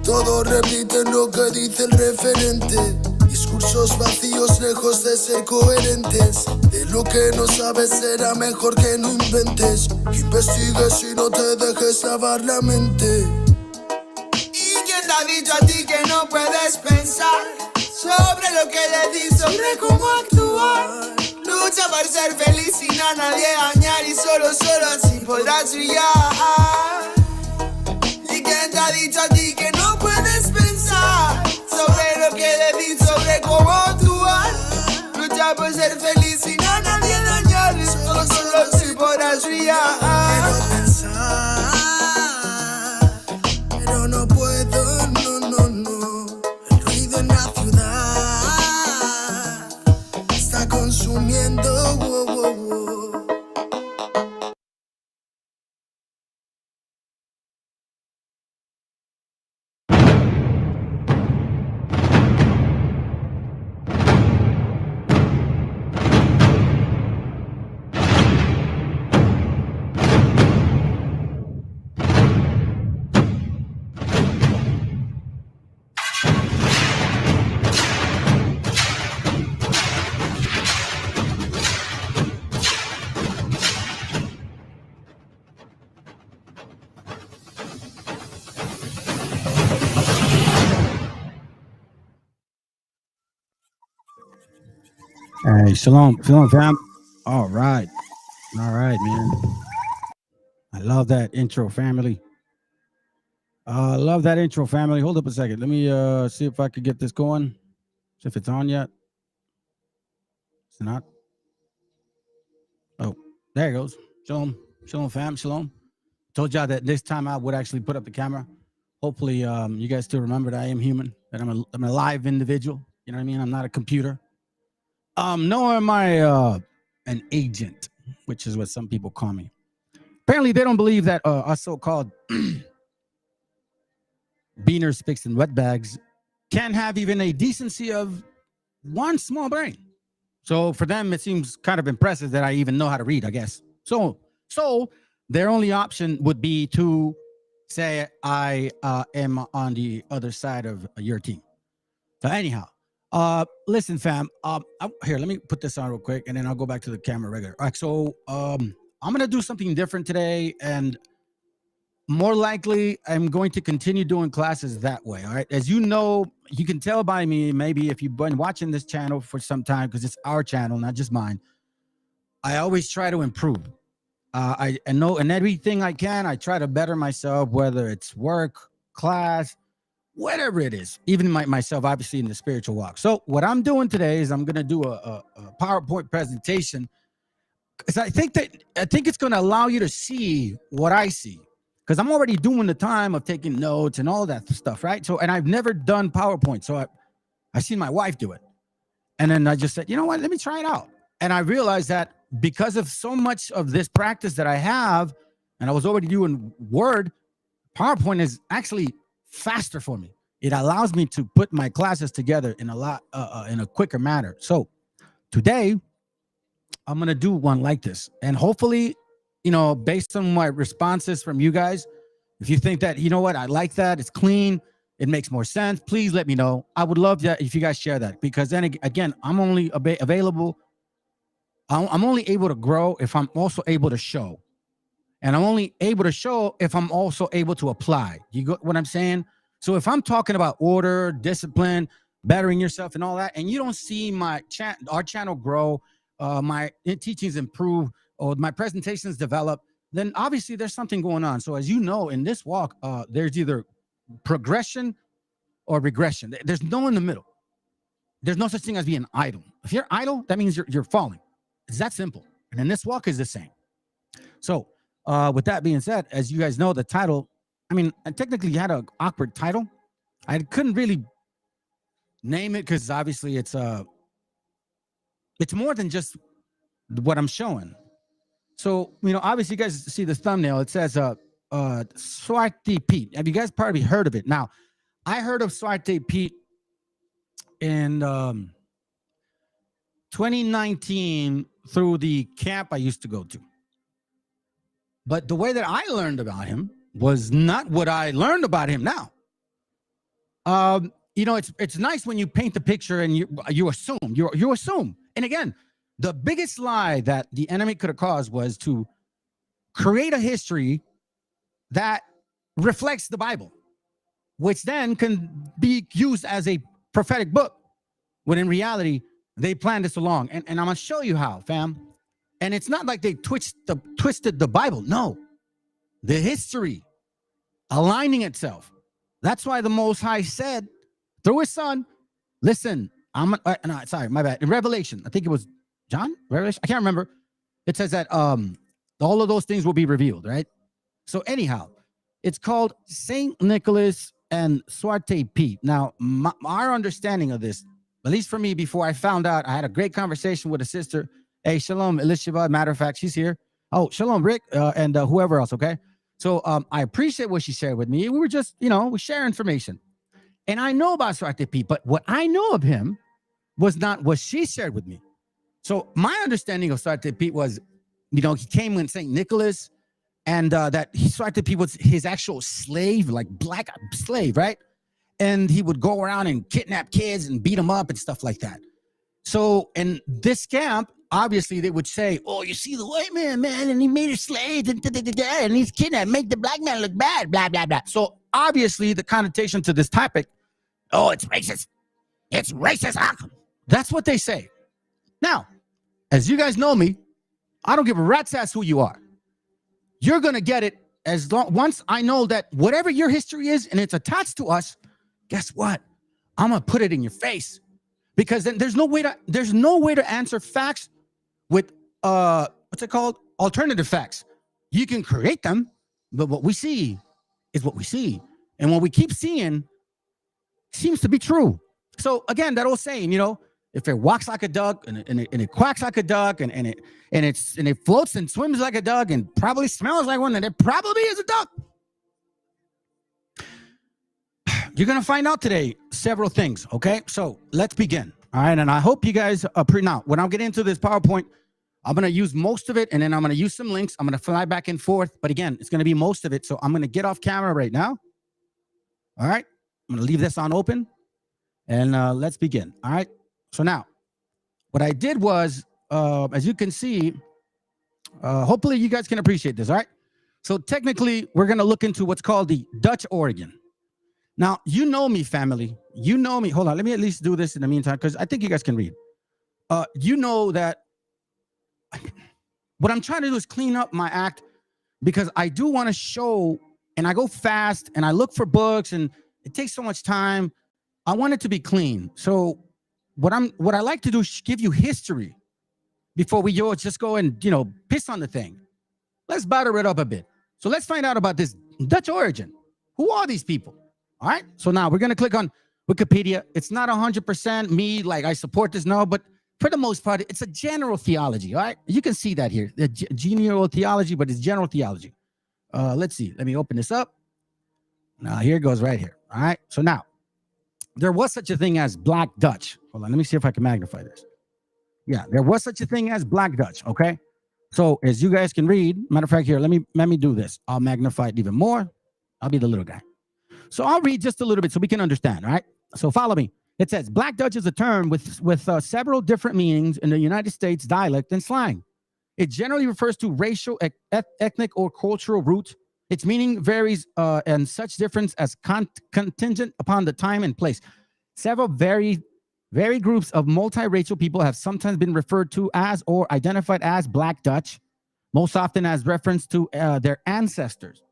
Todos repiten lo que dice el referente. Discursos vacíos lejos de ser coherentes. De lo que no sabes será mejor que no inventes. Que investigues y no te dejes lavar la mente. ¿Y quién te ha dicho a ti que no puedes pensar sobre lo que le di, sobre cómo actuar? Lucha por ser feliz sin a nadie dañar y solo así podrás brillar. ¿Y quién te ha dicho a ti que no puedes pensar sobre decir sobre cómo actuar. Luchar por ser feliz y no a nadie dañar. Y solo estoy por ayudar. Quiero pensar, pero no puedo, no. El ruido en la ciudad está consumiendo. Hey, shalom, fam. All right, man. I love that intro, family. Hold up a second. Let me see if I could get this going. See if it's on yet. It's not. Oh, there it goes. Shalom, fam. Shalom. Told y'all that this time I would actually put up the camera. Hopefully, you guys still remember that I am human. That I'm a live individual. You know what I mean? I'm not a computer. Nor am I an agent, which is what some people call me. Apparently, they don't believe that us so-called beaners, sticks, and wetbags can have even a decency of one small brain. So for them, it seems kind of impressive that I even know how to read, I guess. So their only option would be to say I am on the other side of your team. So anyhow, listen, fam. Here, let me put this on real quick, and then I'll go back to the camera regular. All right, so I'm gonna do something different today, and more likely, I'm going to continue doing classes that way. All right, as you know, you can tell by me, maybe if you've been watching this channel for some time, because it's our channel, not just mine. I always try to improve. I know in everything I can, I try to better myself, whether it's work, class, whatever it is, even myself, obviously in the spiritual walk. So what I'm doing today is I'm going to do a PowerPoint presentation, because I think it's going to allow you to see what I see, because I'm already doing the time of taking notes and all that stuff, right? So, and I've never done PowerPoint, so I seen my wife do it, and then I just said, you know what, let me try it out. And I realized that because of so much of this practice that I have, and I was already doing Word, PowerPoint is actually faster for me. It allows me to put my classes together in a quicker manner. So today I'm going to do one like this, and hopefully, you know, based on my responses from you guys, if you think that, you know what, I like that, it's clean, it makes more sense, please let me know. I would love that if you guys share that, because then again, I'm only available. I'm only able to grow if I'm also able to show. And I'm only able to show if I'm also able to apply. You got what I'm saying? So if I'm talking about order, discipline, bettering yourself and all that, and you don't see our channel grow, my teachings improve, or my presentations develop, then obviously there's something going on. So as you know, in this walk, there's either progression or regression. There's no in the middle. There's no such thing as being idle. If you're idle, that means you're falling. It's that simple. And in this walk is the same. So with that being said, as you guys know, the title, I mean, I technically had an awkward title. I couldn't really name it because obviously it's more than just what I'm showing. So, you know, obviously you guys see the thumbnail. It says Swarte Pete. Have you guys probably heard of it? Now, I heard of Swarte Pete in 2019 through the camp I used to go to. But the way that I learned about him was not what I learned about him now. You know, it's nice when you paint the picture and you assume. And again, the biggest lie that the enemy could have caused was to create a history that reflects the Bible, which then can be used as a prophetic book, when in reality, they planned this along. And I'm going to show you how, fam. And it's not like they twisted the Bible. No, the history aligning itself. That's why the Most High said through his son, Listen, no, sorry, my bad. In Revelation, I think it was John, Revelation, I can't remember. It says that all of those things will be revealed, right? So anyhow, it's called Saint Nicholas and Swarte Pete. Now, our understanding of this, at least for me, before I found out, I had a great conversation with a sister. Hey, shalom, Elisheva. Matter of fact, she's here. Oh, shalom, Rick, and whoever else, okay? So I appreciate what she shared with me. We were just, we share information. And I know about Swarte Pete, but what I know of him was not what she shared with me. So my understanding of Swarte Pete was, he came with St. Nicholas, and that Swarte Pete was his actual slave, like black slave, right? And he would go around and kidnap kids and beat them up and stuff like that. So in this camp, obviously they would say, oh, you see the white man, and he made a slave, and he's kidnapped, make the black man look bad, blah, blah, blah. So obviously the connotation to this topic, oh, it's racist. It's racist. That's what they say. Now, as you guys know me, I don't give a rat's ass who you are. You're going to get it once I know that whatever your history is and it's attached to us, guess what? I'm going to put it in your face, because then there's no way to answer facts with what's it called? Alternative facts. You can create them, but what we see is what we see. And what we keep seeing seems to be true. So again, that old saying, if it walks like a duck and it quacks like a duck and it floats and swims like a duck and probably smells like one, then it probably is a duck. You're gonna find out today several things. Okay, so let's begin. All right, and I hope you guys now when I'm getting into this PowerPoint, I'm gonna use most of it, and then I'm gonna use some links. I'm gonna fly back and forth, but again, it's gonna be most of it. So I'm gonna get off camera right now. All right, I'm gonna leave this on open, and let's begin. All right. So now, what I did was, as you can see, hopefully you guys can appreciate this, all right? So technically, we're going to look into what's called the Dutch origin. Now, you know me, family. You know me. Hold on. Let me at least do this in the meantime, because I think you guys can read. You know that what I'm trying to do is clean up my act, because I do want to show, and I go fast, and I look for books, and it takes so much time. I want it to be clean. So what I like to do is give you history before we just go and piss on the thing. Let's batter it up a bit. So let's find out about this Dutch origin. Who are these people? All right. So now we're gonna click on Wikipedia. It's not 100% me, like I support this, no, but for the most part, it's a general theology. All right. You can see that here, the general theology, but it's general theology. Let's see. Let me open this up. Now here it goes right here. All right. So now, there was such a thing as Black Dutch. Hold on, let me see if I can magnify this. Yeah, there was such a thing as Black Dutch, okay? So as you guys can read, matter of fact, here, let me do this. I'll magnify it even more. I'll be the little guy. So I'll read just a little bit so we can understand, all right? So follow me. It says, Black Dutch is a term with several different meanings in the United States dialect and slang. It generally refers to racial, ethnic, or cultural roots. Its meaning varies and such difference as contingent upon the time and place. Several varied groups of multiracial people have sometimes been referred to as or identified as Black Dutch, most often as reference to their ancestors.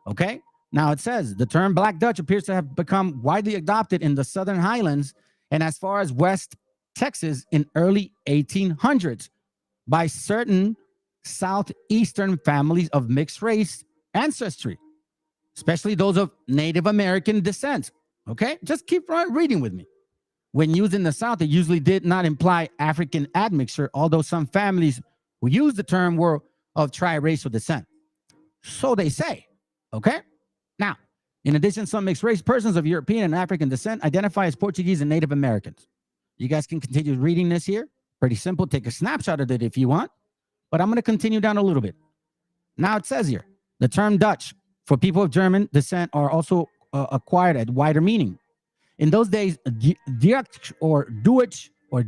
Okay? Now it says, the term Black Dutch appears to have become widely adopted in the Southern Highlands and as far as West Texas in early 1800s by certain Southeastern families of mixed race ancestry, especially those of Native American descent. Okay, just keep reading with me. When used in the South, it usually did not imply African admixture, although some families who used the term were of triracial descent. So they say. Okay, now, in addition, some mixed race persons of European and African descent identify as Portuguese and Native Americans. You guys can continue reading this here. Pretty simple. Take a snapshot of it if you want, but I'm going to continue down a little bit. Now it says here, the term Dutch for people of German descent are also acquired a wider meaning. In those days, Dutch or Deutsch were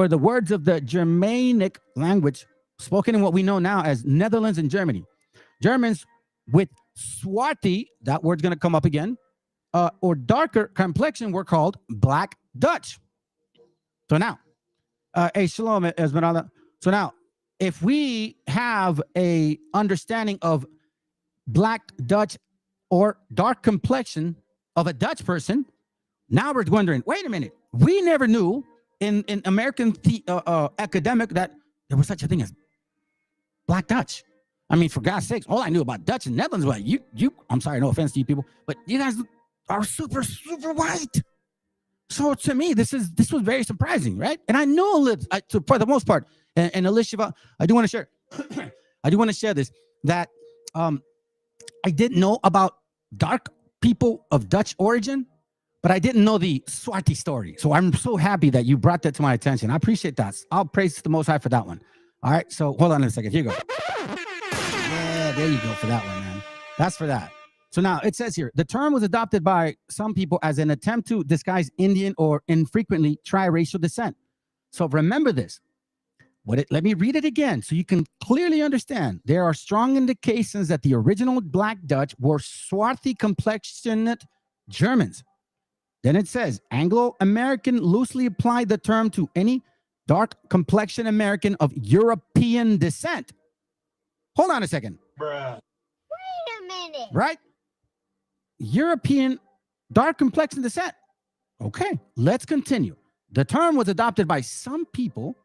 the words of the Germanic language spoken in what we know now as Netherlands and Germany. Germans with swarty, that word's going to come up again, or darker complexion were called Black Dutch. So now, hey, shalom, Esmeralda. So now, if we have a understanding of Black Dutch or dark complexion of a Dutch person, Now we're wondering, wait a minute, we never knew in American academic that there was such a thing as Black Dutch. I mean, for God's sakes, all I knew about Dutch and Netherlands was I'm sorry, no offense to you people, but you guys are super, super white. So to me, this was very surprising, right? And I know for the most part, and Alicia, I do want to share, I do want to share this, that I didn't know about dark people of Dutch origin, but I didn't know the Swati story. So I'm so happy that you brought that to my attention. I appreciate that. I'll praise the Most High for that one. All right, so hold on a second. Here you go. Yeah, there you go for that one, man. That's for that. So now it says here, the term was adopted by some people as an attempt to disguise Indian or infrequently triracial descent. So remember this. Let me read it again so you can clearly understand. There are strong indications that the original Black Dutch were swarthy complexioned Germans. Then it says, Anglo-American loosely applied the term to any dark complexion American of European descent. Hold on a second. Bruh. Wait a minute. Right? European dark complexion descent. Okay, let's continue. The term was adopted by some people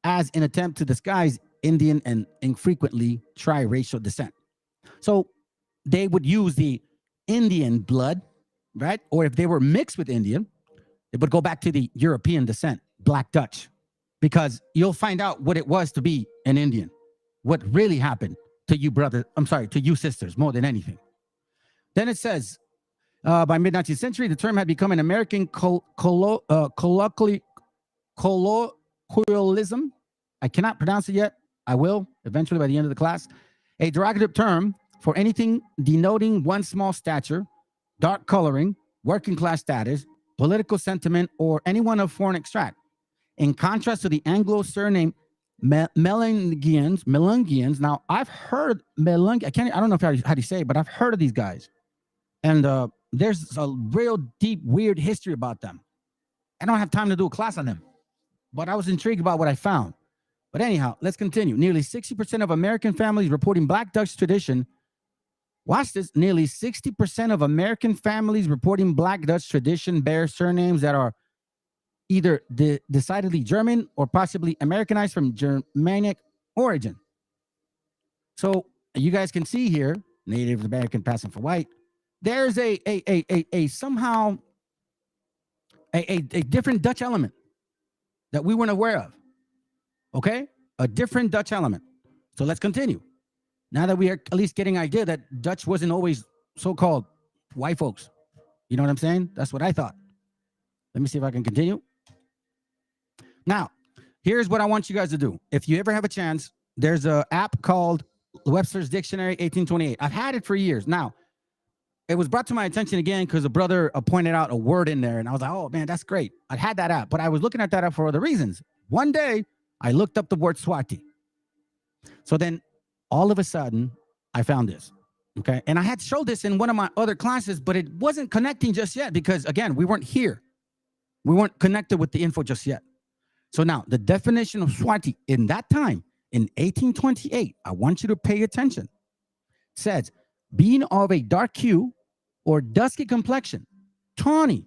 as an attempt to disguise Indian and infrequently triracial descent. So they would use the Indian blood, right? Or if they were mixed with Indian, it would go back to the European descent, Black Dutch, because you'll find out what it was to be an Indian, what really happened to you to you sisters, more than anything. Then it says, by mid-19th century, the term had become an American colloquialism. I cannot pronounce it yet. I will eventually by the end of the class. A derogative term for anything denoting one's small stature, dark coloring, working class status, political sentiment, or anyone of foreign extract. In contrast to the Anglo surname Melungians. Now, I've heard I don't know how to say it, but I've heard of these guys. And there's a real deep, weird history about them. I don't have time to do a class on them, but I was intrigued about what I found. But anyhow, let's continue. Nearly 60% of American families reporting Black Dutch tradition. Watch this. Nearly 60% of American families reporting Black Dutch tradition bear surnames that are either decidedly German or possibly Americanized from Germanic origin. So you guys can see here, Native American passing for white. There's a somehow a different Dutch element that we weren't aware of. Okay, a different Dutch element. So let's continue. Now that we are at least getting an idea that Dutch wasn't always so-called white folks. You know what I'm saying? That's what I thought. Let me see if I can continue. Now, here's what I want you guys to do. If you ever have a chance, there's an app called Webster's Dictionary 1828. I've had it for years. Now, it was brought to my attention again because a brother pointed out a word in there, and I was like, oh, man, that's great. I had that app, but I was looking at that app for other reasons. One day, I looked up the word Swati. So then, all of a sudden, I found this, okay? And I had showed this in one of my other classes, but it wasn't connecting just yet because, again, we weren't here. We weren't connected with the info just yet. So now, the definition of Swati in that time, in 1828, I want you to pay attention. It says, being of a dark hue or dusky complexion, tawny.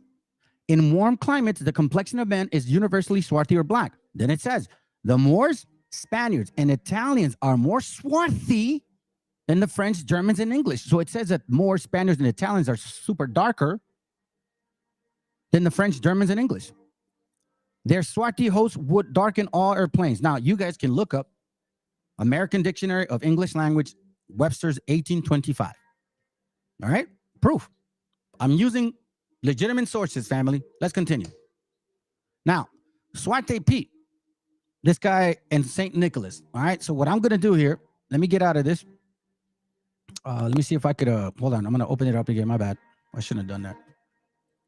In warm climates, the complexion of men is universally swarthy or black. Then it says, the Moors, Spaniards, and Italians are more swarthy than the French, Germans, and English. So it says that Moors, Spaniards, and Italians are super darker than the French, Germans, and English. Their swarthy hosts would darken all airplanes. Now, you guys can look up American Dictionary of English Language, Webster's 1825. All right? Proof. I'm using legitimate sources, family. Let's continue. Now, Swarte Pete, this guy and St. Nicholas. All right? So what I'm going to do here, let me get out of this. Let me see if I could, hold on. I'm going to open it up again. My bad. I shouldn't have done that.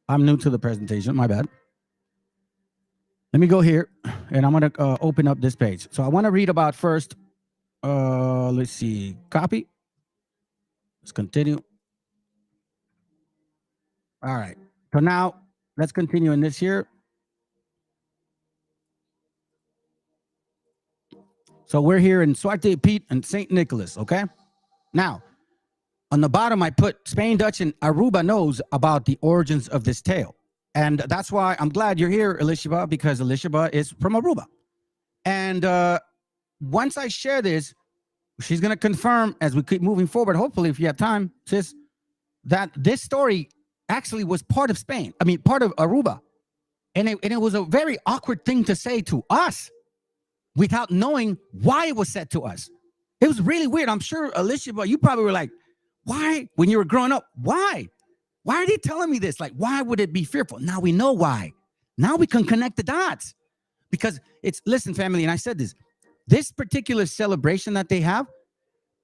I'm new to the presentation. My bad. Let me go here, and I'm going to open up this page. So I want to read about first, let's see, copy. Let's continue. All right. So now, let's continue in this here. So we're here in Swarte Pete and St. Nicholas, okay? Now, on the bottom, I put Spain, Dutch, and Aruba knows about the origins of this tale. And that's why I'm glad you're here, Elishaba, because Elishaba is from Aruba. And once I share this, she's going to confirm as we keep moving forward, hopefully, if you have time, sis, that this story actually was part of Spain. I mean, part of Aruba. And it was a very awkward thing to say to us without knowing why it was said to us. It was really weird. I'm sure, Elishaba, you probably were like, why? When you were growing up, why? Why are they telling me this? Like, why would it be fearful? Now we know why. Now we can connect the dots. Because listen, family, and I said this particular celebration that they have,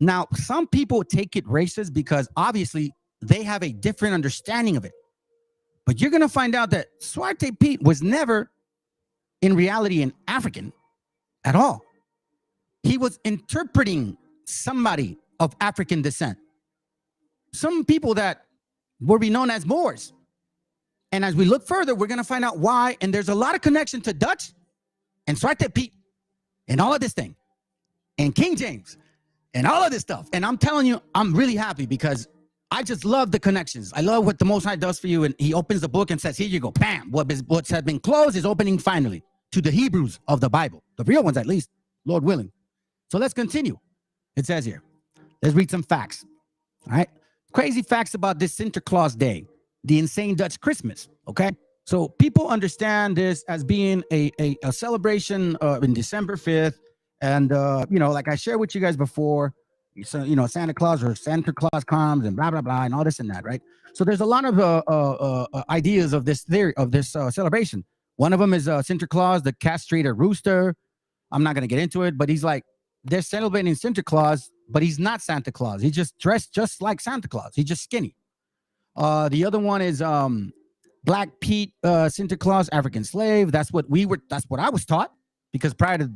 now some people take it racist because obviously they have a different understanding of it. But you're going to find out that Swarte Pete was never in reality an African at all. He was interpreting somebody of African descent. Some people that will be known as Moors. And as we look further, we're going to find out why. And there's a lot of connection to Dutch and Zwarte Piet and all of this thing and King James and all of this stuff. And I'm telling you, I'm really happy because I just love the connections. I love what the Most High does for you. And he opens the book and says, here you go. Bam. What has been closed is opening finally to the Hebrews of the Bible. The real ones, at least, Lord willing. So let's continue. It says here, let's read some facts. All right. Crazy facts about this Sinterklaas Day, the insane Dutch Christmas. Okay. So people understand this as being a celebration in December 5th. And, like I shared with you guys before, so, Santa Claus or Santa Claus comes and blah, blah, blah, and all this and that, right? So there's a lot of ideas of this theory, of this celebration. One of them is Sinterklaas, the castrated rooster. I'm not going to get into it, but he's like, they're celebrating Sinterklaas, but he's not Santa Claus. He's just dressed just like Santa Claus. He's just skinny. The other one is Black Pete, Sinterklaas, African slave. That's what I was taught, because prior to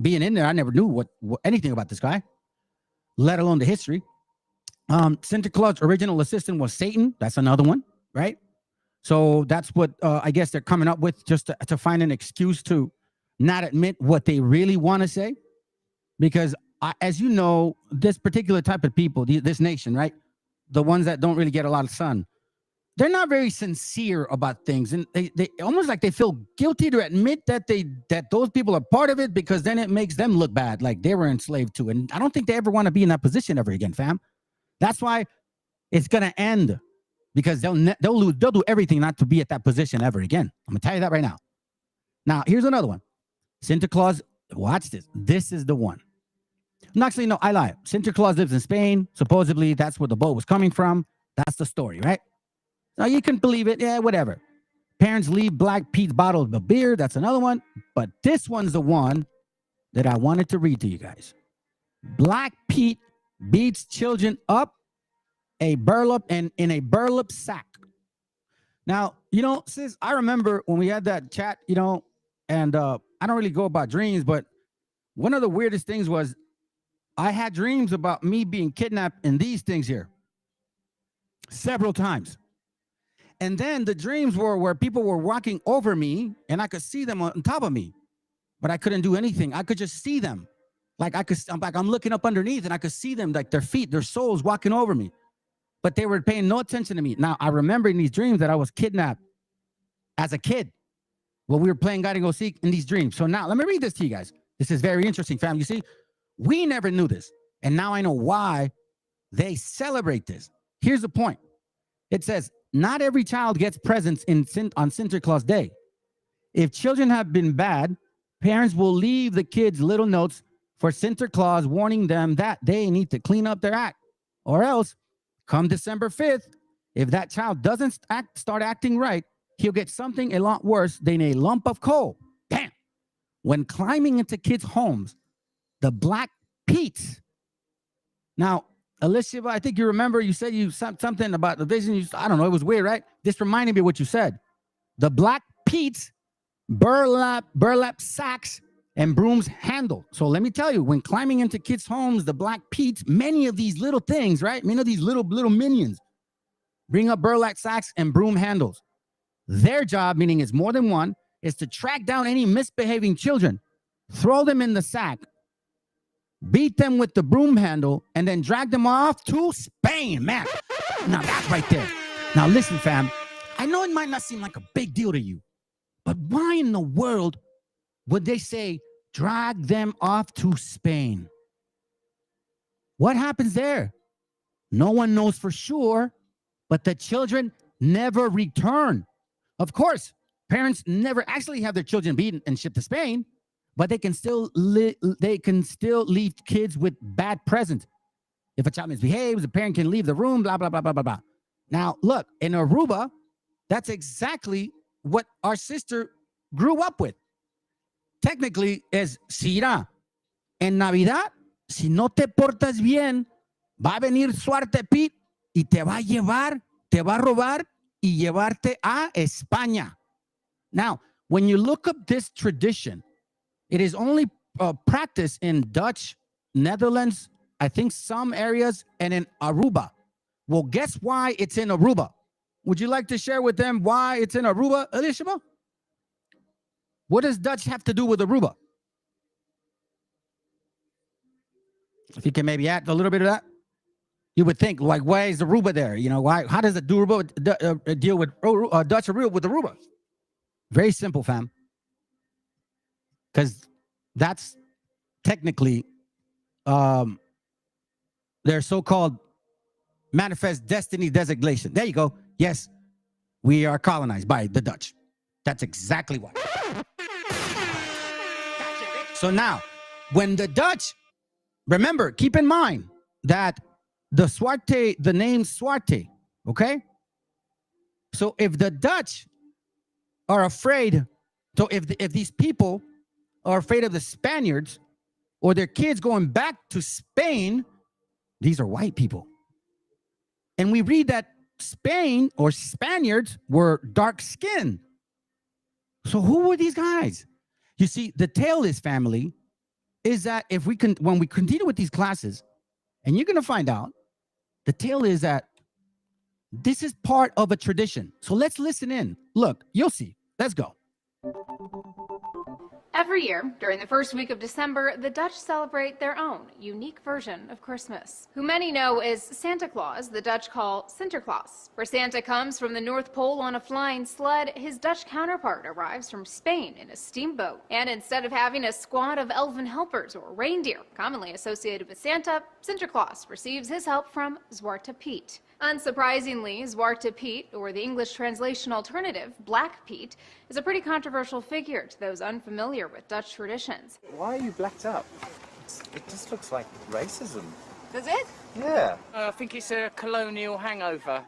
being in there, I never knew what anything about this guy, let alone the history. Sinterklaas' original assistant was Satan. That's another one, right? So that's what I guess they're coming up with, just to find an excuse to not admit what they really want to say. Because as you know, this particular type of people, this nation, right? The ones that don't really get a lot of sun, they're not very sincere about things. And they almost like they feel guilty to admit that those people are part of it, because then it makes them look bad, like they were enslaved too. And I don't think they ever want to be in that position ever again, fam. That's why it's going to end, because they'll do everything not to be at that position ever again. I'm going to tell you that right now. Now, here's another one. Santa Claus, watch this. This is the one. No, actually, no, I lie. Santa Claus lives in Spain. Supposedly, that's where the boat was coming from. That's the story, right? Now, you can believe it. Yeah, whatever. Parents leave Black Pete's bottle of beer. That's another one. But this one's the one that I wanted to read to you guys. Black Pete beats children up in a burlap sack. Now, sis, I remember when we had that chat, and I don't really go about dreams, but one of the weirdest things was I had dreams about me being kidnapped in these things here several times. And then the dreams were where people were walking over me and I could see them on top of me, but I couldn't do anything. I could just see them. I'm looking up underneath and I could see them, like their feet, their souls walking over me, but they were paying no attention to me. Now, I remember in these dreams that I was kidnapped as a kid. Well, we were playing hide and go seek in these dreams. So now let me read this to you guys. This is very interesting, fam. You see, we never knew this. And now I know why they celebrate this. Here's the point. It says, not every child gets presents on Sinterklaas Day. If children have been bad, parents will leave the kids little notes for Sinterklaas warning them that they need to clean up their act. Or else, come December 5th, if that child doesn't start acting right, he'll get something a lot worse than a lump of coal. Damn. When climbing into kids' homes, the Black Pete's. Now, Alicia, I think you remember you said something about the vision. I don't know. It was weird, right? This reminded me of what you said. The Black Pete's burlap sacks and brooms handle. So let me tell you, when climbing into kids' homes, the Black Pete's, many of these little things, right? Many of these little minions bring up burlap sacks and broom handles. Their job, meaning it's more than one, is to track down any misbehaving children, throw them in the sack, beat them with the broom handle, and then drag them off to Spain, man. Now that's right there. Now listen, fam, I know it might not seem like a big deal to you, but why in the world would they say drag them off to Spain? What happens there? No one knows for sure, but the children never return. Of course, parents never actually have their children beaten and shipped to Spain, but they can still leave kids with bad presents. If a child misbehaves, the parent can leave the room, blah, blah, blah, blah, blah, blah. Now, look, in Aruba, that's exactly what our sister grew up with. Technically, es Sira. En Navidad, si no te portas bien, va a venir Suarte Pete y te va a llevar, te va a robar y llevarte a España. Now, when you look up this tradition, it is only practiced in Dutch, Netherlands, I think some areas, and in Aruba. Well, guess why it's in Aruba? Would you like to share with them why it's in Aruba, Elishama? What does Dutch have to do with Aruba? If you can maybe add a little bit of that. You would think, like, why is Aruba there? You know, why? How does it do deal with Dutch Aruba with Aruba? Very simple, fam. Because that's technically their so-called manifest destiny designation. There you go. Yes, we are colonized by the Dutch. That's exactly why. So now, when the Dutch, remember, keep in mind that the Swarte, the name Swarte, okay? So if the Dutch are afraid, so if these people are afraid of the Spaniards or their kids going back to Spain, these are white people. And we read that Spain or Spaniards were dark skinned. So who were these guys? You see, the tale of this family is that if we can, when we continue with these classes, and you're going to find out, the tale is that this is part of a tradition. So let's listen in. Look, you'll see. Let's go. Every year, during the first week of December, the Dutch celebrate their own unique version of Christmas, who many know as Santa Claus, the Dutch call Sinterklaas. Where Santa comes from the North Pole on a flying sled, his Dutch counterpart arrives from Spain in a steamboat. And instead of having a squad of elven helpers or reindeer commonly associated with Santa, Sinterklaas receives his help from Zwarte Piet. Unsurprisingly, Zwarte Piet, or the English translation alternative, Black Pete, is a pretty controversial figure to those unfamiliar with Dutch traditions. Why are you blacked up? It just looks like racism. Does it? Yeah. I think it's a colonial hangover.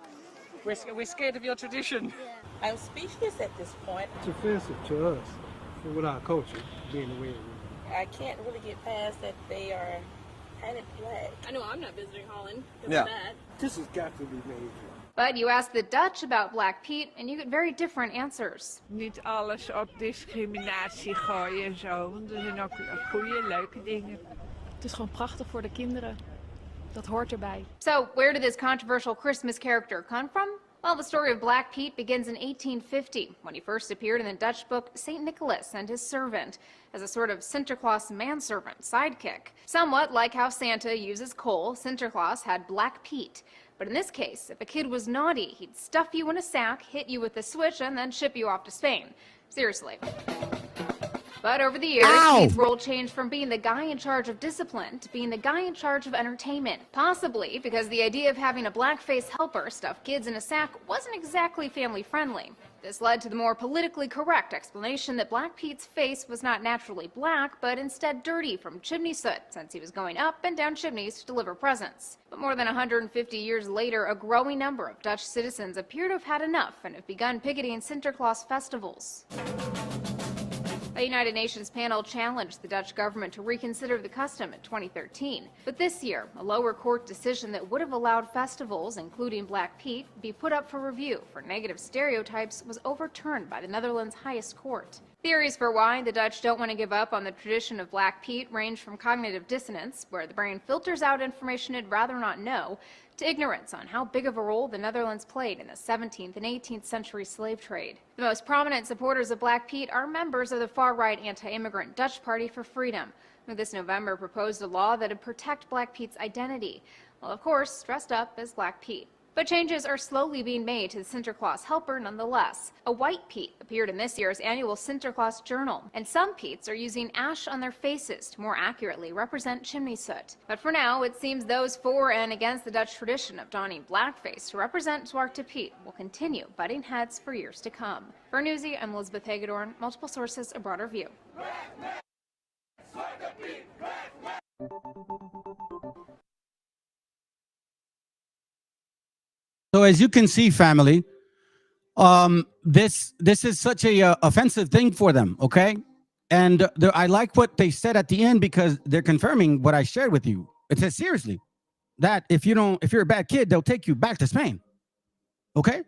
We're scared of your tradition. Yeah. I'm speechless at this point. It's offensive to us with our culture being the way it is. I can't really get past that they are kind of black. I know I'm not visiting Holland because Yeah. of that. This has got to be made. But you ask the Dutch about Black Pete and you get very different answers. Niet alles op discriminatie gooien en zo, want er zijn ook goede, leuke dingen. Het is gewoon prachtig voor de kinderen. Dat hoort erbij. So, where did this controversial Christmas character come from? Well, the story of Black Pete begins in 1850, when he first appeared in the Dutch book St. Nicholas and His Servant, as a sort of Sinterklaas manservant sidekick. Somewhat like how Santa uses coal, Sinterklaas had Black Pete. But in this case, if a kid was naughty, he'd stuff you in a sack, hit you with a switch, and then ship you off to Spain. Seriously. But over the years, Pete's role changed from being the guy in charge of discipline to being the guy in charge of entertainment. Possibly because the idea of having a blackface helper stuff kids in a sack wasn't exactly family-friendly. This led to the more politically correct explanation that Black Pete's face was not naturally black, but instead dirty from chimney soot, since he was going up and down chimneys to deliver presents. But more than 150 years later, a growing number of Dutch citizens appear to have had enough and have begun picketing Sinterklaas festivals. A United Nations panel challenged the Dutch government to reconsider the custom in 2013. But this year, a lower court decision that would have allowed festivals, including Black Pete, be put up for review for negative stereotypes was overturned by the Netherlands' highest court. Theories for why the Dutch don't want to give up on the tradition of Black Pete range from cognitive dissonance, where the brain filters out information it'd rather not know, to ignorance on how big of a role the Netherlands played in the 17th and 18th century slave trade. The most prominent supporters of Black Pete are members of the far-right anti-immigrant Dutch Party for Freedom, who this November proposed a law that would protect Black Pete's identity, while of course dressed up as Black Pete. But changes are slowly being made to the Sinterklaas helper nonetheless. A white Pete appeared in this year's annual Sinterklaas journal, and some Petes are using ash on their faces to more accurately represent chimney soot. But for now, it seems those for and against the Dutch tradition of donning blackface to represent Zwarte Piet will continue butting heads for years to come. For Newsy, I'm Elizabeth Hagedorn. Multiple sources, a broader view. So as you can see, family, this is such a offensive thing for them, okay? And I like what they said at the end because they're confirming what I shared with you. It says seriously that if you're a bad kid, they'll take you back to Spain, okay?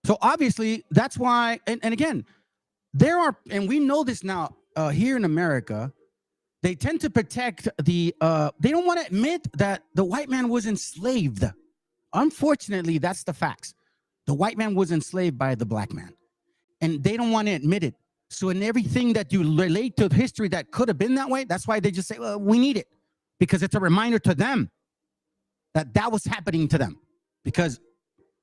So obviously that's why, and again, there are, and we know this now here in America, they tend to protect the, they don't want to admit that the white man was enslaved. Unfortunately, that's the facts. The white man was enslaved by the black man, and they don't want to admit it. So in everything that you relate to history that could have been that way, that's why they just say, well, we need it, because it's a reminder to them that that was happening to them. Because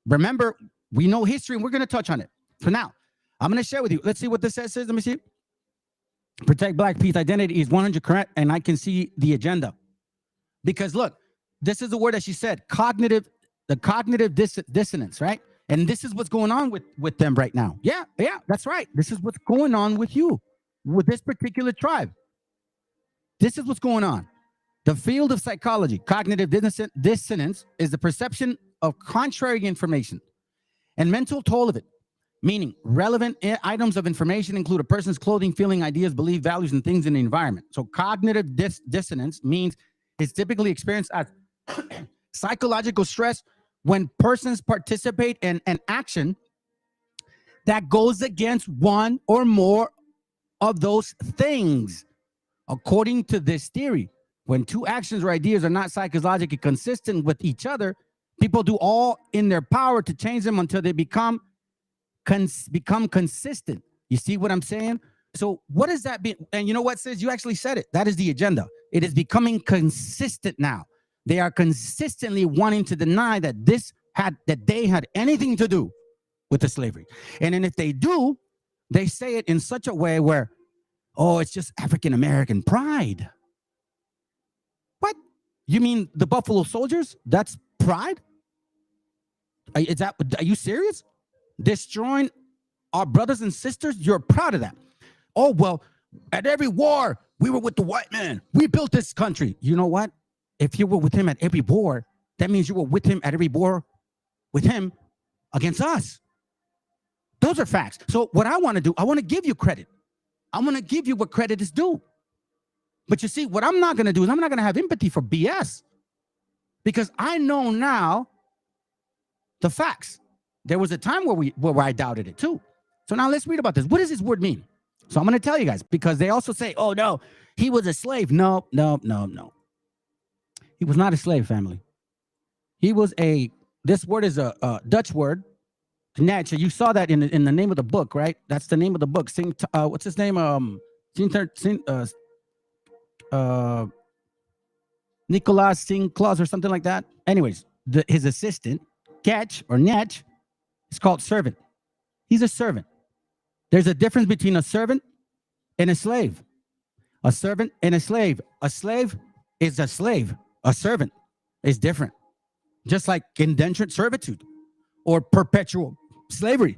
remember, we know history, and we're going to touch on it. So now, I'm going to share with you. Let's see what this says. Let me see. Protect Black Pete's identity is 100 correct, and I can see the agenda. Because look, this is the word that she said, the cognitive dissonance, right? And this is what's going on with them right now. Yeah, that's right. This is what's going on with you, with this particular tribe. This is what's going on. The field of psychology, cognitive dissonance, is the perception of contrary information and mental toll of it, meaning relevant items of information include a person's clothing, feeling, ideas, belief, values, and things in the environment. So cognitive dissonance means it's typically experienced as psychological stress when persons participate in an action that goes against one or more of those things. According to this theory, when two actions or ideas are not psychologically consistent with each other, people do all in their power to change them until they become consistent. You see what I'm saying? So what does that mean? And you know what, sis? You actually said it. That is the agenda. It is becoming consistent now. They are consistently wanting to deny that they had anything to do with the slavery. And then if they do, they say it in such a way where, oh, it's just African-American pride. What? You mean the Buffalo Soldiers? That's pride? Are you serious? Destroying our brothers and sisters? You're proud of that. Oh, well, at every war, we were with the white man. We built this country. You know what? If you were with him at every war, that means you were with him at every war with him against us. Those are facts. So what I want to do, I want to give you credit. I want to give you what credit is due. But you see, what I'm not going to do is I'm not going to have empathy for BS, because I know now the facts. There was a time where I doubted it too. So now let's read about this. What does this word mean? So I'm going to tell you guys, because they also say, oh, no, he was a slave. No. He was not a slave, family. He was this word is a Dutch word, Natcha. You saw that in the name of the book, right? That's the name of the book. What's his name? Nicolas Sint-Claus or something like that. Anyways, his assistant, Ketch or Netch, is called servant. He's a servant. There's a difference between a servant and a slave. A servant and a slave. A slave is a slave. A servant is different. Just like indentured servitude or perpetual slavery.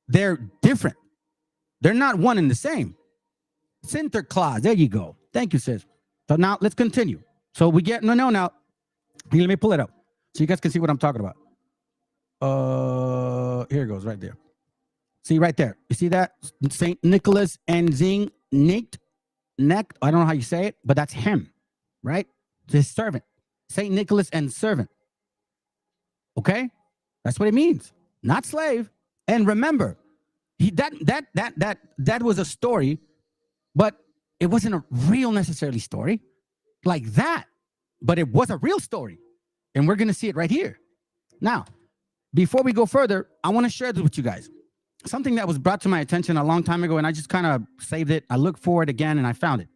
They're different. They're not one and the same. Sinterklaas. There you go. Thank you, sis. So now let's continue. So we get, now. Let me pull it up so you guys can see what I'm talking about. Here it goes right there. See right there. You see that? St. Nicholas and Zing Nicht. I don't know how you say it, but that's him, right? His servant. St. Nicholas and servant. Okay? That's what it means. Not slave. And remember, that was a story, but it wasn't a real necessarily story like that, but it was a real story. And we're going to see it right here. Now, before we go further, I want to share this with you guys. Something that was brought to my attention a long time ago, and I just kind of saved it. I looked for it again, and I found it.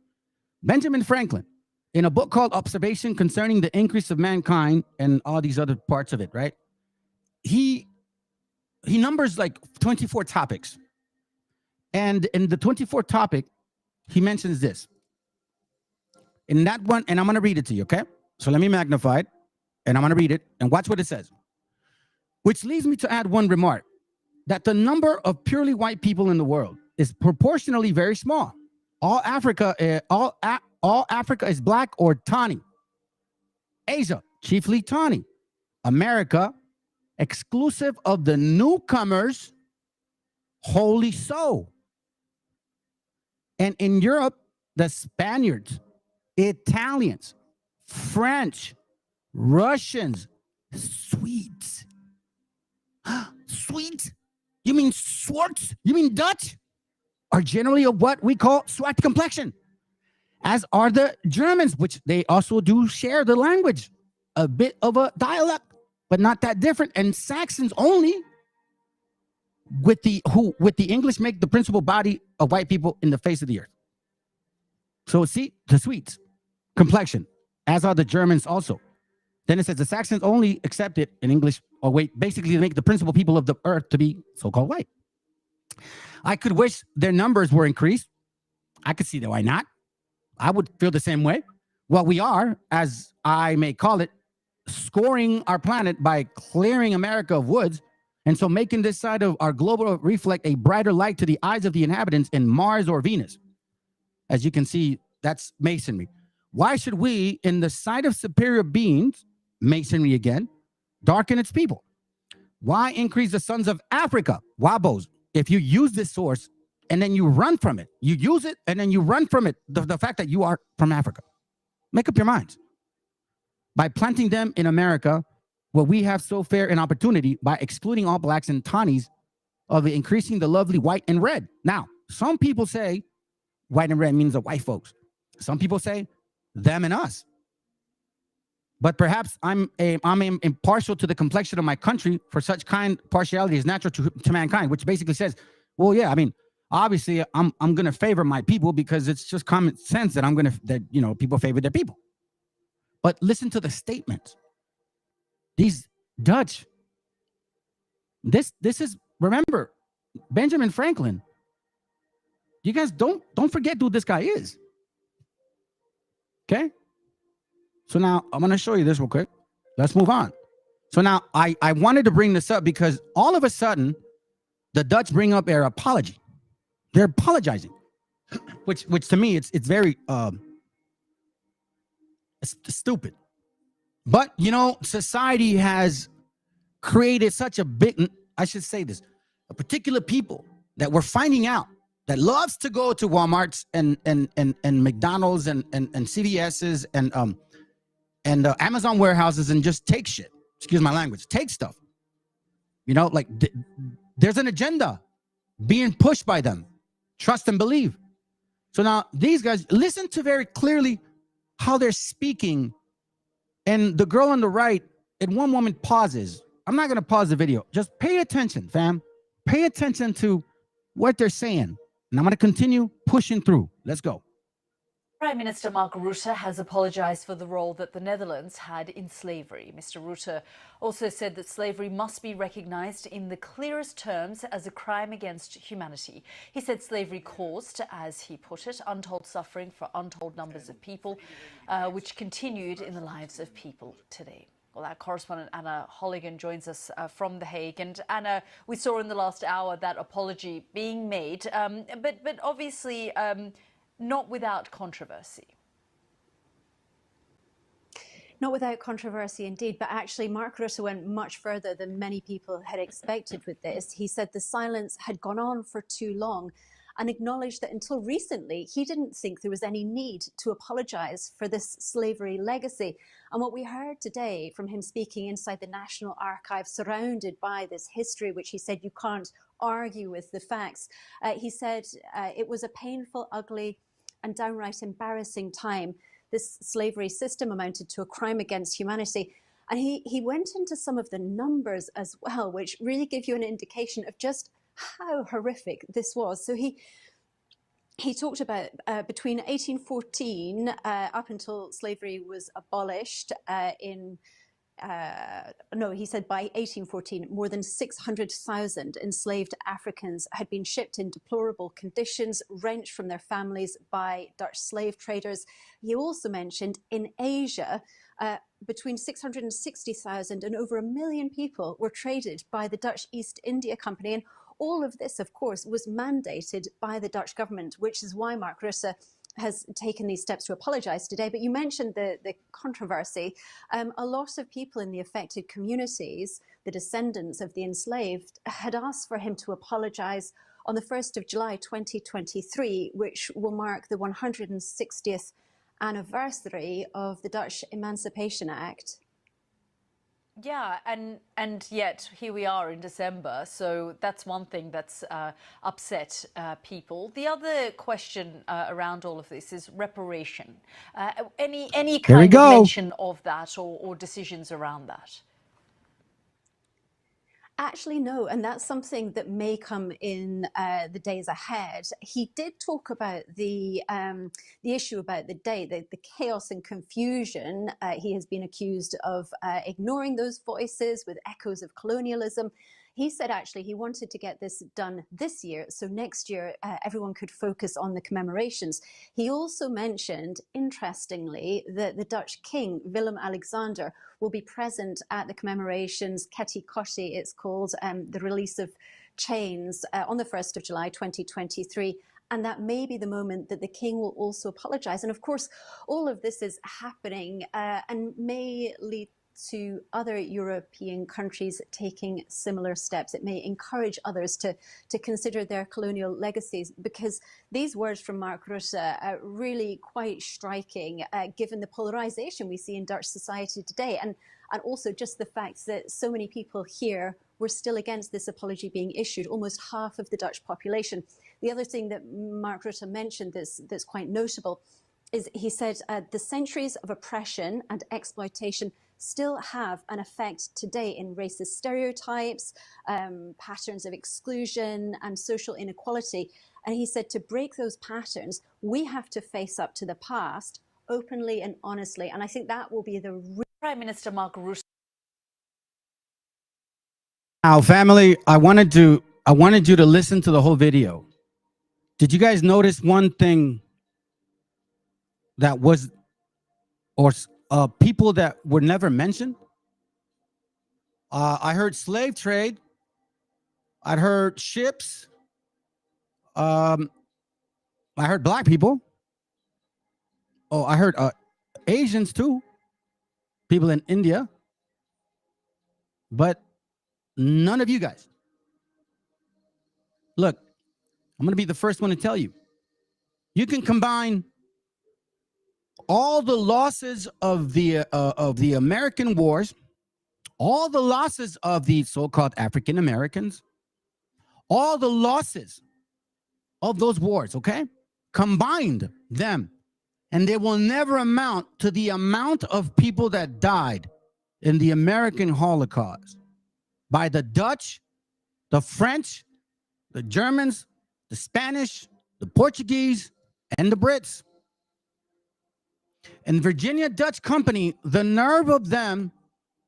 Benjamin Franklin, in a book called Observation Concerning the Increase of Mankind and all these other parts of it, right? he numbers like 24 topics. And in the 24th topic, he mentions this. In that one, and I'm going to read it to you, okay? So let me magnify it, and I'm going to read it, and watch what it says. Which leads me to add one remark, that the number of purely white people in the world is proportionally very small. All Africa is black or tawny. Asia, chiefly tawny. America, exclusive of the newcomers, wholly so. And in Europe, the Spaniards, Italians, French, Russians, Swedes. Swedes? You mean Swartz? You mean Dutch? Are generally of what we call Swart complexion, as are the Germans, which they also do share the language, a bit of a dialect, but not that different. And Saxons only, with the English make the principal body of white people in the face of the earth. So see, the Swedes, complexion, as are the Germans also. Then it says the Saxons only accept it in English, or wait, basically to make the principal people of the earth to be so-called white. I could wish their numbers were increased. I could see that, why not? I would feel the same way. Well, we are, as I may call it, scoring our planet by clearing America of woods, and so making this side of our globe reflect a brighter light to the eyes of the inhabitants in Mars or Venus. As you can see, that's masonry. Why should we, in the sight of superior beings, masonry again, darken its people? Why increase the sons of Africa, Wabos, if you use this source and then you run from it? You use it and then you run from it, the fact that you are from Africa. Make up your minds. By planting them in America, where we have so fair an opportunity, by excluding all blacks and tawnies, of increasing the lovely white and red. Now, some people say white and red means the white folks. Some people say them and us. But perhaps I'm impartial to the complexion of my country, for such kind partiality is natural to mankind, which basically says, well, yeah, I mean, obviously I'm going to favor my people because it's just common sense that people favor their people. But listen to the statement. These Dutch, this is, remember, Benjamin Franklin. You guys don't forget who this guy is. Okay? So now I'm going to show you this real quick. Let's move on. So now I wanted to bring this up because all of a sudden the Dutch bring up their apology. They're apologizing, which to me it's very it's stupid. But society has created such a big, I should say this, a particular people that we're finding out that loves to go to Walmarts and McDonald's and CVS's and Amazon warehouses and just take shit. Excuse my language. Take stuff. There's an agenda being pushed by them. Trust and believe. So now these guys, listen to very clearly how they're speaking. And the girl on the right, and one woman pauses. I'm not going to pause the video. Just pay attention, fam. Pay attention to what they're saying. And I'm going to continue pushing through. Let's go. Prime Minister Mark Rutte has apologized for the role that the Netherlands had in slavery. Mr. Rutte also said that slavery must be recognized in the clearest terms as a crime against humanity. He said slavery caused, as he put it, untold suffering for untold numbers of people, which continued in the lives of people today. Well, our correspondent Anna Holligan joins us from The Hague. And Anna, we saw in the last hour that apology being made, but obviously not without controversy. Not without controversy, indeed. But actually, Mark Rutte went much further than many people had expected with this. He said the silence had gone on for too long and acknowledged that until recently, he didn't think there was any need to apologise for this slavery legacy. And what we heard today from him speaking inside the National Archives, surrounded by this history, which he said you can't argue with the facts, he said it was a painful, ugly and downright embarrassing time. This slavery system amounted to a crime against humanity. And he went into some of the numbers as well, which really give you an indication of just how horrific this was. So he talked about between 1814 up until slavery was abolished in no, he said by 1814, more than 600,000 enslaved Africans had been shipped in deplorable conditions, wrenched from their families by Dutch slave traders. He also mentioned in Asia, between 660,000 and over 1 million people were traded by the Dutch East India Company. And all of this, of course, was mandated by the Dutch government, which is why Mark Rutte has taken these steps to apologize today. But you mentioned the controversy. A lot of people in the affected communities, the descendants of the enslaved, had asked for him to apologize on the 1st of July 2023, which will mark the 160th anniversary of the Dutch Emancipation Act. Yeah, and yet here we are in December, so that's one thing that's upset people. The other question around all of this is reparation. Any kind of mention of that or decisions around that? Actually, no, and that's something that may come in the days ahead. He did talk about the issue about the day, the chaos and confusion. He has been accused of ignoring those voices with echoes of colonialism. He said actually he wanted to get this done this year, so next year everyone could focus on the commemorations. He also mentioned, interestingly, that the Dutch king, Willem-Alexander, will be present at the commemorations, Ketty Kotti it's called, the release of chains on the 1st of July 2023. And that may be the moment that the king will also apologize. And of course, all of this is happening and may lead to other European countries taking similar steps. It may encourage others to consider their colonial legacies, because these words from Mark Rutte are really quite striking, given the polarization we see in Dutch society today, and also just the fact that so many people here were still against this apology being issued, almost half of the Dutch population. The other thing that Mark Rutte mentioned that's quite notable is he said the centuries of oppression and exploitation still have an effect today in racist stereotypes, patterns of exclusion and social inequality. And he said to break those patterns, we have to face up to the past openly and honestly. And I think that will be the Prime Minister Mark Rutte. Now, family, I wanted you to listen to the whole video. Did you guys notice one thing that was, or people that were never mentioned? I heard slave trade. I heard ships. I heard black people. Oh, I heard Asians too. People in India. But none of you guys. Look, I'm going to be the first one to tell you. You can combine all the losses of the American wars, all the losses of the so-called African Americans, all the losses of those wars, okay? Combined them, and they will never amount to the amount of people that died in the American Holocaust by the Dutch, the French, the Germans, the Spanish, the Portuguese, and the Brits. And Virginia Dutch Company, the nerve of them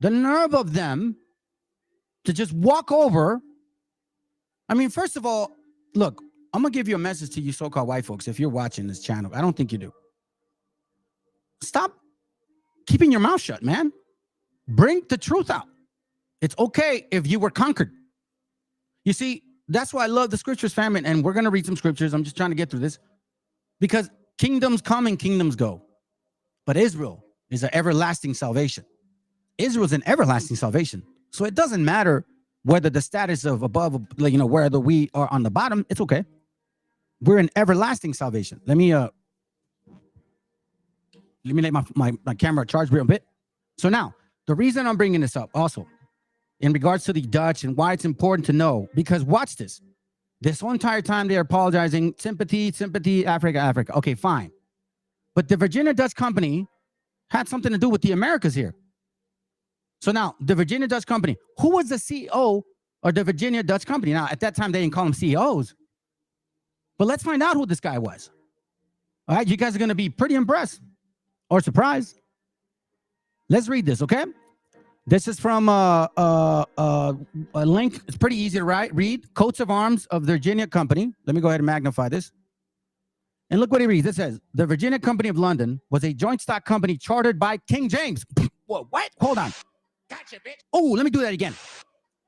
to just walk over. I mean, first of all, look, I'm going to give you a message to you so-called white folks. If you're watching this channel, I don't think you do. Stop keeping your mouth shut, man. Bring the truth out. It's okay if you were conquered. You see, that's why I love the scriptures, family. And we're going to read some scriptures. I'm just trying to get through this. Because kingdoms come and kingdoms go. But Israel is an everlasting salvation. Israel is an everlasting salvation. So it doesn't matter whether the status of above, whether we are on the bottom, it's okay. We're in everlasting salvation. Let me let my camera charge real bit. So now, the reason I'm bringing this up also, in regards to the Dutch and why it's important to know, because watch this. This whole entire time they're apologizing, sympathy, Africa, Africa. Okay, fine. But the Virginia Dutch Company had something to do with the Americas here. So now, the Virginia Dutch Company, who was the CEO of the Virginia Dutch Company? Now, at that time, they didn't call them CEOs. But let's find out who this guy was. All right, you guys are going to be pretty impressed or surprised. Let's read this, okay? This is from a link. It's pretty easy to read. Coats of arms of the Virginia Company. Let me go ahead and magnify this. And look what he reads. It says, the Virginia Company of London was a joint stock company chartered by King James. Whoa, what? Hold on. Gotcha, bitch. Oh, let me do that again.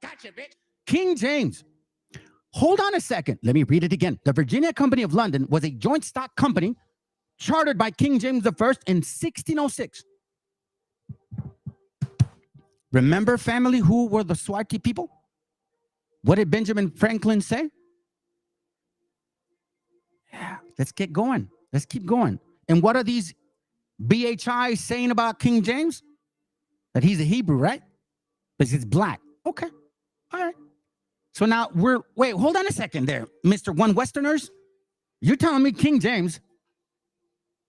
Gotcha, bitch. King James. Hold on a second. Let me read it again. The Virginia Company of London was a joint stock company chartered by King James I in 1606. Remember, family, who were the Swarty people? What did Benjamin Franklin say? Yeah, let's get going. Let's keep going. And what are these BHIs saying about King James? That he's a Hebrew, right? Because he's black. Okay. All right. So now wait, hold on a second there, Mr. One Westerners. You're telling me King James,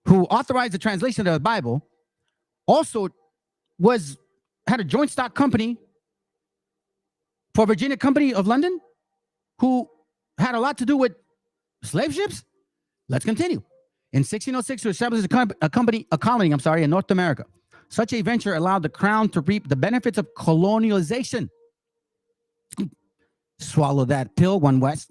who authorized the translation of the Bible, also had a joint stock company for Virginia Company of London, who had a lot to do with slave ships? Let's continue. In 1606, to establish a colony in North America. Such a venture allowed the crown to reap the benefits of colonialization. Swallow that pill, One West.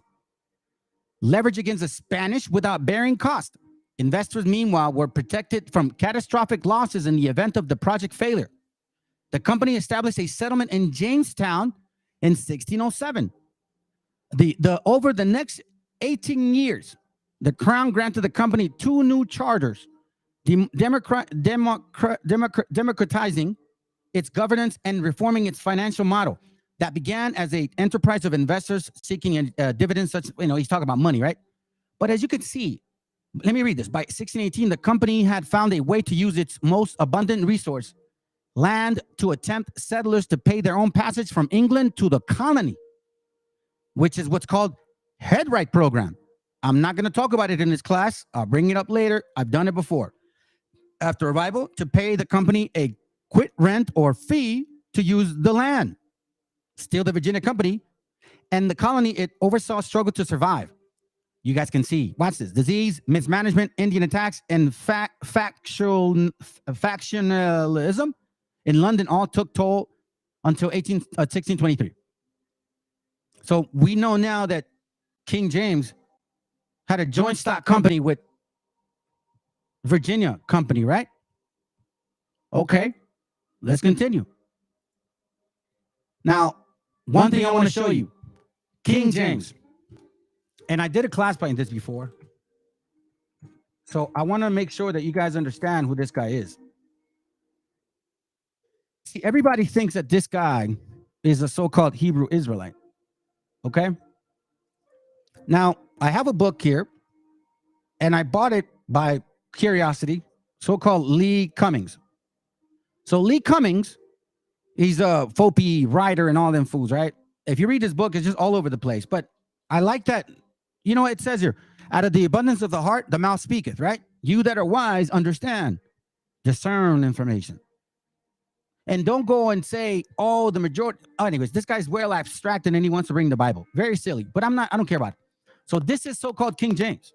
Leverage against the Spanish without bearing cost. Investors, meanwhile, were protected from catastrophic losses in the event of the project failure. The company established a settlement in Jamestown in 1607. Over the next 18 years, the Crown granted the company 2 new charters, democratizing its governance and reforming its financial model. That began as an enterprise of investors seeking dividends, such, he's talking about money, right? But as you can see, let me read this. By 1618, the company had found a way to use its most abundant resource, land, to attempt settlers to pay their own passage from England to the colony, which is what's called headright program. I'm not going to talk about it in this class. I'll bring it up later. I've done it before. After revival, to pay the company a quit rent or fee to use the land. Still the Virginia Company and the colony, it oversaw struggle to survive. You guys can see. Watch this. Disease, mismanagement, Indian attacks, and factionalism in London all took toll until 1623. So we know now that King James had a joint stock company with Virginia Company, right? Okay, let's continue. Now, one thing I want to show you, King James. And I did a class on this before. So I want to make sure that you guys understand who this guy is. See, everybody thinks that this guy is a so-called Hebrew Israelite. Okay? Now, I have a book here, and I bought it by curiosity, so-called Lee Cummings. So Lee Cummings, he's a Fopi writer and all them fools, right? If you read this book, it's just all over the place. But I like that. You know, it says here, out of the abundance of the heart, the mouth speaketh, right? You that are wise, understand, discern information. And don't go and say, oh, the majority. Oh, anyways, this guy's well abstract and then he wants to bring the Bible. Very silly, but I don't care about it. So this is so-called King James.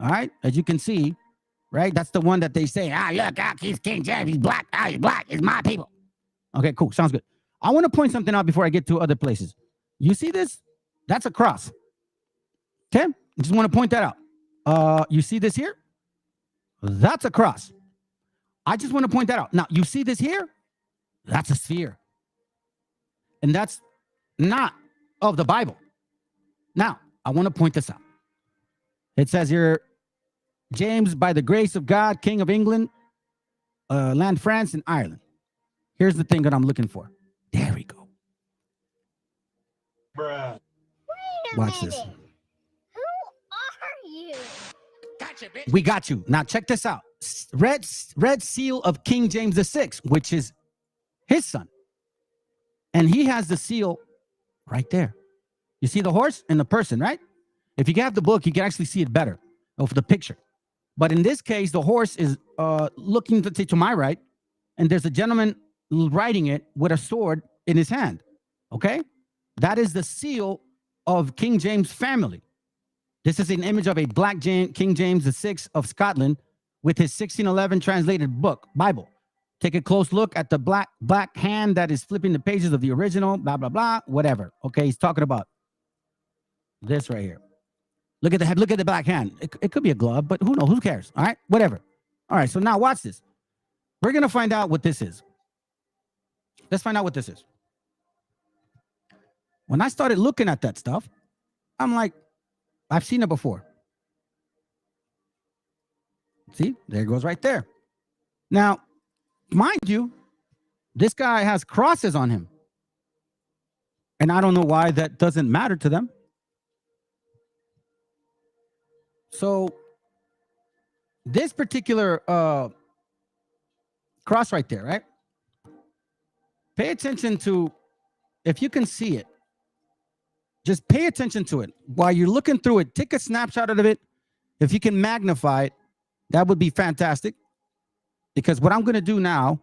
All right, as you can see, right? That's the one that they say, look, he's King James, he's black, he's black, it's my people. Okay, cool, sounds good. I want to point something out before I get to other places. You see this? That's a cross. Okay, I just want to point that out. You see this here? That's a cross. I just want to point that out. Now, you see this here? That's a sphere. And that's not of the Bible. Now, I want to point this out. It says here, James, by the grace of God, King of England, land France and Ireland. Here's the thing that I'm looking for. There we go. Bruh. Watch this. Who are you? Gotcha, bitch. We got you. Now check this out. Red seal of King James VI, which is his son. And he has the seal right there. You see the horse and the person, right? If you have the book, you can actually see it better of the picture. But in this case, the horse is looking to my right, and there's a gentleman riding it with a sword in his hand. Okay? That is the seal of King James' family. This is an image of a black King James VI of Scotland with his 1611 translated book, Bible. Take a close look at the black hand that is flipping the pages of the original, blah, blah, blah, whatever. Okay, he's talking about this right here. Look at the head, look at the black hand. It could be a glove, but who knows? Who cares? All right, whatever. All right, so now watch this. We're going to find out what this is. Let's find out what this is. When I started looking at that stuff, I'm like, I've seen it before. See, there it goes right there. Now, mind you, this guy has crosses on him. And I don't know why that doesn't matter to them. So this particular cross right there, right? Pay attention to, if you can see it, just pay attention to it. While you're looking through it, take a snapshot of it. If you can magnify it, that would be fantastic. Because what I'm going to do now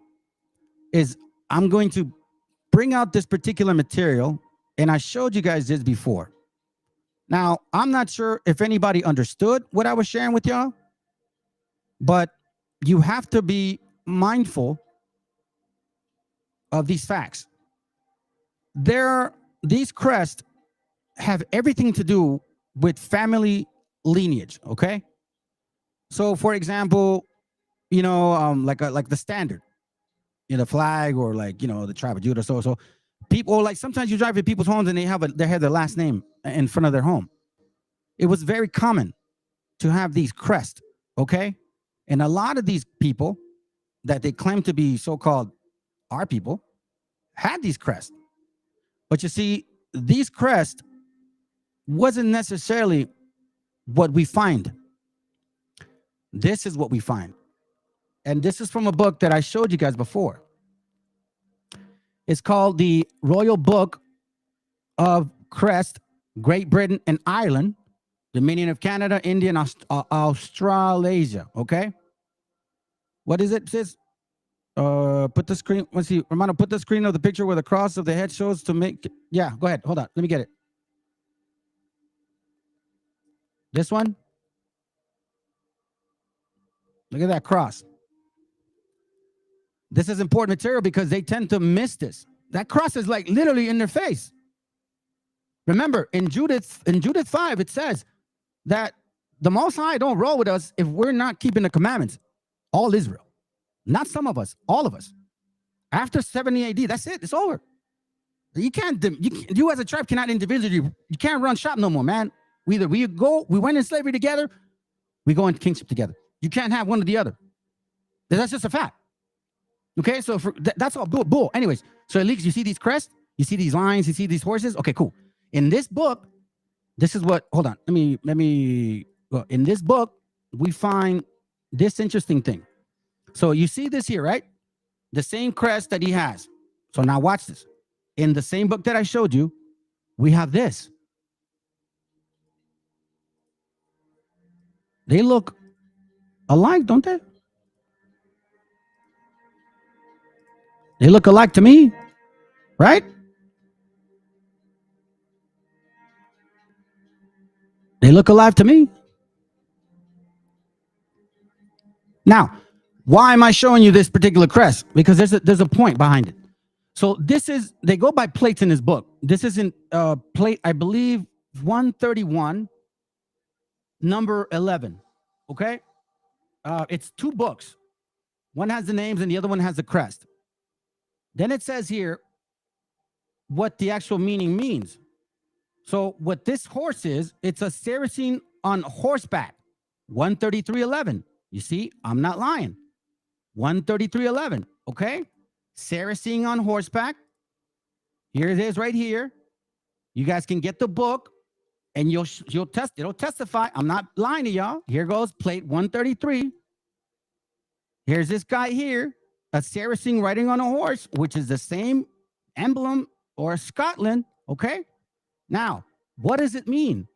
is I'm going to bring out this particular material, and I showed you guys this before. Now, I'm not sure if anybody understood what I was sharing with y'all, but you have to be mindful of these facts. These crests have everything to do with family lineage, okay? So, for example, you know, like the standard, you know, flag, or like, you know, the tribe of Judah. So people, like sometimes you drive in people's homes and they have their last name in front of their home. It was very common to have these crests, okay? And a lot of these people that they claim to be so-called our people had these crests. But you see, these crests wasn't necessarily what we find. This is what we find. And this is from a book that I showed you guys before. It's called the Royal Book of Crest, Great Britain and Ireland, Dominion of Canada, India, and Australasia. Okay. What is it, sis? Put the screen. Let's see. Romano, put the screen of the picture where the cross of the head shows to make. Yeah, go ahead. Hold on. Let me get it. This one. Look at that cross. This is important material because they tend to miss this. That cross is like literally in their face. Remember, in Judith 5, it says that the Most High don't roll with us if we're not keeping the commandments. All Israel. Not some of us, all of us. After 70 AD, that's it. It's over. You can't, you as a tribe cannot individually, you can't run shop no more, man. We went in slavery together, we go into kingship together. You can't have one or the other. That's just a fact. Okay, so that's all bull. Anyways, so at least you see these crests, you see these lines, you see these horses. Okay, cool. In this book, this is what, hold on. Let me, well, in this book, we find this interesting thing. So you see this here, right? The same crest that he has. So now watch this. In the same book that I showed you, we have this. They look alike, don't they? They look alike to me, right? They look alike to me. Now, why am I showing you this particular crest? Because there's a point behind it. So this is, they go by plates in this book. This is in plate, I believe, 131, number 11. Okay? It's two books. One has the names and the other one has the crest. Then it says here what the actual meaning means. So what this horse is, it's a Saracen on horseback. 133:11. You see, I'm not lying. 133:11. Okay? Saracen on horseback. Here it is right here. You guys can get the book and it'll testify. I'm not lying to y'all. Here goes plate 133. Here's this guy here, a Saracen riding on a horse, which is the same emblem or Scotland. Okay? Now, what does it mean?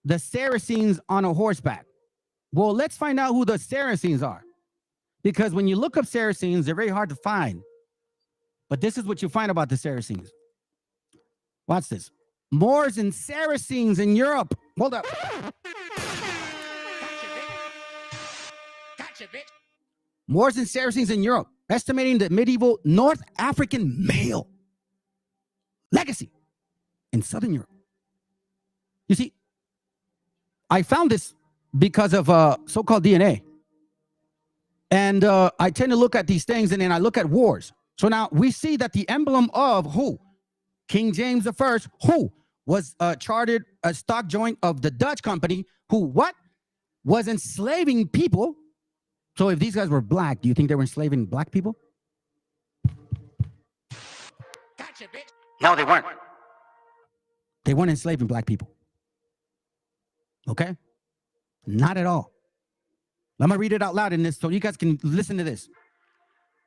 The Saracens on a horseback. Well, let's find out who the Saracens are. Because when you look up Saracens, they're very hard to find. But this is what you find about the Saracens. Watch this. Moors and Saracens in Europe. Hold up. Gotcha, bitch. Moors and Saracens in Europe. estimating the medieval North African male legacy in Southern Europe. You see, I found this because of so-called DNA. And I tend to look at these things, and then I look at wars. So now we see that the emblem of who? King James I, who was chartered a stock joint of the Dutch company, who what? Was enslaving people. So if these guys were black, do you think they were enslaving black people? Gotcha, bitch. No, they weren't. They weren't enslaving black people. Okay? Not at all. I'm going to read it out loud in this so you guys can listen to this.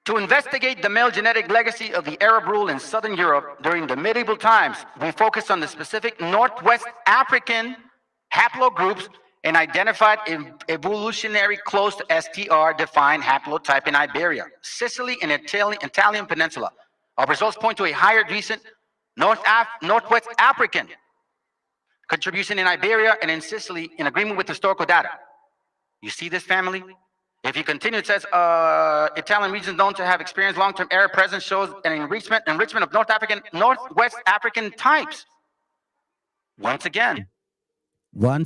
To investigate the male genetic legacy of the Arab rule in Southern Europe during the medieval times, we focused on the specific Northwest African haplogroups and identified evolutionary close to STR-defined haplotype in Iberia, Sicily, and Italian Peninsula. Our results point to a higher recent Northwest African contribution in Iberia and in Sicily in agreement with historical data. You see this, family? If you continue, it says Italian regions known to have experienced long-term Arab presence shows an enrichment of Northwest African types. Once again. I'm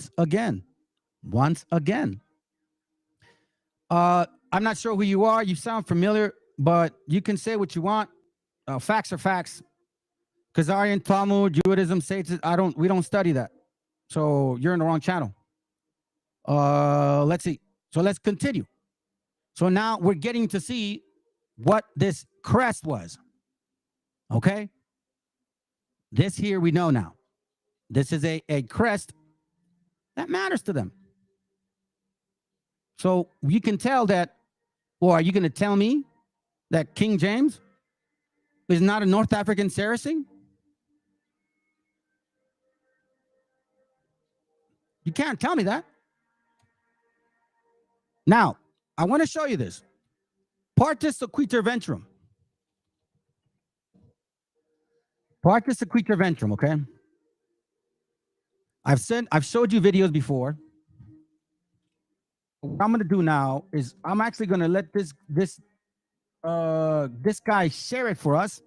not sure who you are. You sound familiar, but you can say what you want. Facts are facts. Khazarian, Talmud, Judaism, Satan, we don't study that. So you're in the wrong channel. Let's see. So let's continue. So now we're getting to see what this crest was. Okay? This here we know now. This is a crest that matters to them. So you can tell that, or are you going to tell me that King James is not a North African Saracen? You can't tell me that. Now, I want to show you this. Partus sequitur ventrum. Partus sequitur ventrum, okay? I've showed you videos before. What I'm going to do now is I'm actually going to let this guy share it for us.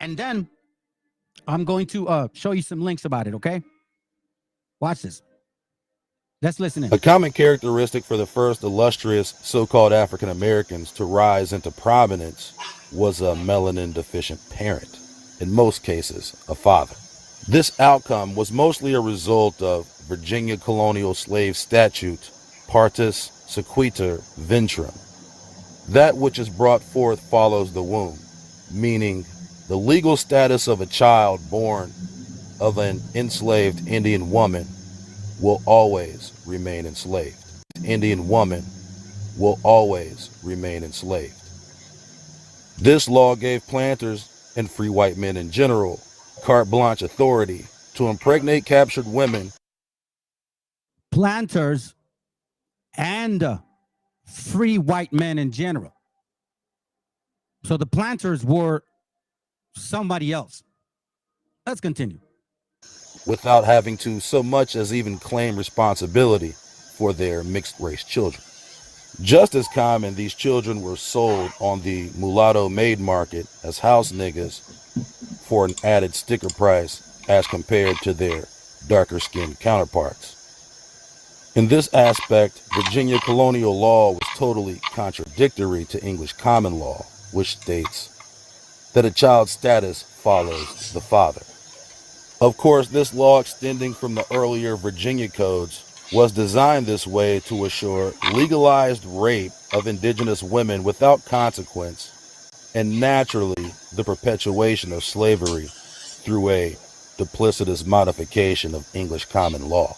And then I'm going to show you some links about it, okay? Watch this. Let's listen in. A common characteristic for the first illustrious so-called African Americans to rise into prominence was a melanin deficient parent, in most cases, a father. This outcome was mostly a result of Virginia colonial slave statute, Partus sequitur ventrum. That which is brought forth follows the womb, meaning the legal status of a child born of an enslaved Indian woman will always remain enslaved. Indian woman will always remain enslaved. This law gave planters and free white men in general carte blanche authority to impregnate captured women. Planters and free white men in general. So the planters were somebody else. Let's continue. Without having to so much as even claim responsibility for their mixed race children. Just as common, these children were sold on the mulatto maid market as house niggas for an added sticker price as compared to their darker skinned counterparts. In this aspect, Virginia colonial law was totally contradictory to English common law, which states that a child's status follows the father. Of course, this law extending from the earlier Virginia codes was designed this way to assure legalized rape of indigenous women without consequence, and naturally the perpetuation of slavery through a duplicitous modification of English common law.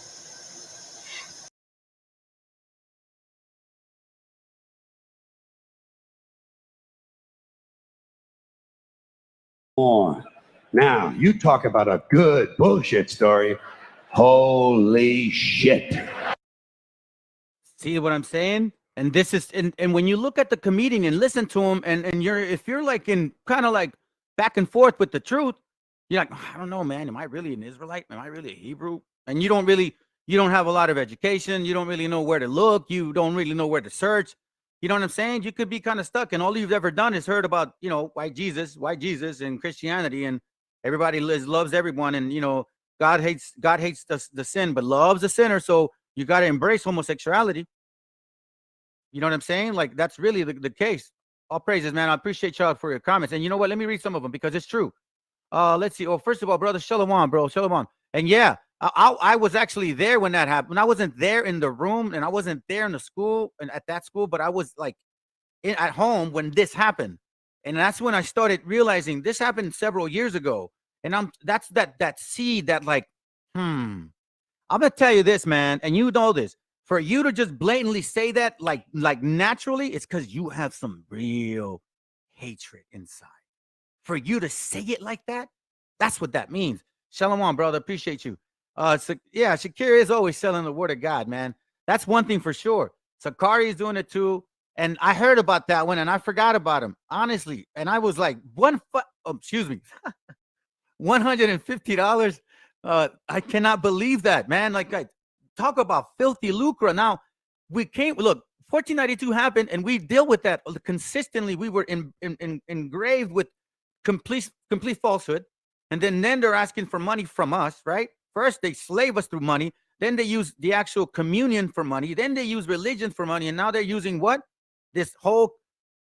On. Now, you talk about a good bullshit story. Holy shit. See what I'm saying? And this is, and when you look at the comedian and listen to him, and if you're like in kind of like back and forth with the truth, you're like, I don't know, man, am I really an Israelite? Am I really a Hebrew? And you don't have a lot of education. You don't really know where to look. You don't really know where to search. You know what I'm saying? You could be kind of stuck, and all you've ever done is heard about, white Jesus, and Christianity, and everybody loves everyone, and God hates the sin, but loves the sinner. So you got to embrace homosexuality. You know what I'm saying? Like, that's really the case. All praises, man. I appreciate y'all for your comments. And you know what? Let me read some of them because it's true. Let's see. Oh, first of all, brother, Shalom, bro, Shalom. And yeah, I was actually there when that happened. I wasn't there in the room, and I wasn't there in the school and at that school, but I was like at home when this happened. And that's when I started realizing this happened several years ago. And that's that seed that, like, I'm gonna tell you this, man, and you know this. For you to just blatantly say that, like naturally, it's because you have some real hatred inside. For you to say it like that, that's what that means. Shalom, brother. Appreciate you. So, yeah, Shakira is always selling the word of God, man. That's one thing for sure. Sakari is doing it too. And I heard about that one, and I forgot about him, honestly. And I was like, $150. I cannot believe that, man. Like, I talk about filthy lucre. Now, we can't look. 1492 happened, and we deal with that consistently. We were engraved with complete falsehood, and then they're asking for money from us, right? First, they slave us through money. Then they use the actual communion for money. Then they use religion for money, and now they're using what? This whole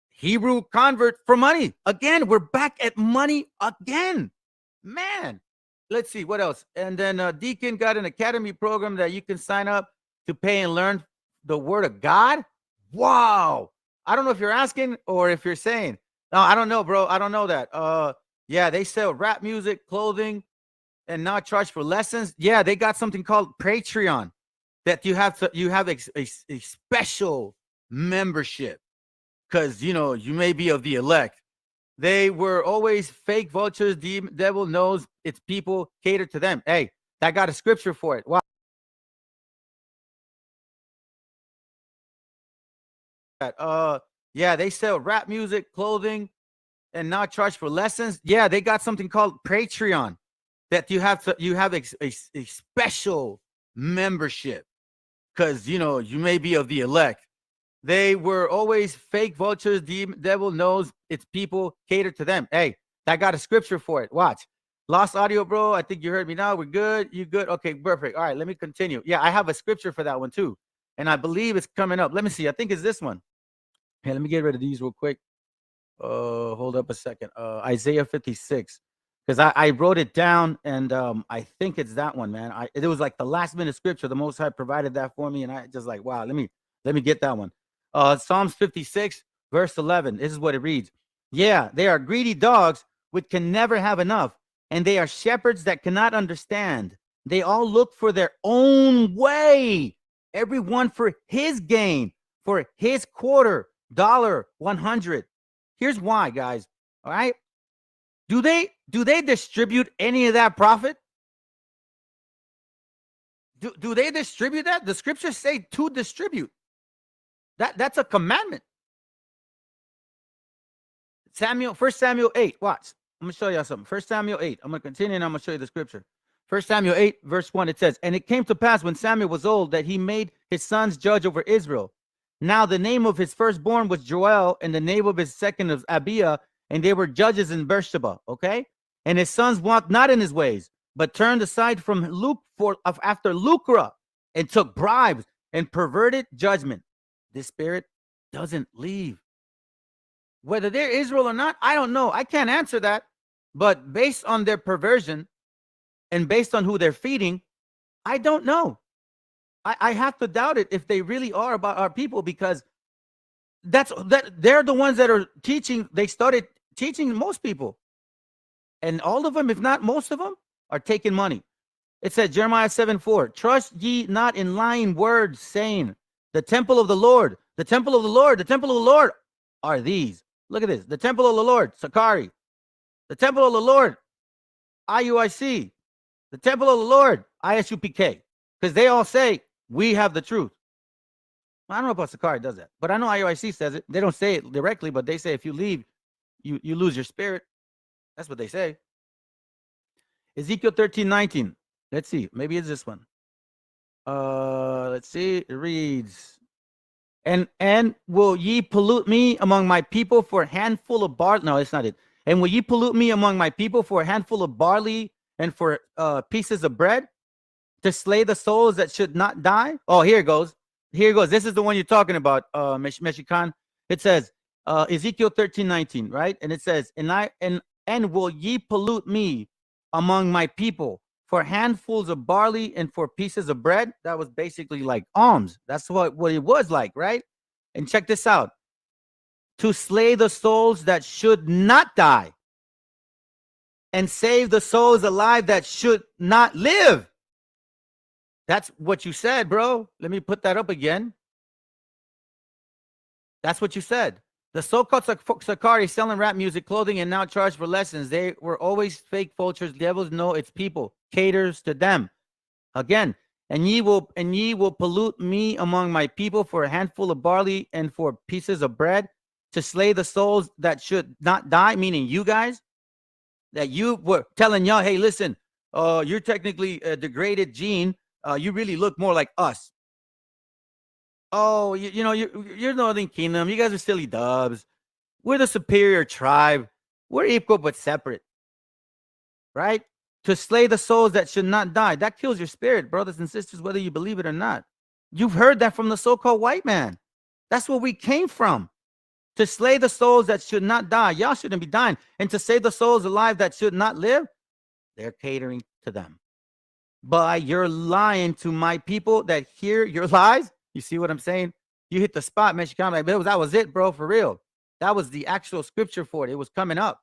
Hebrew convert for money. Again, we're back at money again, man. Let's see what else. And then Deacon got an academy program that you can sign up to pay and learn the word of God. Wow. I don't know if you're asking or if you're saying. No, I don't know, bro. I don't know that. Yeah, they sell rap music, clothing, and not charge for lessons. Yeah, they got something called Patreon that you have a special membership because you may be of the elect. They were always fake vultures. The devil knows its people cater to them. Hey, I got a scripture for it. Wow. Yeah, they sell rap music, clothing, and not charge for lessons. Yeah, they got something called Patreon that you have a special membership because you may be of the elect. They were always fake vultures. The devil knows its people cater to them. Hey, I got a scripture for it. Watch. Lost audio, bro. I think you heard me now. We're good. You good? Okay, perfect. All right, let me continue. Yeah, I have a scripture for that one too. And I believe it's coming up. Let me see. I think it's this one. Hey, let me get rid of these real quick. Hold up a second. Isaiah 56. Because I wrote it down, and I think it's that one, man. It was like the last minute scripture. The Most High provided that for me, and I just like, wow, let me get that one. Psalms 56, verse 11. This is what it reads. Yeah, they are greedy dogs which can never have enough, and they are shepherds that cannot understand. They all look for their own way, everyone for his gain, for his quarter, $100. Here's why, guys. All right. Do they distribute any of that profit? Do they distribute that? The scriptures say to distribute. That's a commandment. 1 Samuel 8. Watch. I'm going to show you something. 1 Samuel 8. I'm going to continue and I'm going to show you the scripture. 1 Samuel 8, verse 1, it says, and it came to pass when Samuel was old that he made his sons judge over Israel. Now the name of his firstborn was Joel, and the name of his second was Abiah, and they were judges in Beersheba. Okay? And his sons walked not in his ways, but turned aside from after lucre, and took bribes and perverted judgment. This spirit doesn't leave. Whether they're Israel or not, I don't know. I can't answer that. But based on their perversion and based on who they're feeding, I don't know. I have to doubt it if they really are about our people, because they're the ones that are teaching. They started teaching most people. And all of them, if not most of them, are taking money. It said, Jeremiah 7:4, trust ye not in lying words, saying, the temple of the Lord, the temple of the Lord, the temple of the Lord are these. Look at this. The temple of the Lord, Sakari. The temple of the Lord, IUIC. The temple of the Lord, ISUPK. Because they all say, we have the truth. I don't know about Sakari does that, but I know IUIC says it. They don't say it directly, but they say if you leave, you lose your spirit. That's what they say. Ezekiel 13:19. Let's see. Maybe it's this one. Let's see. It reads, And will ye pollute me among my people for a handful of barley? No, it's not it. And will ye pollute me among my people for a handful of barley and for pieces of bread to slay the souls that should not die? Oh, here it goes. Here it goes. This is the one you're talking about, Mexican. It says, Ezekiel 13:19, right? And it says, and will ye pollute me among my people for handfuls of barley and for pieces of bread? That was basically like alms. That's what it was like, right? And check this out. To slay the souls that should not die and save the souls alive that should not live. That's what you said, bro. Let me put that up again. That's what you said. The so-called Sakari selling rap music, clothing, and now charge for lessons. They were always fake vultures. Devils know its people. Caters to them. Again, and ye will pollute me among my people for a handful of barley and for pieces of bread to slay the souls that should not die, meaning you guys, that you were telling y'all, hey, listen, you're technically a degraded gene. You really look more like us. Oh, you're Northern Kingdom. You guys are silly dubs. We're the superior tribe. We're equal but separate. Right? To slay the souls that should not die. That kills your spirit, brothers and sisters, whether you believe it or not. You've heard that from the so-called white man. That's where we came from. To slay the souls that should not die. Y'all shouldn't be dying. And to save the souls alive that should not live, they're catering to them. By your lying to my people that hear your lies. You see what I'm saying? You hit the spot, Mexican. Like, that was it, bro, for real. That was the actual scripture for it. It was coming up.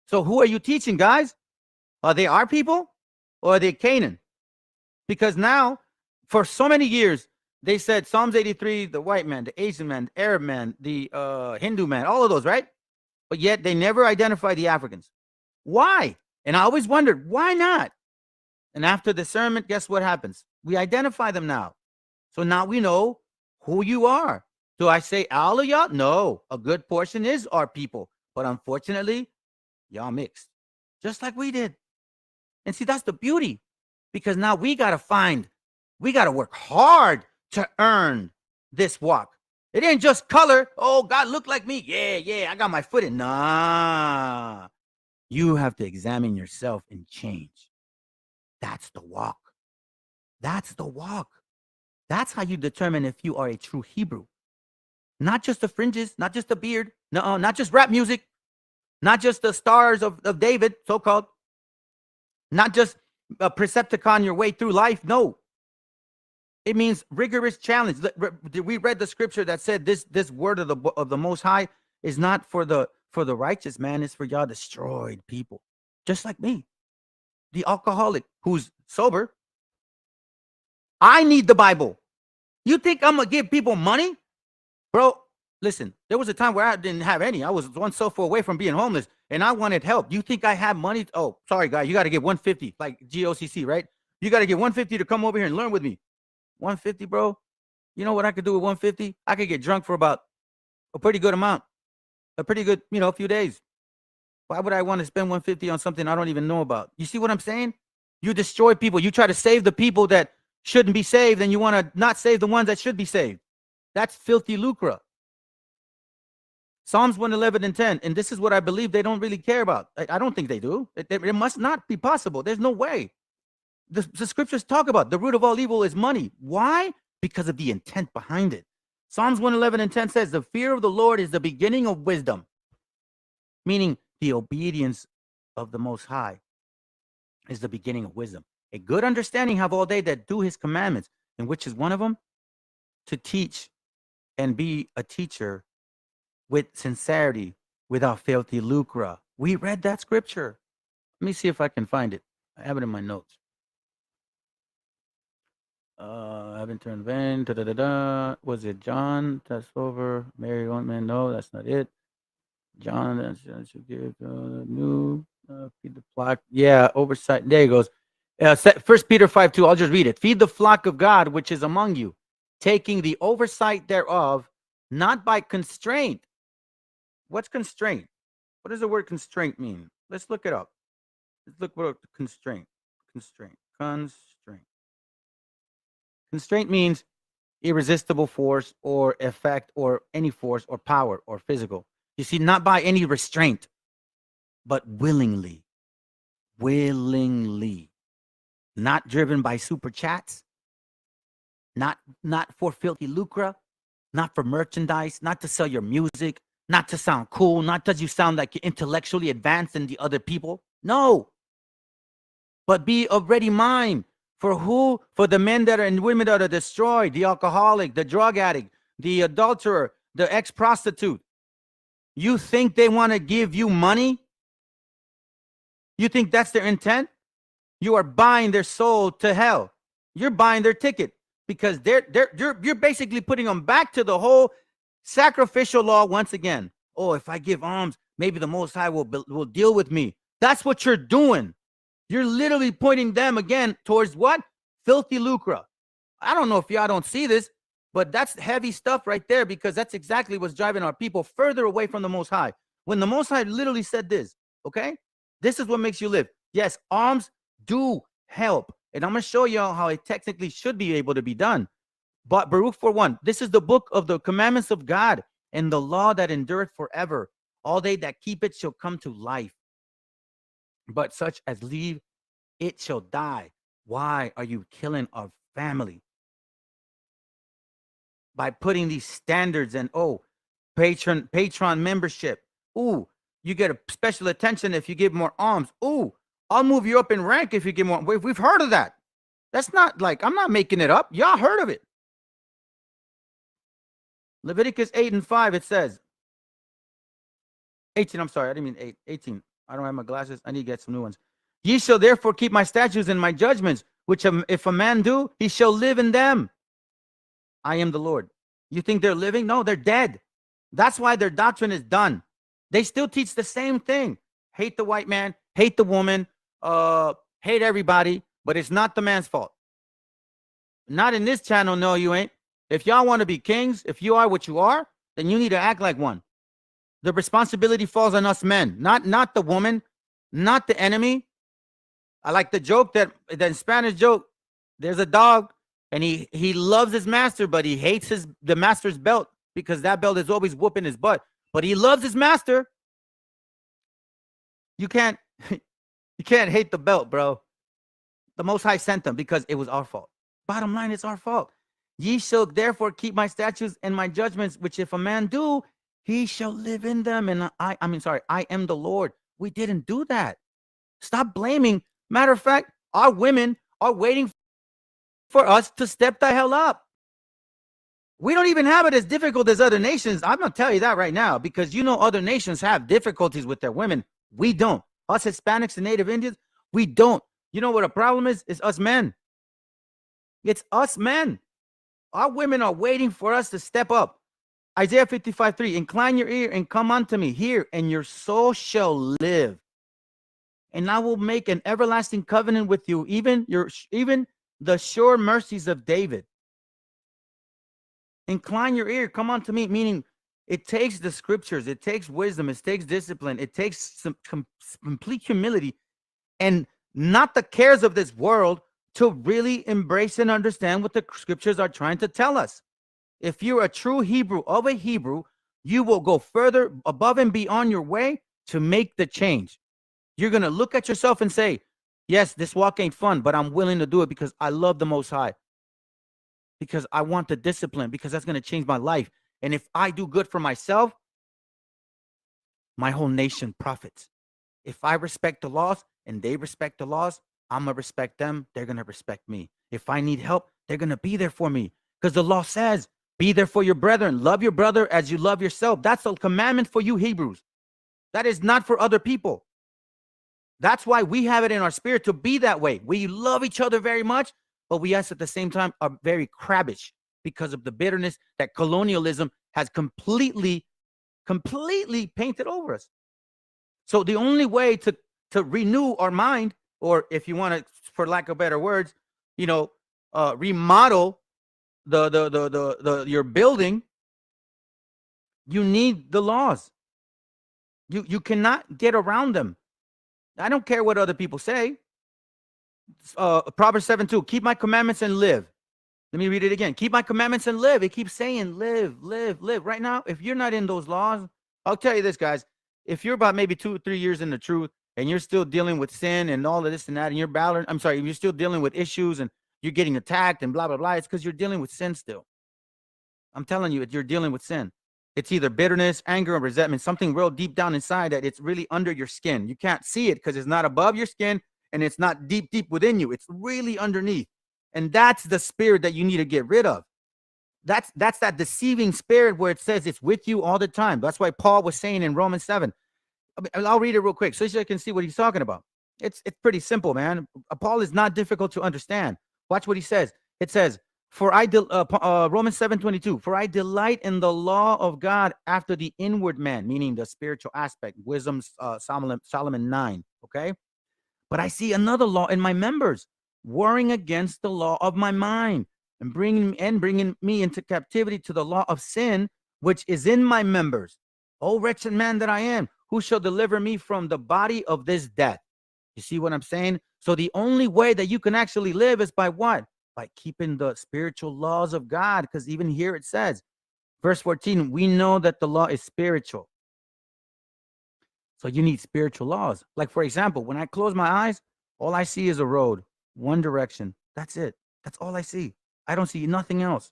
So who are you teaching, guys? Are they our people or are they Canaan? Because now, for so many years, they said Psalms 83, the white man, the Asian man, the Arab man, the Hindu man, all of those, right? But yet they never identify the Africans. Why? And I always wondered, why not? And after discernment, guess what happens? We identify them now. So now we know who you are. Do I say all of y'all? No, a good portion is our people. But unfortunately, y'all mixed. Just like we did. And see, that's the beauty. Because now we got to work hard to earn this walk. It ain't just color. Oh, God look like me. Yeah, I got my foot in. Nah. You have to examine yourself and change. That's the walk. That's the walk. That's how you determine if you are a true Hebrew. Not just the fringes, not just the beard, no, not just rap music, not just the stars of David, so-called, not just a Percepticon your way through life. No. It means rigorous challenge. We read the scripture that said this word of the Most High is not for the righteous, man. It's for y'all destroyed people, just like me, the alcoholic who's sober. I need the Bible. You think I'm going to give people money? Bro, listen, there was a time where I didn't have any. I was one so far away from being homeless, and I wanted help. You think I have money? Oh, sorry, guy. You got to give 150, like GOCC, right? You got to give 150 to come over here and learn with me. 150, bro. You know what I could do with 150? I could get drunk for about a pretty good amount. A pretty good, a few days. Why would I want to spend 150 on something I don't even know about? You see what I'm saying? You destroy people. You try to save the people that shouldn't be saved, and you want to not save the ones that should be saved. That's filthy lucre. Psalms 111:10, and this is what I believe they don't really care about. I don't think they do. It must not be possible. There's no way. The scriptures talk about the root of all evil is money. Why? Because of the intent behind it. Psalms 111:10 says, the fear of the Lord is the beginning of wisdom, meaning the obedience of the Most High is the beginning of wisdom. A good understanding have all they that do his commandments, and which is one of them? To teach and be a teacher with sincerity, without filthy lucre. We read that scripture. Let me see if I can find it. I have it in my notes. I haven't turned vain. Was it John? That's over. Mary Ointment? No, that's not it. John, that should give new feed the flock. Yeah, oversight. There he goes. 1 Peter 5:2. I'll just read it. Feed the flock of God which is among you, taking the oversight thereof, not by constraint. What's constraint? What does the word constraint mean? Let's look it up. Let's look what constraint. Constraint means irresistible force or effect or any force or power or physical. You see, not by any restraint, but willingly. Willingly. Not driven by super chats, not for filthy lucre, not for merchandise, not to sell your music, not to sound cool, not because you sound like you're intellectually advanced than the other people. No. But be of ready mind. For who? For the men that are and women that are destroyed, the alcoholic, the drug addict, the adulterer, the ex-prostitute. You think they want to give you money? You think that's their intent? You are buying their soul to hell. You're buying their ticket because you're basically putting them back to the whole sacrificial law once again. Oh, if I give alms, maybe the Most High will deal with me. That's what you're doing. You're literally pointing them again towards what? Filthy lucre. I don't know if y'all don't see this, but that's heavy stuff right there because that's exactly what's driving our people further away from the Most High. When the Most High literally said this, okay? This is what makes you live. Yes, alms do help. And I'm going to show y'all how it technically should be able to be done. But Baruch 4:1, this is the book of the commandments of God and the law that endureth forever. All they that keep it shall come to life. But such as leave it shall die. Why are you killing our family? By putting these standards and Patreon membership. Ooh, you get a special attention if you give more alms. Ooh, I'll move you up in rank if you give more. We've heard of that. That's not like, I'm not making it up. Y'all heard of it. Leviticus 8:5, it says, 18, I'm sorry, I didn't mean 18. I don't have my glasses. I need to get some new ones. Ye shall therefore keep my statutes and my judgments, which if a man do, he shall live in them. I am the Lord. You think they're living? No, they're dead. That's why their doctrine is done. They still teach the same thing. Hate the white man, hate the woman, hate everybody, but it's not the man's fault. Not in this channel, no, you ain't. If y'all want to be kings, if you are what you are, then you need to act like one. The responsibility falls on us men, not the woman, not the enemy. I like the joke that Spanish joke. There's a dog and he loves his master, but he hates the master's belt because that belt is always whooping his butt. But he loves his master. You can't hate the belt, bro. The Most High sent them because it was our fault. Bottom line, it's our fault. Ye shall therefore keep my statutes and my judgments, which if a man do, he shall live in them. And I am the Lord. We didn't do that. Stop blaming. Matter of fact, our women are waiting for us to step the hell up. We don't even have it as difficult as other nations. I'm going to tell you that right now, because you know other nations have difficulties with their women. We don't. Us Hispanics and Native Indians, we don't. You know what a problem is? It's us men. It's us men. Our women are waiting for us to step up. Isaiah 55:3, incline your ear and come unto me, hear, and your soul shall live. And I will make an everlasting covenant with you, even the sure mercies of David. Incline your ear, come unto me, meaning it takes the scriptures, it takes wisdom, it takes discipline, it takes some complete humility and not the cares of this world to really embrace and understand what the scriptures are trying to tell us. If you're a true Hebrew of a Hebrew, you will go further above and beyond your way to make the change. You're going to look at yourself and say, yes, this walk ain't fun, but I'm willing to do it because I love the Most High. Because I want the discipline, because that's going to change my life. And if I do good for myself, my whole nation profits. If I respect the laws and they respect the laws, I'm going to respect them. They're going to respect me. If I need help, they're going to be there for me. Because the law says, be there for your brethren. Love your brother as you love yourself. That's a commandment for you Hebrews. That is not for other people. That's why we have it in our spirit to be that way. We love each other very much, but we at the same time are very crabbish because of the bitterness that colonialism has completely painted over us. So the only way to renew our mind, or if you want to, for lack of better words, remodel your building, you need the laws. You cannot get around them. I don't care what other people say. Proverbs 7:2, keep my commandments and live. Let me read it again. Keep my commandments and live. It keeps saying live, live, live. Right now, if you're not in those laws, I'll tell you this, guys. If you're about maybe 2 or 3 years in the truth and you're still dealing with sin and all of this and that, and you're battling, you're still dealing with issues and you're getting attacked and blah, blah, blah, it's because you're dealing with sin still. I'm telling you, you're dealing with sin. It's either bitterness, anger, or resentment, something real deep down inside that it's really under your skin. You can't see it because it's not above your skin and it's not deep, deep within you. It's really underneath. And that's the spirit that you need to get rid of. That's that deceiving spirit where it says it's with you all the time. That's why Paul was saying in Romans 7. I'll read it real quick so you can see what he's talking about. It's pretty simple, man. Paul is not difficult to understand. Watch what he says. It says, Romans 7:22, for I delight in the law of God after the inward man, meaning the spiritual aspect, wisdom, Solomon 9, okay? But I see another law in my members, warring against the law of my mind and bringing me into captivity to the law of sin, which is in my members. O wretched man that I am, who shall deliver me from the body of this death? You see what I'm saying? So the only way that you can actually live is by what? By keeping the spiritual laws of God, because even here it says, verse 14, we know that the law is spiritual. So you need spiritual laws. Like, for example, when I close my eyes, all I see is a road, one direction. That's it. That's all I see. I don't see nothing else.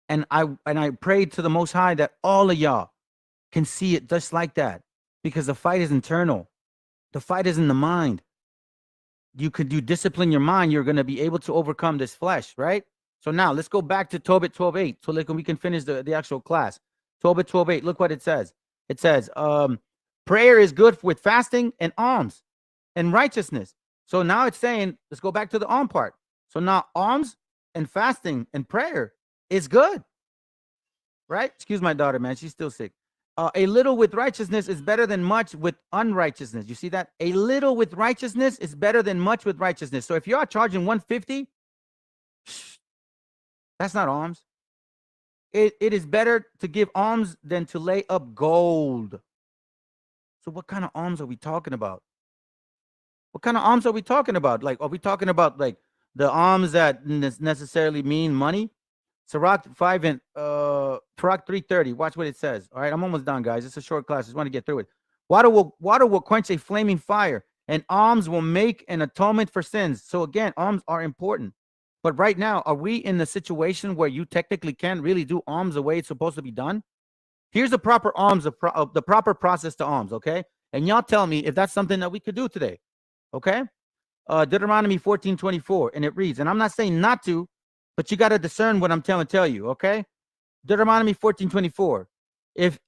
And I pray to the Most High that all of y'all can see it just like that, because the fight is internal. The fight is in the mind. You discipline your mind, you're going to be able to overcome this flesh, right? So now let's go back to Tobit 12:8 so we can finish the actual class. Tobit 12:8, look what it says. It says, prayer is good with fasting and alms and righteousness. So now it's saying, let's go back to the alms part. So now alms and fasting and prayer is good, right? Excuse my daughter, man. She's still sick. A little with righteousness is better than much with unrighteousness. You see that? A little with righteousness is better than much with righteousness. So if you are charging 150, that's not alms. It is better to give alms than to lay up gold. So what kind of alms are we talking about? What kind of alms are we talking about? Like, are we talking about like the alms that necessarily mean money? Sirach 5 and Sirach 3:30. Watch what it says. All right, I'm almost done, guys. It's a short class. I just want to get through it. Water will quench a flaming fire, and alms will make an atonement for sins. So again, alms are important. But right now, are we in the situation where you technically can't really do alms the way it's supposed to be done? Here's the proper alms, the proper process to alms, okay? And y'all tell me if that's something that we could do today, okay? Deuteronomy 14:24, and it reads, and I'm not saying not to, but you got to discern what I'm tell you, okay? Deuteronomy 14:24. If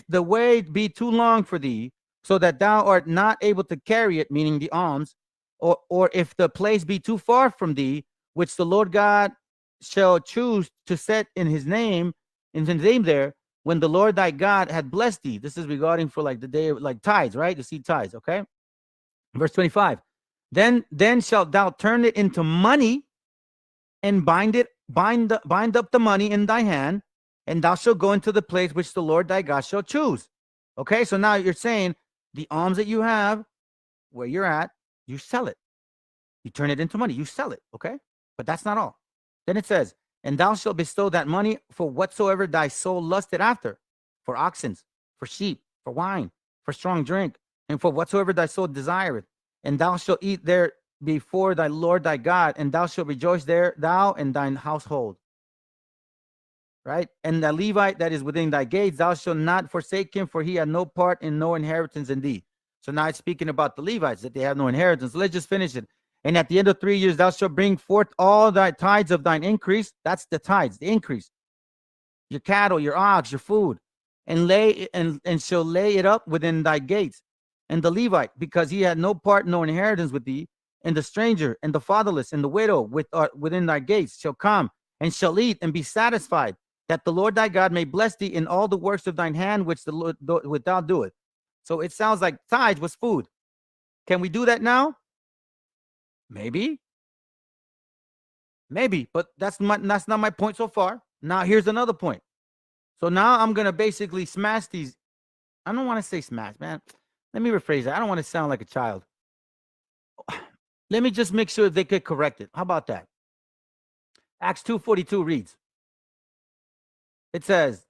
the way be too long for thee, so that thou art not able to carry it, meaning the alms, or if the place be too far from thee, which the Lord God shall choose to set in his name there, when the Lord thy God had blessed thee. This is regarding for like the day of like tithes, right? The seed tithes, okay? Verse 25. Then shalt thou turn it into money and bind up the money in thy hand, and thou shalt go into the place which the Lord thy God shall choose. Okay, so now you're saying the alms that you have, where you're at, you sell it. You turn it into money, you sell it, okay? But that's not all. Then it says, and thou shalt bestow that money for whatsoever thy soul lusted after, for oxen, for sheep, for wine, for strong drink, and for whatsoever thy soul desireth. And thou shalt eat there before thy Lord thy God, and thou shalt rejoice there, thou and thine household. Right? And the Levite that is within thy gates, thou shalt not forsake him, for he had no part and no inheritance in thee. So now it's speaking about the Levites, that they have no inheritance. Let's just finish it. And at the end of 3 years, thou shalt bring forth all thy tithes of thine increase. That's the tithes, the increase. Your cattle, your ox, your food, and shall lay it up within thy gates. And the Levite, because he had no part, no inheritance with thee, and the stranger, and the fatherless, and the widow within thy gates shall come and shall eat and be satisfied, that the Lord thy God may bless thee in all the works of thine hand, which the Lord thou doest. So it sounds like tithes was food. Can we do that now? Maybe, but that's not my point so far. Now here's another point. So now I'm gonna basically smash these. I don't want to say smash, man. Let me rephrase that. I don't want to sound like a child. Let me just make sure they get corrected. How about that? Acts 2:42 reads, it says,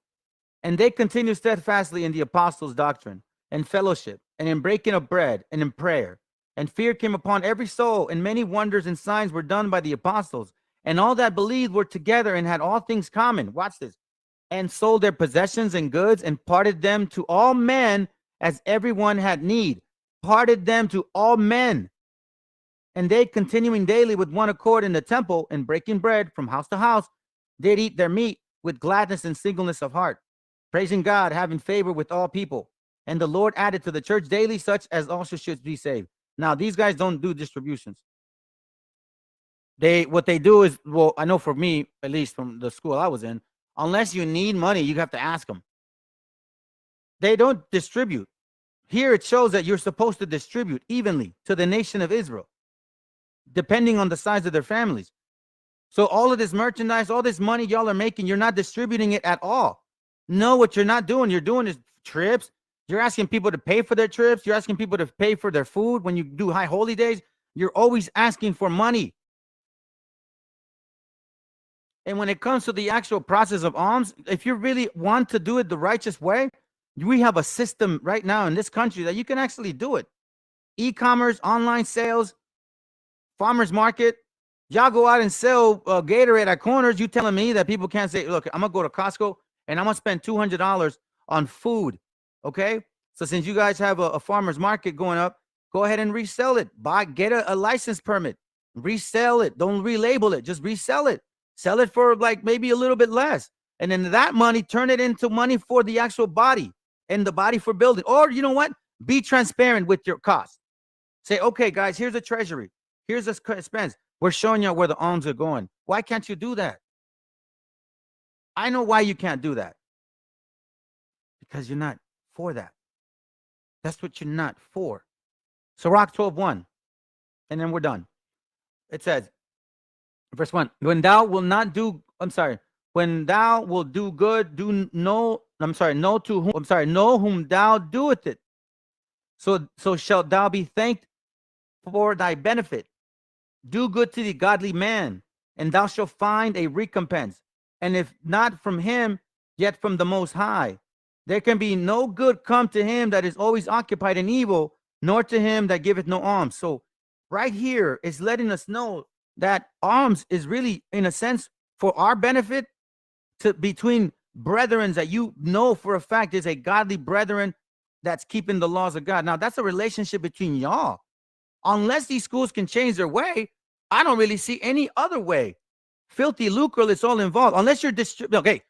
and they continue steadfastly in the apostles' doctrine and fellowship and in breaking of bread and in prayer. And fear came upon every soul, and many wonders and signs were done by the apostles. And all that believed were together and had all things common. Watch this. And sold their possessions and goods and parted them to all men as everyone had need. Parted them to all men. And they, continuing daily with one accord in the temple and breaking bread from house to house, did eat their meat with gladness and singleness of heart, praising God, having favor with all people. And the Lord added to the church daily such as also should be saved. Now, these guys don't do distributions. What they do is, well, I know for me, at least from the school I was in, unless you need money, you have to ask them. They don't distribute. Here it shows that you're supposed to distribute evenly to the nation of Israel, depending on the size of their families. So all of this merchandise, all this money y'all are making, you're not distributing it at all. No, what you're not doing, you're doing is trips. You're asking people to pay for their trips. You're asking people to pay for their food. When you do high holy days, you're always asking for money. And when it comes to the actual process of alms, if you really want to do it the righteous way, we have a system right now in this country that you can actually do it. E-commerce, online sales, farmers market. Y'all go out and sell Gatorade at corners. You telling me that people can't say, look, I'm going to go to Costco and I'm going to spend $200 on food. Okay. So since you guys have a farmer's market going up, go ahead and resell it. Get a license permit, resell it. Don't relabel it. Just resell it. Sell it for like maybe a little bit less. And then that money, turn it into money for the actual body and the body for building. Or you know what? Be transparent with your cost. Say, okay, guys, here's the treasury. Here's this expense. We're showing you where the alms are going. Why can't you do that? I know why you can't do that. Because you're not for that. That's what you're not for. Sirach 12:1. And then we're done. It says, verse 1, when thou will not do, when thou will do good, know whom thou doeth it. So shalt thou be thanked for thy benefit. Do good to the godly man, and thou shalt find a recompense. And if not from him, yet from the Most High. There can be no good come to him that is always occupied in evil, nor to him that giveth no alms. So right here is letting us know that alms is really, in a sense, for our benefit, to between brethren that you know for a fact is a godly brethren that's keeping the laws of God. Now, that's a relationship between y'all. Unless these schools can change their way, I don't really see any other way. Filthy lucre, it's all involved. Unless you're okay,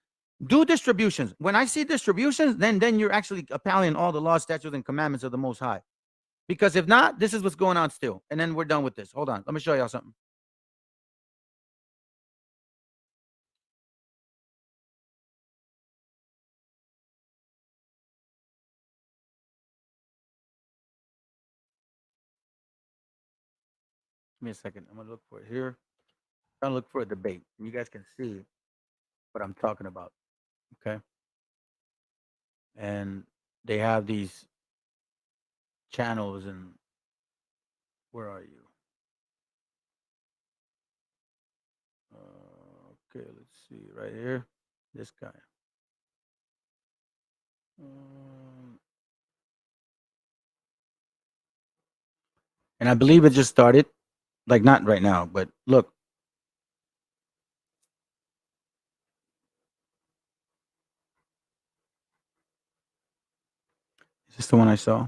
do distributions. When I see distributions, then you're actually applying all the laws, statutes, and commandments of the Most High. Because if not, this is what's going on still. And then we're done with this. Hold on. Let me show y'all something. Give me a second. I'm going to look for it here. I'm going to look for a debate. You guys can see what I'm talking about. Okay. And they have these channels, and where are you? Okay, let's see right here. This guy. And I believe it just started, like not right now, but look. Is this the one I saw?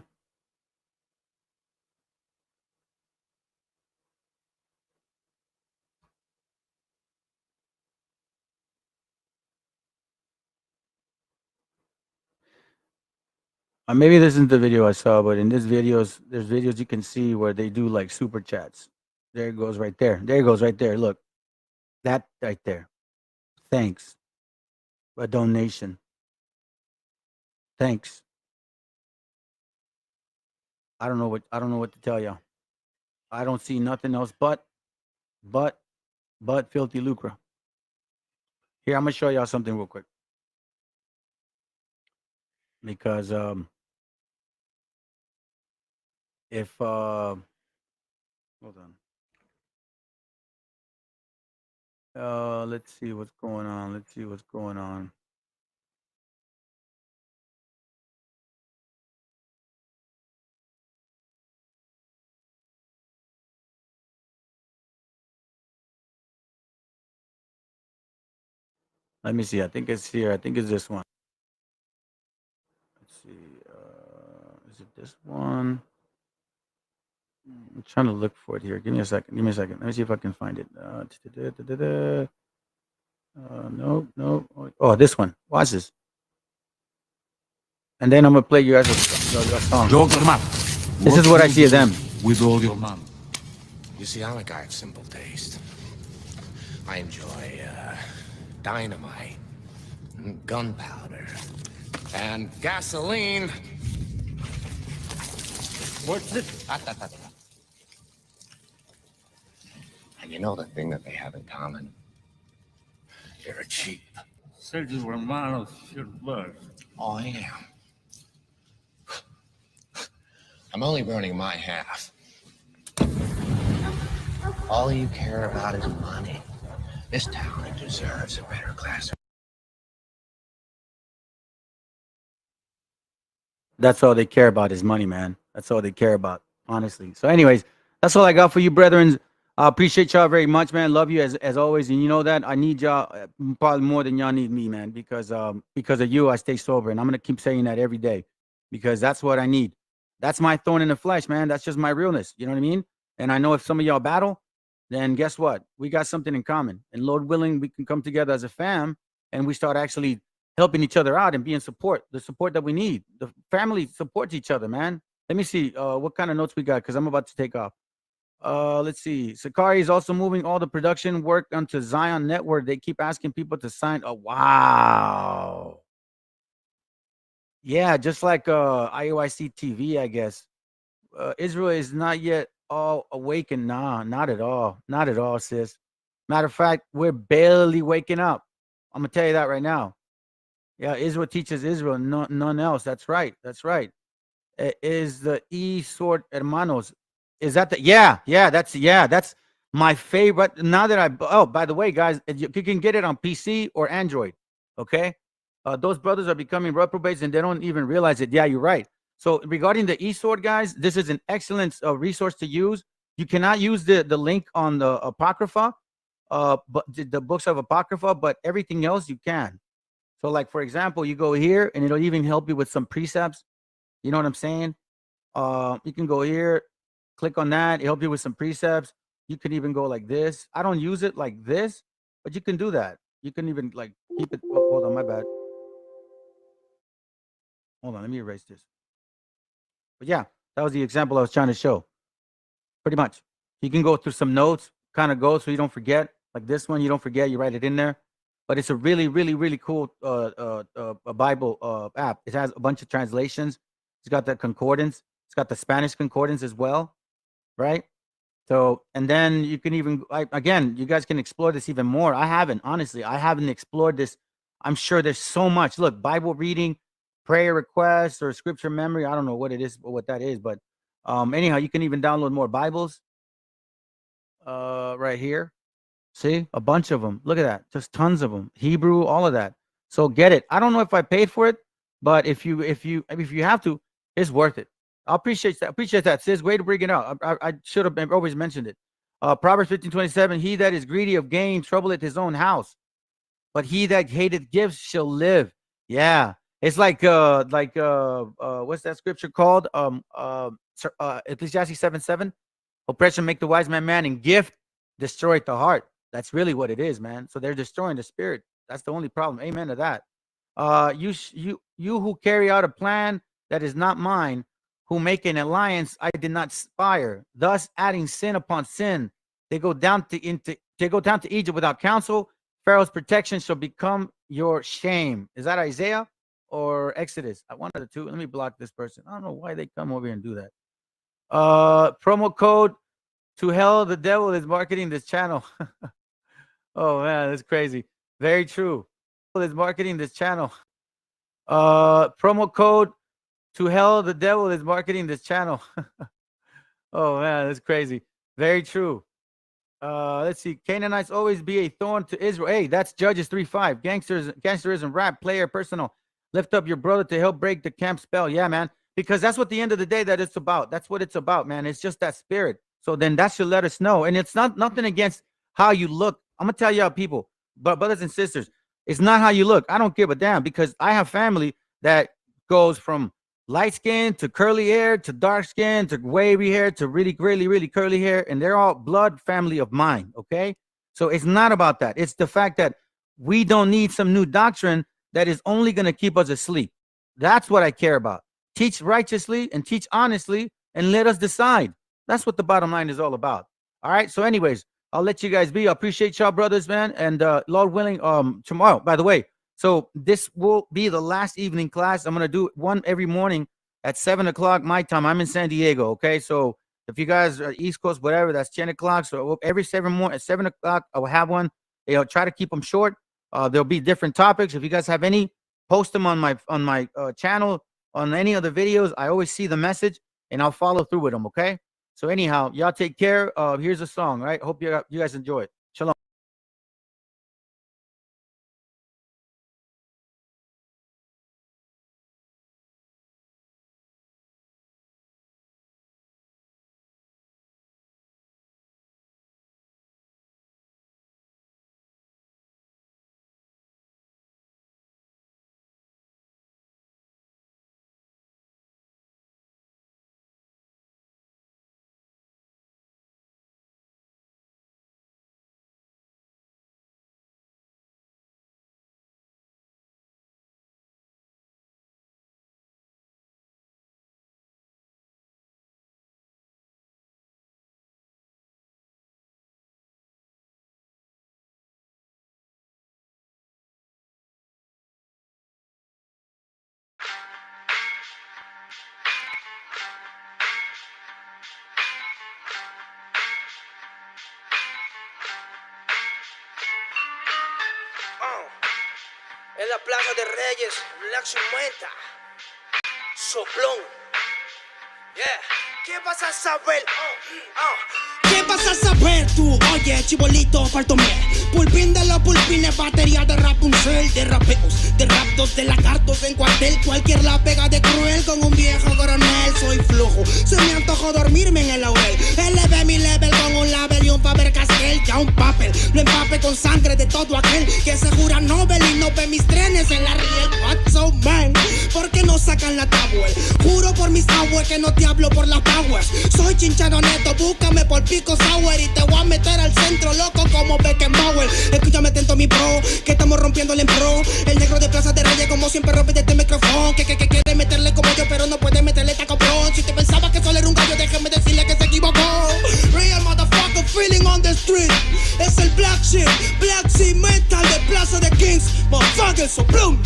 Maybe this isn't the video I saw, but in this videos, there's videos you can see where they do like super chats. There it goes right there. There it goes right there. Look, that right there. Thanks. A donation. Thanks. I don't know what to tell you. I don't see nothing else but filthy lucre. Here, I'm gonna show y'all something real quick. Because if hold on. Let's see what's going on. Let's see what's going on. Let me see. I think it's here. I think it's this one. Let's see. Is it this one? I'm trying to look for it here. Give me a second. Give me a second. Let me see if I can find it. No. Oh, this one. Watch this. And then I'm gonna play you guys a song. This is what I see of them. With all your money. You see, I'm a guy of simple taste. I enjoy dynamite, and gunpowder, and gasoline. What's this? And you know the thing that they have in common? They're cheap. Sergio Romano's your blood. Oh, I am. I'm only burning my half. All you care about is money. This town deserves a better class. That's all they care about is money, man. That's all they care about, honestly. So, anyways, that's all I got for you, brethren. I appreciate y'all very much, man. Love you as always, and you know that I need y'all probably more than y'all need me, man. Because of you, I stay sober, and I'm gonna keep saying that every day, because that's what I need. That's my thorn in the flesh, man. That's just my realness. You know what I mean? And I know if some of y'all battle, then guess what? We got something in common. And Lord willing, we can come together as a fam and we start actually helping each other out and being support, the support that we need. The family supports each other, man. Let me see what kind of notes we got, because I'm about to take off. Let's see. Sakari is also moving all the production work onto Zion Network. They keep asking people to sign. Oh, wow. Yeah, just like IOIC TV, I guess. Israel is not yet all awakened. Nah, not at all. Not at all, sis. Matter of fact, we're barely waking up. I'm gonna tell you that right now. Yeah, Israel teaches Israel, none else. That's right. That's right. Is the E sword hermanos? Is that the? Yeah. That's my favorite. Now that by the way, guys, you can get it on PC or Android. Okay. Those brothers are becoming reprobates and they don't even realize it. Yeah, you're right. So regarding the eSword, guys, this is an excellent resource to use. You cannot use the link on the Apocrypha, but the books of Apocrypha, but everything else you can. So like, for example, you go here and it'll even help you with some precepts. You know what I'm saying? You can go here, click on that. It help you with some precepts. You can even go like this. I don't use it like this, but you can do that. You can even like keep it. Oh, hold on, my bad. Hold on, let me erase this. But yeah, that was the example I was trying to show. Pretty much. You can go through some notes, kind of go so you don't forget. Like this one, you don't forget, you write it in there. But it's a really, really, really cool a Bible app. It has a bunch of translations. It's got the concordance. It's got the Spanish concordance as well, right? So, and then you can even, again, you guys can explore this even more. I haven't, honestly, I haven't explored this. I'm sure there's so much. Look, Bible reading, prayer requests, or scripture memory. I don't know what it is, what that is, but anyhow, you can even download more Bibles right here. See, a bunch of them. Look at that, just tons of them. Hebrew, all of that. So get it. I don't know if I paid for it, but if you have to, it's worth it. I appreciate that. Appreciate that, sis. Way to bring it out. I should have always mentioned it. Proverbs 15:27. He that is greedy of gain troubleth his own house, but he that hateth gifts shall live. Yeah, it's like what's that scripture called? Ecclesiastes 7:7. Oppression make the wise man mad, and gift destroyeth the heart. That's really what it is, man. So they're destroying the spirit. That's the only problem. Amen to that. You who carry out a plan that is not mine, who make an alliance I did not spire, thus adding sin upon sin. They go down to Egypt without counsel. Pharaoh's protection shall become your shame. Is that Isaiah or Exodus? I wanted the two. Let me block this person. I don't know why they come over here and do that. Promo code to hell. The devil is marketing this channel. Oh man, that's crazy. Very true. Is marketing this channel. Promo code to hell. The devil is marketing this channel. Oh man, that's crazy. Very true. Let's see. Canaanites always be a thorn to Israel. Hey, that's Judges 3:5. Gangsterism, rap, player, personal. Lift up your brother to help break the camp spell. Yeah, man. Because that's what the end of the day that it's about. That's what it's about, man. It's just that spirit. So then that should let us know. And it's not nothing against how you look. I'm gonna tell y'all, people, but brothers and sisters, it's not how you look. I don't give a damn because I have family that goes from light skin to curly hair to dark skin to wavy hair to really, really, really curly hair, and they're all blood family of mine. Okay, so it's not about that. It's the fact that we don't need some new doctrine that is only going to keep us asleep. That's what I care about. Teach righteously and teach honestly, and let us decide. That's what the bottom line is all about. All right. So, anyways, I'll let you guys be. I appreciate y'all, brothers, man. And Lord willing, tomorrow, by the way, so this will be the last evening class. I'm gonna do one every morning at 7 o'clock my time. I'm in San Diego. Okay. So if you guys are East Coast, whatever, that's 10 o'clock. So every at 7 o'clock, I will have one. I'll try to keep them short. There'll be different topics. If you guys have any, post them on my channel, on any of the videos. I always see the message and I'll follow through with them. Okay. So anyhow, y'all take care. Here's a song, right? Hope you guys enjoy it. Shalom. En la Plaza de Reyes, Black Sumenta, Soplón. Yeah. ¿Qué vas a saber? ¿Qué vas a saber tú? Oye, chibolito, faltomé. Pulpín de los pulpines, batería de Rapunzel, de rapeos, de raptos, de lagartos en cuartel. Cualquier la pega de cruel con un viejo coronel. Soy flojo, se me antojó dormirme en el laurel. Elevé mi level con un label y un Faber Castell. Ya un papel, lo empape con sangre de todo aquel que se jura Nobel y no ve mis trenes en la riel. What's so man? ¿Por qué no sacan la tablet? Juro por mis aguas que no te hablo por las powers. Soy chinchado neto, búscame por pico sour y te voy a meter al centro loco como Beckenbauer. Escúchame atento mi bro, que estamos rompiéndole en pro. El negro de Plaza de Reyes como siempre rompe de este micrófono. Que quiere meterle como yo pero no puede meterle taco bron. Si te pensaba que solo era un gallo, déjame decirle que se equivocó. Real motherfucker feeling on the street. Es el Black Sheep Metal de Plaza de Kings. Motherfucker, soplón.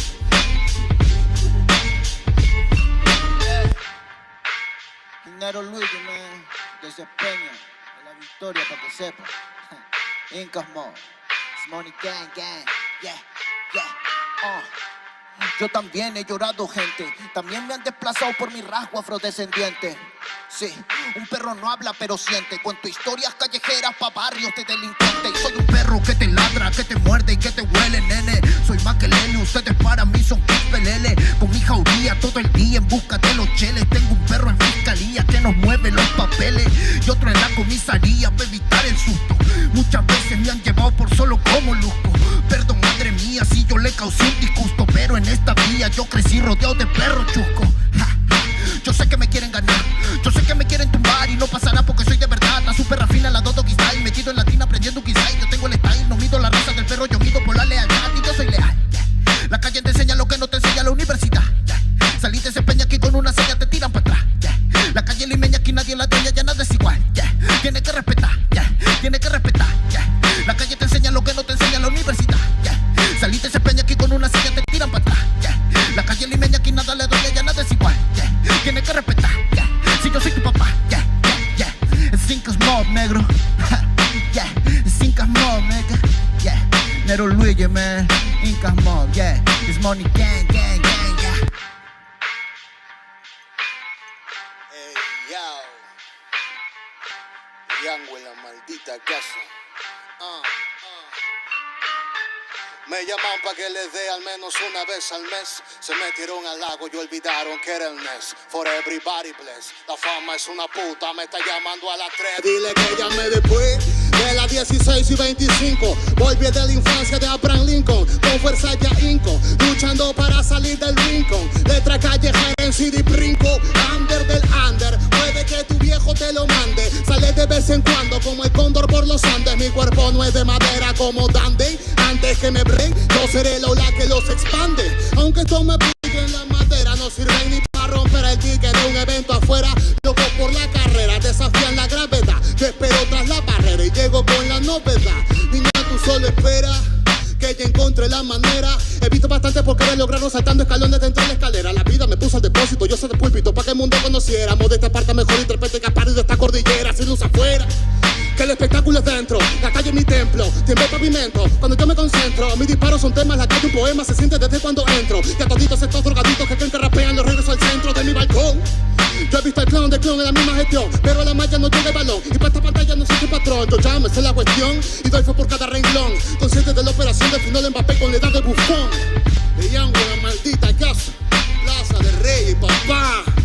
Dinero Luis, man, desde Peña, de la Victoria, para que sepa. Incas Mo, it's money gang, yeah. Yo también he llorado, gente. También me han desplazado por mi rasgo afrodescendiente. Sí, un perro no habla pero siente. Cuento historias callejeras pa' barrios de delincuentes. Soy un perro que te ladra, que te muerde y que te huele, nene. Soy más que Lele, ustedes para mí son pelele. Con mi jauría todo el día en busca de los cheles. Tengo un perro en fiscalía que nos mueve los papeles y otro en la comisaría para evitar el susto. Muchas veces me han llevado por solo como luzco. Perdón, madre mía, si yo le causé un disgusto, pero en esta vía yo crecí rodeado de perros chuscos. Yo sé que me quieren ganar, yo sé que me quieren tumbar y no pasará porque soy de verdad. La super rafina, la Dodo Style, metido en latina aprendiendo un quizá. Yo tengo el style, no mido la raza del perro, yo mido por la lealtad y yo soy leal. La calle te enseña lo que no te enseña la universidad. Saliste ese peña aquí con una seña te tiran para atrás. La calle limeña aquí nadie la dueña, ya nada es igual. Tiene que respetar, tiene que respetar. La calle te enseña lo que no te enseña la universidad. Saliste ese peña aquí con una seña te tiran para atrás. La calle limeña aquí nada le duele, ya nada es igual. Tiene que respetar, si yo soy tu papá. Cinco Mob, negro. Cinco Mob, nigga. Nero Luigi, man. Incas Mob, it's money gang, yeah. Hey, yo. Yango en la maldita casa. Me llaman para que les dé al menos una vez al mes. Se metieron al lago y olvidaron que era el mes. For everybody bless. La fama es una puta, me está llamando a las 3. Dile que llame después de las 16 y 25. Volví de la infancia de Abraham Lincoln, con fuerza ya inco, luchando para salir del rincón. Letra callejera en CD brinco, under del under. Puede que tu viejo te lo mande. Sale de vez en cuando como el cóndor por los Andes. Mi cuerpo no es de madera como Dandy. Antes que me break, yo seré la ola que los expande. Aunque esto me pique en la madera, no sirve ni para romper el ticket de un evento afuera. Loco por la carrera, desafían la gravedad. Yo espero tras la barrera y llego con la novedad. Niña, tú solo espera que ya encontré la manera. He visto bastante por querer lograrlo saltando escalones dentro de la escalera. La vida me puso al depósito, yo soy de púlpito para que el mundo conociera. De esta parte mejor interprete que de esta cordillera. Sin luz afuera, que el espectáculo es dentro. La calle es mi templo, tiembla el pavimento cuando yo me concentro. Mis disparos son temas, la calle un poema se siente desde cuando entro. Y a toditos estos drogaditos que creen que rapean los regreso al centro de mi balcón. Yo he visto el clon del clon en la misma gestión, pero a la malla no llega el balón. Y para esta pantalla no existe patrón. Yo ya me sé la cuestión y doy fe por cada renglón. Consciente de la operación del final de Mbappé con la edad de bufón. De Young, la maldita casa, Plaza de Rey y papá.